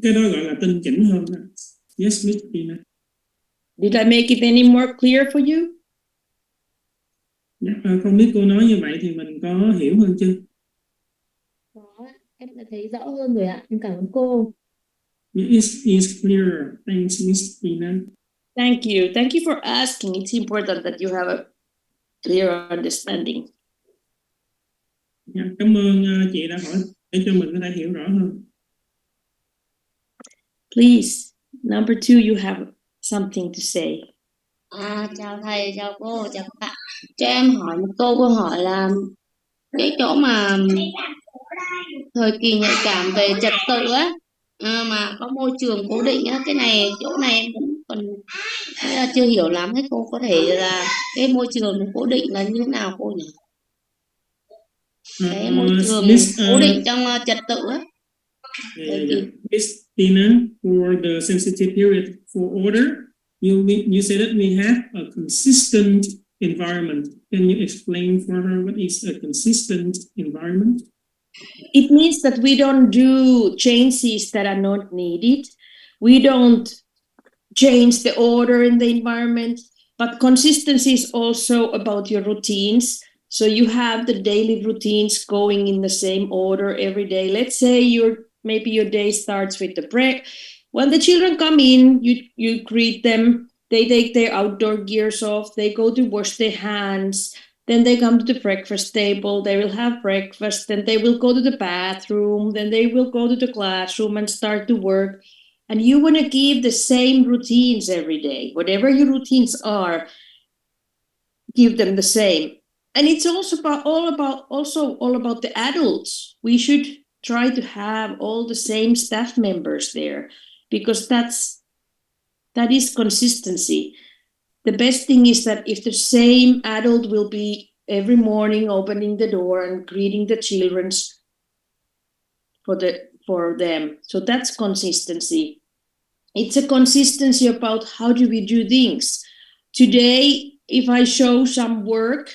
cái đó gọi là tinh chỉnh hơn. Yes, Miss Tina. Did I make it any more clear for you? Không biết cô nói như vậy thì mình có hiểu hơn chưa? Có, em đã thấy rõ hơn rồi ạ. Em cảm ơn cô. It's clear. Thanks, Miss Tina. Thank you. Thank you for asking. It's important that you have a clear understanding. Cảm ơn chị đã hỏi để cho mình có thể hiểu rõ hơn. Please, number 2, you have something to say. Chào thầy, chào cô, chào các bạn. Cho em hỏi một câu hỏi là cái chỗ mà thời kỳ nhạy cảm về trật tự á, mà có môi trường cố định á, cái này chỗ này em cũng còn chưa hiểu lắm. Thế cô có thể là cái môi trường cố định là như thế nào cô nhỉ? Cái môi trường cố định trong trật tự á. Miss Tina, for the sensitive period for order, you say that we have a consistent environment. Can you explain for her what is a consistent environment? It means that we don't do changes that are not needed. We don't change the order in the environment, but consistency is also about your routines. So you have the daily routines going in the same order every day. Let's say maybe your day starts with the break. When the children come in, you greet them. They take their outdoor gears off. They go to wash their hands. Then they come to the breakfast table. They will have breakfast. Then they will go to the bathroom. Then they will go to the classroom and start to work. And you want to give the same routines every day. Whatever your routines are, give them the same. And it's also all about the adults. We should try to have all the same staff members there, because that is consistency. The best thing is that if the same adult will be every morning opening the door and greeting the children for them. So that's consistency. It's a consistency about how do we do things. Today, if I show some work,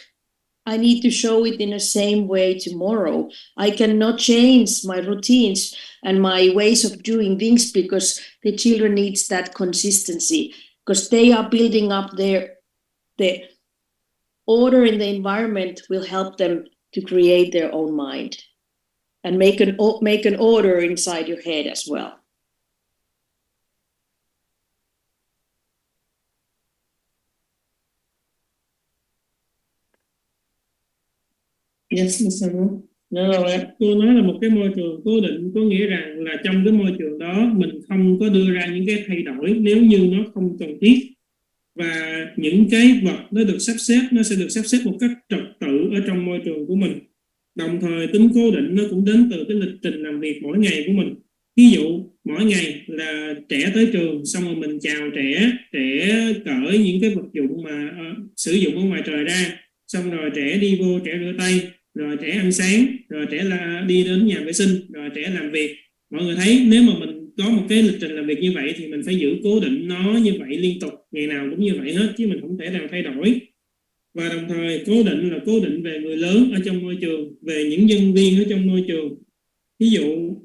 I need to show it in the same way tomorrow. I cannot change my routines and my ways of doing things because the children needs that consistency, because they are building up the order in the environment will help them to create their own mind and make an order inside your head as well. Yes, Mr. Moon. Rồi, tôi nói là một cái môi trường cố định có nghĩa rằng là trong cái môi trường đó mình không có đưa ra những cái thay đổi nếu như nó không cần thiết, và những cái vật nó được sắp xếp, nó sẽ được sắp xếp một cách trật tự ở trong môi trường của mình. Đồng thời tính cố định nó cũng đến từ cái lịch trình làm việc mỗi ngày của mình. Ví dụ mỗi ngày là trẻ tới trường, xong rồi mình chào trẻ cởi những cái vật dụng mà sử dụng ở ngoài trời ra, xong rồi trẻ đi vô, trẻ rửa tay, rồi trẻ ăn sáng, rồi trẻ đi đến nhà vệ sinh, rồi trẻ làm việc. Mọi người thấy nếu mà mình có một cái lịch trình làm việc như vậy thì mình phải giữ cố định nó như vậy liên tục, ngày nào cũng như vậy hết, chứ mình không thể nào thay đổi. Và đồng thời cố định là cố định về người lớn ở trong môi trường, về những nhân viên ở trong môi trường. Ví dụ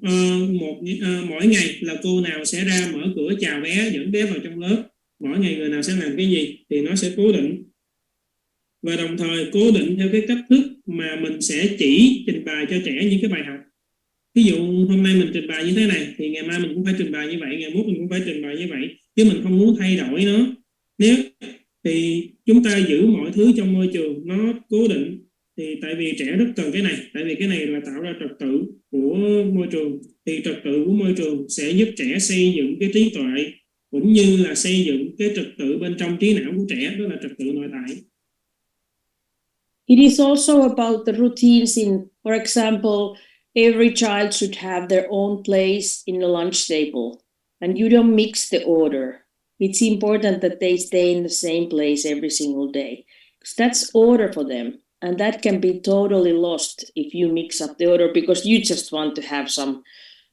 mỗi ngày là cô nào sẽ ra mở cửa chào bé, dẫn bé vào trong lớp, mỗi ngày người nào sẽ làm cái gì thì nó sẽ cố định. Và đồng thời cố định theo cái cách thức mà mình sẽ trình bày cho trẻ những cái bài học. Ví dụ hôm nay mình trình bày như thế này thì ngày mai mình cũng phải trình bày như vậy, ngày mốt mình cũng phải trình bày như vậy, chứ mình không muốn thay đổi nó. Nếu thì chúng ta giữ mọi thứ trong môi trường nó cố định, thì tại vì trẻ rất cần cái này, tại vì cái này là tạo ra trật tự của môi trường, thì trật tự của môi trường sẽ giúp trẻ xây dựng cái trí tuệ cũng như là xây dựng cái trật tự bên trong trí não của trẻ, đó là trật tự nội tại. It is also about the routines for example, every child should have their own place in the lunch table and you don't mix the order. It's important that they stay in the same place every single day, because that's order for them. And that can be totally lost if you mix up the order because you just want to have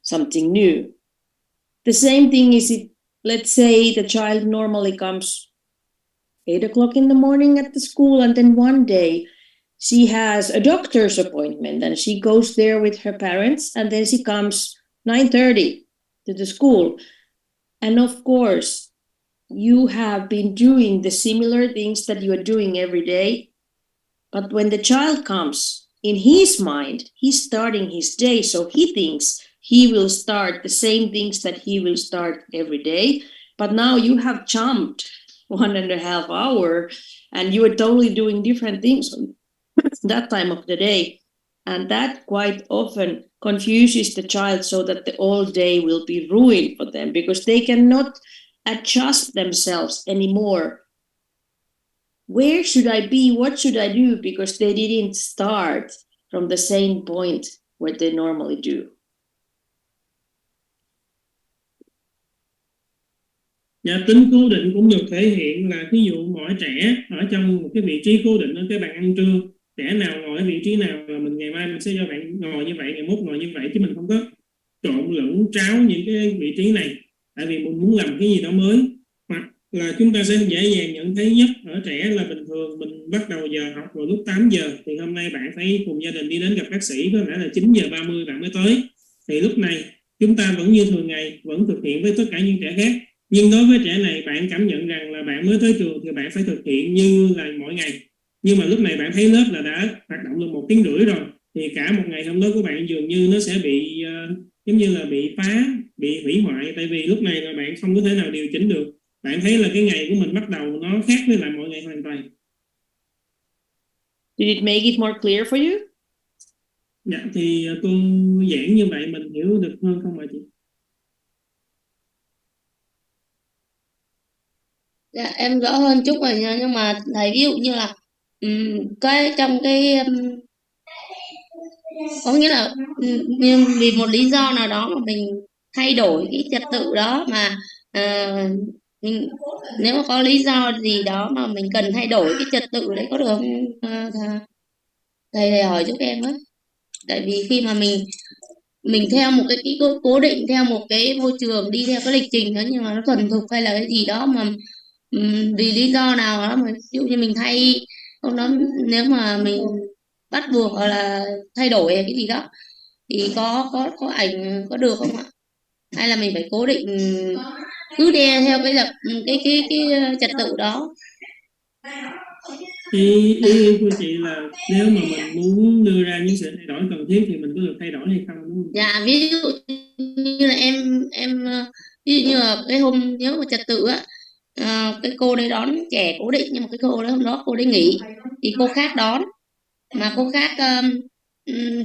something new. The same thing is if, let's say, the child normally comes 8 o'clock in the morning at the school, and then one day she has a doctor's appointment and she goes there with her parents, and then she comes 9:30 to the school. And of course, you have been doing the similar things that you are doing every day. But when the child comes, in his mind, he's starting his day, so he thinks he will start the same things that he will start every day. But now you have jumped 1.5 hours and you are totally doing different things on that time of the day. And that quite often confuses the child so that the whole day will be ruined for them because they cannot adjust themselves anymore. Where should I be? What should I do? Because they didn't start from the same point where they normally do. Dạ, tính cố định cũng được thể hiện là ví dụ mỗi trẻ ở trong một cái vị trí cố định ở cái bàn ăn trưa, trẻ nào ngồi ở vị trí nào là ngày mai mình sẽ cho bạn ngồi như vậy, ngày mốt ngồi như vậy, chứ mình không có trộn lẫn tráo những cái vị trí này, tại vì mình muốn làm cái gì đó mới. Hoặc là chúng ta sẽ dễ dàng nhận thấy nhất ở trẻ là bình thường mình bắt đầu giờ học vào lúc 8 giờ, thì hôm nay bạn phải cùng gia đình đi đến gặp bác sĩ, có lẽ là 9:30 bạn mới tới, thì lúc này chúng ta vẫn như thường ngày vẫn thực hiện với tất cả những trẻ khác. Nhưng đối với trẻ này, bạn cảm nhận rằng là bạn mới tới trường thì bạn phải thực hiện như là mỗi ngày. Nhưng mà lúc này bạn thấy lớp là đã hoạt động được 1 tiếng rưỡi rồi, thì cả một ngày hôm đó của bạn dường như nó sẽ bị giống như là bị phá, bị hủy hoại, tại vì lúc này là bạn không có thể nào điều chỉnh được. Bạn thấy là cái ngày của mình bắt đầu nó khác với lại mọi ngày hoàn toàn. Did it make it more clear for you? Dạ, thì cô giảng như vậy mình hiểu được hơn không ạ chị? Dạ, em rõ hơn chút rồi nha, nhưng mà thầy ví dụ như là cái trong cái có nghĩa là nhưng vì một lý do nào đó mà mình thay đổi cái trật tự đó mà nếu mà có lý do gì đó mà mình cần thay đổi cái trật tự đấy có được không thầy hỏi giúp em với. Tại vì khi mà mình theo một cái cố định theo một cái môi trường đi theo cái lịch trình đó, nhưng mà nó thuần thục hay là cái gì đó mà vì lý do nào đó mà ví dụ như mình thay không đó, nếu mà mình bắt buộc hoặc là thay đổi cái gì đó thì có ảnh có được không ạ? Hay là mình phải cố định cứ đe theo cái trật tự đó? Ý của chị là nếu mà mình muốn đưa ra những sự thay đổi cần thiết thì mình có được thay đổi hay không, đúng không? Dạ, ví dụ như là em ví dụ như là cái hôm nếu mà trật tự á, cái cô đấy đón trẻ cố định, nhưng mà cái cô đấy hôm đó cô đấy nghỉ thì cô khác đón, mà cô khác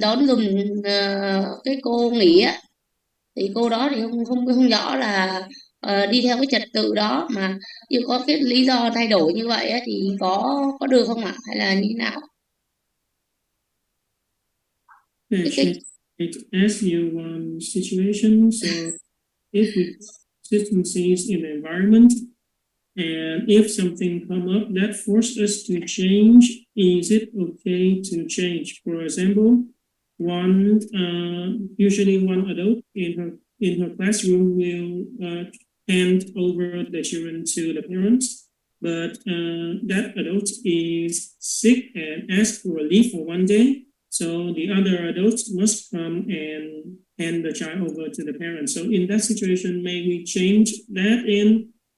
đón dùm cái cô nghỉ á, thì cô đó thì không rõ là đi theo cái trật tự đó, mà nếu có cái lý do thay đổi như vậy á, thì có được không ạ, hay là như thế nào? It asks you one situation. So if we consistencies in the environment, and if something come up that forces us to change, is it okay to change? For example, usually one adult in her classroom will hand over the children to the parents, but that adult is sick and asks for leave for one day. So the other adults must come and hand the child over to the parents. So in that situation, may we change that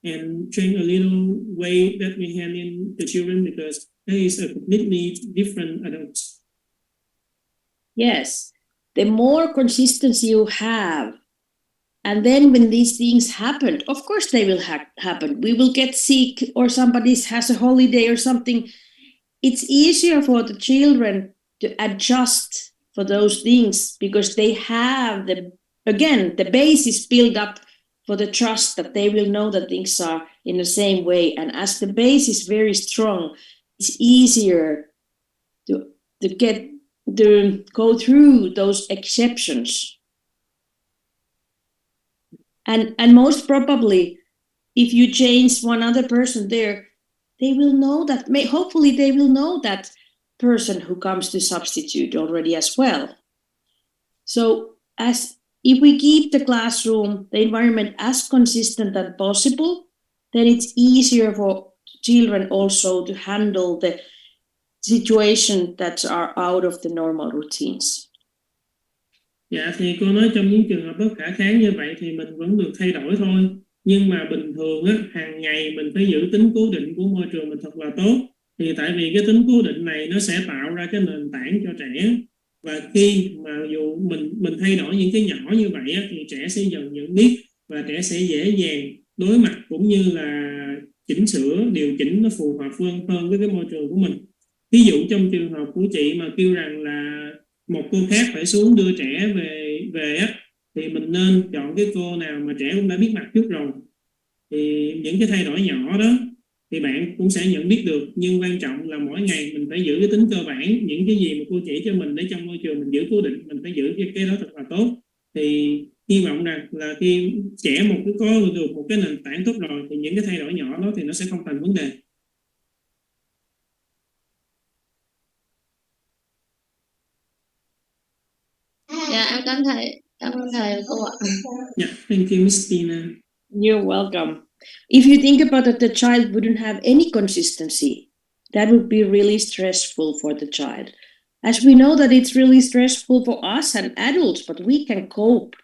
and change a little way that we hand in the children, because there is a completely different adults. Yes. The more consistency you have, and then when these things happen, of course they will happen. We will get sick, or somebody has a holiday or something. It's easier for the children to adjust for those things because they have the base is built up for the trust that they will know that things are in the same way. And as the base is very strong, it's easier to go through those exceptions. And most probably, if you change one other person there, they will know that, hopefully they will know that person who comes to substitute already as well. So if we keep the classroom, the environment as consistent as possible, then it's easier for children also to handle the situation that are out of the normal routines. Dạ, thì cô nói trong những trường hợp bất khả kháng như vậy thì mình vẫn được thay đổi thôi. Nhưng mà bình thường á, hàng ngày mình phải giữ tính cố định của môi trường mình thật là tốt. Thì tại vì cái tính cố định này nó sẽ tạo ra cái nền tảng cho trẻ. Và khi mà dù mình thay đổi những cái nhỏ như vậy á, thì trẻ sẽ dần nhận biết và trẻ sẽ dễ dàng đối mặt cũng như là chỉnh sửa, điều chỉnh nó phù hợp hơn với cái môi trường của mình. Ví dụ trong trường hợp của chị mà kêu rằng là một cô khác phải xuống đưa trẻ về á, thì mình nên chọn cái cô nào mà trẻ cũng đã biết mặt trước rồi. Thì những cái thay đổi nhỏ đó thì bạn cũng sẽ nhận biết được, nhưng quan trọng là mỗi ngày mình phải giữ cái tính cơ bản, những cái gì mà cô chỉ cho mình để trong môi trường mình giữ cố định, mình phải giữ cái đó thật là tốt. Thì hy vọng rằng là khi trẻ có được một cái nền tảng tốt rồi thì những cái thay đổi nhỏ đó thì nó sẽ không thành vấn đề. Dạ, em cảm ơn thầy cô ạ. Yeah, thank you, Miss Tina. You're welcome. If you think about that, the child wouldn't have any consistency, that would be really stressful for the child. As we know that it's really stressful for us and adults, but we can cope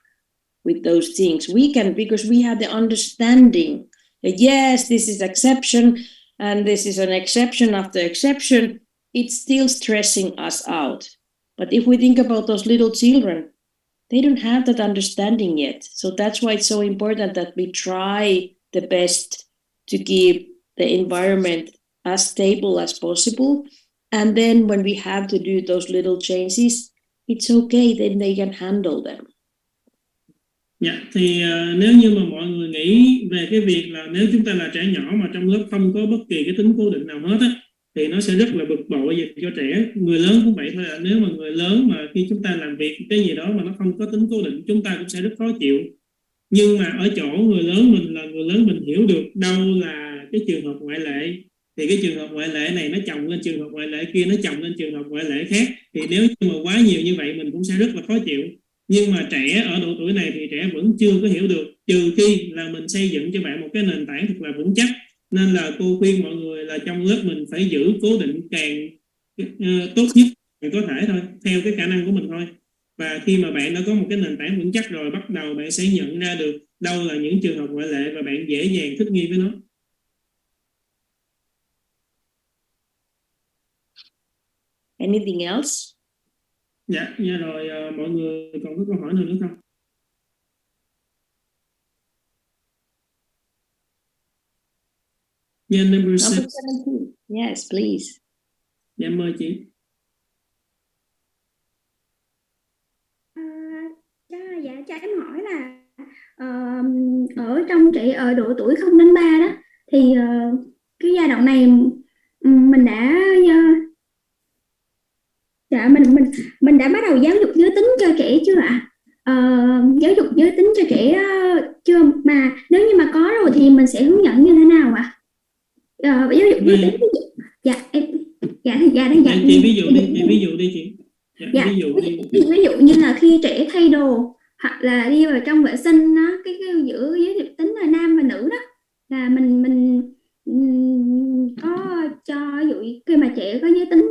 with those things. We can, because we have the understanding that yes, this is exception, and this is an exception after exception, it's still stressing us out. But if we think about those little children, they don't have that understanding yet. So that's why it's so important that we try the best to keep the environment as stable as possible. And then when we have to do those little changes, it's okay, then they can handle them. Dạ, thì nếu như mà mọi người nghĩ về cái việc là nếu chúng ta là trẻ nhỏ mà trong lớp không có bất kỳ cái tính cố định nào hết á, thì nó sẽ rất là bực bội về cho trẻ. Người lớn cũng vậy thôi ạ. Nếu mà người lớn mà khi chúng ta làm việc cái gì đó mà nó không có tính cố định, chúng ta cũng sẽ rất khó chịu. Nhưng mà ở chỗ người lớn mình là người lớn, mình hiểu được đâu là cái trường hợp ngoại lệ, thì cái trường hợp ngoại lệ này nó chồng lên trường hợp ngoại lệ kia, nó chồng lên trường hợp ngoại lệ khác. Thì nếu như mà quá nhiều như vậy mình cũng sẽ rất là khó chịu. Nhưng mà trẻ ở độ tuổi này thì trẻ vẫn chưa có hiểu được, trừ khi là mình xây dựng cho bạn một cái nền tảng thật là vững chắc. Nên là cô khuyên mọi người là trong lớp mình phải giữ cố định càng tốt nhất có thể thôi, theo cái khả năng của mình thôi. Và khi mà bạn đã có một cái nền tảng vững chắc rồi, bắt đầu bạn sẽ nhận ra được đâu là những trường hợp ngoại lệ và bạn dễ dàng thích nghi với nó. Anything else? Dạ rồi, mọi người còn có câu hỏi nào nữa không? Yeah, number 6. Number 17. Yes, please. Dạ mời chị. Dạ cho em hỏi là ở trong trẻ ở độ tuổi 0 đến 3 đó thì cái giai đoạn này mình đã mình đã bắt đầu giáo dục giới tính cho trẻ chưa ạ? Giáo dục giới tính cho trẻ chưa, mà nếu như mà có rồi thì mình sẽ hướng dẫn như thế nào ạ? Giáo dục giới tính Chị ví dụ đi chị. Ví dụ như là khi trẻ thay đồ hoặc là đi vào trong vệ sinh đó, cái giữa giới tính là nam và nữ đó, là mình có cho ví dụ khi mà trẻ có giới tính,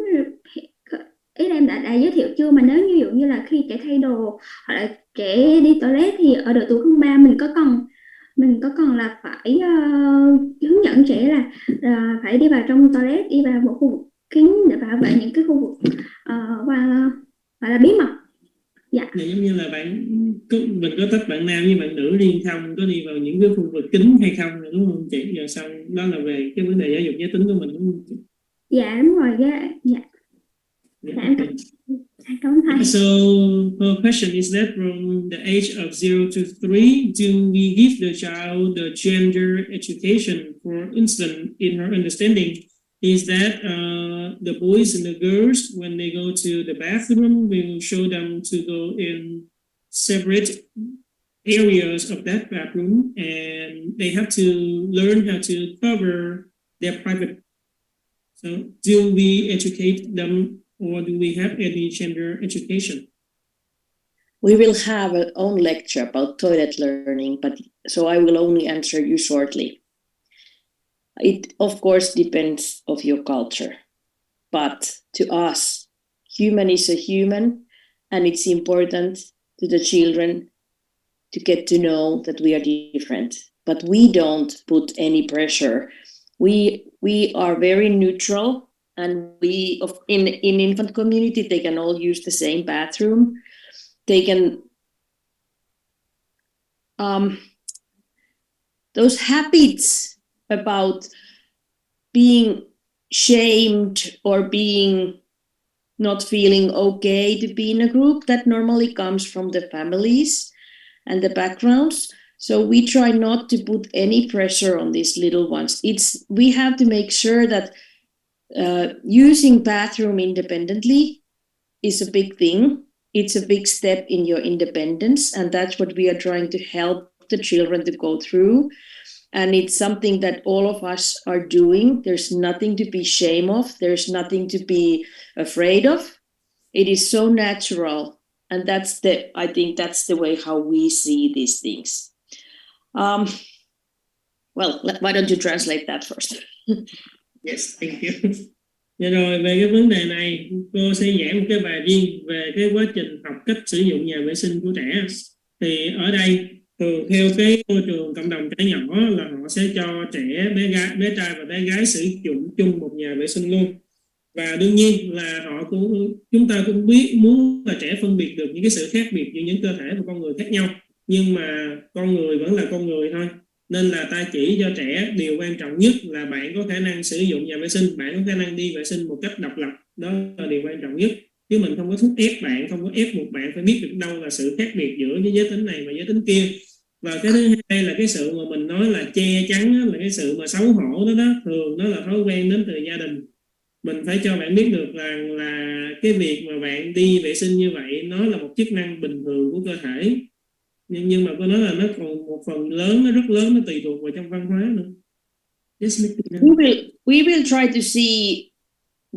ý em đã giới thiệu chưa, mà nếu ví dụ như là khi trẻ thay đồ hoặc là trẻ đi toilet thì ở độ tuổi 03 mình có cần là phải hướng dẫn trẻ là phải đi vào trong toilet, đi vào một khu vực kín để bảo vệ những cái khu vực gọi là bí mật. Dạ. Giống như là mình có thích bạn nam với bạn nữ riêng không, có đi vào những cái khu vực kín hay không, đúng không chị? Giờ xong đó là về cái vấn đề giáo dục giới tính của mình, đúng không chị? Dạ đúng rồi. Dạ. So her question is that from the age of 0 to 3, do we give the child the gender education? For instance, in her understanding, is that the boys and the girls, when they go to the bathroom, we will show them to go in separate areas of that bathroom, and they have to learn how to cover their private. So do we educate them, or do we have any gender education? We will have our own lecture about toilet learning, but so I will only answer you shortly. It of course depends of your culture, but to us, human is a human, and it's important to the children to get to know that we are different, but we don't put any pressure. We are very neutral, and we in infant community they can all use the same bathroom. They can those habits about being shamed or being not feeling okay to be in a group, that normally comes from the families and the backgrounds. So we try not to put any pressure on these little ones. We have to make sure that using bathroom independently is a big thing. It's a big step in your independence, and that's what we are trying to help the children to go through. And it's something that all of us are doing. There's nothing to be ashamed of. There's nothing to be afraid of. It is so natural. And I think that's the way how we see these things. Well, why don't you translate that first? Yes, thank you. Dạ rồi, về cái vấn đề này, cô sẽ giảng một cái bài riêng về cái quá trình học cách sử dụng nhà vệ sinh của trẻ. Thì ở đây, thường theo cái môi trường cộng đồng trẻ nhỏ là họ sẽ cho trẻ, bé trai và bé gái sử dụng chung một nhà vệ sinh luôn. Và đương nhiên là chúng ta cũng muốn là trẻ phân biệt được những cái sự khác biệt giữa những cơ thể và con người khác nhau, nhưng mà con người vẫn là con người thôi, nên là ta chỉ cho trẻ điều quan trọng nhất là bạn có khả năng sử dụng nhà vệ sinh, bạn có khả năng đi vệ sinh một cách độc lập, đó là điều quan trọng nhất, chứ mình không có thúc ép bạn, không có ép buộc bạn phải biết được đâu là sự khác biệt giữa cái giới tính này và giới tính kia. Và cái thứ hai là cái sự mà mình nói là che chắn đó, là cái sự mà xấu hổ đó, thường nó là thói quen đến từ gia đình. Mình phải cho bạn biết được rằng là cái việc mà bạn đi vệ sinh như vậy nó là một chức năng bình thường của cơ thể, nhưng mà tôi nói là nó còn một phần lớn, nó rất lớn, nó tùy thuộc vào trong văn hóa nữa. Yes, We will try to see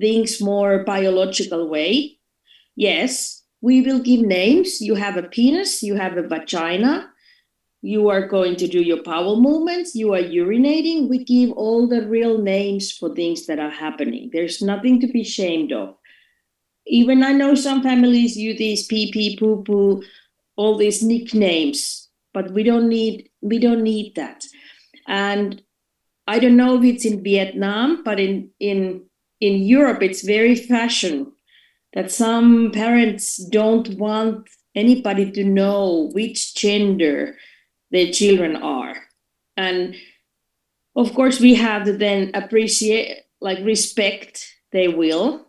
things more biological way. Yes, we will give names. You have a penis, you have a vagina, you are going to do your bowel movements, you are urinating. We give all the real names for things that are happening. There's nothing to be ashamed of. Even I know some families use these pee pee, poo poo, all these nicknames, but we don't need that. And I don't know if it's in Vietnam, but in Europe it's very fashion that some parents don't want anybody to know which gender their children are. And of course we have to then appreciate, like respect their will.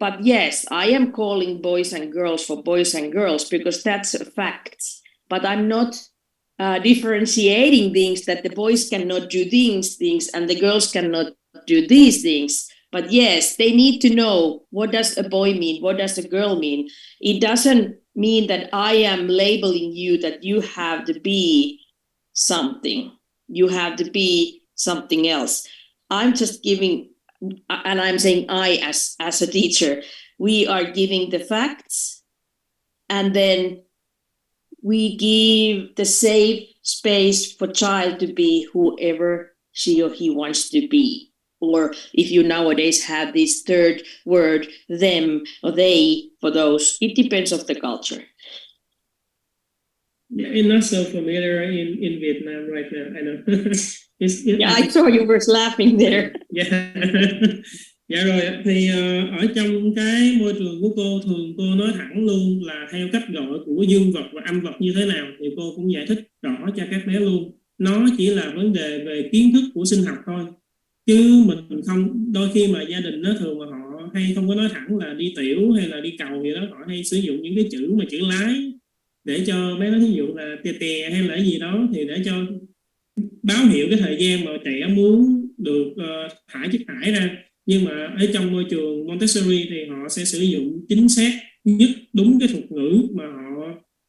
But yes, I am calling boys and girls for boys and girls because that's a fact. But I'm not differentiating things that the boys cannot do these things and the girls cannot do these things. But yes, they need to know, what does a boy mean? What does a girl mean? It doesn't mean that I am labeling you that you have to be something. You have to be something else. I'm just giving, and I'm saying I as a teacher, we are giving the facts, and then we give the safe space for child to be whoever she or he wants to be. Or if you nowadays have this third word, them or they, for those, it depends of the culture. Yeah, it's not so familiar in Vietnam right now, I know. Yeah, I saw you were laughing there. Yeah. Dạ rồi, thì ở trong cái môi trường của cô, thường cô nói thẳng luôn là theo cách gọi của dương vật và âm vật như thế nào, thì cô cũng giải thích rõ cho các bé luôn. Nó chỉ là vấn đề về kiến thức của sinh học thôi, chứ mình không, đôi khi mà gia đình nó thường mà họ hay không có nói thẳng là đi tiểu hay là đi cầu gì đó, họ hay sử dụng những cái chữ mà chữ lái để cho bé nó, ví dụ là tè tè hay là gì đó, thì để cho báo hiệu cái thời gian mà trẻ muốn được thải chất thải ra. Nhưng mà ở trong môi trường Montessori thì họ sẽ sử dụng chính xác nhất, đúng cái thuật ngữ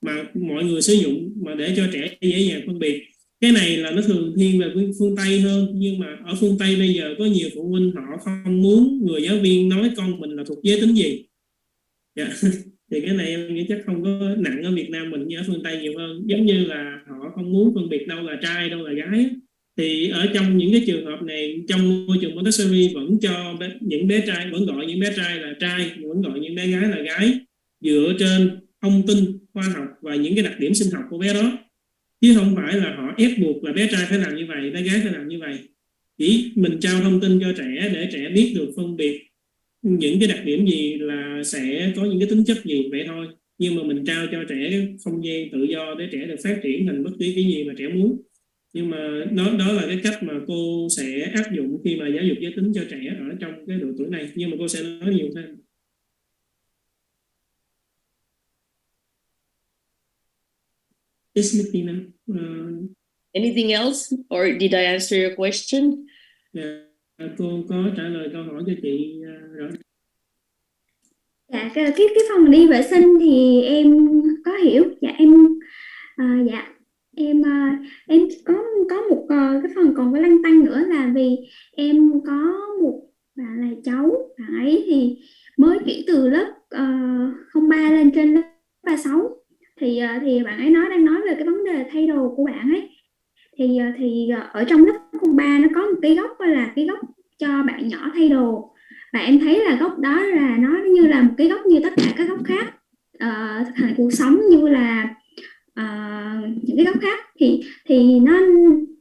mà mọi người sử dụng, mà để cho trẻ dễ dàng phân biệt. Cái này là nó thường thiên về phương Tây hơn, nhưng mà ở phương Tây bây giờ có nhiều phụ huynh họ không muốn người giáo viên nói con mình là thuộc giới tính gì. Yeah. Thì cái này em nghĩ chắc không có nặng ở Việt Nam mình như ở phương Tây nhiều hơn, giống như là họ không muốn phân biệt đâu là trai đâu là gái. Thì ở trong những cái trường hợp này, trong môi trường Montessori vẫn cho những bé trai, vẫn gọi những bé trai là trai, vẫn gọi những bé gái là gái, dựa trên thông tin khoa học và những cái đặc điểm sinh học của bé đó, chứ không phải là họ ép buộc là bé trai phải làm như vậy, bé gái phải làm như vậy. Chỉ mình trao thông tin cho trẻ để trẻ biết được phân biệt những cái đặc điểm gì là sẽ có những cái tính chất gì vậy thôi. Nhưng mà mình trao cho trẻ không gian tự do để trẻ được phát triển thành bất kỳ cái gì mà trẻ muốn. Nhưng mà đó là cái cách mà cô sẽ áp dụng khi mà giáo dục giới tính cho trẻ ở trong cái độ tuổi này. Nhưng mà cô sẽ nói nhiều thêm. Anything else, or did I answer your question? Cô có trả lời câu hỏi cho chị rồi. Dạ, cái phần đi vệ sinh thì em có hiểu. Dạ em có một cái phần còn có lăn tăn nữa, là vì em có một bạn là cháu, bạn ấy thì mới chuyển từ lớp 03 lên trên lớp 36, thì bạn ấy đang nói về cái vấn đề thay đồ của bạn ấy, thì ở trong lớp 03 nó có một cái góc là cái góc cho bạn nhỏ thay đồ, và em thấy là góc đó là nó như là một cái góc như tất cả các góc khác thành cuộc sống, như là những cái góc khác, thì nó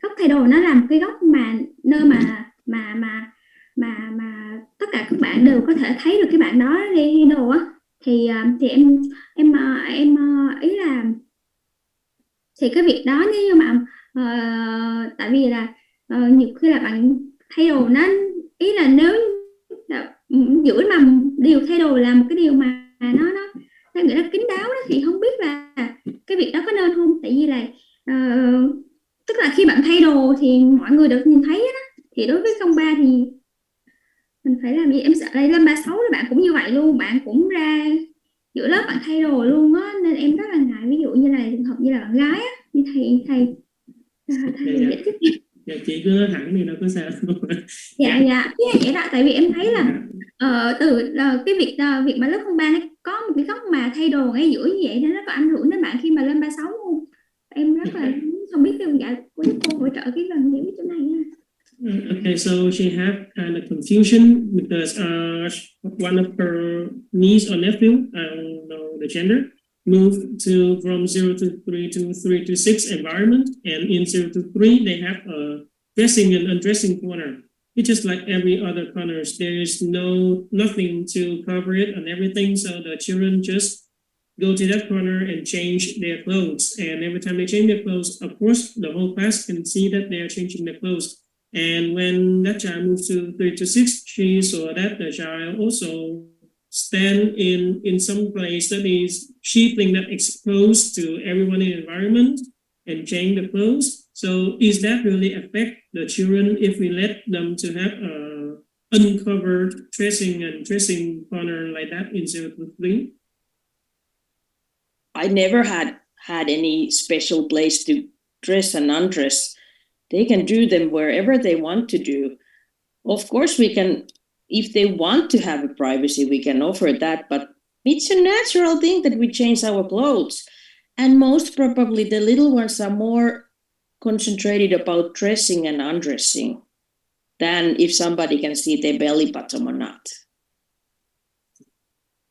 góc thay đồ nó là một cái góc mà nơi mà mà tất cả các bạn đều có thể thấy được cái bạn đó đi đồ á, thì em ý là thì cái việc đó nếu như mà tại vì là nhiều khi là bạn thay đồ nó, ý là nếu là, giữa mà điều thay đồ là một cái điều mà nó nghĩa là kín đáo đó, thì không biết là cái việc đó có nên không, tại vì là tức là khi bạn thay đồ thì mọi người được nhìn thấy đó, thì đối với công ba thì mình phải làm gì, em sợ đây lên 36 là bạn cũng như vậy luôn, bạn cũng ra giữa lớp bạn thay đồ luôn á, nên em rất là ngại ví dụ như là trường hợp như là bạn gái á, như thầy giải thích. Dạ, chị cứ nói thẳng đi đâu có sao. Dạ vậy đó, tại vì em thấy là cái việc mà lớp 03 nó có một cái góc mà thay đồ ngay giữa như vậy, nó có ảnh hưởng đến bạn khi mà lên 36 không? Em rất là không biết cái dạ của cô hỗ trợ cái lần hiểu chỗ này nha. Okay, so she had kind of confusion because one of her niece or nephew, I don't know the gender, moved from 0 to 3 to 3 to 6 environment, and in 0 to 3 they have a dressing and undressing corner. It's just like every other corners. There is nothing to cover it and everything, so the children just go to that corner and change their clothes. And every time they change their clothes, of course, the whole class can see that they are changing their clothes. And when that child moved to 3 to 6, she saw that the child also stand in some place that is she think that exposed to everyone in the environment and change the clothes. So is that really affect the children if we let them to have a uncovered dressing corner like that in 0 to 3? I never had any special place to dress and undress. They can do them wherever they want to do. Of course, we can, if they want to have a privacy, we can offer that, but it's a natural thing that we change our clothes. And most probably the little ones are more concentrated about dressing and undressing than if somebody can see their belly button or not.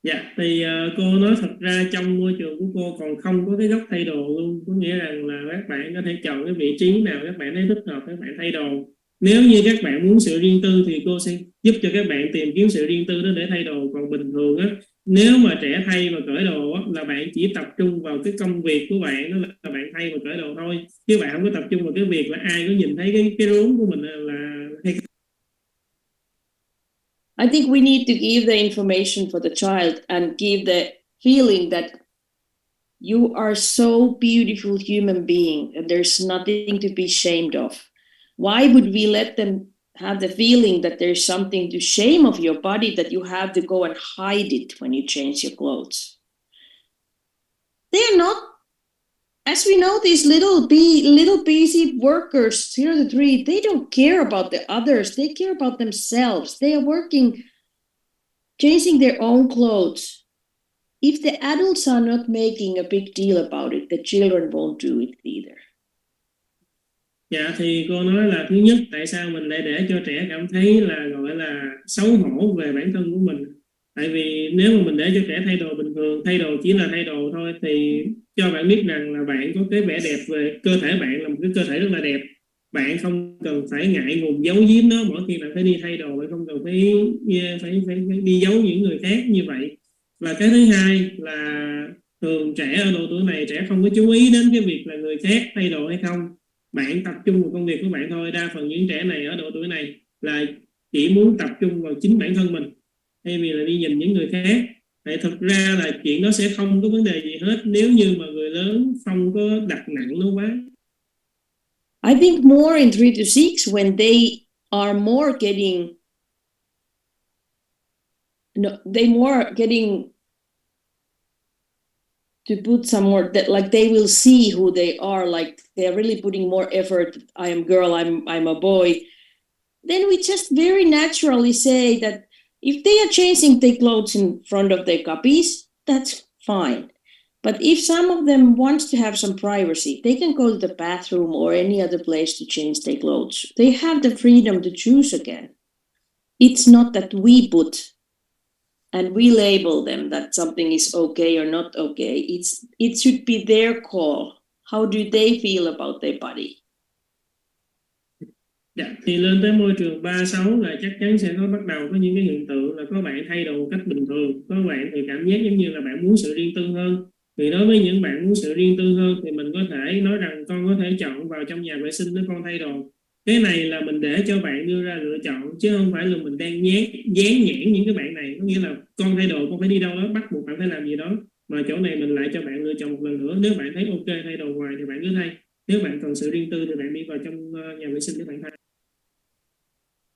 Dạ, thì cô nói thật ra trong môi trường của cô còn không có cái góc thay đồ luôn. Có nghĩa rằng là các bạn có thể chọn cái vị trí nào các bạn thấy thích hợp các bạn thay đồ. Nếu như các bạn muốn sự riêng tư thì cô sẽ giúp cho các bạn tìm kiếm sự riêng tư đó để thay đồ. Còn bình thường á, nếu mà trẻ thay và cởi đồ á, là bạn chỉ tập trung vào cái công việc của bạn, đó là bạn thay và cởi đồ thôi. Chứ bạn không có tập trung vào cái việc là ai có nhìn thấy cái rốn của mình là hay. I think we need to give the information for the child and give the feeling that you are so beautiful human being and there's nothing to be ashamed of. Why would we let them have the feeling that there's something to shame of your body, that you have to go and hide it when you change your clothes? They're not, as we know, these little busy workers, 0 to 3, they don't care about the others. They care about themselves. They are working, changing their own clothes. If the adults are not making a big deal about it, the children won't do it either. Dạ, thì cô nói là thứ nhất, tại sao mình lại để cho trẻ cảm thấy là gọi là xấu hổ về bản thân của mình. Tại vì nếu mà mình để cho trẻ thay đồ bình thường, thay đồ chỉ là thay đồ thôi, thì cho bạn biết rằng là bạn có cái vẻ đẹp về cơ thể, bạn là một cái cơ thể rất là đẹp. Bạn không cần phải ngại ngùng giấu giếm nó mỗi khi bạn phải đi thay đồ, bạn không cần phải đi giấu những người khác như vậy. Và cái thứ hai là thường trẻ ở độ tuổi này, trẻ không có chú ý đến cái việc là người khác thay đồ hay không. Bạn tập trung vào công việc của bạn thôi. Đa phần những trẻ này ở độ tuổi này là chỉ muốn tập trung vào chính bản thân mình thay vì là đi nhìn những người khác. Tại thực ra là chuyện đó sẽ không có vấn đề gì hết nếu như mà người lớn không có đặt nặng nó quá. I think more in 3 to 6 when they are more getting, they more getting to put some more, that like they will see who they are, like they're really putting more effort. I am girl, I'm a boy. Then we just very naturally say that if they are changing their clothes in front of their copies, that's fine. But if some of them wants to have some privacy, they can go to the bathroom or any other place to change their clothes. They have the freedom to choose again. It's not that we put and we label them that something is okay or not okay. It should be their call. How do they feel about their body? Dạ, thì lên tới môi trường 3-6 là chắc chắn sẽ bắt đầu có những cái hiện tượng là có bạn thay đổi một cách bình thường, có bạn thì cảm giác giống như là bạn muốn sự riêng tư hơn. Thì đối với những bạn muốn sự riêng tư hơn thì mình có thể nói rằng con có thể chọn vào trong nhà vệ sinh để con thay đồ. Cái này là mình để cho bạn đưa ra lựa chọn, chứ không phải là mình đang dán nhãn những cái bạn này, có nghĩa là con thay đồ con phải đi đâu đó, bắt buộc bạn phải làm gì đó. Mà chỗ này mình lại cho bạn lựa chọn một lần nữa, nếu bạn thấy ok thay đồ ngoài thì bạn cứ thay, nếu bạn cần sự riêng tư thì bạn đi vào trong nhà vệ sinh để bạn thay.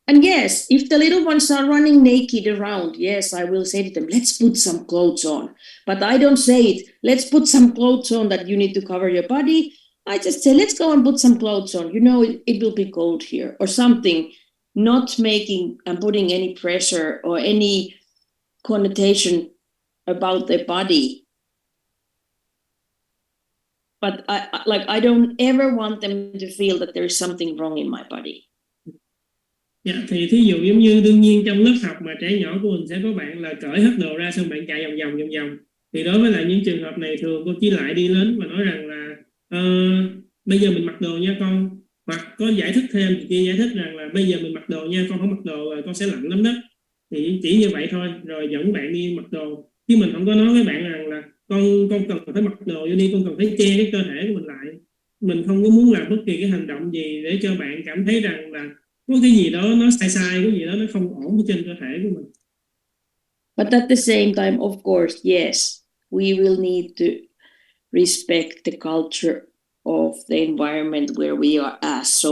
And yes, if the little ones are running naked around, yes, I will say to them, let's put some clothes on. But I don't say it, let's put some clothes on that you need to cover your body. I just say, let's go and put some clothes on. You know, it will be cold here or something, not making and putting any pressure or any connotation about their body. But I don't ever want them to feel that there's something wrong in my body. Dạ, thì thí dụ giống như đương nhiên trong lớp học mà trẻ nhỏ của mình sẽ có bạn là cởi hết đồ ra xong bạn chạy vòng vòng. Thì đối với lại những trường hợp này thường cô chỉ lại đi đến và nói rằng là bây giờ mình mặc đồ nha con, hoặc có giải thích thêm thì kia giải thích rằng là bây giờ mình mặc đồ nha, con không mặc đồ rồi con sẽ lạnh lắm đó. Thì chỉ như vậy thôi, rồi dẫn bạn đi mặc đồ, chứ mình không có nói với bạn rằng là con cần phải mặc đồ vô đi, con cần phải che cái cơ thể của mình lại. Mình không có muốn làm bất kỳ cái hành động gì để cho bạn cảm thấy rằng là có cái gì đó nó sai, cái gì đó nó không ổn trên cơ thể của mình. But at the same time, of course, yes, we will need to respect the culture of the environment where we are at. So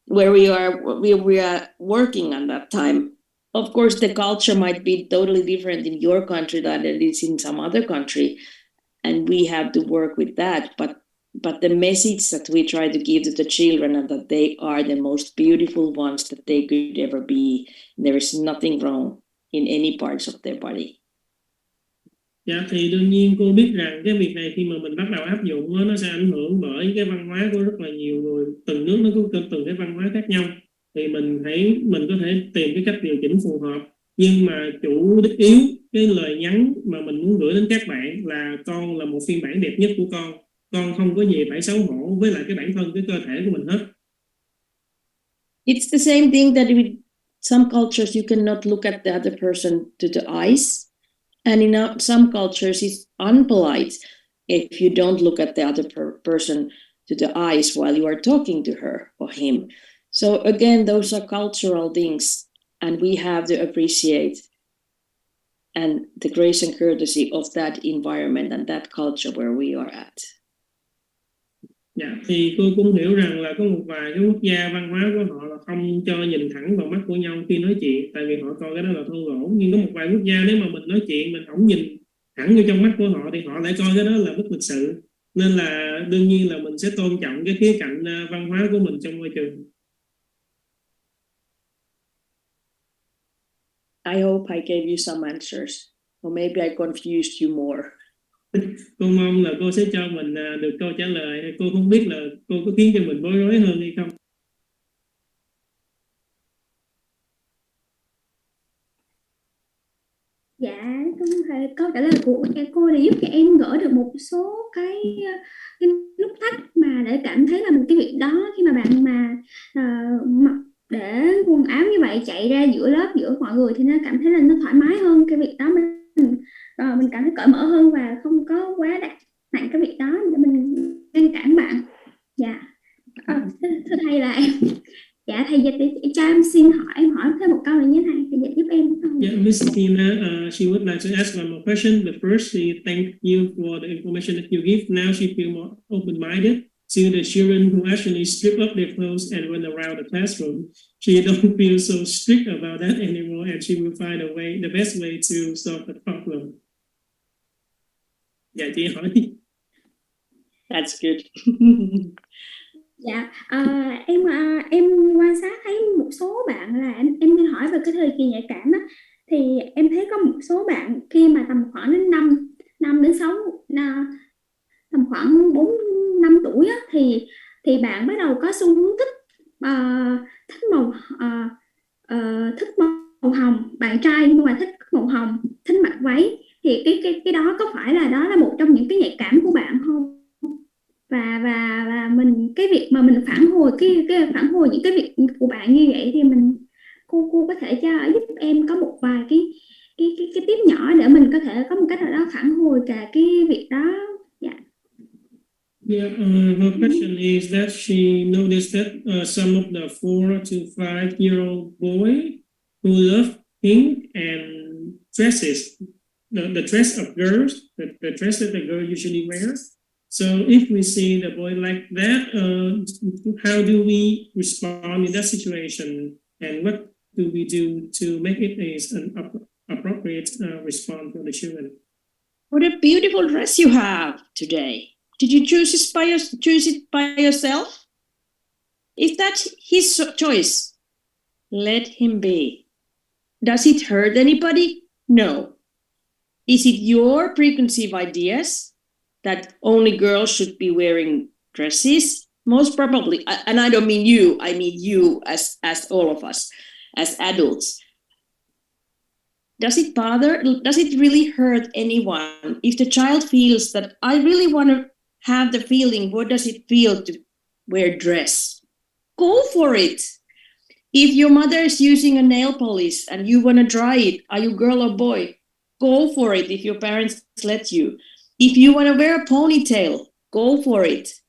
where we are working at that time. Of course, the culture might be totally different in your country than it is in some other country, and we have to work with that. But the message that we try to give to the children is that they are the most beautiful ones that they could ever be. There is nothing wrong in any parts of their body. Dạ, thì đương nhiên cô biết rằng cái việc này khi mà mình bắt đầu áp dụng nó sẽ ảnh hưởng bởi cái văn hóa của rất là nhiều người, từng nước nó có từng cái văn hóa khác nhau. Thì mình có thể tìm cái cách điều chỉnh phù hợp, nhưng mà chủ yếu cái lời nhắn mà mình muốn gửi đến các bạn là con là một phiên bản đẹp nhất của con không có gì phải xấu hổ với lại cái bản thân, cái cơ thể của mình hết. It's the same thing that with some cultures you cannot look at the other person to the eyes, and in some cultures it's unpolite if you don't look at the other person to the eyes while you are talking to her or him. So again, those are cultural things, and we have to appreciate and the grace and courtesy of that environment and that culture where we are at. Dạ, thì tôi cũng hiểu rằng là có một vài cái quốc gia văn hóa của họ là không cho nhìn thẳng vào mắt của nhau khi nói chuyện, tại vì họ coi cái đó là thô lỗ. Nhưng có một vài quốc gia nếu mà mình nói chuyện mình không nhìn thẳng vô trong mắt của họ thì họ lại coi cái đó là bất lịch sự. Nên là đương nhiên là mình sẽ tôn trọng cái khía cạnh văn hóa của mình trong môi trường. I hope I gave you some answers, or maybe I confused you more. Cô mong là cô sẽ cho mình được câu trả lời, hay cô không biết là cô có khiến cho mình bối rối hơn hay không. Dạ, câu trả lời của cô để giúp cho em gỡ được một số cái nút thắt mà để cảm thấy là mình cái việc đó khi mà bạn mà mặc để quần áo như vậy chạy ra giữa lớp giữa mọi người thì nó cảm thấy là nó thoải mái hơn, cái việc đó mình cảm thấy cởi mở hơn và không có quá đặt nặng cái việc đó để mình ngăn cản bạn. Dạ, thưa thầy là em dạ thầy dịch để cho em xin hỏi, em hỏi thêm một câu này nhé thầy dịch giúp em. Yeah, Miss Tina, she would like to ask one more question. The first, she thank you for the information that you give. Now she feel more open-minded to the children who actually strip up their clothes and run around the classroom. She don't feel so strict about that anymore, and she will find the best way to solve the problem. Dạ, chị hỏi. That's good. Dạ, em quan sát thấy một số bạn là em hỏi về cái thời kỳ nhạy cảm á, thì em thấy có một số bạn khi mà tầm khoảng đến 5 đến 6 tầm khoảng 4 5 tuổi á, thì bạn bắt đầu có xu hướng thích màu hồng, bạn trai nhưng mà thích màu hồng, thích mặc váy, thì cái đó có phải là đó là một trong những cái nhạy cảm của bạn không? và mình cái việc mà mình phản hồi cái phản hồi những cái việc của bạn như vậy thì cô có thể giúp em có một vài cái tip nhỏ để mình có thể có một cách nào đó phản hồi cả cái việc đó. Dạ. Yeah, her question is that she noticed that some of the 4 to 5-year-old boy who love pink and dresses, the dress of girls, the dress that the girl usually wears. So if we see the boy like that, how do we respond in that situation, and what do we do to make it an appropriate response for the children? What a beautiful dress you have today. Did you choose it by yourself? If that's his choice, let him be. Does it hurt anybody? No. Is it your preconceived ideas that only girls should be wearing dresses? Most probably, and I don't mean you, I mean you as all of us, as adults. Does it bother? Does it really hurt anyone if the child feels that I really want to have the feeling, what does it feel to wear dress? Go for it. If your mother is using a nail polish and you want to try it, are you girl or boy? Go for it if your parents let you. If you want to wear a ponytail, go for it.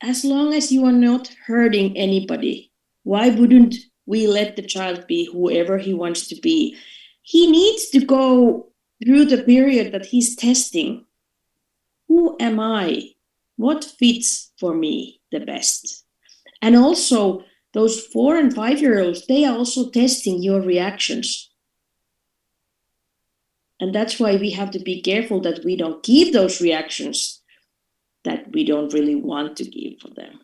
As long as you are not hurting anybody, why wouldn't we let the child be whoever he wants to be? He needs to go through the period that he's testing. Who am I? What fits for me the best? And also, those 4 and 5-year-olds, they are also testing your reactions. And that's why we have to be careful that we don't give those reactions that we don't really want to give for them.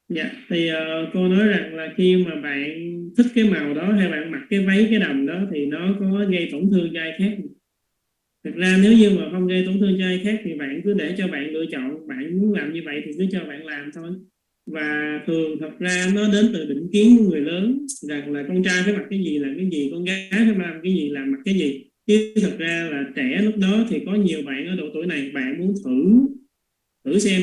Dạ, thì cô nói rằng là khi mà bạn thích cái màu đó hay bạn mặc cái váy cái đầm đó thì nó có gây tổn thương cho ai khác. Thực ra nếu như mà không gây tổn thương cho ai khác thì bạn cứ để cho bạn lựa chọn, bạn muốn làm như vậy thì cứ cho bạn làm thôi. Và thường thật ra nó đến từ định kiến của người lớn rằng là con trai phải mặc cái gì làm cái gì, con gái phải làm cái gì làm mặc cái gì. Chứ thật ra là trẻ lúc đó thì có nhiều bạn ở độ tuổi này, bạn muốn thử xem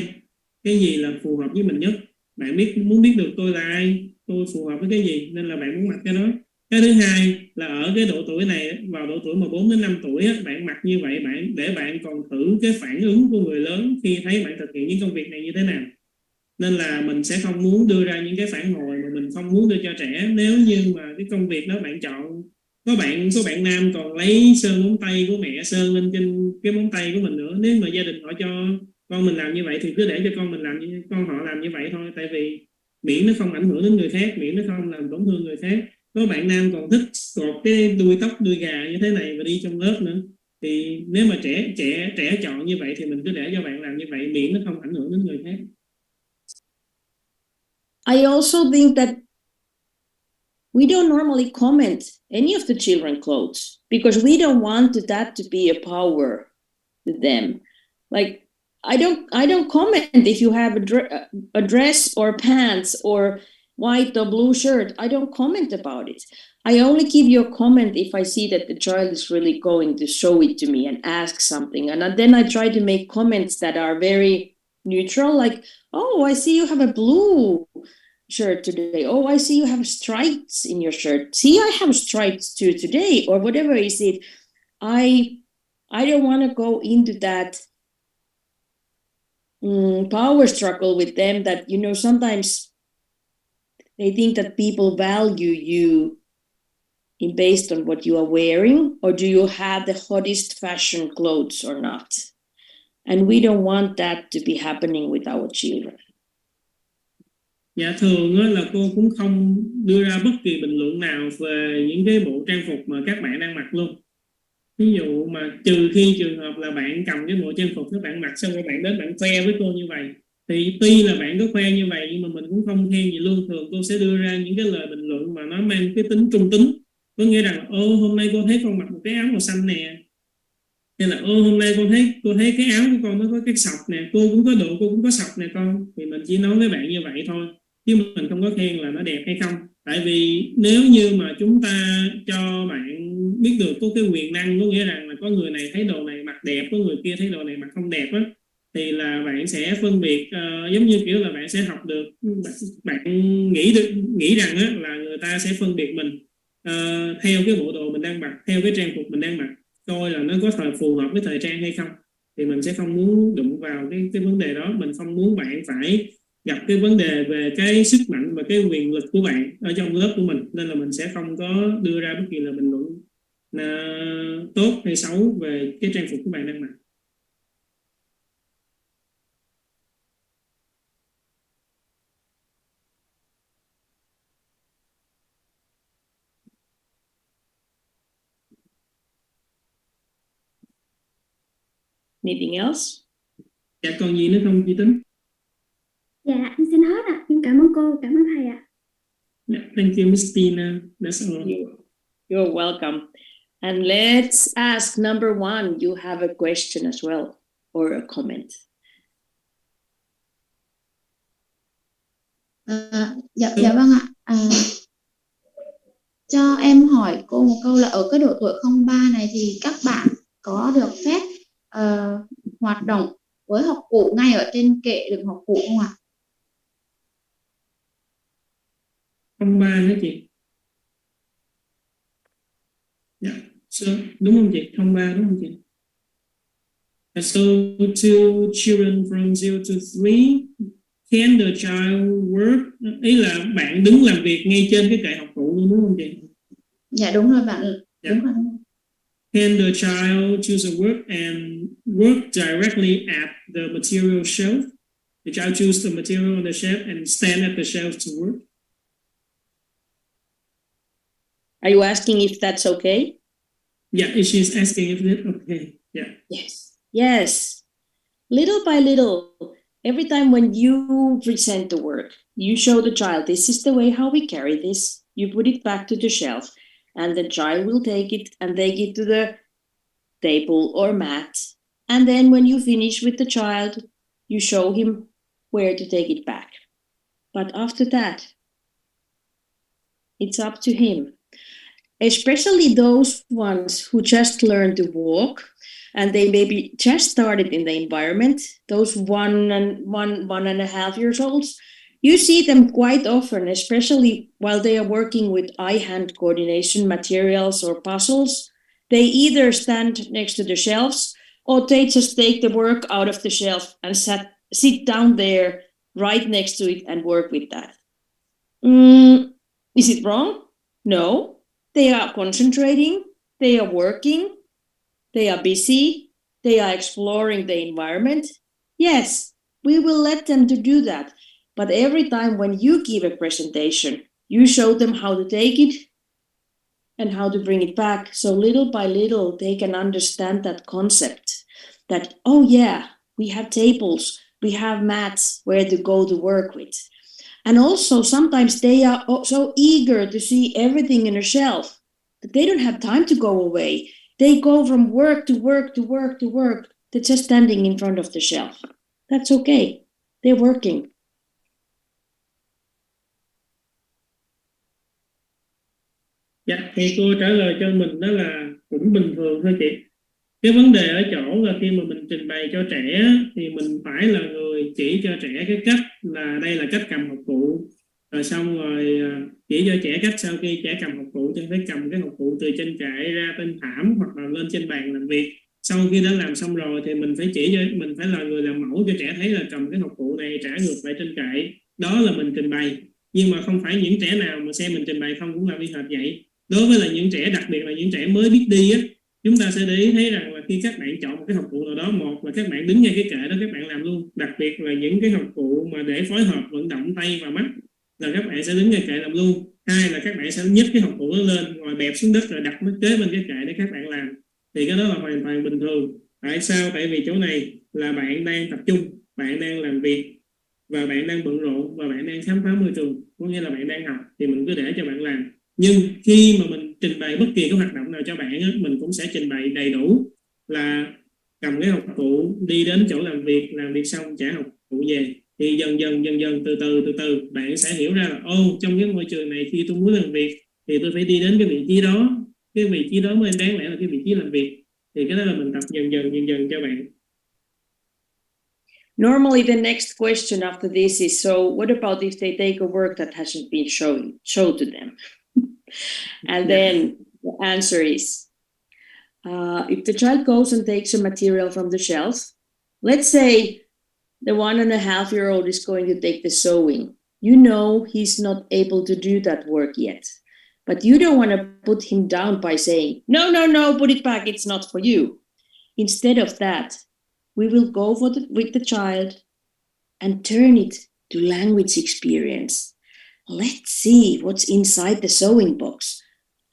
cái gì là phù hợp với mình nhất. Bạn muốn biết được tôi là ai, tôi phù hợp với cái gì, nên là bạn muốn mặc cái đó. Cái thứ hai là ở cái độ tuổi này, vào độ tuổi mà 4 đến 5 tuổi á, bạn mặc như vậy để bạn còn thử cái phản ứng của người lớn khi thấy bạn thực hiện những công việc này như thế nào. Nên là mình sẽ không muốn đưa ra những cái phản hồi mà mình không muốn đưa cho trẻ. Nếu như mà cái công việc đó bạn chọn, có bạn nam còn lấy sơn móng tay của mẹ sơn lên trên cái móng tay của mình nữa. Nếu mà gia đình họ cho con mình làm như vậy thì cứ để cho con họ làm như vậy thôi. Tại vì miễn nó không ảnh hưởng đến người khác, miễn nó không làm tổn thương người khác. Có bạn nam còn thích cột cái đuôi tóc đuôi gà như thế này và đi trong lớp nữa. Thì nếu mà trẻ chọn như vậy thì mình cứ để cho bạn làm như vậy, miễn nó không ảnh hưởng đến người khác. I also think that we don't normally comment any of the children's clothes because we don't want that to be a power to them. Like I don't comment if you have a dress or pants or white or blue shirt. I don't comment about it. I only give you a comment if I see that the child is really going to show it to me and ask something. And then I try to make comments that are very neutral, like, oh, I see you have a blue shirt today. Oh, I see you have stripes in your shirt. See, I have stripes too today, or whatever is it. I don't want to go into that power struggle with them that, you know, sometimes they think that people value you based on what you are wearing, or do you have the hottest fashion clothes or not? And we don't want that to be happening with our children. Dạ, thường là cô cũng không đưa ra bất kỳ bình luận nào về những cái bộ trang phục mà các bạn đang mặc luôn. Ví dụ mà trừ khi trường hợp là bạn cầm cái bộ trang phục các bạn mặc xong rồi bạn đến bạn khoe với cô như vậy, thì tuy là bạn có khoe như vậy nhưng mà mình cũng không khen gì luôn. Thường cô sẽ đưa ra những cái lời bình luận mà nó mang cái tính trung tính. Có nghĩa rằng ô, hôm nay cô thấy con mặc một cái áo màu xanh nè, hay là ô, hôm nay cô thấy cái áo của con nó có cái sọc nè, cô cũng có độ, cô cũng có sọc nè con. Thì mình chỉ nói với bạn như vậy thôi, chứ mình không có khen là nó đẹp hay không. Tại vì nếu như mà chúng ta cho bạn biết được có cái quyền năng, có nghĩa rằng là có người này thấy đồ này mặc đẹp, có người kia thấy đồ này mặc không đẹp á, thì là bạn sẽ phân biệt giống như kiểu là bạn sẽ học được, bạn nghĩ rằng á, là người ta sẽ phân biệt mình theo cái bộ đồ mình đang mặc, theo cái trang phục mình đang mặc, coi là nó có phù hợp với thời trang hay không. Thì mình sẽ không muốn đụng vào cái vấn đề đó. Mình không muốn bạn phải gặp cái vấn đề về cái sức mạnh và cái quyền lực của bạn ở trong lớp của mình, nên là mình sẽ không có đưa ra bất kỳ là bình luận tốt hay xấu về cái trang phục của bạn đang mặc. Anything else? Dạ còn gì nữa không chị Tính? Dạ, em xin hết ạ. Em cảm ơn cô, cảm ơn thầy ạ. Yeah, thank you, Miss Tina. That's all. You're welcome. And let's ask number 1. You have a question as well or a comment. Dạ vâng ạ. Cho em hỏi cô một câu là ở cái độ tuổi 03 này thì các bạn có được phép hoạt động với học cụ ngay ở trên kệ đựng học cụ không ạ? 03 hả chị? Yeah. So, đúng không chị? 03 đúng không chị? So to children from 0 to 3, can the child work? Ý là bạn đứng làm việc ngay trên cái kệ học cụ luôn đúng không chị? Dạ đúng rồi bạn. Yeah. Đúng rồi. Can the child choose a work and work directly at the material shelf? The child choose the material on the shelf and stand at the shelf to work. Are you asking if that's okay? Yeah, she's asking if it's okay. Yeah. Yes. Yes. Little by little, every time when you present the work, you show the child, this is the way how we carry this. You put it back to the shelf, and the child will take it and take it to the table or mat. And then when you finish with the child, you show him where to take it back. But after that, it's up to him. Especially those ones who just learned to walk and they maybe just started in the environment, those 1.5 years olds, you see them quite often, especially while they are working with eye-hand coordination materials or puzzles. They either stand next to the shelves or they just take the work out of the shelf and sit down there right next to it and work with that. Is it wrong? No. They are concentrating, they are working, they are busy, they are exploring the environment. Yes, we will let them to do that. But every time when you give a presentation, you show them how to take it and how to bring it back. So little by little, they can understand that concept that, oh yeah, we have tables, we have mats where to go to work with. And also sometimes they are so eager to see everything in a shelf that they don't have time to go away. They go from work to work to work to work. They're just standing in front of the shelf. That's okay. They're working. Dạ, thì cô trả lời cho mình đó là cũng bình thường thôi chị. Cái vấn đề ở chỗ là khi mà mình trình bày cho trẻ thì mình phải là người chỉ cho trẻ cái cách là đây là cách cầm học cụ, rồi xong rồi chỉ cho trẻ cách sau khi trẻ cầm học cụ thì phải cầm cái học cụ từ trên kệ ra trên thảm hoặc là lên trên bàn làm việc. Sau khi đã làm xong rồi thì mình phải chỉ cho, mình phải là người làm mẫu cho trẻ thấy là cầm cái học cụ này trả ngược lại trên kệ. Đó là mình trình bày. Nhưng mà không phải những trẻ nào mà xem mình trình bày không cũng làm y hệt vậy. Đối với là những trẻ, đặc biệt là những trẻ mới biết đi á, chúng ta sẽ để ý thấy rằng là khi các bạn chọn một cái học cụ nào đó, một là các bạn đứng ngay cái kệ đó các bạn làm luôn, đặc biệt là những cái học cụ mà để phối hợp vận động tay và mắt là các bạn sẽ đứng ngay kệ làm luôn. Hai là các bạn sẽ nhấc cái học cụ nó lên, ngồi bẹp xuống đất rồi đặt nó kế bên cái kệ để các bạn làm. Thì cái đó là hoàn toàn bình thường. Tại sao? Tại vì chỗ này là bạn đang tập trung, bạn đang làm việc và bạn đang bận rộn và bạn đang khám phá môi trường, có nghĩa là bạn đang học thì mình cứ để cho bạn làm. Nhưng khi mà mình trình bày bất kỳ cái hoạt động nào cho bạn á, mình cũng sẽ trình bày đầy đủ là cầm cái học cụ đi đến chỗ làm việc xong trả học cụ về. Thì dần dần từ từ bạn sẽ hiểu ra là trong cái môi trường này khi tôi muốn làm việc thì tôi phải đi đến cái vị trí đó, cái vị trí đó mới đáng lẽ là cái vị trí làm việc. Thì cái đó là mình tập dần dần cho bạn. Normally, the next question after this is, so what about if they take a work that hasn't been shown to them? And then the answer is, if the child goes and takes a material from the shelf, let's say the 1.5-year-old is going to take the sewing. You know he's not able to do that work yet, but you don't want to put him down by saying, no, put it back, it's not for you. Instead of that, we will go with the child and turn it to language experience. Let's see what's inside the sewing box.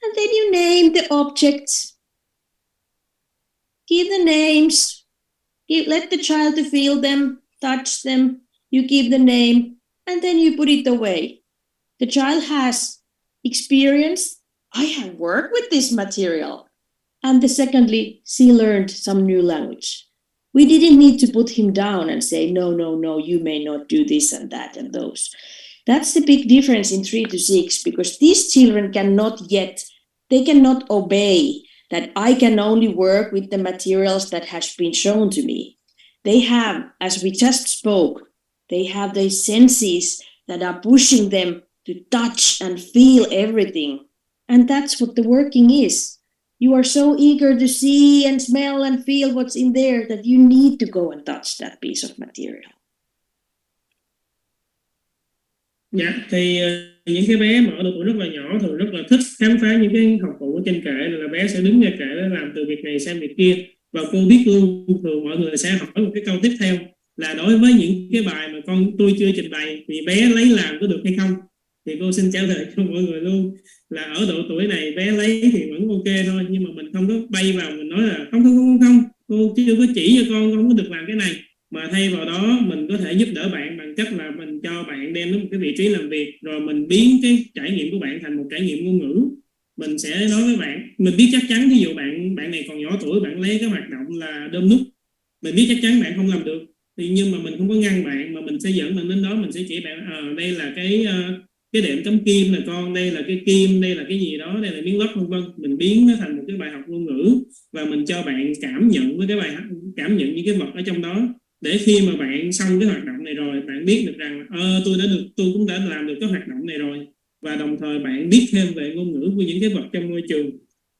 And then you name the objects. Give the names. Let the child to feel them, touch them. You give the name, and then you put it away. The child has experience. I have worked with this material. And secondly, she learned some new language. We didn't need to put him down and say, no, you may not do this and that and those. That's the big difference in 3 to 6, because these children cannot obey that I can only work with the materials that has been shown to me. They have, as we just spoke, they have these senses that are pushing them to touch and feel everything. And that's what the working is. You are so eager to see and smell and feel what's in there that you need to go and touch that piece of material. Dạ, thì những cái bé mà ở độ tuổi rất là nhỏ thường rất là thích khám phá những cái học cụ ở trên kệ, là bé sẽ đứng ngay kệ để làm từ việc này sang việc kia. Và cô biết luôn, thường mọi người sẽ hỏi một cái câu tiếp theo là đối với những cái bài mà tôi chưa trình bày thì bé lấy làm có được hay không? Thì cô xin trả lời cho mọi người luôn là ở độ tuổi này bé lấy thì vẫn ok thôi, nhưng mà mình không có bay vào mình nói là không, cô chưa có chỉ cho con không có được làm cái này, mà thay vào đó mình có thể giúp đỡ bạn bằng cách là mình cho bạn đem đến một cái vị trí làm việc, rồi mình biến cái trải nghiệm của bạn thành một trải nghiệm ngôn ngữ. Mình sẽ nói với bạn, mình biết chắc chắn ví dụ bạn này còn nhỏ tuổi, bạn lấy cái hoạt động là đơm nút, mình biết chắc chắn bạn không làm được, thì nhưng mà mình không có ngăn bạn, mà mình sẽ dẫn bạn đến đó, mình sẽ chỉ bạn đây là cái đệm cắm kim là con, đây là cái kim, đây là cái gì đó, đây là miếng lót, vân vân. Mình biến nó thành một cái bài học ngôn ngữ và mình cho bạn cảm nhận với cái bài học, cảm nhận những cái vật ở trong đó, để khi mà bạn xong cái hoạt động này rồi, bạn biết được rằng tôi cũng đã làm được cái hoạt động này rồi, và đồng thời bạn biết thêm về ngôn ngữ của những cái vật trong môi trường.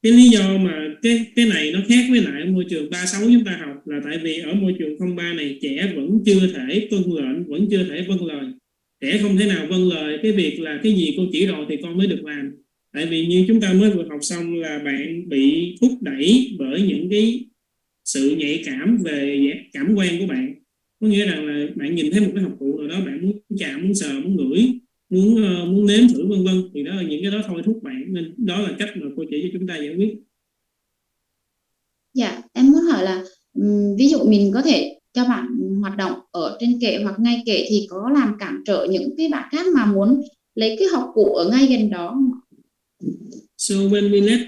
Cái lý do mà cái này nó khác với lại môi trường 36 chúng ta học là tại vì ở môi trường 03 này trẻ vẫn chưa thể tuân lệnh, vẫn chưa thể vâng lời. Trẻ không thể nào vâng lời cái việc là cái gì cô chỉ rồi thì con mới được làm. Tại vì như chúng ta mới vừa học xong là bạn bị thúc đẩy bởi những cái sự nhạy cảm về cảm quan của bạn. Có nghĩa rằng là bạn nhìn thấy một cái học cụ nào đó, bạn muốn chạm, muốn sờ, muốn ngửi, muốn nếm thử vân vân, thì đó là những cái đó thôi thúc bạn, nên đó là cách mà cô chỉ cho chúng ta giải quyết. Dạ, em muốn hỏi là ví dụ mình có thể cho bạn hoạt động ở trên kệ hoặc ngay kệ thì có làm cản trở những cái bạn khác mà muốn lấy cái học cụ ở ngay gần đó không? So when we let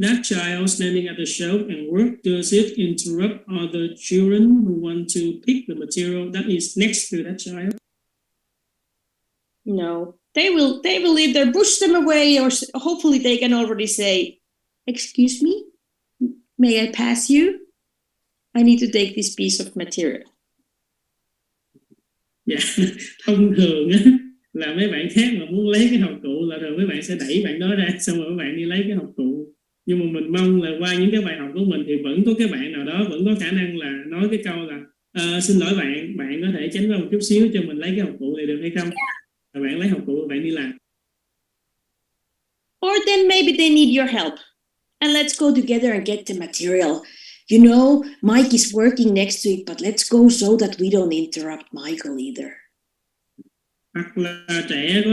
that child standing at the shelf and work, does it interrupt other children who want to pick the material that is next to that child? No, they will either push them away, or hopefully they can already say, "Excuse me, may I pass you? I need to take this piece of material." Dạ, thông thường á, là mấy bạn khác mà muốn lấy cái học cụ là thường mấy bạn sẽ đẩy bạn đó ra, xong rồi mấy bạn đi lấy cái học cụ. Nhưng mà mình mong là qua những cái bài học của mình thì vẫn có cái bạn nào đó vẫn có khả năng là nói cái câu là xin lỗi bạn có thể tránh ra một chút xíu cho mình lấy cái học cụ này được hay không? Và bạn lấy học cụ và bạn đi làm. Or then maybe they need your help. And let's go together and get the material. You know, Mike is working next to it, but let's go so that we don't interrupt Michael either. Hoặc là trẻ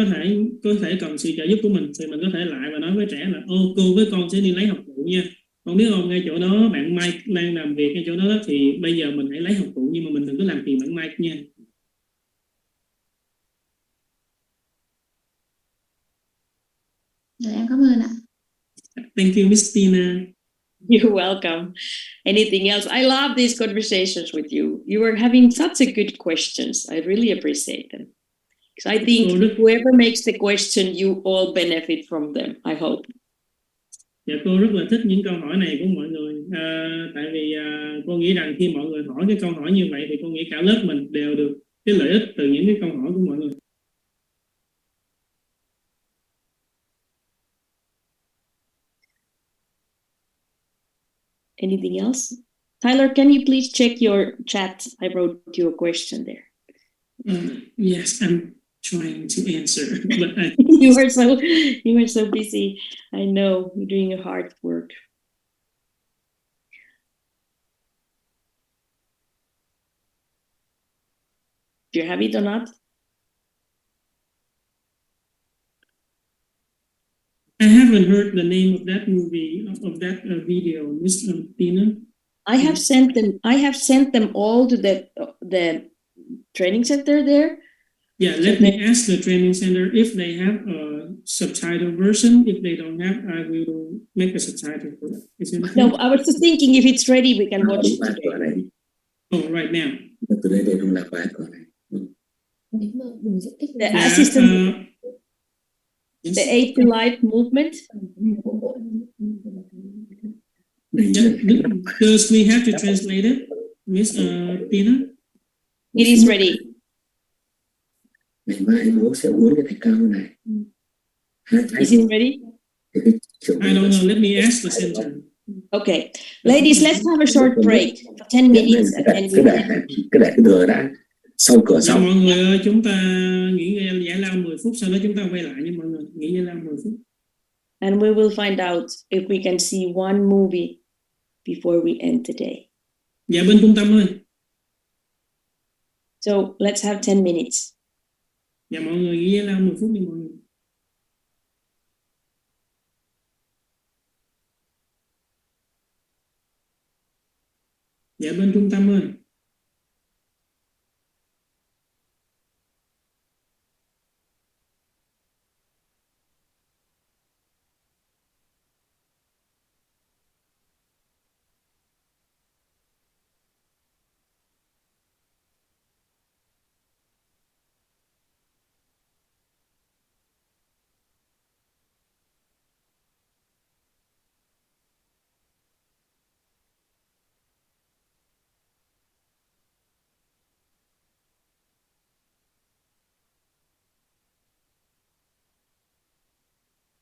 có thể cần sự trợ giúp của mình, thì mình có thể lại và nói với trẻ là cô với con sẽ đi lấy học cụ nha. Con biết không, ngay chỗ đó bạn Mike đang làm việc ngay chỗ đó, thì bây giờ mình hãy lấy học cụ, nhưng mà mình đừng có làm phiền bạn Mike nha. Rồi, em cảm ơn ạ. Thank you, Miss Tina. You're welcome. Anything else? I love these conversations with you. You are having such a good questions. I really appreciate them. Because I think whoever makes the question, you all benefit from them, I hope. Dạ, cô rất là thích những câu hỏi này của mọi người. Tại vì cô nghĩ rằng khi mọi người hỏi cái câu hỏi như vậy thì cô nghĩ cả lớp mình đều được cái lợi ích từ những cái câu hỏi của mọi người. Anything else? Tyler, can you please check your chat? I wrote you a question there. Yes, I'm trying to answer, but you are so busy. I know you're doing your hard work. Do you have it or not? I haven't heard the name of that movie, of that video, Miss Tina. I have sent them all to the training center there. Yeah, let me ask the training center if they have a subtitle version. If they don't have, I will make a subtitle for that. Is it okay? No, I was just thinking if it's ready, we can watch it today. Oh, right now. The assistant, the 8 to Life movement. Does we have to translate it, Miss Tina? It is ready. Ngày mai bố sẽ uống cái thạch cao này. Is it ready? I don't know. Let me ask the center. Okay, ladies, let's have a short break for 10 minutes and then we Cứ để cái đường đã sau cửa xong. Mọi người ơi, chúng ta nghỉ giải lao 10 phút, sau đó chúng ta quay lại nha mọi người. Nghỉ giải lao 10 phút. And we will find out if we can see one movie before we end today. Dạ bên trung tâm ơi. So let's have 10 minutes. Dạ mọi người nghỉ giải lao 10 phút đi mọi người. Dạ bên trung tâm ơi.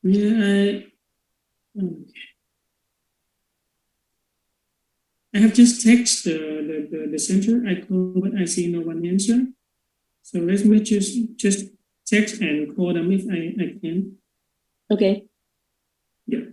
Yeah, I have just texted the center. I call, but I see no one answer. So let me just text and call them if I can. Okay. Yeah.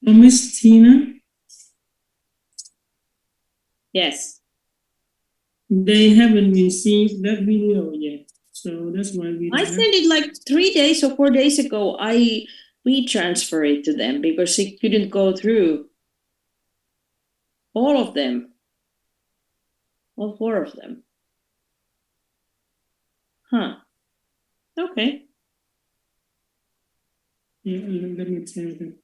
Oh, Miss Tina, Yes. they haven't received that video yet, so that's why we I don't have. sent it like 3 days or 4 days ago. I re-transfer it to them because it couldn't go through. All of them. All 4 of them. Huh. Okay. Yeah, let me tell them.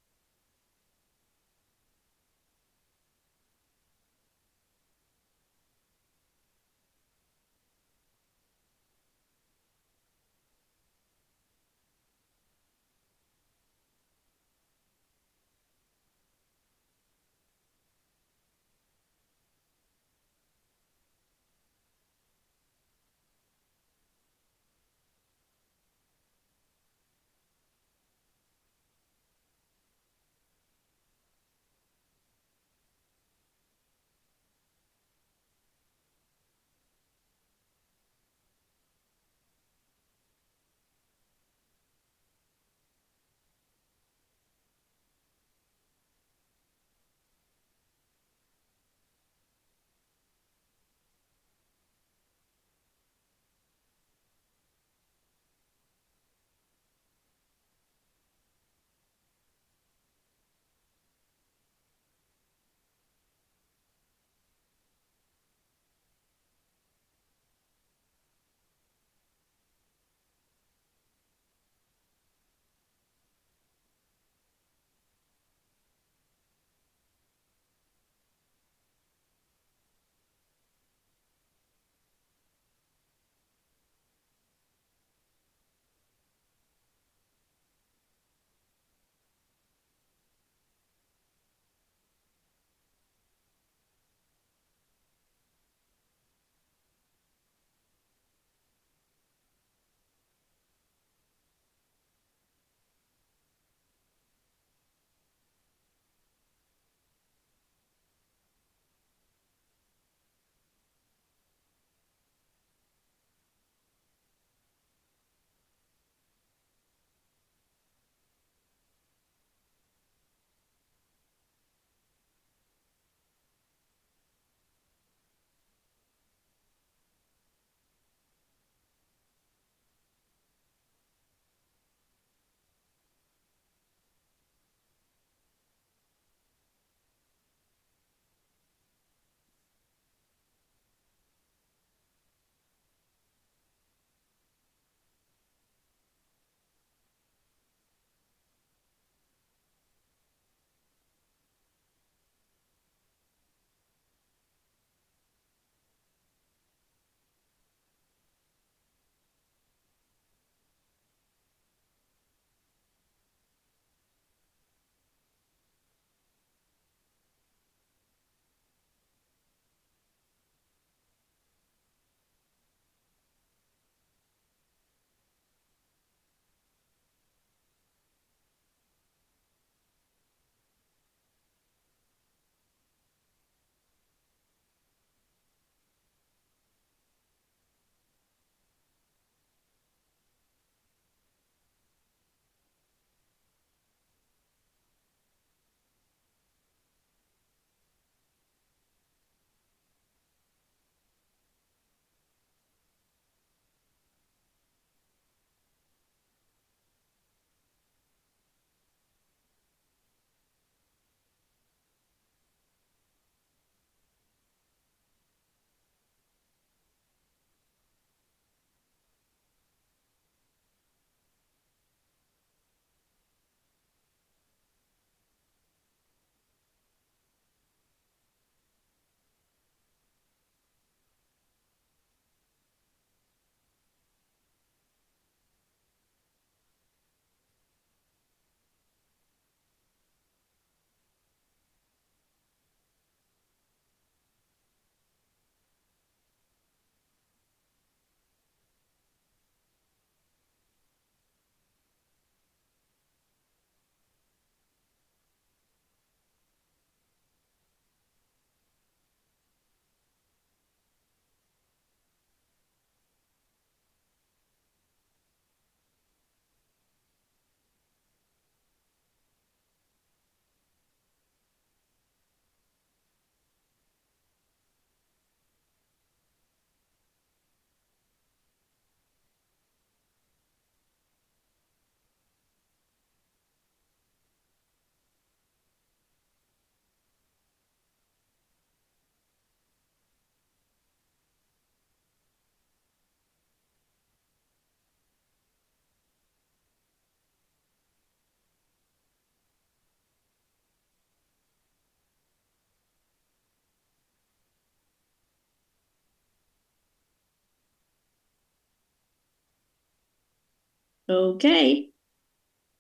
Okay.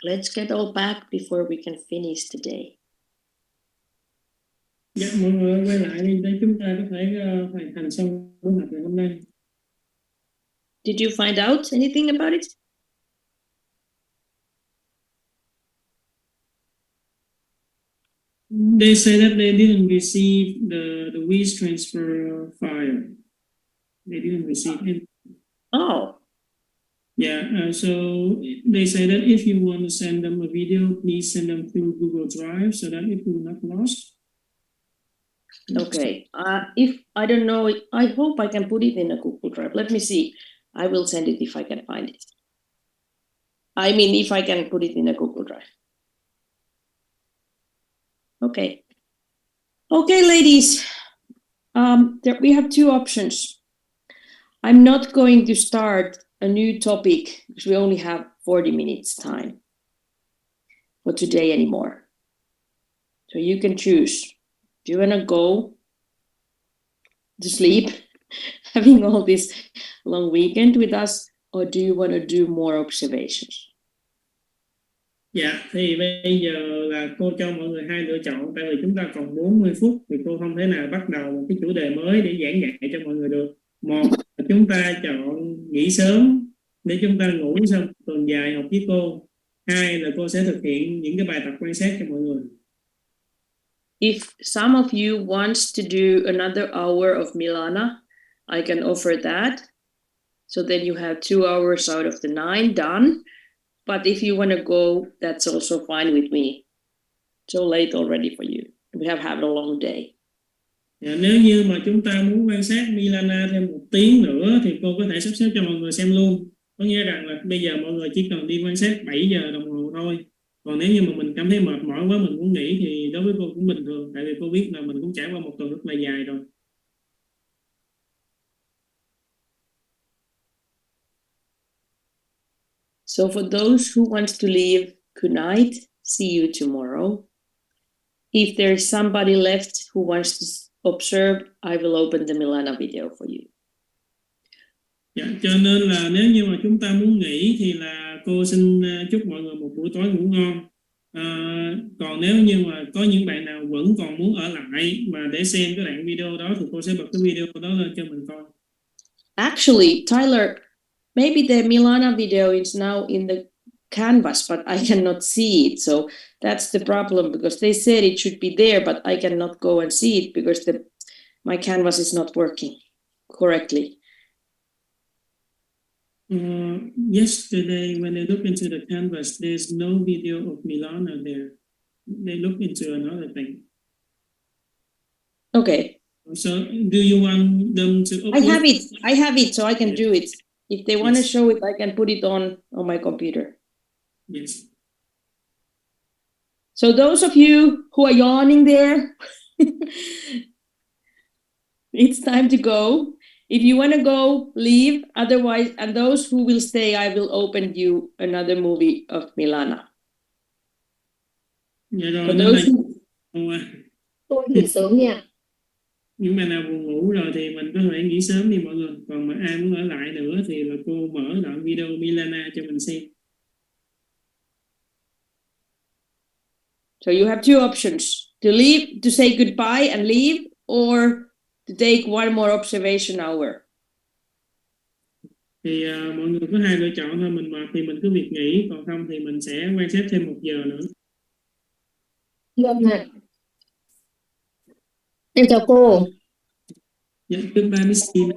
Let's get all back before we can finish today. Dạ, mọi người quay lại đi để chúng ta có thể hoàn thành xong buổi học ngày hôm nay. Did you find out anything about it? They say that they didn't receive the WeS transfer file. They didn't receive it. Oh, Yeah, so they say that if you want to send them a video, please send them through Google Drive so that it will not lost. okay. If I don't know, I hope I can put it in a Google Drive. Let me see. I will send it if I can find it. I mean, if I can put it in a Google Drive. Okay. Okay, ladies. We have two options. I'm not going to start a new topic because we only have 40 minutes time for today anymore. So you can choose. Do you want to go to sleep, having all this long weekend with us, or do you want to do more observations? Dạ, thì bây giờ là cô cho mọi người hai lựa chọn, tại vì chúng ta còn 40 phút thì cô không thể nào bắt đầu một cái chủ đề mới để giảng dạy cho mọi người được. Một là chúng ta chọn nghỉ sớm để chúng ta ngủ sau một tuần dài học với cô. Hai là cô sẽ thực hiện những cái bài tập quan sát cho mọi người. If some of you wants to do another hour of Milana, I can offer that. So then you have 2 hours out of the 9 done. But if you want to go, that's also fine with me. So late already for you. We have had a long day. Dạ, nếu như mà chúng ta muốn quan sát Milana thêm 1 tiếng nữa thì cô có thể sắp xếp cho mọi người xem luôn. Có nghĩa rằng là bây giờ mọi người chỉ cần đi quan sát 7 giờ đồng hồ thôi. Còn nếu như mà mình cảm thấy mệt mỏi quá, mình muốn nghỉ thì đối với cô cũng bình thường. Tại vì cô biết là mình cũng trải qua một tuần rất là dài rồi. So for those who wants to leave, good night. See you tomorrow. If there's somebody left who wants to observe, I will open the Milana video for you. Dạ, cho nên là nếu như mà chúng ta muốn nghỉ thì là cô xin chúc mọi người một buổi tối ngủ ngon. Còn nếu như mà có những bạn nào vẫn còn muốn ở lại mà để xem cái đoạn video đó thì cô sẽ bật cái video đó lên cho mình coi. Actually, Tyler, maybe the Milana video is now in the canvas, but I cannot see it. So that's the problem because they said it should be there, but I cannot go and see it because my canvas is not working correctly. Yesterday, when I look into the canvas, there's no video of Milana there. They look into another thing. Okay. So, do you want them to upload? I have it, so I can do it. If they want to Yes. show it, I can put it on my computer. Yes. So those of you who are yawning there, it's time to go. If you want to go, leave. Otherwise, and those who will stay, I will open you another movie of Milana. Dạ rồi, For nên those là Tôi nghỉ sớm nha. những bạn nào buồn ngủ rồi thì mình có thể nghỉ sớm đi mọi người. Còn mà ai muốn ở lại nữa thì là cô mở đoạn video Milana cho mình xem. So you have two options: to leave, to say goodbye and leave, or to take one more observation hour. Thì mọi người có hai lựa chọn thôi, mình mệt thì mình cứ việc nghỉ, còn không thì mình sẽ quan sát thêm 1 giờ nữa. Vâng ạ. Em chào cô. Yeah, goodbye, Miss Tina.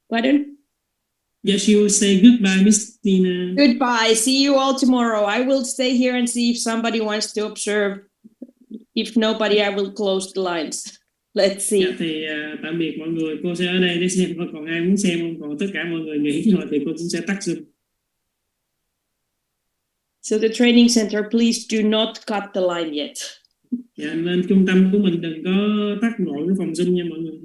Pardon? Yes, she will say goodbye, Miss Tina. Goodbye. See you all tomorrow. I will stay here and see if somebody wants to observe. If nobody, I will close the lines. Let's see. Dạ, thì tạm biệt mọi người. Cô sẽ ở đây để xem. Còn ai muốn xem không? Còn tất cả mọi người nghỉ rồi thì cô cũng sẽ tắt Zoom. So the training center, please do not cut the line yet. Dạ, nên trung tâm của mình đừng có tắt vội cái phòng Zoom nha mọi người.